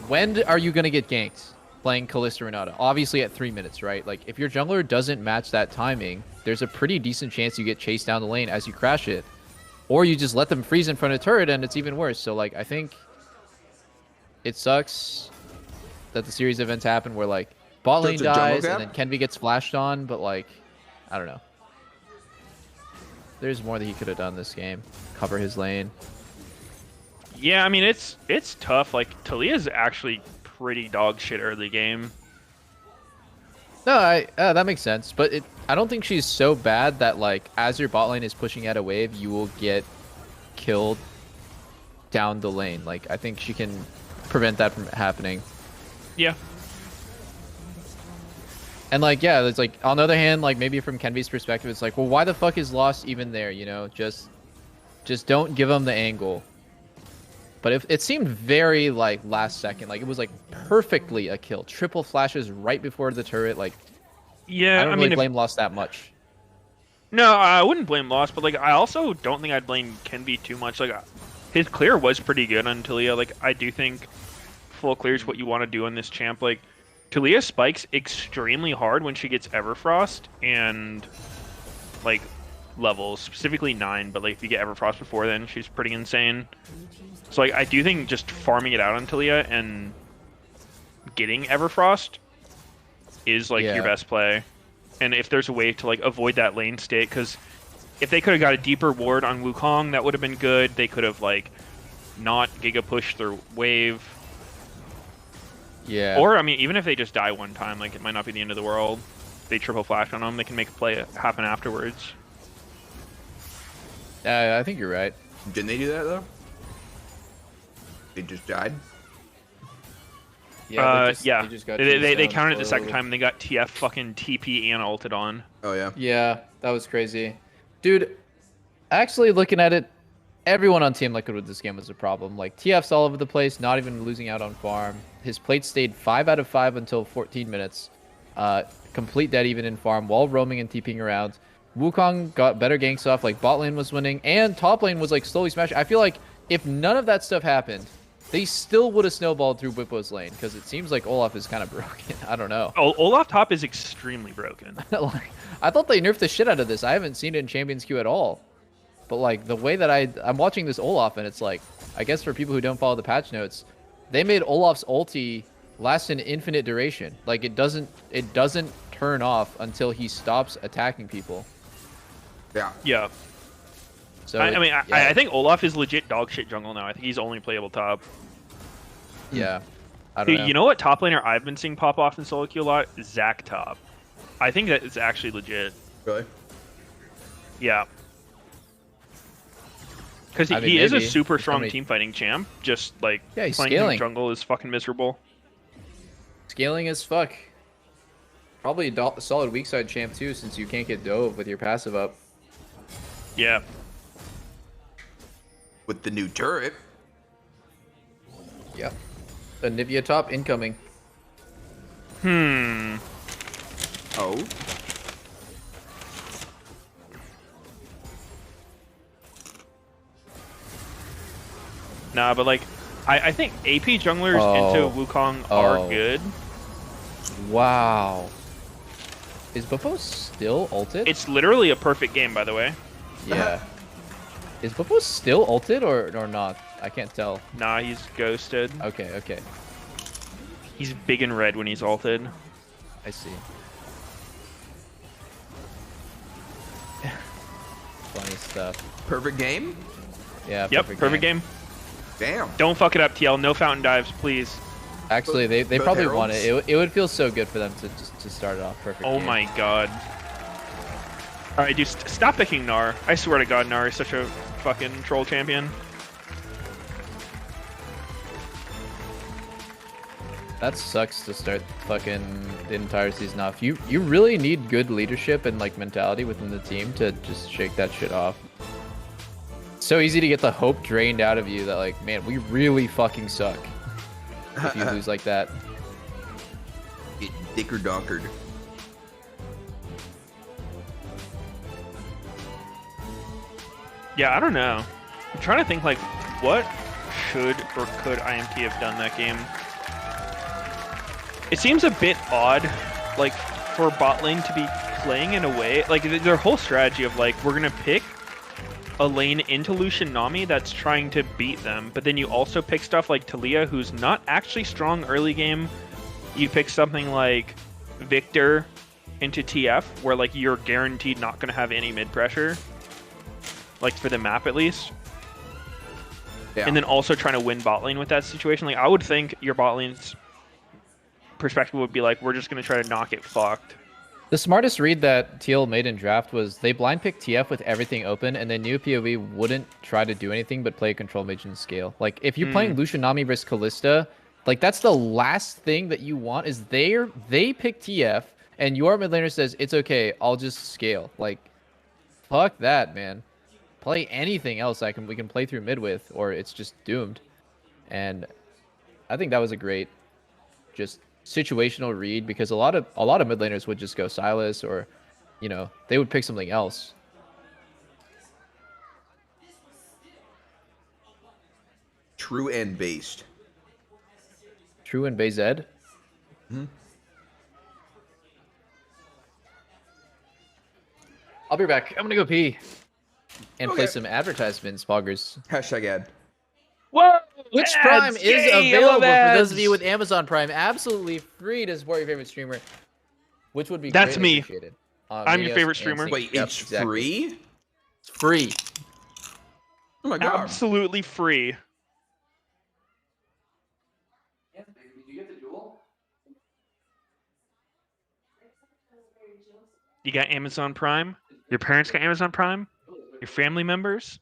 When are you going to get ganked playing Kalista Renata? Obviously at 3 minutes, right? Like, if your jungler doesn't match that timing, there's a pretty decent chance you get chased down the lane as you crash it. Or you just let them freeze in front of the turret and it's even worse. So, like, I think it sucks that the series events happen where, like, bot lane dies and then Kenvy gets flashed on, but, like, I don't know. There's more that he could have done this game. Cover his lane. Yeah, I mean, it's tough. Like, Talia's actually pretty dog shit early game. No, that makes sense, but I don't think she's so bad that, like, as your bot lane is pushing out a wave, you will get killed down the lane. Like, I think she can prevent that from happening. Yeah. And, like, yeah, it's like, on the other hand, like, maybe from Kenvy's perspective, it's like, well, why the fuck is Lost even there, you know? Just don't give him the angle. But it seemed very, like, last second. Like, it was, like, perfectly a kill. Triple flashes right before the turret. Like, Yeah, I don't I really mean, blame Lost that much. No, I wouldn't blame Lost, but, like, I also don't think I'd blame Kenby too much. Like, his clear was pretty good on Talia. Like, I do think full clear is what you want to do on this champ. Like, Talia spikes extremely hard when she gets Everfrost, and, like, levels, specifically 9. But like if you get Everfrost before then, she's pretty insane. So like I do think just farming it out on Talia and getting Everfrost is like your best play. And if there's a way to like avoid that lane state, because if they could have got a deeper ward on Wukong, that would have been good. They could have like not Giga push their wave. Yeah. Or I mean, even if they just die one time, like it might not be the end of the world. They triple flash on them, they can make a play happen afterwards. I think you're right. Didn't they do that though? They just died. Yeah. They counted it the second time and they got TF fucking TP and ulted on. Oh yeah. Yeah, that was crazy, dude. Actually, looking at it, everyone on Team Liquid with this game was a problem. Like TF's all over the place, not even losing out on farm. His plate stayed 5 out of 5 until 14 minutes. Complete dead even in farm while roaming and TPing around. Wukong got better ganks off, like bot lane was winning, and top lane was like slowly smashing. I feel like if none of that stuff happened, they still would have snowballed through Bwipo's lane, because it seems like Olaf is kind of broken. I don't know. Oh, Olaf top is extremely broken. Like, I thought they nerfed the shit out of this. I haven't seen it in Champions Queue at all. But like the way that I'm watching this Olaf, and it's like, I guess for people who don't follow the patch notes, they made Olaf's ulti last an infinite duration. Like it doesn't turn off until he stops attacking people. Yeah. Yeah. So I think Olaf is legit dog shit jungle now. I think he's only playable top. Yeah. I don't know. You know what top laner I've been seeing pop off in solo queue a lot? Zac top. I think that is actually legit. Really? Yeah. Because he is a super strong teamfighting champ. Just like he's playing scaling. jungle is fucking miserable. Scaling as fuck. Probably a solid weak side champ too, since you can't get dove with your passive up. Yeah. With the new turret. Yep. The Nivea top incoming. Oh. Nah, but like, I think AP junglers into Wukong are good. Wow. Is Bwipo still ulted? It's literally a perfect game, by the way. Yeah. Is Bwipo still ulted or not? I can't tell. Nah, he's ghosted. Okay, okay. He's big and red when he's ulted. I see. Funny stuff. Perfect game? Yeah, yep, perfect game. Damn. Don't fuck it up, TL. No fountain dives, please. Actually, they probably want it. It would feel so good for them to start it off perfect. Oh my god. Alright, dude, stop picking Gnar. I swear to god, Gnar is such a fucking troll champion. That sucks to start fucking the entire season off. You really need good leadership and like mentality within the team to just shake that shit off. It's so easy to get the hope drained out of you that like, man, we really fucking suck. If you lose like that. Get dicker donkered. Yeah, I don't know. I'm trying to think like, what should or could IMT have done that game? It seems a bit odd, like, for bot lane to be playing in a way, like, their whole strategy of, like, we're gonna pick a lane into Lucian Nami that's trying to beat them, but then you also pick stuff like Talia, who's not actually strong early game. You pick something like Victor into TF, where, like, you're guaranteed not gonna have any mid pressure, like, for the map at least. Yeah. And then also trying to win bot lane with that situation. Like, I would think your bot lane's perspective would be like, we're just going to try to knock it fucked. The smartest read that Teal made in draft was they blind picked TF with everything open, and they knew POV wouldn't try to do anything but play control mage and scale. Like, if you're playing Lucian Nami versus Kalista, like, that's the last thing that you want is they pick TF, and your mid laner says, it's okay, I'll just scale. Like, fuck that, man. Play anything else we can play through mid with, or it's just doomed. And I think that was a great just situational read, because a lot of mid laners would just go Sylas, or you know, they would pick something else. True and based. True and base Ed? I'll be back. I'm gonna go pee and play Okay. some advertisements, Poggers. Hashtag ad. Whoa! Twitch Ads! Prime is Yay, I available love for those of you ads! with Amazon Prime, absolutely free to support your favorite streamer, which would be That's greatly me. appreciated. I'm your Mios favorite and streamer. Sync. Wait, Yep, it's exactly. free? It's free. Oh my god. Absolutely free. Yeah, baby. Did you get the jewel? You got Amazon Prime? Your parents got Amazon Prime? Your family members?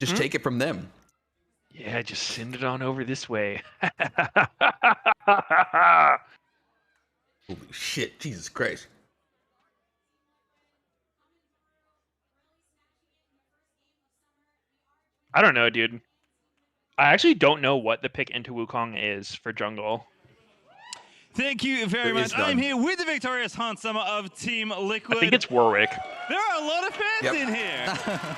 Just take it from them. Yeah, just send it on over this way. Holy shit, Jesus Christ. I don't know, dude. I actually don't know what the pick into Wukong is for jungle. Thank you very There is much. I'm none. here with the victorious Hans Summer of Team Liquid. I think it's Warwick. There are a lot of fans Yep. in here.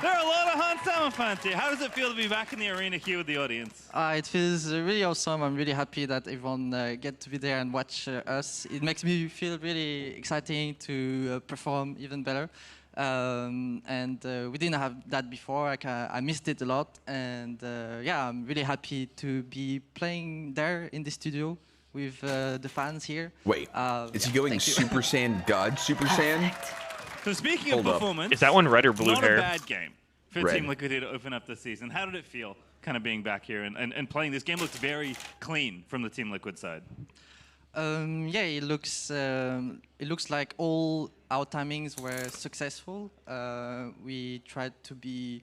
There are a lot of Hans Summer fans here. How does it feel to be back in the arena here with the audience? It feels really awesome. I'm really happy that everyone get to be there and watch us. It makes me feel really exciting to perform even better. We didn't have that before. I missed it a lot. And yeah, I'm really happy to be playing there in the studio with the fans here. Wait, is he going Super Saiyan God Super Saiyan? So speaking Hold of up. performance, Is that one red or blue not hair? a bad game for Red. Team Liquid here to open up the season. How did it feel kind of being back here and playing this game? Looks very clean from the Team Liquid side. Yeah, it looks like all our timings were successful. We tried to be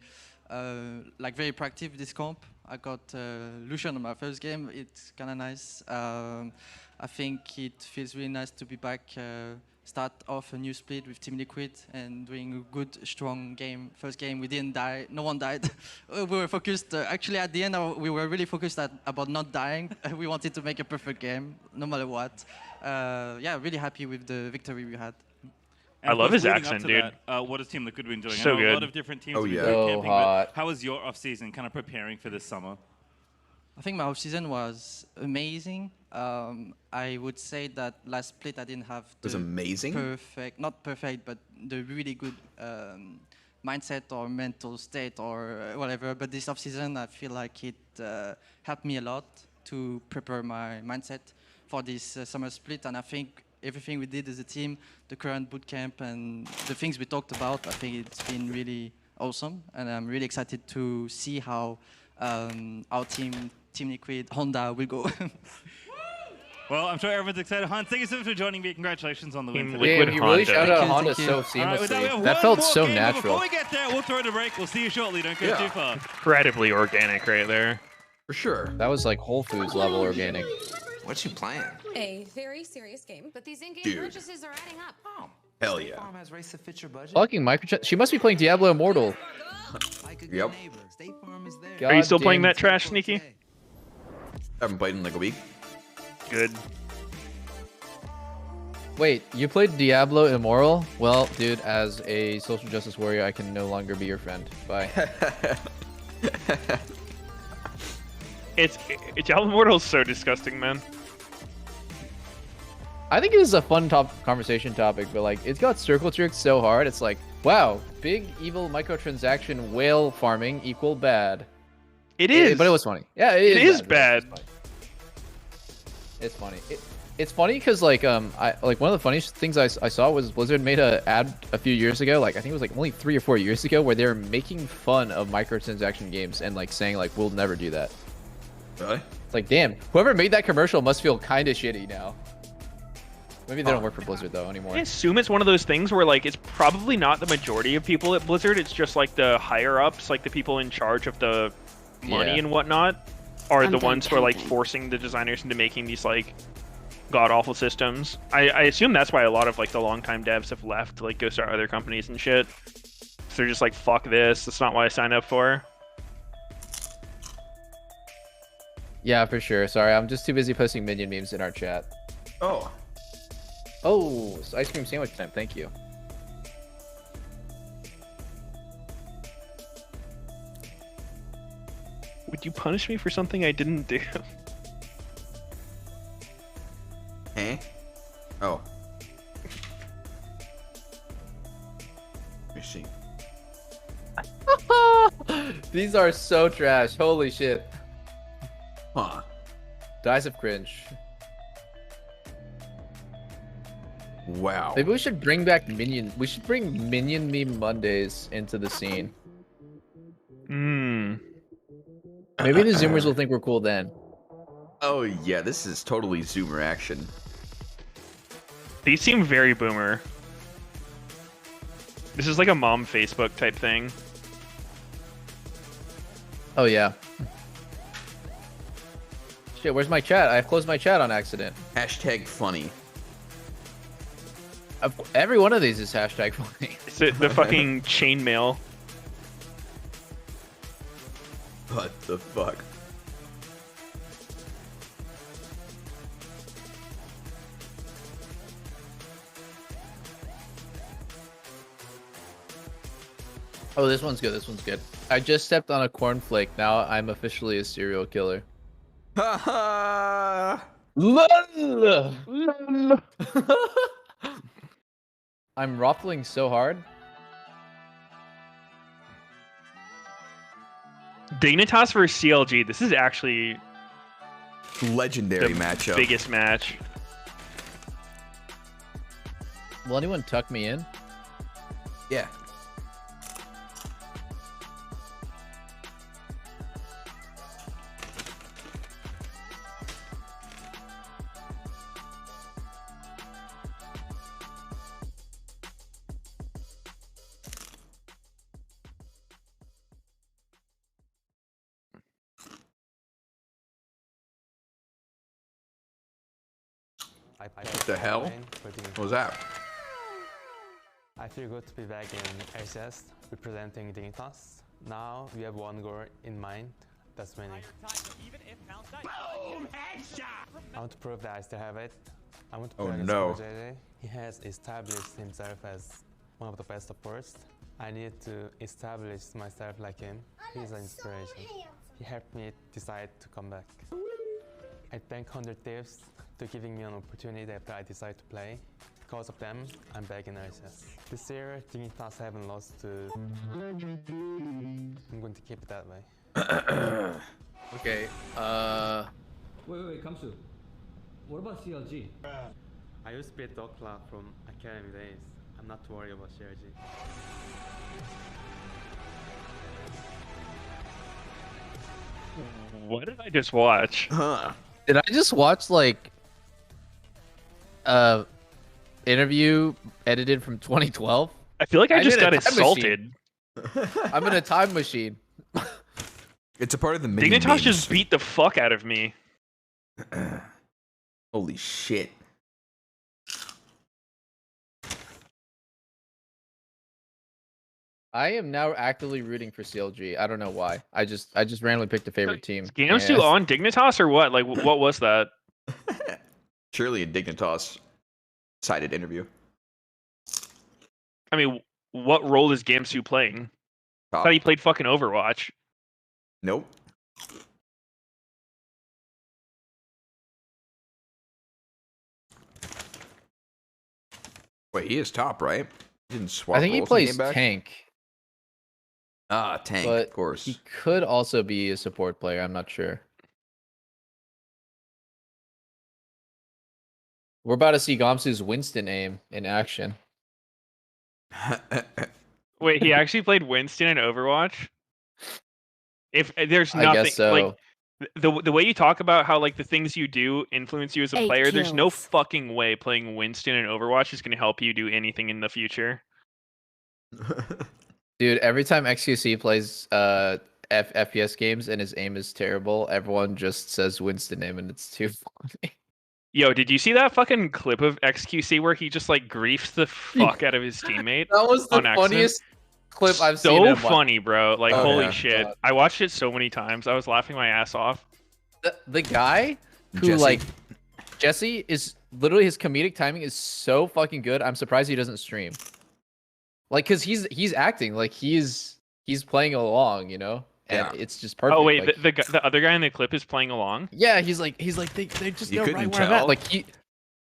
like very proactive with this comp. I got Lucian on my first game. It's kind of nice. I think it feels really nice to be back. Start off a new split with Team Liquid and doing a good, strong game. First game, we didn't die. No one died. We were focused. Actually, at the end, we were really focused about not dying. We wanted to make a perfect game, no matter what. Yeah, really happy with the victory we had. And I of love course, his leading up accent, to dude. that, what has Team Liquid been doing? So I know a lot good. of different teams Oh, have been yeah. doing So camping, hot. but how was your off-season kind of preparing for this summer? I think my off-season was amazing. I would say that last split I didn't have Was amazing? perfect, not perfect, but the really good mindset or mental state or whatever. But this off-season, I feel like it helped me a lot to prepare my mindset for this summer split. And I think everything we did as a team, the current bootcamp and the things we talked about, I think it's been really awesome. And I'm really excited to see how our Team Liquid, Honda will go. Well, I'm sure everyone's excited. Hans, thank you so much for joining me. Congratulations on the win. Team today. Liquid Damn, you really Honda. shouted out Thank you, Honda thank so you. All right, with that, we have seamlessly. That one felt more so game, but natural. Before we get there, we'll throw it a break. We'll see you shortly. Don't go Yeah. too far. Incredibly organic right there. For sure. That was like Whole Foods level organic. What you playing? A very serious game, but these in-game Dude. purchases are adding up. Oh, Hell yeah. Farm has race to fit your budget. Fucking microchip. She must be playing Diablo Immortal. Like a good Yep. neighbor, State Farm is there. God Are you still playing damn. that trash, Sneaky? Haven't played in like a week. Good. Wait, you played Diablo Immortal? Well, dude, as a social justice warrior, I can no longer be your friend. Bye. Diablo Immortal is so disgusting, man. I think it is a fun conversation topic, but like, it's got circle jerked so hard. It's like, wow, big evil microtransaction whale farming equal bad. It is. But it was funny. Yeah, It is bad. It's funny. It's funny because like one of the funniest things I saw was Blizzard made an ad a few years ago, like I think it was like only 3 or 4 years ago, where they were making fun of microtransaction games and like saying like we'll never do that. Really? It's like, damn, whoever made that commercial must feel kind of shitty now. Maybe they don't work for Blizzard though anymore. I assume it's one of those things where like it's probably not the majority of people at Blizzard. It's just like the higher ups, like the people in charge of the money Yeah. and whatnot, are I'm the done ones who are like counting. forcing the designers into making these like god awful systems. I assume that's why a lot of like the longtime devs have left, to, like go start other companies and shit. So they're just like, fuck this. That's not what I signed up for. Yeah, for sure. Sorry, I'm just too busy posting minion memes in our chat. Oh. Oh, it's ice cream sandwich time. Thank you. Would you punish me for something I didn't do? Eh? Oh. These are so trash. Holy shit. Huh. Dice of cringe. Wow. Maybe we should bring back Minion. We should bring Minion Meme Mondays into the scene. Hmm. Maybe the Zoomers will think we're cool then. Oh yeah, this is totally Zoomer action. These seem very boomer. This is like a mom Facebook type thing. Oh yeah. Shit, where's my chat? I closed my chat on accident. Hashtag funny. Every one of these is hashtag funny. It's the fucking chainmail. What the fuck? Oh, this one's good. This one's good. I just stepped on a cornflake. Now I'm officially a serial killer. Haha. Lol. I'm ruffling so hard. Dignitas versus CLG. This is actually legendary the matchup. Biggest match. Will anyone tuck me in? Yeah. What the hell? What was that? I feel good to be back in LCS representing Dignitas. Now we have one goal in mind, that's winning. Boom! Headshot! I want to prove that I still have it. I want to Oh, play against no. JJ. He has established himself as one of the best supports. I need to establish myself like him. He's an inspiration. He helped me decide to come back. I thank 100 Thieves to giving me an opportunity after I decided to play. Because of them, I'm back in LCS. This year, Dignitas haven't lost to... I'm going to keep it that way. Okay, Wait, Kamsu. What about CLG? I used to be a Dokla from Academy days. I'm not worried about CLG. What did I just watch? Huh. Did I just watch like interview edited from 2012? I feel like I just I'm in got a time insulted. machine. I'm in a time machine. It's a part of the mini Dignitas just beat the fuck out of me. Holy shit. I am now actively rooting for CLG. I don't know why. I just randomly picked a favorite team. Gamsu on Dignitas or what? Like, what was that? Surely a Dignitas sided interview. I mean, what role is Gamsu playing? I thought he played fucking Overwatch. Nope. Wait, he is top, right? He didn't swap. I think he roles and plays came back? tank. Ah, tank, But of course. he could also be a support player. I'm not sure. We're about to see Gamsu's Winston aim in action. Wait, he actually played Winston in Overwatch? If there's I nothing guess so. like the way you talk about how like the things you do influence you as a 8 player, there's no kills. fucking way playing Winston in Overwatch is going to help you do anything in the future. Dude, every time XQC plays FPS games and his aim is terrible, everyone just says Winston aim and it's too funny. Yo, did you see that fucking clip of XQC where he just like griefs the fuck out of his teammate? That was the on accident? funniest clip I've So seen. funny, bro. Like, Oh, holy yeah. shit. God. I watched it so many times. I was laughing my ass off. The guy who Jesse. like Jesse is literally his comedic timing is so fucking good. I'm surprised he doesn't stream. Like, cause he's acting like he's playing along, you know, and Yeah. it's just perfect. Oh wait, like, the other guy in the clip is playing along. yeah, he's like they just You know couldn't right where I'm tell? at. Like he,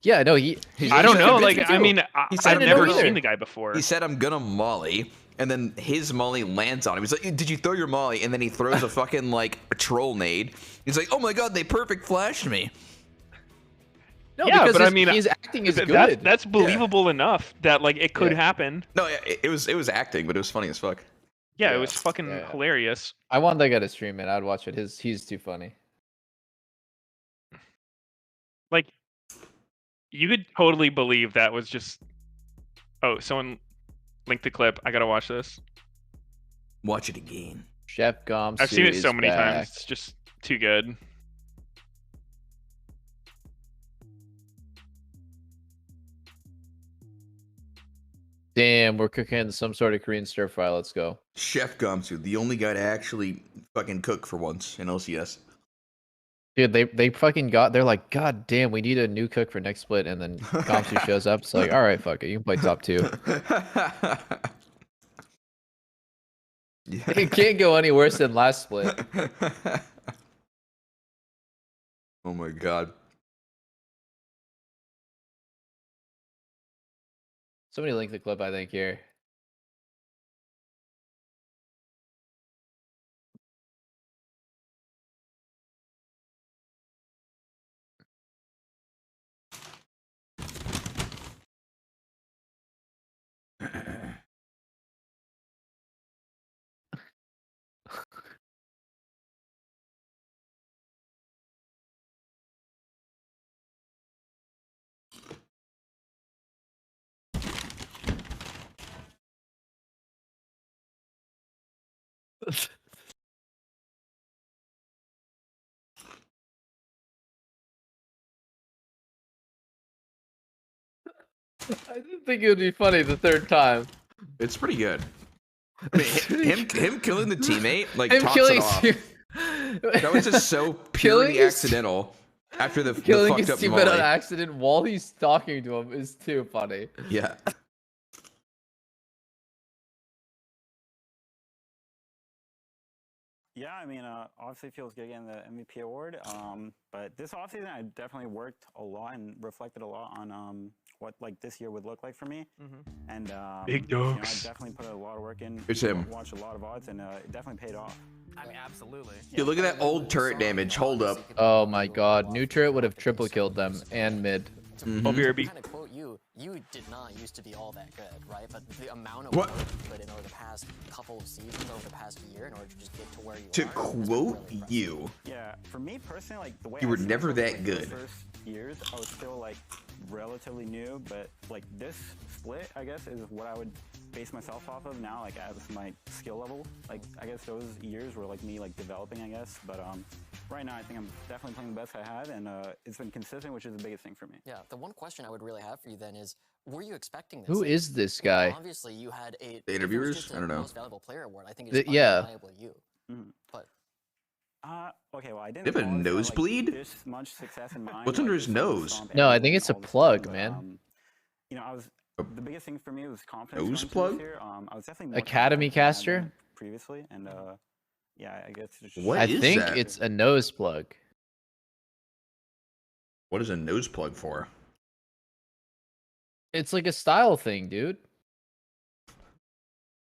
yeah, no, he. I don't know. convinced Like, me I too. mean, He said I've it never either. seen the guy before. He said, "I'm gonna molly," and then his molly lands on him. He's like, "Did you throw your molly?" And then he throws a fucking like a troll nade. He's like, "Oh my god, they perfect flashed me." No, yeah, but I his, mean, his acting is good. That's believable enough that like it could happen. No, it was acting, but it was funny as fuck. Yeah, it was fucking hilarious. I want that guy to stream it. I'd watch it. He's too funny. Like, you could totally believe that was just. Oh, someone linked the clip. I gotta watch this. Watch it again. Chef Gomsu I've seen it so many back. times. It's just too good. Damn, we're cooking some sort of Korean stir fry. Let's go. Chef Gomsu, the only guy to actually fucking cook for once in LCS. Dude, they fucking they're like, God damn, we need a new cook for next split, and then Gomsu shows up. It's like, all right, fuck it, you can play top 2. It can't go any worse than last split. Oh my god. Somebody link the clip, I think, here. I didn't think it would be funny the third time. It's pretty good. I mean, him killing the teammate like Him tops killing it off. That was just so purely accidental. After the killing fucked his up teammate on molly. accident while he's talking to him is too funny. Yeah. Yeah, I mean, obviously feels good getting the MVP award. But this offseason, I definitely worked a lot and reflected a lot on what like this year would look like for me. And Big you know, I dogs. definitely put a lot of work in. It's him. Watched a lot of odds, and it definitely paid off. I mean, absolutely. Dude, look at that old turret damage. Hold up. Oh my god, new turret would have triple killed them and mid. BRB. Kind of quote you. You did not used to be all that good, right? But the amount of What? work you put in over the past couple of seasons, over the past year, in order to just get to where you To are. quote you. Yeah, for me personally, like the way You I were see never myself, that like, good. The first years, I was still like relatively new, but like this split, I guess, is what I would base myself off of now, like as my skill level. Like I guess those years were like me like developing, I guess. But right now, I think I'm definitely playing the best I had, and it's been consistent, which is the biggest thing for me. Yeah, the one question I would really have for you then is, were you expecting this? Who Like, is this guy? Obviously, you had a The if it was interviewers? just I don't know. Most valuable player award. I think it's Yeah. undeniable you. But Okay, well, I didn't. They have a always have, nosebleed? Like, this much success in mind. What's under like, his just, like, nose? stomp No, I everything think it's a all the time, plug, but, man. You know, the biggest thing for me was confidence. Nose going into plug? this year. I was definitely more Academy confident than I had caster? been previously, and yeah, I guess. It's just, What I is think that? it's a nose plug. What is a nose plug for? It's like a style thing, dude.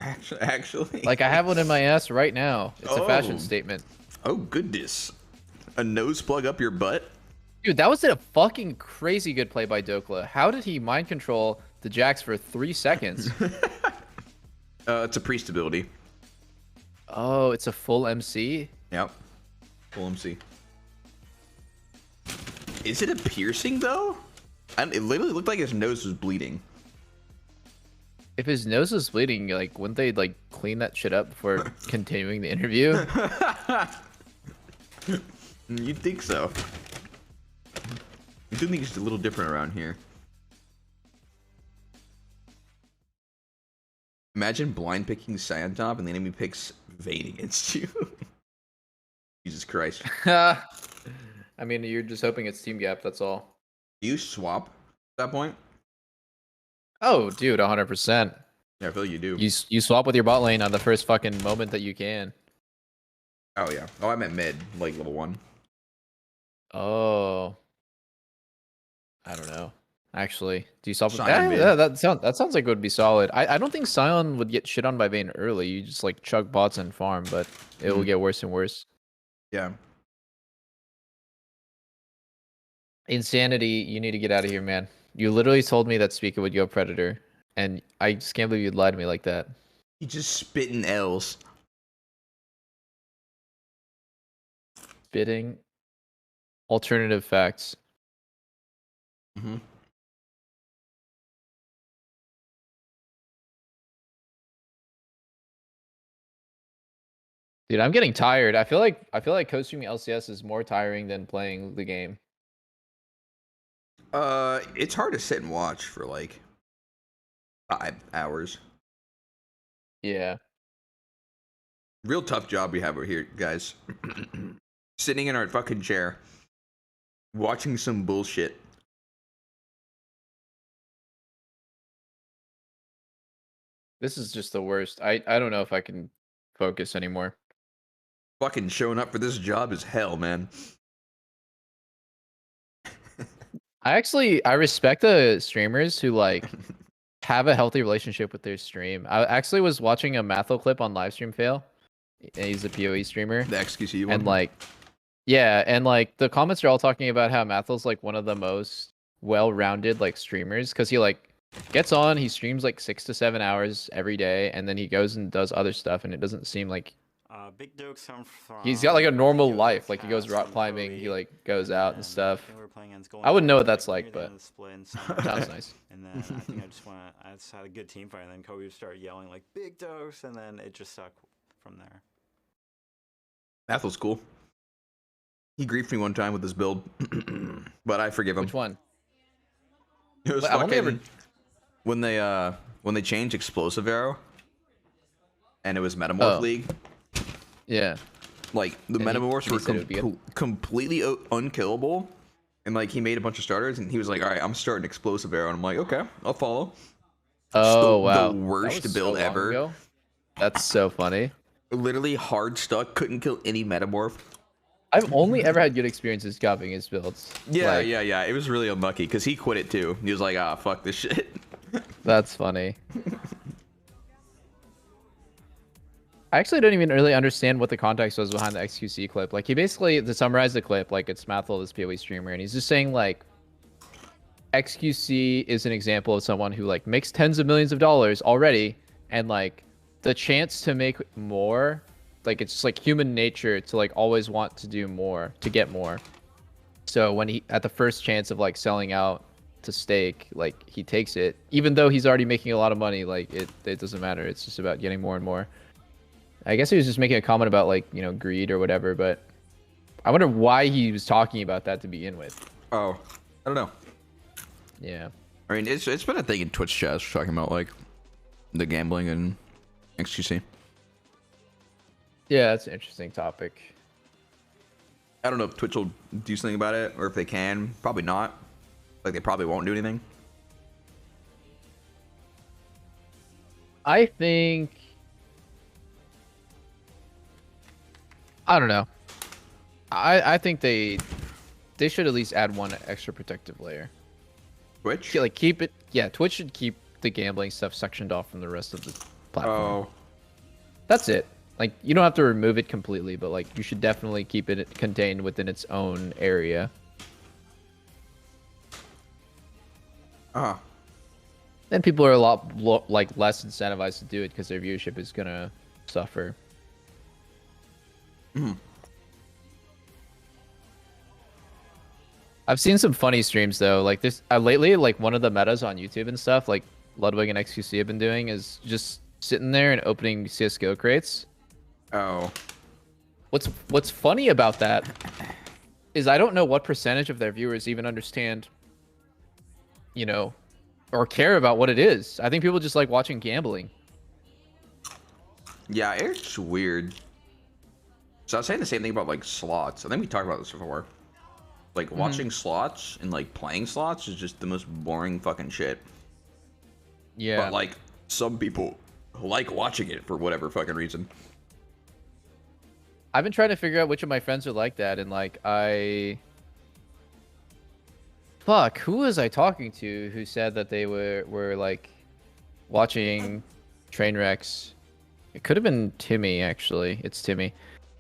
Actually. Like I have one in my ass right now. It's a fashion Oh. statement. Oh goodness. A nose plug up your butt? Dude, that was a fucking crazy good play by Dokla. How did he mind control the Jax for 3 seconds? It's a priest ability. Oh, it's a full MC? Yep. Full MC. Is it a piercing though? It literally looked like his nose was bleeding. If his nose was bleeding, like, wouldn't they like clean that shit up before continuing the interview? You'd think so. I do think it's a little different around here. Imagine blind picking Scientop and the enemy picks Vayne against you. Jesus Christ. I mean, you're just hoping it's team gap, that's all. Do you swap at that point? Oh, dude, 100%. Yeah, I feel like you do. You swap with your bot lane on the first fucking moment that you can. Oh, yeah. Oh, I meant mid, like level 1. Oh. I don't know. Actually, do you solve Scion mid. that sounds like it would be solid. I don't think Scion would get shit on by Vayne early. You just like chug bots and farm, but it will get worse and worse. Yeah. Insanity, you need to get out of here, man. You literally told me that Speaker would go Predator, and I just can't believe you'd lie to me like that. He just spitting L's. Spitting alternative facts. Mm-hmm. Dude, I'm getting tired. I feel like co-streaming LCS is more tiring than playing the game. It's hard to sit and watch for like 5 hours. Yeah. Real tough job we have over here, guys. Sitting in our fucking chair, watching some bullshit. This is just the worst. I don't know if I can focus anymore. Fucking showing up for this job is hell, man. I respect the streamers who like have a healthy relationship with their stream. I actually was watching a Matho clip on Livestream Fail. He's a PoE streamer. The XQC one. And like, yeah, and like the comments are all talking about how Mathel's like one of the most well-rounded like streamers because he like gets on, he streams like 6 to 7 hours every day, and then he goes and does other stuff, and it doesn't seem like Big Duke's he's got like a normal life. Like he goes rock climbing, he like goes out and stuff. I wouldn't know what that's like, but sounds nice. And then I think I just had a good team fight, and then Kobe would start yelling like Big Dose, and then it just sucked from there. Mathel's cool. He griefed me one time with his build, but I forgive him. Which one? It was fucking when they changed Explosive Arrow, and it was Metamorph League. Yeah. Like the Metamorphs were completely unkillable, and like he made a bunch of starters, and he was like, "All right, I'm starting Explosive Arrow," and I'm like, "Okay, I'll follow." Oh wow, the worst build ever. Ago. That's so funny. Literally hard stuck, couldn't kill any Metamorph. I've only ever had good experiences copying his builds. Yeah, yeah. It was really unlucky because he quit it too. He was like, "Ah, fuck this shit." That's funny. I actually don't even really understand what the context was behind the XQC clip. Like, he basically, to summarize the clip, like, it's Mathel, this PoE streamer, and he's just saying, like, XQC is an example of someone who, like, makes tens of millions of dollars already, and, like, the chance to make more, like, it's just, like, human nature to, like, always want to do more, to get more. So when he, at the first chance of, like, selling out to stake, like, he takes it, even though he's already making a lot of money, like, it doesn't matter. It's just about getting more and more. I guess he was just making a comment about, like, you know, greed or whatever, but I wonder why he was talking about that to begin with. Oh, I don't know. Yeah. I mean, it's been a thing in Twitch chat talking about, like, the gambling and XQC. Yeah, that's an interesting topic. I don't know if Twitch will do something about it, or if they can. Probably not. Like, they probably won't do anything. I think... I don't know. I think they should at least add one extra protective layer. Twitch? Like, keep it... Yeah, Twitch should keep the gambling stuff sectioned off from the rest of the platform. Oh. That's it. Like, you don't have to remove it completely, but, like, you should definitely keep it contained within its own area. Uh-huh. Then people are a lot, like, less incentivized to do it because their viewership is gonna suffer. Mm-hmm. I've seen some funny streams though. Like this lately, like one of the metas on YouTube and stuff, like Ludwig and XQC have been doing, is just sitting there and opening CS:GO crates. Oh. What's funny about that is I don't know what percentage of their viewers even understand, you know, or care about what it is. I think people just like watching gambling. Yeah, it's weird. So I was saying the same thing about, like, slots. I think we talked about this before. Like, watching slots and, like, playing slots is just the most boring fucking shit. Yeah. But, like, some people like watching it for whatever fucking reason. I've been trying to figure out which of my friends are like that, and, like, I Fuck, who was I talking to who said that they were like watching train wrecks? It could have been Timmy, actually. It's Timmy.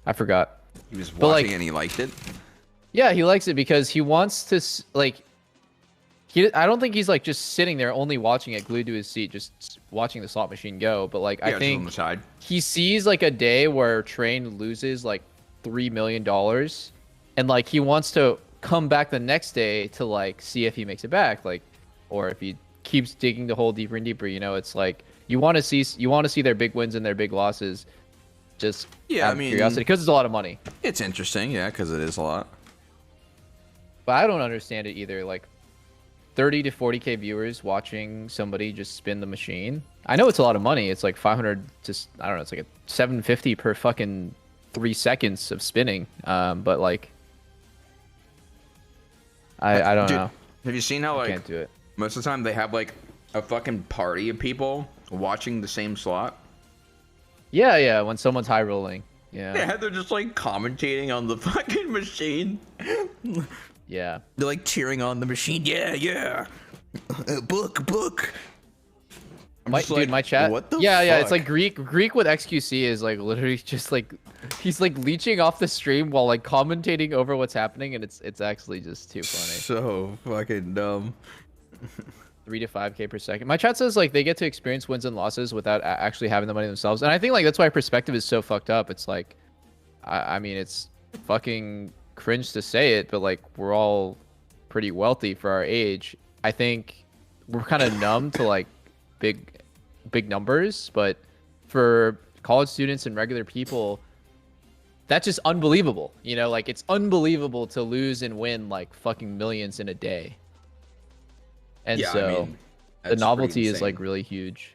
I forgot. He was But, watching like, and he liked it. Yeah, he likes it because he wants to like. I don't think he's like just sitting there only watching it, glued to his seat, just watching the slot machine go. But like, I just on the think side. he sees like a day where Train loses like $3 million, and like he wants to come back the next day to like see if he makes it back, like, or if he keeps digging the hole deeper and deeper. You know, it's like you want to see their big wins and their big losses, just out of curiosity, because it's a lot of money. It's interesting, yeah, because it is a lot. But I don't understand it either. Like 30 to 40K viewers watching somebody just spin the machine. I know it's a lot of money. It's like 500 to, I don't know, it's like a 750 per fucking 3 seconds of spinning. But like, I don't know. Have you seen how like can't do it. Most of the time they have like a fucking party of people watching the same slot? Yeah, yeah, when someone's high rolling. Yeah. Yeah, they're just like commentating on the fucking machine. Yeah. They're like cheering on the machine. Yeah, yeah. Book. My chat. What the yeah, fuck? it's like Greek with XQC is like literally just like he's like leeching off the stream while like commentating over what's happening, and it's actually just too funny. So fucking dumb. 3 to 5K per second. My chat says like they get to experience wins and losses without actually having the money themselves, and I think like that's why perspective is so fucked up. It's like, I mean, it's fucking cringe to say it, but like we're all pretty wealthy for our age. I think we're kind of numb to like big numbers, but for college students and regular people, that's just unbelievable. You know, like it's unbelievable to lose and win like fucking millions in a day. And Yeah, so I mean, the that's novelty pretty is like insane. really huge.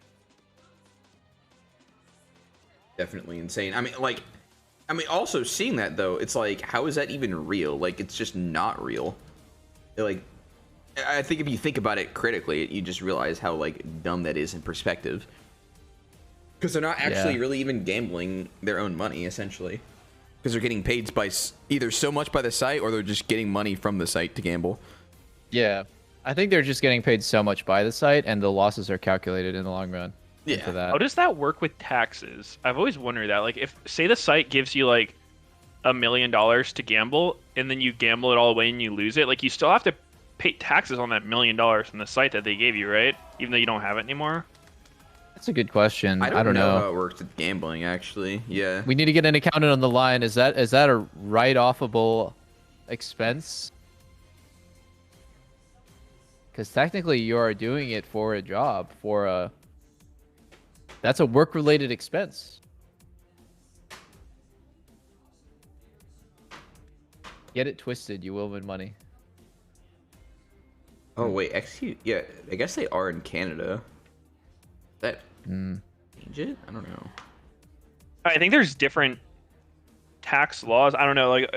Definitely insane. I mean, also seeing that though, it's like, how is that even real? Like, it's just not real. Like, I think if you think about it critically, you just realize how like dumb that is in perspective. Because they're not actually really even gambling their own money, essentially. Because they're getting paid by either so much by the site, or they're just getting money from the site to gamble. Yeah, I think they're just getting paid so much by the site, and the losses are calculated in the long run. Yeah. For that. How does that work with taxes? I've always wondered that. Like, if say the site gives you like $1 million to gamble, and then you gamble it all away and you lose it, like you still have to pay taxes on that $1 million from the site that they gave you, right? Even though you don't have it anymore. That's a good question. I don't know. how it works with gambling, actually. Yeah. We need to get an accountant on the line. Is that a write-offable expense? Because technically you are doing it for a job, that's a work-related expense. Get it twisted, you will win money. Oh wait, XQ. Yeah, I guess they are in Canada. That change it? I don't know. I think there's different tax laws. I don't know. Like,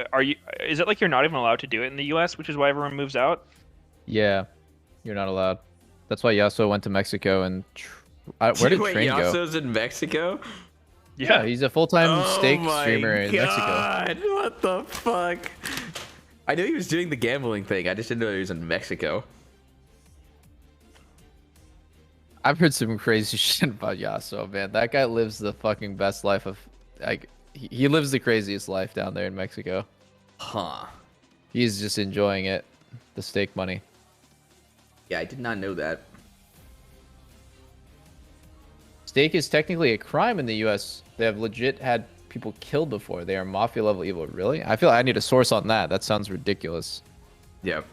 is it like you're not even allowed to do it in the U.S., which is why everyone moves out? Yeah, you're not allowed. That's why Yasuo went to Mexico and where did Wait, Train go? Yasuo's in Mexico? Yeah, he's a full-time steak my streamer in Mexico. God, what the fuck? I knew he was doing the gambling thing. I just didn't know he was in Mexico. I've heard some crazy shit about Yasuo, man. That guy lives the fucking best life of, like, he lives the craziest life down there in Mexico. Huh. He's just enjoying it. The steak money. Yeah, I did not know that. Steak is technically a crime in the U.S. They have legit had people killed before. They are mafia level evil. Really? I feel like I need a source on that. That sounds ridiculous. Yep.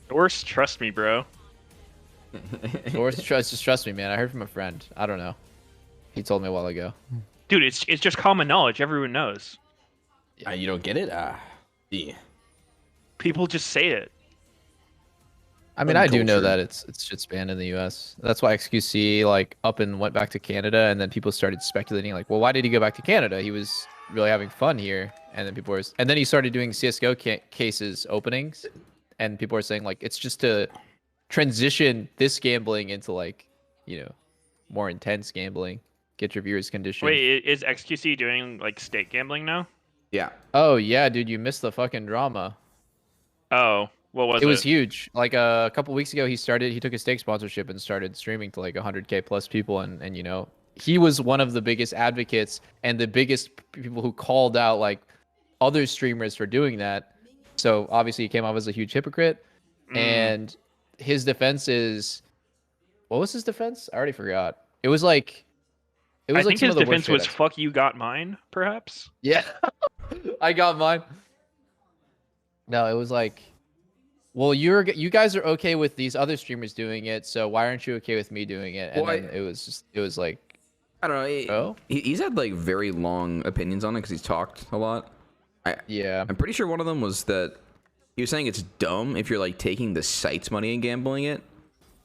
Source, trust me, bro. Source, just trust me, man. I heard from a friend. I don't know. He told me a while ago. Dude, it's just common knowledge. Everyone knows. You don't get it? Yeah. People just say it. I mean, I do know that it's shit's banned in the U.S. That's why XQC like up and went back to Canada, and then people started speculating like, well, why did he go back to Canada? He was really having fun here, and then and then he started doing CS:GO cases openings, and people are saying like it's just to transition this gambling into like, you know, more intense gambling, get your viewers conditioned. Wait, is XQC doing like stake gambling now? Yeah. Oh yeah, dude, you missed the fucking drama. Oh. What was it? Was huge. Like a couple weeks ago, he took a steak sponsorship and started streaming to like 100K plus people, and you know, he was one of the biggest advocates and the biggest people who called out like other streamers for doing that. So obviously he came off as a huge hypocrite. And his defense is, what was his defense? I already forgot. It was like I think his defense was "fuck you, got mine," perhaps. Yeah, I got mine. No, it was like, well, you guys are okay with these other streamers doing it, so why aren't you okay with me doing it? And then it was like, I don't know. He's had like very long opinions on it because he's talked a lot. I'm pretty sure one of them was that he was saying it's dumb if you're like taking the site's money and gambling it,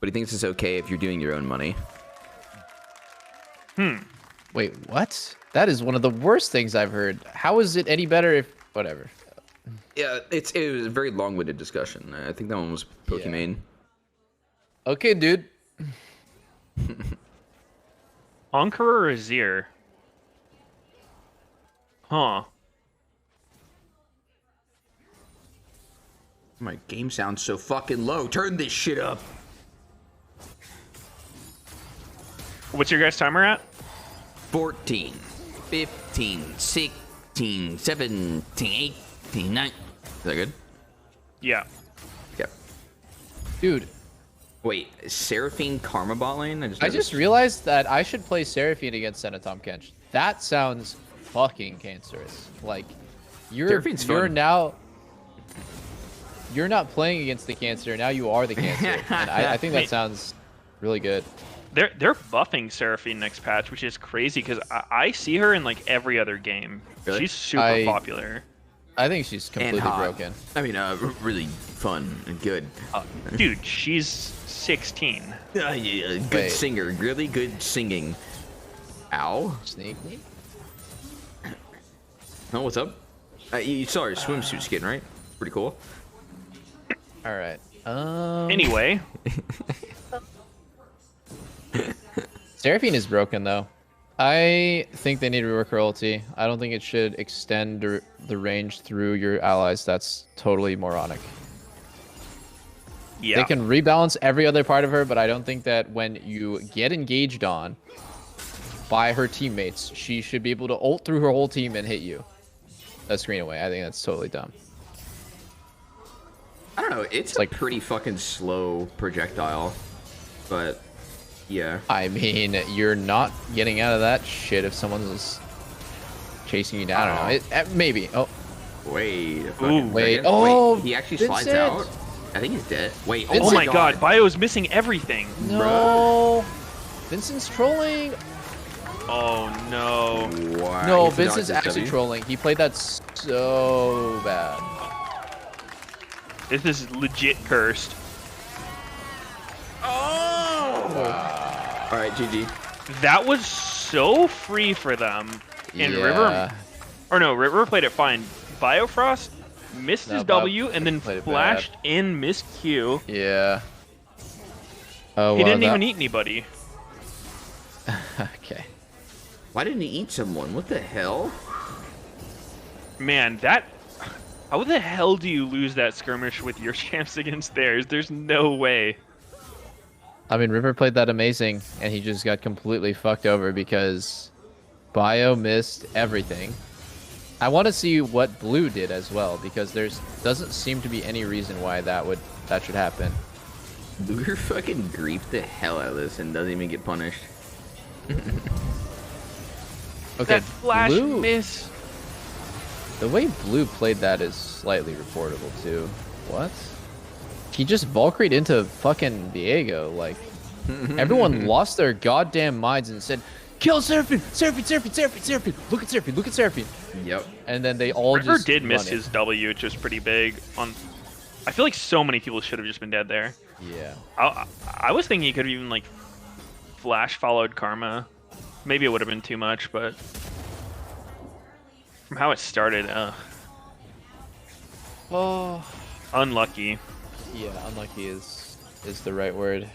but he thinks it's okay if you're doing your own money. Wait, what? That is one of the worst things I've heard. How is it any better if whatever? Yeah, it was a very long-winded discussion. I think that one was Pokimane. Okay, dude. Ankur or Azir? Huh. My game sounds so fucking low. Turn this shit up. What's your guys' timer at? 14, 15, 16, 17, 18, 19. Is that good? Yeah. Yep. Dude. Wait, Seraphine Karma bot lane? I just realized that I should play Seraphine against Senatom Kench. That sounds fucking cancerous. Like, you're now... You're not playing against the cancer, now you are the cancer. And I think that sounds really good. They're buffing Seraphine next patch, which is crazy because I see her in like every other game. Really? She's super popular. I think she's completely broken. I mean, really fun and good. Dude, she's 16. Yeah, good singer, really good singing. Ow. Sneaky. Oh, what's up? You saw her swimsuit skin, right? Pretty cool. All right. Anyway. Seraphine is broken, though. I think they need to rework her ulti. I don't think it should extend the range through your allies. That's totally moronic. Yeah. They can rebalance every other part of her, but I don't think that when you get engaged on by her teammates, she should be able to ult through her whole team and hit you. A screen away. I think that's totally dumb. I don't know. It's like pretty fucking slow projectile, but yeah. I mean, you're not getting out of that shit if someone's chasing you down. I don't know. Maybe. Oh. Wait. Wait. Oh. Wait, he actually slides out. I think he's dead. Wait. Oh my god. Bio's missing everything. No. Vincent's trolling. Oh no. Wow. No, Vincent's actually trolling. He played that so bad. This is legit cursed. Oh! Wow. All right, GG. That was so free for them. And River, or no, River played it fine. Biofrost missed his W and then flashed in Miss Q. Yeah. Oh, he didn't even eat anybody. Okay. Why didn't he eat someone? What the hell? Man, that... How the hell do you lose that skirmish with your champs against theirs? There's no way. I mean, River played that amazing, and he just got completely fucked over because Bio missed everything. I want to see what Blue did as well, because there's doesn't seem to be any reason why that should happen. Blue fucking griefed the hell out of this and doesn't even get punished. Okay, that flash miss. The way Blue played that is slightly reportable too. What? He just Valkyrie'd into fucking Diego. Like, everyone lost their goddamn minds and said, "Kill Seraphine! Seraphine! Seraphine! Seraphine! Seraphine! Look at Seraphine! Look at Seraphine!" Yep. And then they all River just did miss run it. his W, which was pretty big. I feel like so many people should have just been dead there. Yeah. I was thinking he could have even like flash followed Karma. Maybe it would have been too much, but from how it started, oh, unlucky. Yeah, unlucky is the right word.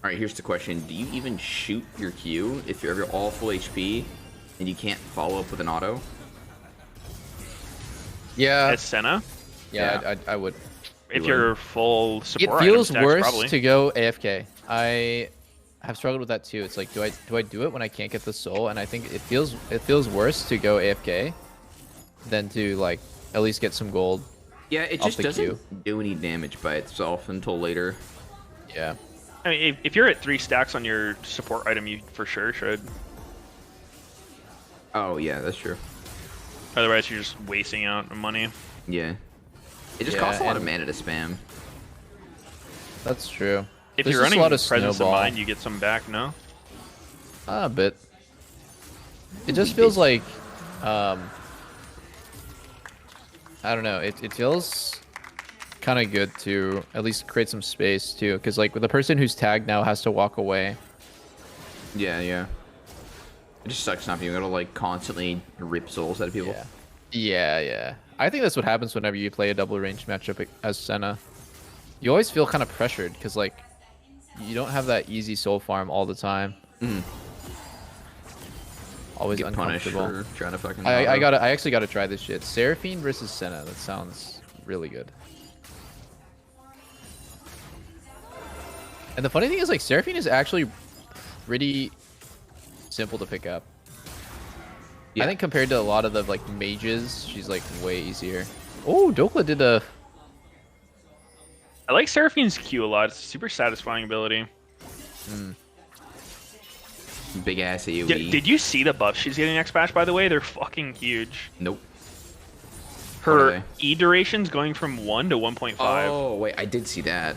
All right, here's the question: do you even shoot your Q if you're ever all full HP and you can't follow up with an auto? Yeah. As Senna? Yeah, I would. If you're full support, it feels item stacks, worse probably. to go AFK. I have struggled with that too. It's like, do I do it when I can't get the soul? And I think it feels worse to go AFK than to like at least get some gold. Yeah, it off just the doesn't queue. do any damage by itself until later. Yeah. I mean, if you're at 3 stacks on your support item, you for sure should. Oh yeah, that's true. Otherwise, you're just wasting out on money. Yeah. It just costs a lot of mana to spam. That's true. If There's you're just running a lot of presence snowball. of mind, you get some back, no? A bit. It just feels like, I don't know. It feels kind of good to at least create some space too, because like the person who's tagged now has to walk away. Yeah, yeah. It just sucks not being able to like constantly rip souls out of people. Yeah. I think that's what happens whenever you play a double range matchup as Senna. You always feel kind of pressured because like you don't have that easy soul farm all the time. Always Get punished uncomfortable. for trying to fucking. I actually gotta try this shit. Seraphine versus Senna. That sounds really good. And the funny thing is, like, Seraphine is actually pretty simple to pick up. I think compared to a lot of the like mages, she's like way easier. Oh, Dokla did a. I like Seraphine's Q a lot. It's a super satisfying ability. Big ass AoE. Did you see the buffs she's getting next patch, by the way? They're fucking huge. Nope. Her E duration's going from 1 to 1.5. Oh, wait, I did see that.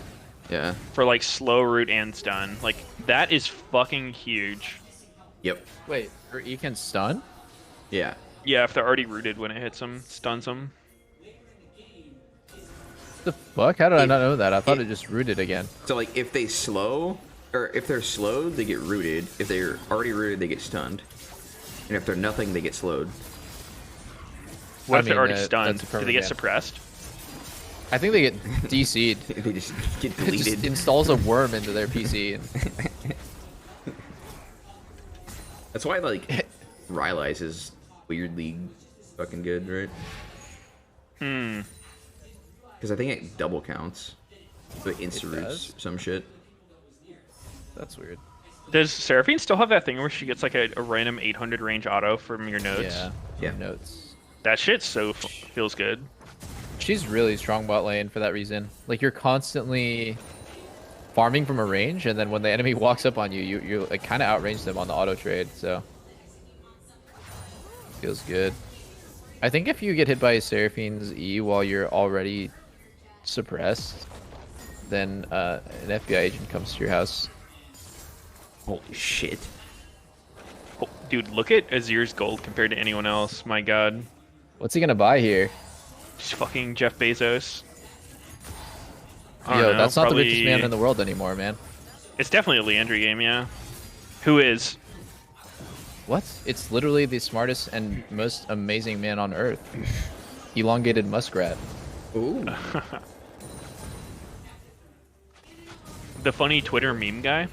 Yeah. For like slow root and stun. Like, that is fucking huge. Yep. Wait, her E can stun? Yeah. Yeah, if they're already rooted when it hits them, stuns them. The fuck? How did I not know that? I thought it just rooted again. So like if they slow, or if they're slowed, they get rooted. If they're already rooted, they get stunned. And if they're nothing, they get slowed. What if they're already stunned? Do they get suppressed? I think they get DC'd. They just get It deleted. just installs a worm into their PC. And... That's why like Rylai's is weirdly fucking good, right? Because I think it double counts. So it insta-roots some shit. That's weird. Does Seraphine still have that thing where she gets like a random 800 range auto from your notes? Yeah. Notes. That shit feels good. She's really strong bot lane for that reason. Like you're constantly farming from a range, and then when the enemy walks up on you, you like kind of outrange them on the auto trade. So feels good. I think if you get hit by Seraphine's E while you're already suppressed, then an FBI agent comes to your house. Holy shit. Oh, dude, look at Azir's gold compared to anyone else. My god. What's he gonna buy here? Just fucking Jeff Bezos. I don't Yo, know, that's not probably... the richest man in the world anymore, man. It's definitely a Leandry game, yeah. Who is? What? It's literally the smartest and most amazing man on earth. Elongated muskrat. Ooh. The funny Twitter meme guy?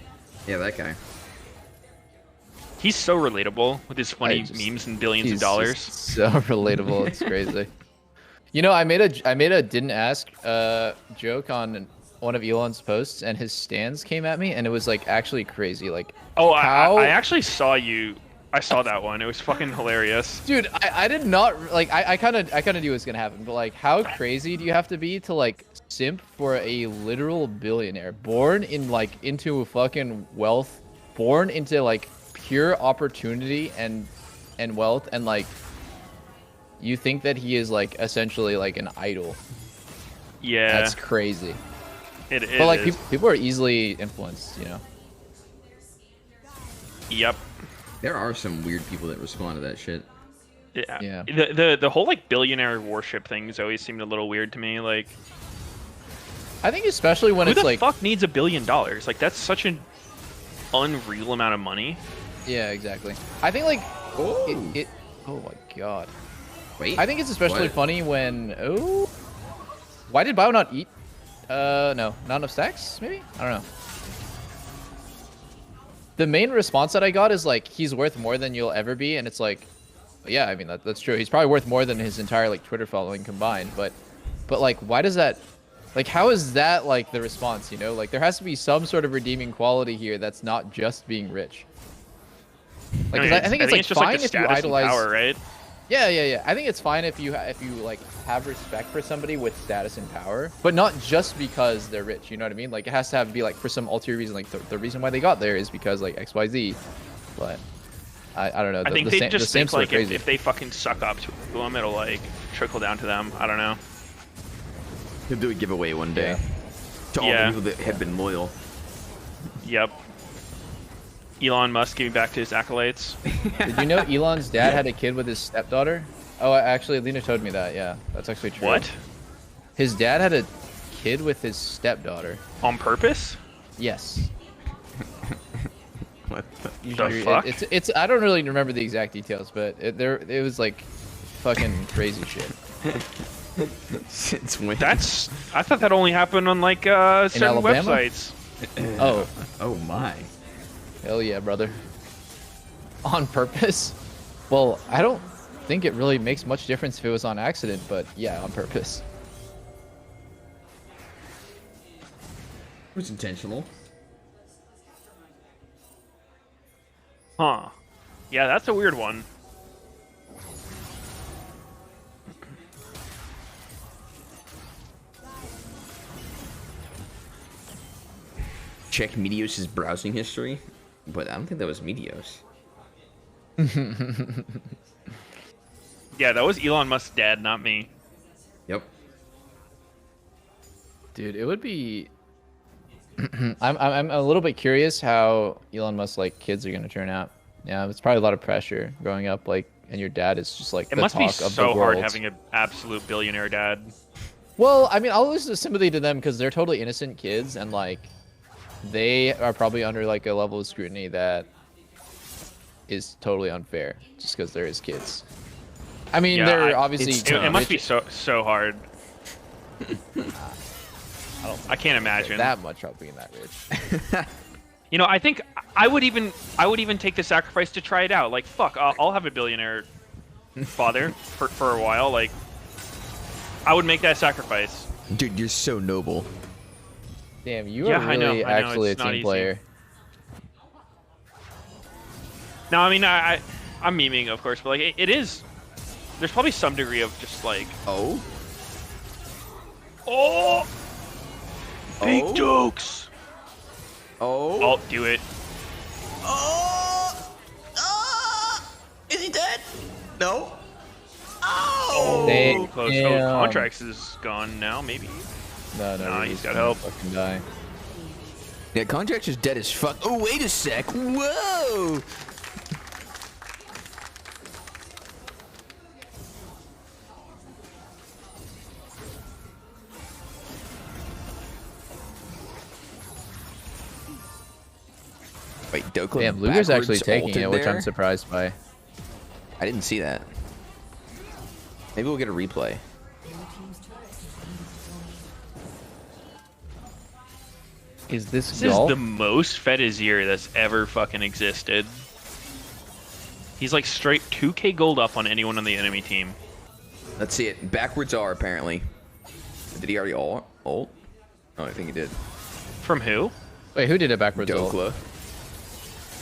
Yeah, that guy. He's so relatable with his funny memes and billions of dollars. So relatable, it's crazy. You know, I made a didn't ask joke on one of Elon's posts, and his stands came at me, and it was like actually crazy. Like, oh, I actually saw you. I saw that one. It was fucking hilarious. Dude, I did not like. I kind of knew it was gonna happen, but like, how crazy do you have to be to like simp for a literal billionaire, born in like into fucking wealth, born into like pure opportunity and wealth, and like you think that he is like essentially like an idol? Yeah, that's crazy. It is. But like people are easily influenced, you know. Yep. There are some weird people that respond to that shit. Yeah. The whole like billionaire worship things always seemed a little weird to me. Like, I think especially when who it's the like, fuck needs $1 billion? Like, that's such an unreal amount of money. Yeah, exactly. I think like oh my god. Wait. I think it's especially funny when why did Bio not eat? No, not enough stacks. Maybe I don't know. the main response that I got is like, he's worth more than you'll ever be, and it's like, yeah, I mean that's true. He's probably worth more than his entire like Twitter following combined, but like, why does that, like, how is that like the response? You know, like there has to be some sort of redeeming quality here that's not just being rich. Like, I think it's like just fine like the if you status and idolize. power, right? Yeah. I think it's fine if you like have respect for somebody with status and power, but not just because they're rich. You know what I mean? Like it has to be like for some ulterior reason. Like the reason why they got there is because like XYZ. But I don't know. I think they just think like crazy. if they fucking suck up to them, it'll like trickle down to them. I don't know. He'll do a giveaway one day to all the people that have been loyal. Yep. Elon Musk giving back to his acolytes. Did you know Elon's dad had a kid with his stepdaughter? Oh, actually, Lena told me that. Yeah, that's actually true. What? His dad had a kid with his stepdaughter. On purpose? Yes. What the fuck? It's I don't really remember the exact details, but it was like fucking crazy shit. Since when? I thought that only happened on like certain Alabama? websites. Oh my. Hell yeah, brother. On purpose? Well, I don't think it really makes much difference if it was on accident, but yeah, on purpose. It was intentional. Huh. Yeah, that's a weird one. Check Meteos' browsing history, but I don't think that was Meteos. Yeah, that was Elon Musk's dad, not me. Yep. Dude, it would be. I'm a little bit curious how Elon Musk's like kids are gonna turn out. Yeah, it's probably a lot of pressure growing up, like, and your dad is just like It the must be talk of the so hard world. having an absolute billionaire dad. Well, I mean, I'll lose the sympathy to them because they're totally innocent kids, and like, they are probably under like a level of scrutiny that is totally unfair, just because they're his kids. I mean, Yeah, they're obviously. It must be so hard. I can't imagine that much help being that rich. You know, I think I would even take the sacrifice to try it out. Like, fuck, I'll have a billionaire father for a while. Like, I would make that sacrifice. Dude, you're so noble. Damn, you are really actually a team player. No, I mean, I'm memeing, of course, but like it is. There's probably some degree of just like big jokes. Oh, do it. Is he dead? No. Oh, close. Oh, Contracts is gone now, maybe. No, he's got help. Fucking die. Yeah, Contracts is dead as fuck. Oh, wait a sec. Whoa. Wait, Dokkan. Damn, Luger's actually taking it, which I'm surprised by. I didn't see that. Maybe we'll get a replay. Is this is the most fed Azir that's ever fucking existed. He's like straight 2k gold up on anyone on the enemy team. Let's see it. Backwards R, apparently. Did he already ult? Oh, I think he did. From who? Wait, who did it backwards Dokla.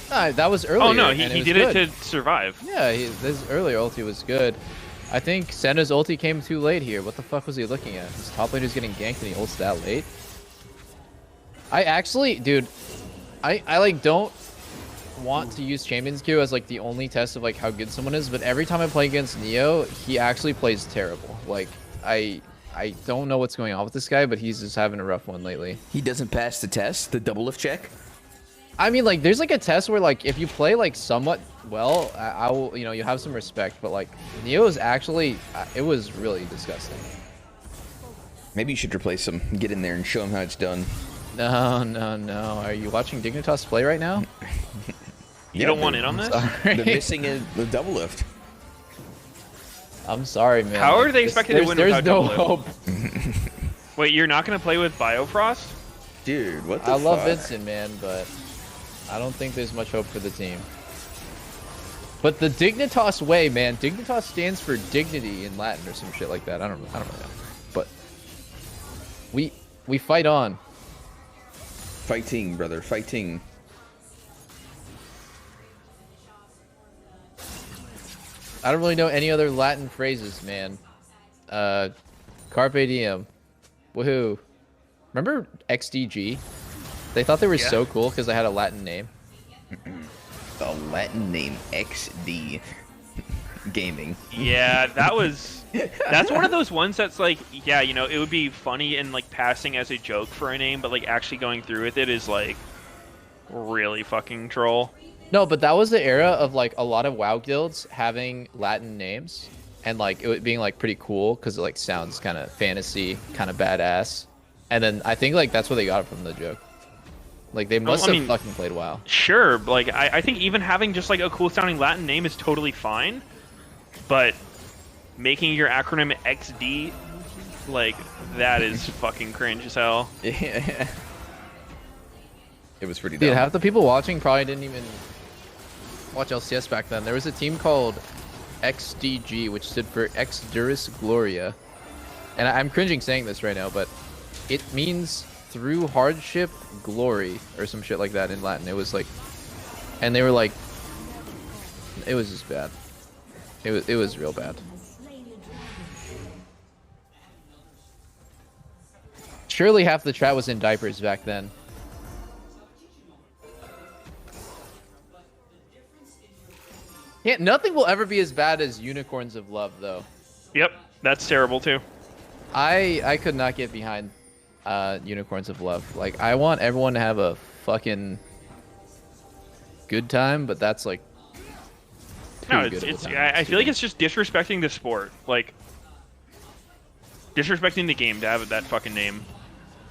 That was earlier. Oh no, and he was did good. it to survive. Yeah, this earlier ulti was good. I think Senna's ulti came too late here. What the fuck was he looking at? His top laner's getting ganked and he ults that late? I actually, dude, I like don't want to use Champions Q as like the only test of like how good someone is, but every time I play against Neo, he actually plays terrible. Like, I don't know what's going on with this guy, but he's just having a rough one lately. He doesn't pass the test, the double lift check? I mean, like, there's like a test where like if you play like somewhat well, I will, you know, you have some respect, but like Neo is actually, it was really disgusting. Maybe you should replace him, get in there and show him how it's done. No. Are you watching Dignitas play right now? You don't want in on this? They're missing the double lift. I'm sorry, man. How are they expecting to win without no double hope. lift? Wait, you're not going to play with Biofrost? Dude, what the I fuck? love Vincent, man, but I don't think there's much hope for the team. But the Dignitas way, man. Dignitas stands for dignity in Latin or some shit like that. I don't really know. But we fight on. Fighting, brother, fighting. I don't really know any other Latin phrases, man. Carpe diem. Woohoo. Remember XDG? They thought they were so cool because they had a Latin name. The Latin name XD gaming. Yeah, that's one of those ones that's like, yeah, you know, it would be funny and like passing as a joke for a name, but like actually going through with it is like really fucking troll. No, but that was the era of like a lot of WoW guilds having Latin names and like it being like pretty cool because it like sounds kind of fantasy, kind of badass. And then I think like that's where they got it from, the joke. Like they must have fucking played WoW. Sure, like I think even having just like a cool sounding Latin name is totally fine, but making your acronym XD, like that is fucking cringe as hell. Yeah. It was pretty dumb. Dude, half the people watching probably didn't even watch LCS back then. There was a team called XDG, which stood for Ex Duris Gloria. And I'm cringing saying this right now, but it means through hardship, glory, or some shit like that in Latin. It was like, and they were like, it was just bad. It was real bad. Surely half the chat was in diapers back then. Yeah, nothing will ever be as bad as Unicorns of Love, though. Yep, that's terrible too. I could not get behind Unicorns of Love. Like, I want everyone to have a fucking good time, but that's like no, I feel like it's just disrespecting the sport, like disrespecting the game to have that fucking name.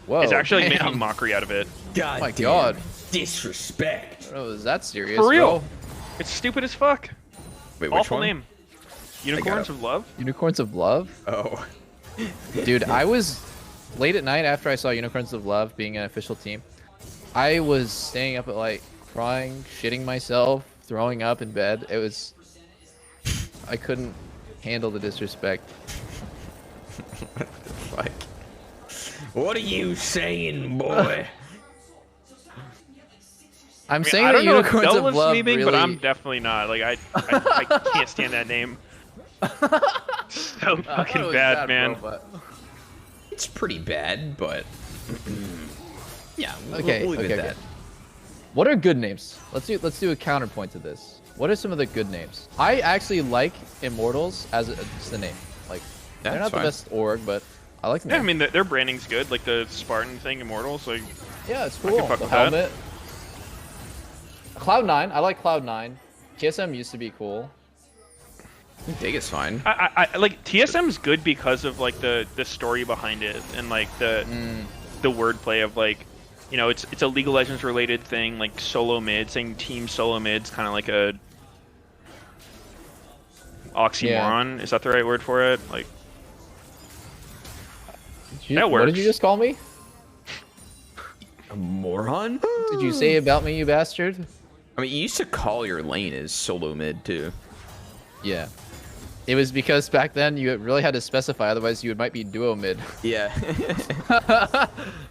Whoa, it's actually like, making mockery out of it. God, my God, disrespect. Oh, is that serious? For real? Bro? It's stupid as fuck. Wait, which awful one? name. Unicorns of Love. Unicorns of Love. Oh, dude, I was late at night after I saw Unicorns of Love being an official team. I was staying up at like crying, shitting myself, throwing up in bed. It was, I couldn't handle the disrespect. What the fuck? What are you saying, boy? I'm saying I that don't know if Unicorns of Nolan's Love memeing, really... but I'm definitely not. Like I can't stand that name. So fucking bad, man. Bro, but... It's pretty bad, but yeah. Okay, we'll leave it at that. What are good names? Let's do a counterpoint to this. What are some of the good names? I actually like Immortals as just a name. Like they're not the best org, but I like them. Yeah, I mean their branding's good. Like the Spartan thing, Immortals. Like yeah, it's cool. The helmet. Cloud9, I like Cloud9. TSM used to be cool. Dig is fine. I like TSM's good because of like the story behind it and like the wordplay of like, you know, it's a League of Legends related thing, like solo mid, saying team solo mid's kind of like a oxymoron. Yeah. Is that the right word for it? Like that works. What did you just call me? A moron? Did you say about me, you bastard? I mean, you used to call your lane as solo mid too. Yeah. It was because back then you really had to specify, otherwise you might be duo mid. Yeah.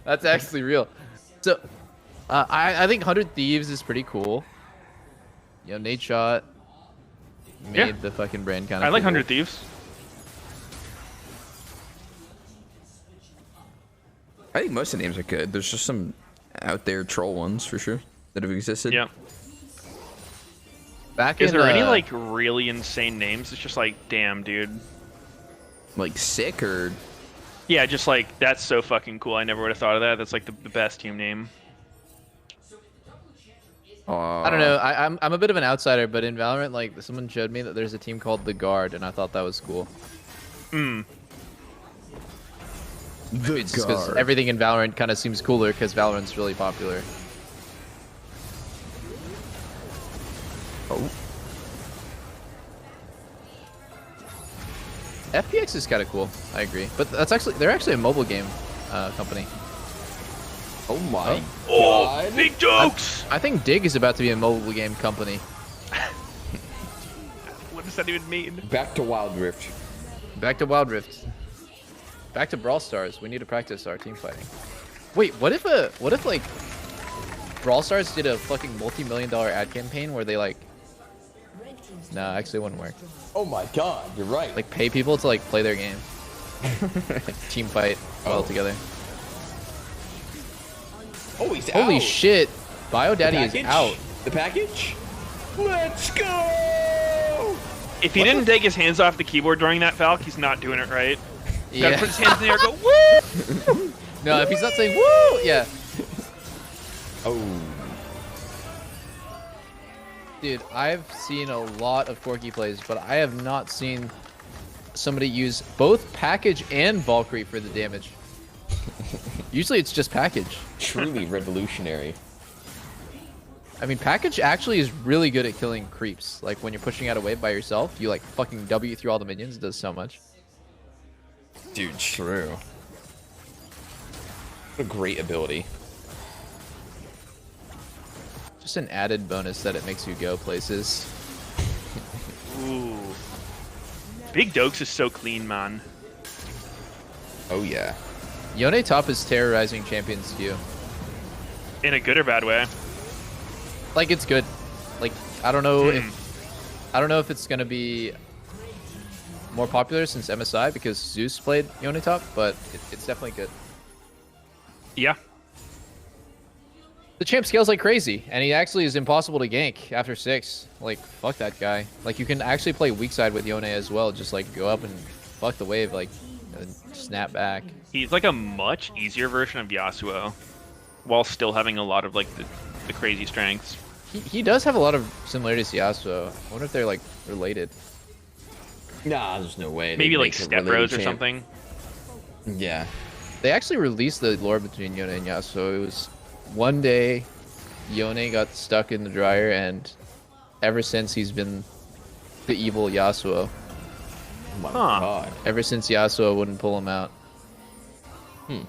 That's actually real. So, I think 100 Thieves is pretty cool. You know, Nate Shot made the fucking brand kind of I like cool. 100 Thieves. I think most of the names are good. There's just some out there troll ones for sure that have existed. Yeah. Is there any like really insane names? It's just like, damn, dude. Like sick or? Yeah, just like that's so fucking cool. I never would have thought of that. That's like the best team name. I don't know. I'm a bit of an outsider, but in Valorant, like someone showed me that there's a team called the Guard, and I thought that was cool. Because everything in Valorant kind of seems cooler because Valorant's really popular. Oh. FPX is kind of cool. I agree, but they're actually a mobile game company. Oh my Oh, god. big jokes! I think Dig is about to be a mobile game company. What does that even mean? Back to Wild Rift. Back to Wild Rift. Back to Brawl Stars. We need to practice our team fighting. Wait, what if like Brawl Stars did a fucking multi-million-dollar ad campaign where they like Nah, actually it wouldn't work. Oh my god, you're right. Like pay people to like play their game. Like team fight well together. Oh, he's Holy out. shit. Bio Daddy is package? out. The package? Let's go! If he didn't take his hands off the keyboard during that, Falk, he's not doing it right. Yeah. Gotta put his hands in the air and go, woo! No, if he's not saying woo, yeah. Oh. Dude, I've seen a lot of Corki plays, but I have not seen somebody use both package and Valkyrie for the damage. Usually it's just package. Truly revolutionary. I mean, package actually is really good at killing creeps. Like when you're pushing out a wave by yourself, you like fucking W through all the minions. It does so much. Dude, true. What a great ability. Just an added bonus that it makes you go places. Ooh. Big Dokes is so clean, man. Oh yeah. Yone top is terrorizing champions queue. In a good or bad way? Like it's good. Like I don't know if it's gonna be more popular since MSI because Zeus played Yone top, but it's definitely good. Yeah. The champ scales like crazy, and he actually is impossible to gank after 6. Like, fuck that guy. Like, you can actually play weak side with Yone as well. Just, like, go up and fuck the wave, like, and snap back. He's like a much easier version of Yasuo, while still having a lot of, like, the crazy strengths. He does have a lot of similarities to Yasuo. I wonder if they're, like, related. Nah, there's no way. Maybe, like, Step Bros or something. Yeah. They actually released the lore between Yone and Yasuo. It was one day Yone got stuck in the dryer, and ever since he's been the evil Yasuo. Oh my god. Ever since Yasuo wouldn't pull him out.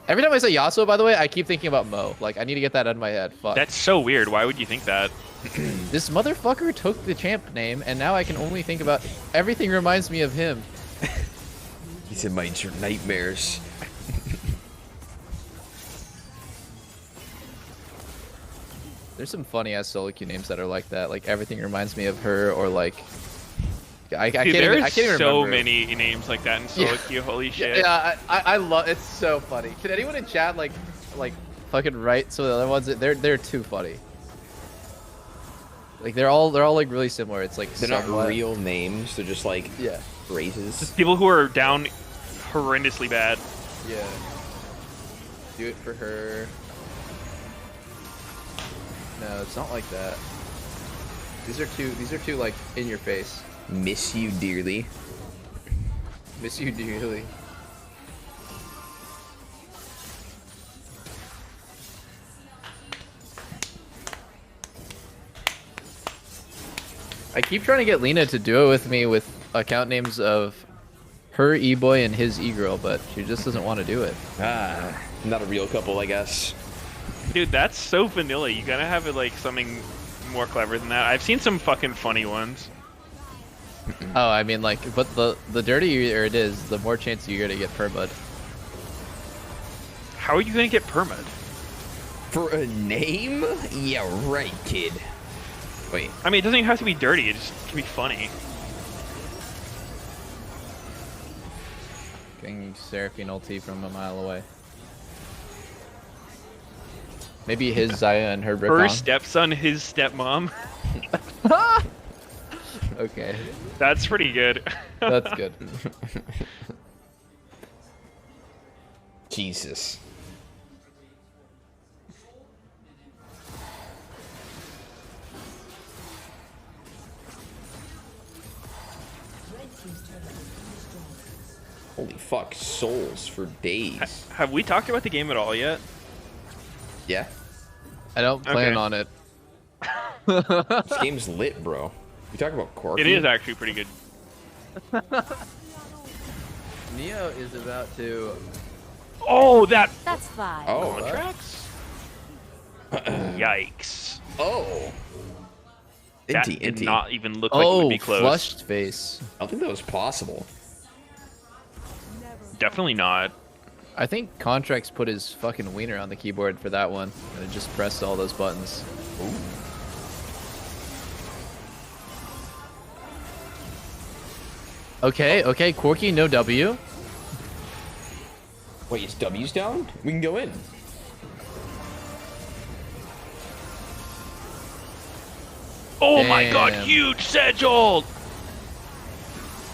Every time I say Yasuo, by the way, I keep thinking about Mo. Like, I need to get that out of my head. Fuck. That's so weird. Why would you think that? This motherfucker took the champ name, and now I can only think about... Everything reminds me of him. He's in my nightmares. There's some funny ass solo queue names that are like that. Like everything reminds me of her, or like I can't even so remember. many names like that in solo queue. Holy shit! Yeah, I love. It's so funny. Can anyone in chat like fucking write some of the other ones? They're too funny. Like they're all like really similar. It's like they're not real names. They're just like phrases. Just people who are down horrendously bad. Yeah. Do it for her. No, it's not like that. These are two like in your face. Miss you dearly. Miss you dearly. I keep trying to get Lena to do it with me with account names of her e-boy and his e-girl, but she just doesn't want to do it. Ah, not a real couple, I guess. Dude, that's so vanilla. You gotta have it like something more clever than that. I've seen some fucking funny ones. Oh, I mean, like, but the dirtier it is, the more chance you're gonna get permud. How are you gonna get permud? For a name? Yeah, right, kid. Wait. I mean, it doesn't even have to be dirty. It just can be funny. Getting Seraphine ulti from a mile away. Maybe his Zaya and her Brickon. Her stepson, his stepmom. Okay. That's pretty good. That's good. Jesus. Holy fuck, souls for days. Have we talked about the game at all yet? Yeah. I don't plan on it. This game's lit, bro. You talking about Corki? It is actually pretty good. Neo is about to... Oh, that... That's 5. Oh, Contracts? Yikes. Oh. That Inty, did Inty. not even look like it would be close. Flushed face. I don't think that was possible. Definitely not. I think Contracts put his fucking wiener on the keyboard for that one, and it just pressed all those buttons. Ooh. Okay, okay, Corky, no W. Wait, is W's down? We can go in. Oh my god, Damn. huge Sedge ult!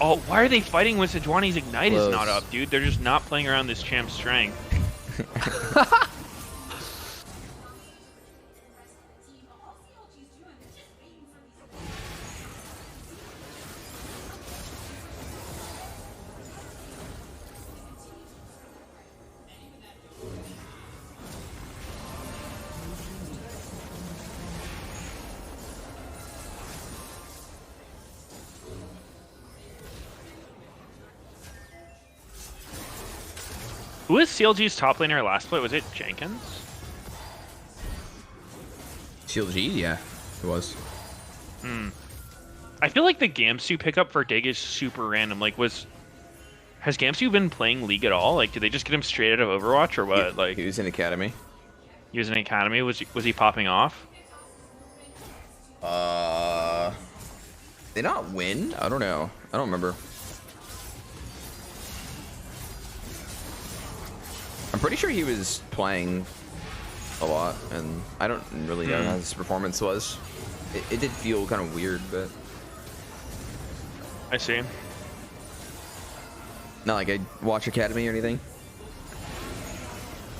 Oh, why are they fighting when Sejuani's Ignite is not Close. up, dude? They're just not playing around this champ's strength. Who was CLG's top laner last play? Was it Jenkins? CLG? Yeah, it was. I feel like the Gamsu pickup for Dig is super random. Like, has Gamsu been playing League at all? Like, did they just get him straight out of Overwatch or what? Like, He was in Academy. he was in Academy. Was he popping off? Did they not win? I don't know. I don't remember. I'm pretty sure he was playing a lot, and I don't really know how his performance was. It did feel kind of weird, but I see. not like I watch Academy or anything.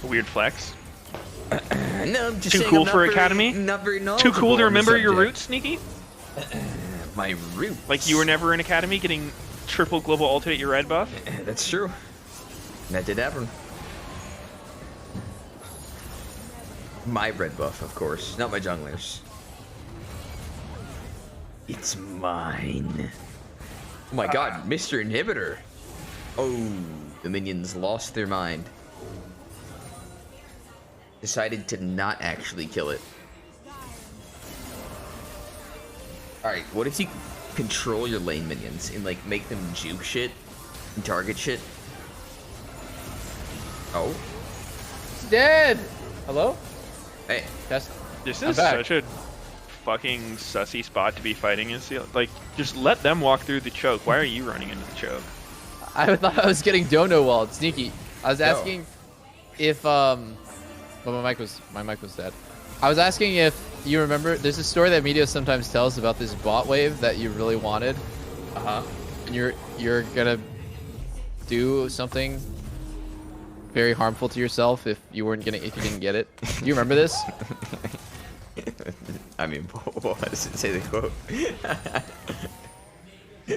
Weird flex. No, I'm just Too saying cool I'm not for very- Academy? Not very Too knowledgeable cool to on the remember your subject. roots, Sneaky? My roots. Like you were never in Academy getting triple global ulted at your red buff? That's true. That did happen. My red buff, of course, not my junglers. It's mine. Oh my god, Mr. Inhibitor. Oh, the minions lost their mind. Decided to not actually kill it. Alright, what if you control your lane minions and like make them juke shit and target shit? Oh. He's dead! Hello? Hey. Test. This I'm is back. such a fucking sussy spot to be fighting in CL. Like, just let them walk through the choke. Why are you running into the choke? I thought I was getting dono walled. Sneaky. I was asking if well, my mic was dead. I was asking if you remember. There's a story that media sometimes tells about this bot wave that you really wanted. And you're gonna do something very harmful to yourself if you didn't get it. Do you remember this? I mean, what does it say the quote?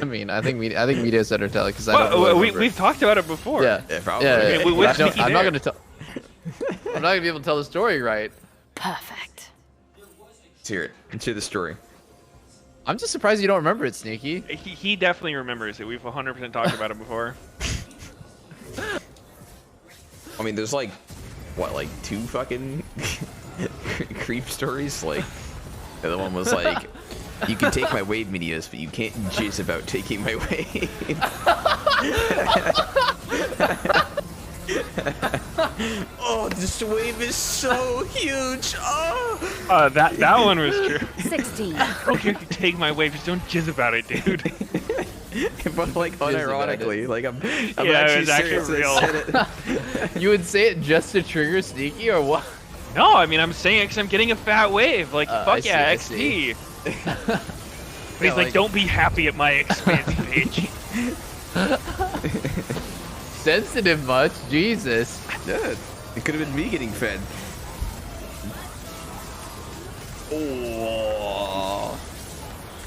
I mean, I think media said or tell it because I don't really remember. We've talked about it before. Yeah, probably. Yeah. I'm not there? gonna tell. I'm not gonna be able to tell the story right. Perfect. Let's hear it. Let's hear the story. I'm just surprised you don't remember it, Sneaky. He definitely remembers it. We've 100% talked about it before. I mean, there's like, what, like 2 fucking creep stories? Like, the other one was like, you can take my wave medias, but you can't jizz about taking my wave. Oh, this wave is so huge. Oh. That one was true. 16. Okay, you can take my wave. Just don't jizz about it, dude. But like unironically, like I'm Yeah, actually it was actually serious. I real. said it. You would say it just to trigger Sneaky, or what? No, I mean I'm saying it because I'm getting a fat wave. Like I fuck see, yeah, I XP. see. But he's like, don't be happy at my expense, bitch. Sensitive much? Jesus. Dude, it could have been me getting fed. Oh.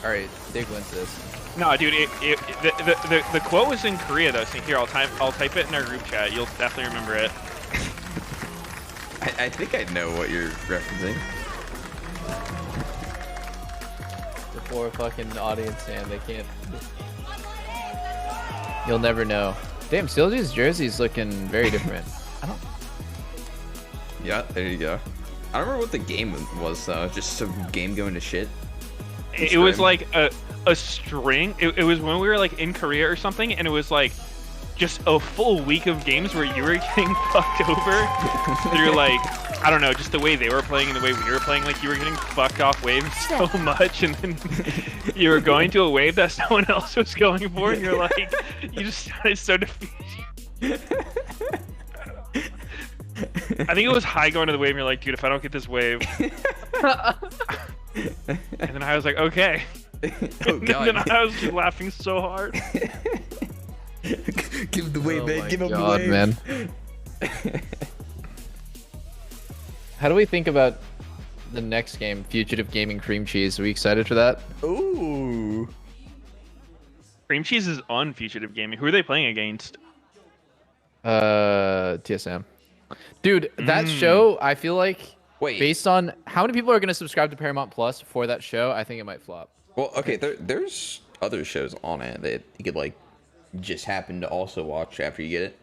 All right, Dig wins this. No, dude, the quote was in Korea though. So here, I'll type it in our group chat. You'll definitely remember it. I think I know what you're referencing. The poor fucking audience, man, they can't. You'll never know. Damn, CLG's jersey's looking very different. I don't. Yeah, there you go. I don't remember what the game was though. Just some game going to shit. It was like a string. It was when we were like in Korea or something, and it was like just a full week of games where you were getting fucked over through like, I don't know, just the way they were playing and the way we were playing. Like you were getting fucked off waves so much, and then you were going to a wave that someone else was going for, and you're like, you just started so defeated. I think it was high going to the wave, and you're like, dude, if I don't get this wave. And then I was like, okay. Oh, God. And then I was just laughing so hard. Give him the wave, man. Give him the wave. Man. How do we think about the next game, Fugitive Gaming Cream Cheese? Are we excited for that? Ooh. Cream Cheese is on Fugitive Gaming. Who are they playing against? TSM. Dude, that show, I feel like, based on how many people are going to subscribe to Paramount Plus for that show, I think it might flop. Well, okay, there's other shows on it that you could like just happen to also watch after you get it.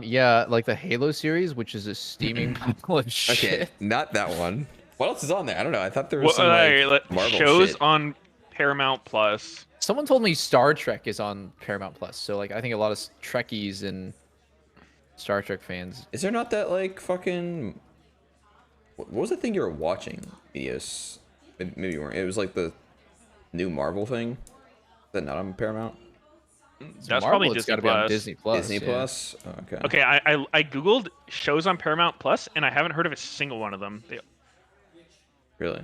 Yeah, like the Halo series, which is a steaming pile of shit. Okay, not that one. What else is on there? I don't know. I thought there was some Marvel shows shit. on Paramount Plus. Someone told me Star Trek is on Paramount Plus, so like I think a lot of Trekkies and Star Trek fans. Is there not that like fucking? What was the thing you were watching? Yes, maybe you weren't. It was like the new Marvel thing. Is that not on Paramount? That's Marvel, probably it's Disney gotta be on Plus. Disney Plus. Disney yeah. Plus. Oh, okay. Okay, I googled shows on Paramount Plus, and I haven't heard of a single one of them. Really?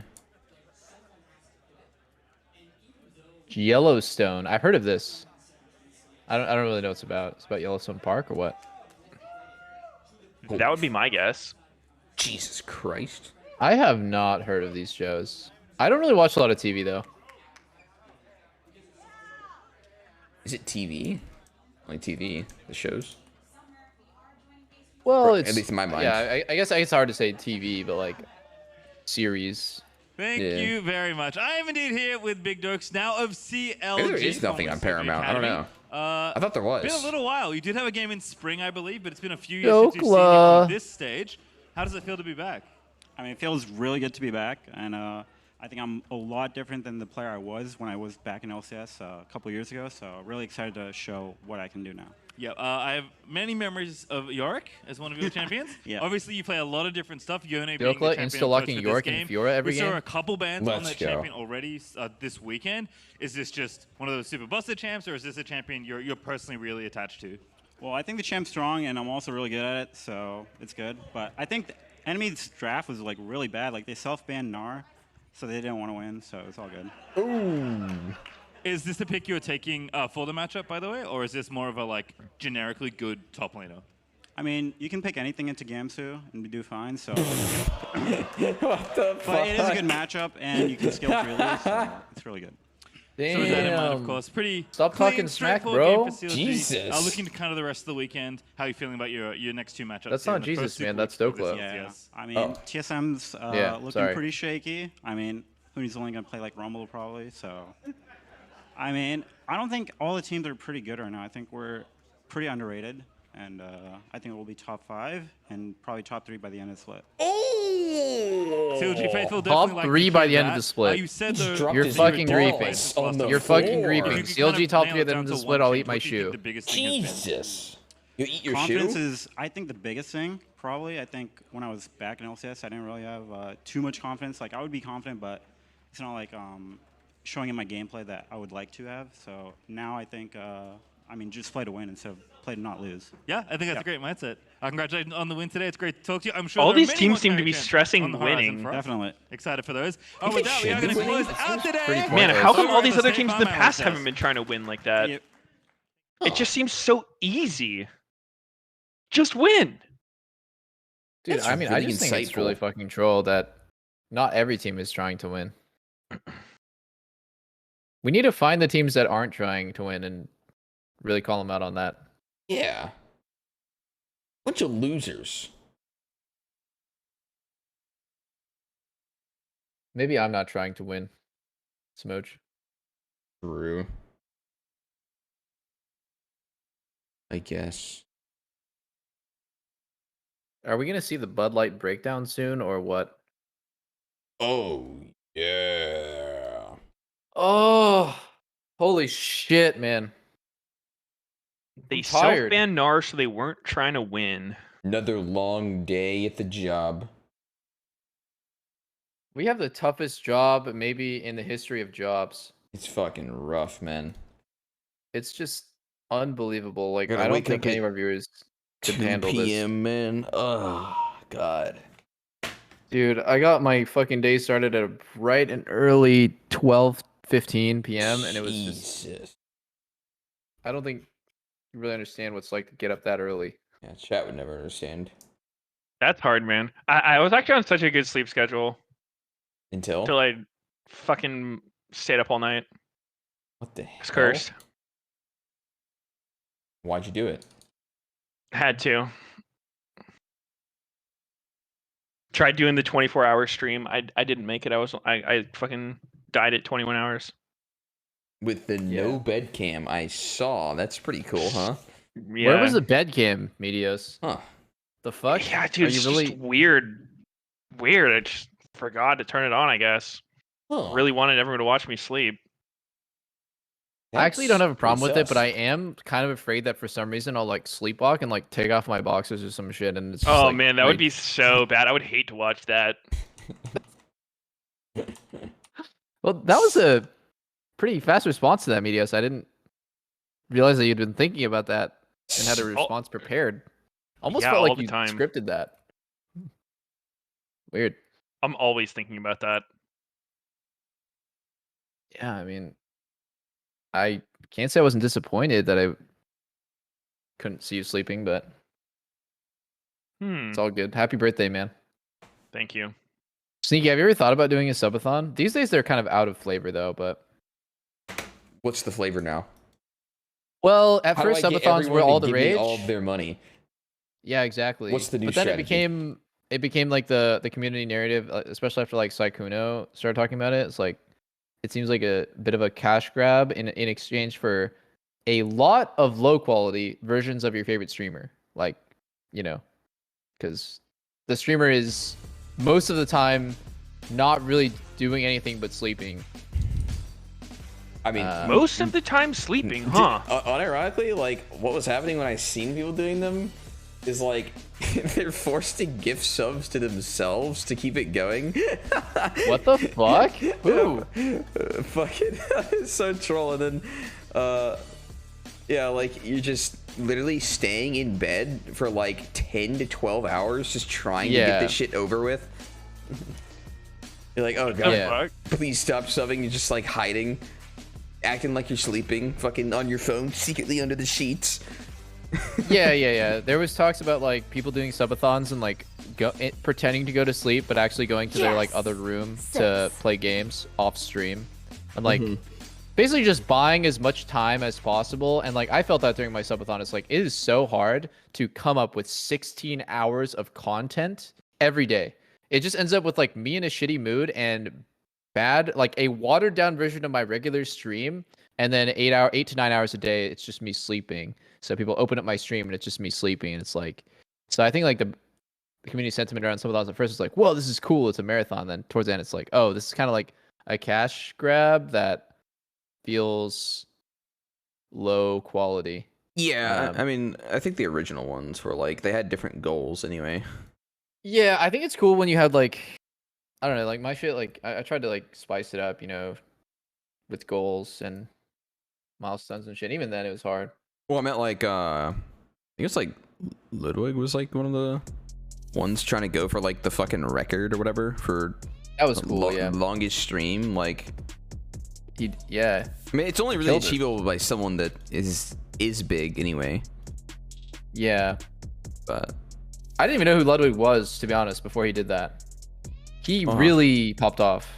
Yellowstone. I've heard of this. I don't really know what it's about. It's about Yellowstone Park or what? That would be my guess. Jesus Christ. I have not heard of these shows. I don't really watch a lot of TV though. Is it TV? Only TV, the shows? Well, Or it's at least in my mind. Yeah, I guess it's hard to say TV, but like series. Thank you very much. I am indeed here with Big Dorks now of CLG. Maybe there is nothing on Paramount. I don't know. I thought there was. Been a little while. You did have a game in spring, I believe, but it's been a few years since you've seen it on this stage. How does it feel to be back? I mean, it feels really good to be back, and I think I'm a lot different than the player I was when I was back in LCS a couple years ago, so really excited to show what I can do now. Yeah, I have many memories of Yorick as one of your champions. Yeah. Obviously, you play a lot of different stuff. Yone being the Dokla champion insta-locking for this Yorick game. and Fiora every We saw game? a couple bans on Let's that go. champion already this weekend. Is this just one of those super busted champs, or is this a champion you're personally really attached to? Well, I think the champ's strong, and I'm also really good at it, so it's good. But I think the enemy's draft was like really bad. Like they self-banned Gnar, so they didn't want to win, so it's all good. Ooh. Is this the pick you're taking for the matchup, by the way, or is this more of a like generically good top laner? I mean, you can pick anything into Gamsu and do fine, so. What the fuck? But it is a good matchup, and you can skill freely, so it's really good. So with that in mind, of course, pretty Stop clean, talking smack, straightforward bro. game for CLG. Jesus. Looking to kind of the rest of the weekend. How are you feeling about your next two matchups? That's here not in the Jesus, first 2 man. weeks That's of this Dokla. Yeah, LCS? I mean, TSM's looking sorry. pretty shaky. I mean, Hooney's only going to play like Rumble probably, so. I mean, I don't think all the teams are pretty good right now. I think we're pretty underrated, and I think we'll be top 5 and probably top 3 by the end of the split. CLG Faithful Top definitely 3 by the end of the split. You said the, dropped You're his fucking balls griefing. on the You're fucking floor. griefing. If you could CLG top nail 3 at the it end of down the to split, one I'll change, eat my what do you think shoe. the biggest thing has been? Jesus. You eat your Confidence shoe? is, I think, the biggest thing, probably. I think when I was back in LCS, I didn't really have too much confidence. Like, I would be confident, but it's not like showing in my gameplay that I would like to have. So now I think, I mean, just play to win instead of play to not lose. Yeah, I think that's a great mindset. Congratulations on the win today. It's great to talk to you. I'm sure All there are these many teams more seem to be champions stressing on the horizon winning. for us. Definitely. Excited for those. Oh, with that, we are going to close out today. Man, how come all these Over other at the teams in State the Farm past LCS. haven't been trying to win like that? Yep. It just seems so easy. Just win. Dude, That's I mean, I really just think it's really insightful. fucking troll that not every team is trying to win. We need to find the teams that aren't trying to win and really call them out on that. Yeah. Bunch of losers. Maybe I'm not trying to win. Smooch. True. I guess. Are we gonna see the Bud Light breakdown soon, or what? Oh yeah. Oh, holy shit, man! They I'm tired. self-banned Gnar, so they weren't trying to win. Another long day at the job. We have the toughest job maybe in the history of jobs. It's fucking rough, man. It's just unbelievable. Like, Gotta I don't wake think up any at of our viewers could 2 handle this. p.m., man. Oh, God. Dude, I got my fucking day started at right and early 12:15 p.m. and it was just. Jesus. I don't think you really understand what it's like to get up that early. Yeah, chat would never understand. That's hard, man. I was actually on such a good sleep schedule. Until I fucking stayed up all night. What the hell? It's cursed. Why'd you do it? Had to. Tried doing the 24-hour stream. I didn't make it. I fucking died at 21 hours. With the no bed cam, I saw. That's pretty cool, huh? Yeah. Where was the bed cam, Medios? Huh. The fuck? Yeah, dude, it's just weird. Weird. I just forgot to turn it on, I guess. Huh. Really wanted everyone to watch me sleep. I actually don't have a problem with it, but sus. I am kind of afraid that for some reason I'll like sleepwalk and like take off my boxers or some shit, and it's just, Oh like, man, that would be so bad. I would hate to watch that. Well, that was a pretty fast response to that, Medios. I didn't realize that you'd been thinking about that and had a response prepared. Almost Yeah, felt all like the you time. scripted that. Weird. I'm always thinking about that. Yeah, I mean, I can't say I wasn't disappointed that I couldn't see you sleeping, but it's all good. Happy birthday, man. Thank you. Sneaky, have you ever thought about doing a subathon? These days they're kind of out of flavor though, but What's the flavor now? well, at How do first I get subathons everyone were to all the give me rage. all of their money. Yeah, exactly. What's the new But then strategy? it became like the community narrative, especially after like Saikuno started talking about it. It's like it seems like a bit of a cash grab in exchange for a lot of low quality versions of your favorite streamer. Like, you know, because the streamer is most of the time not really doing anything but sleeping. I mean, Most of the time sleeping, huh? Unironically, like what was happening when I seen people doing them is like they're forced to gift subs to themselves to keep it going. What the fuck? Ooh. Fucking it's so troll. And then yeah, like you're just literally staying in bed for like 10 to 12 hours just trying to get this shit over with. You're like, oh god, please stop subbing. You're just like hiding, acting like you're sleeping, fucking on your phone, secretly under the sheets. Yeah. There was talks about like people doing subathons and like pretending to go to sleep, but actually going to their like other room to play games off stream, and like basically just buying as much time as possible. And like I felt that during my subathon, it's like it is so hard to come up with 16 hours of content every day. It just ends up with like me in a shitty mood and bad, like a watered down version of my regular stream, and then 8 to 9 hours a day it's just me sleeping. So people open up my stream and it's just me sleeping, and it's like, so I think like the community sentiment around some of those at first is like, whoa, this is cool, it's a marathon. Then towards the end it's like, oh, this is kind of like a cash grab that feels low quality. Yeah, I mean, I think the original ones were like they had different goals anyway. Yeah, I think it's cool when you had like, I don't know, like my shit, like I tried to like spice it up, you know, with goals and milestones and shit. Even then it was hard. Well, I meant like I think it's like Ludwig was like one of the ones trying to go for like the fucking record or whatever for that was cool. Longest stream. Like yeah. I mean, it's only really achievable by someone that is big anyway. Yeah, but I didn't even know who Ludwig was, to be honest, before he did that. He really popped off.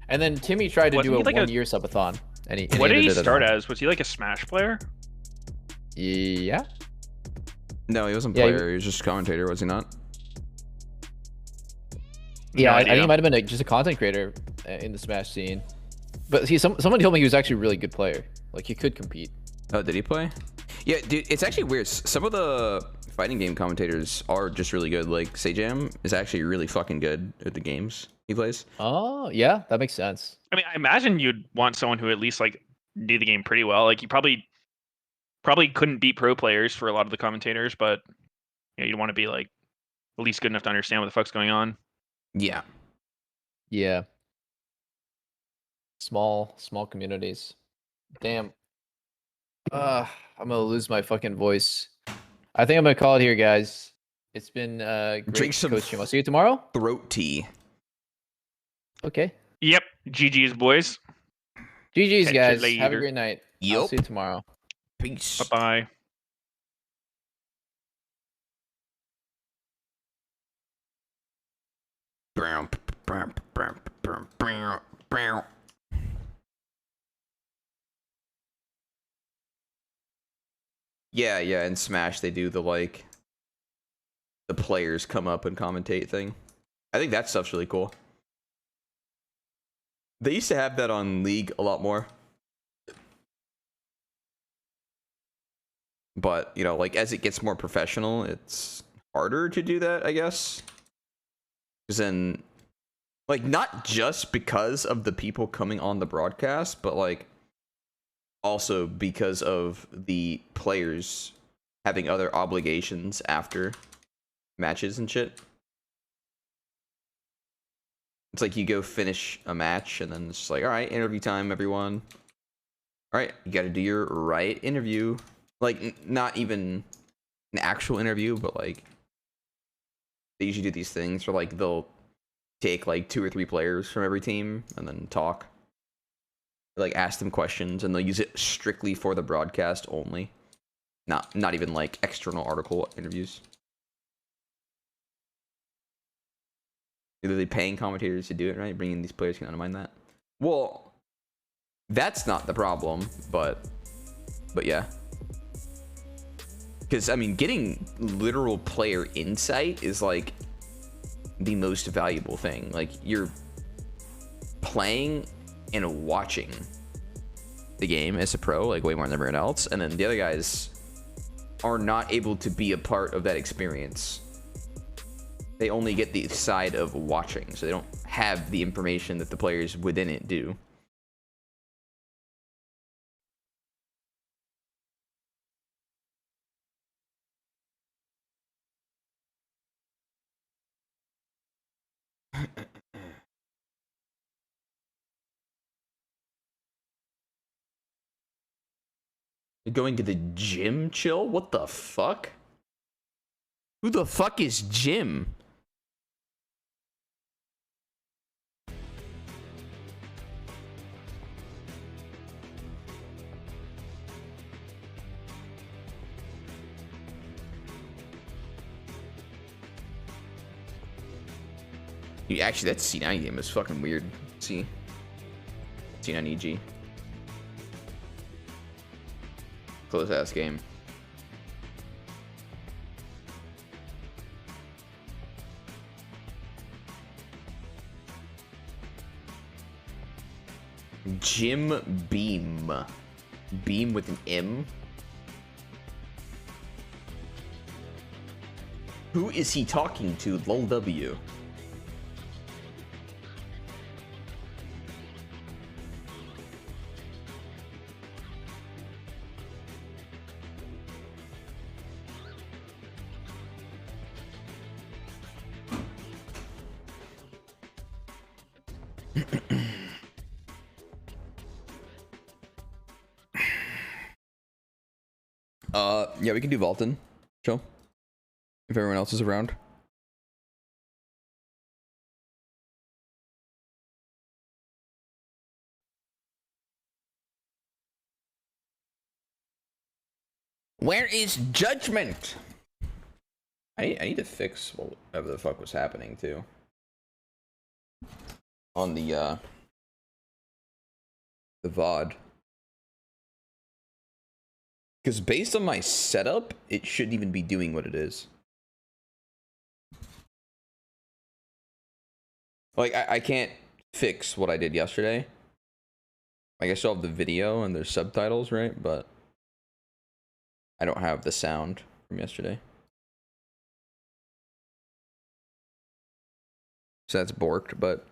And then Timmy tried to do a 1-year subathon. And what did he start as? Was he like a Smash player? Yeah. No, he wasn't player. He was just a commentator, was he not? Yeah, I think he might have been just a content creator in the Smash scene. But someone told me he was actually a really good player. Like he could compete. Oh, did he play? Yeah, dude, it's actually weird. Some of the fighting game commentators are just really good. Like Sejam is actually really fucking good at the games he plays. Oh, yeah, that makes sense. I mean, I imagine you'd want someone who at least like knew the game pretty well. Like you probably couldn't beat pro players for a lot of the commentators, but you know, you'd want to be like at least good enough to understand what the fuck's going on. Yeah. Yeah. Small communities. Damn. I'm gonna lose my fucking voice. I think I'm gonna call it here, guys. It's been great Drink some coaching. I'll see you tomorrow. Throat tea. Okay. Yep. GG's, boys. GG's, Catch you guys. Have a later. great night. I'll Yup. see you tomorrow. Peace. Bye bye. Yeah, yeah, in Smash they do the like the players come up and commentate thing. I think that stuff's really cool. They used to have that on League a lot more. But, you know, like as it gets more professional, it's harder to do that, I guess. Because then, like, not just because of the people coming on the broadcast, but like also because of the players having other obligations after matches and shit. It's like you go finish a match and then it's just like, all right, interview time, everyone. All right, you got to do your right interview. Like, not even an actual interview, but like they usually do these things where like they'll take like 2 or 3 players from every team and then talk. Like ask them questions and they'll use it strictly for the broadcast only. Not even like external article interviews. Either they paying commentators to do it, right? Bringing these players can undermine that. Well, that's not the problem, but yeah. Because I mean, getting literal player insight is like the most valuable thing. Like you're playing and watching the game as a pro, like way more than everyone else, and then the other guys are not able to be a part of that experience. They only get the side of watching, so they don't have the information that the players within it do. You're going to the gym, chill? What the fuck? Who the fuck is Jim? Actually, that C9 game is fucking weird. See? C9 EG. Close ass game. Jim Beam. Beam with an M. Who is he talking to? Lol W. Yeah, we can do Vaulton. Chill. If everyone else is around. Where is Judgment? I need to fix whatever the fuck was happening too. On the VOD. Because based on my setup, it shouldn't even be doing what it is. Like, I can't fix what I did yesterday. Like, I still have the video and there's subtitles, right? But I don't have the sound from yesterday. So that's borked, but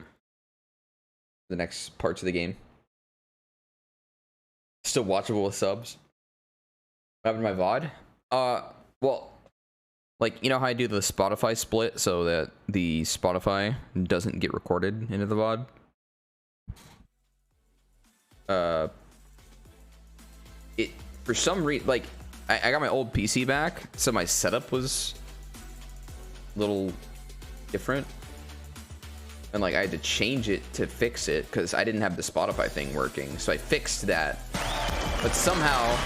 the next parts of the game still watchable with subs. What happened to my VOD? Well, like, you know how I do the Spotify split so that the Spotify doesn't get recorded into the VOD? It, for some reason, like, I got my old PC back, so my setup was a little different. And, like, I had to change it to fix it because I didn't have the Spotify thing working. So I fixed that. But somehow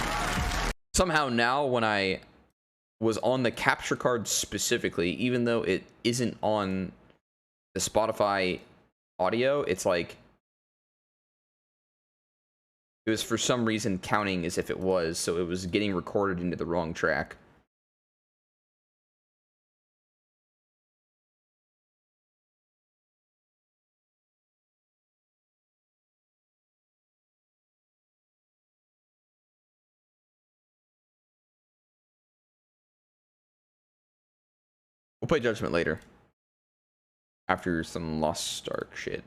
now when I was on the capture card specifically, even though it isn't on the Spotify audio, it's like it was for some reason counting as if it was, so it was getting recorded into the wrong track. We'll play Judgment later. After some Lost Ark shit.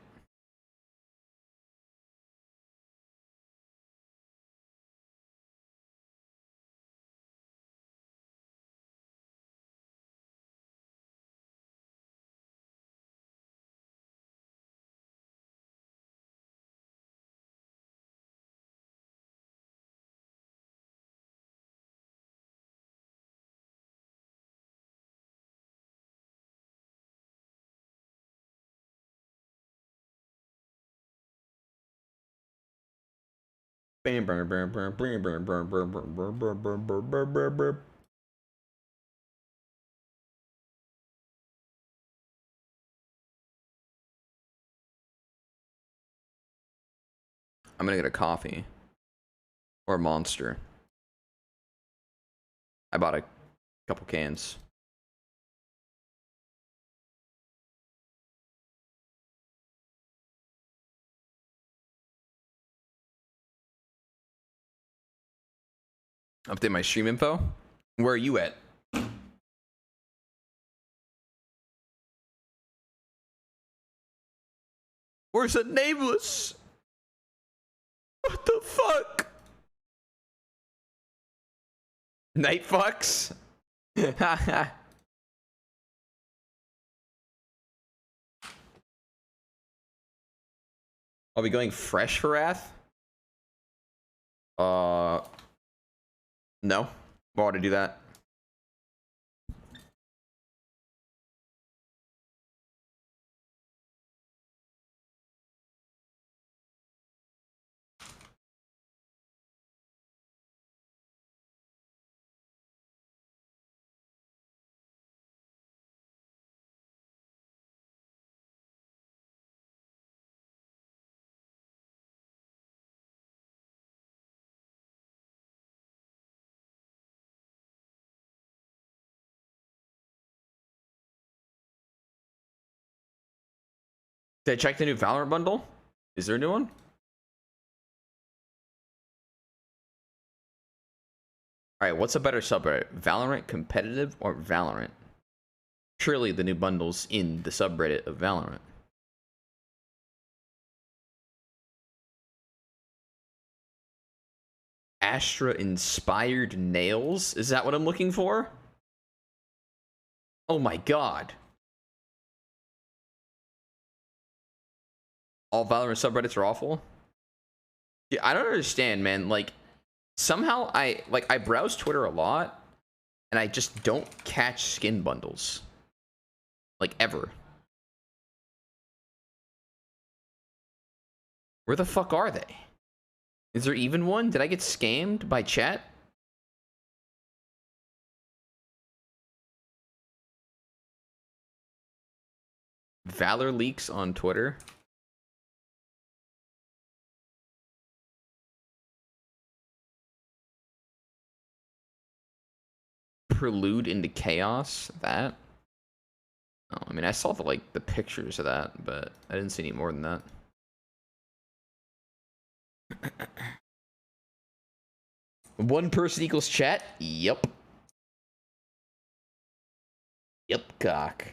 I'm gonna get a coffee or a Monster. I bought a couple cans. Update my stream info. Where are you at? Where's the nameless? What the fuck? Night fucks? I'll be going fresh for Wrath? No. Why would I do that? Did I check the new Valorant bundle? Is there a new one? Alright, what's a better subreddit? Valorant competitive or Valorant? Surely the new bundle's in the subreddit of Valorant. Astra inspired nails? Is that what I'm looking for? Oh my god. All Valorant subreddits are awful? Yeah, I don't understand, man. Like, somehow I browse Twitter a lot, and I just don't catch skin bundles. Like, ever. Where the fuck are they? Is there even one? Did I get scammed by chat? Valor leaks on Twitter. Prelude into chaos. That. Oh, I mean, I saw the pictures of that, but I didn't see any more than that. One person equals chat? Yep. Yep, cock.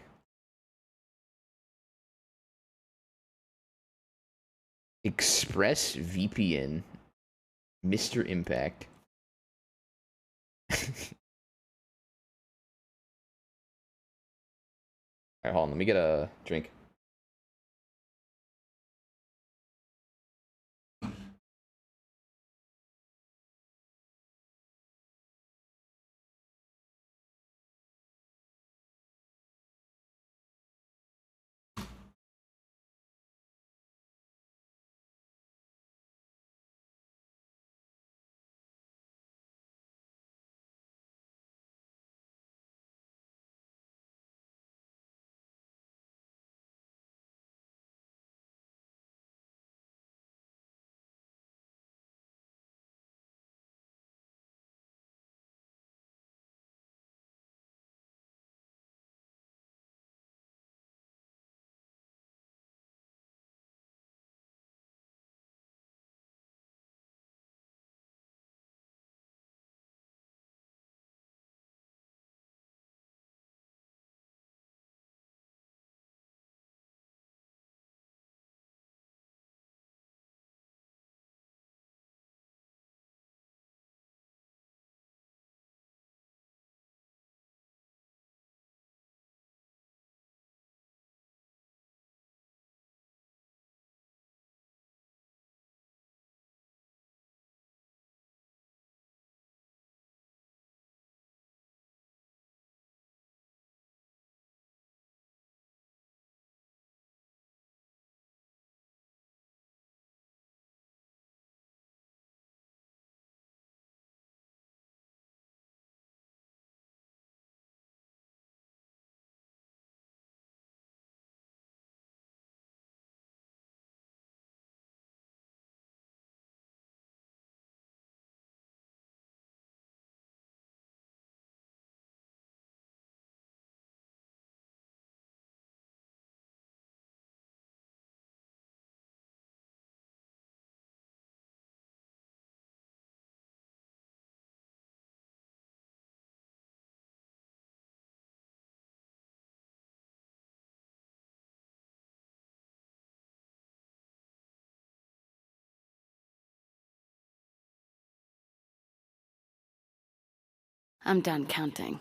Express VPN. Mr. Impact. Alright, hold on. Let me get a drink. I'm done counting.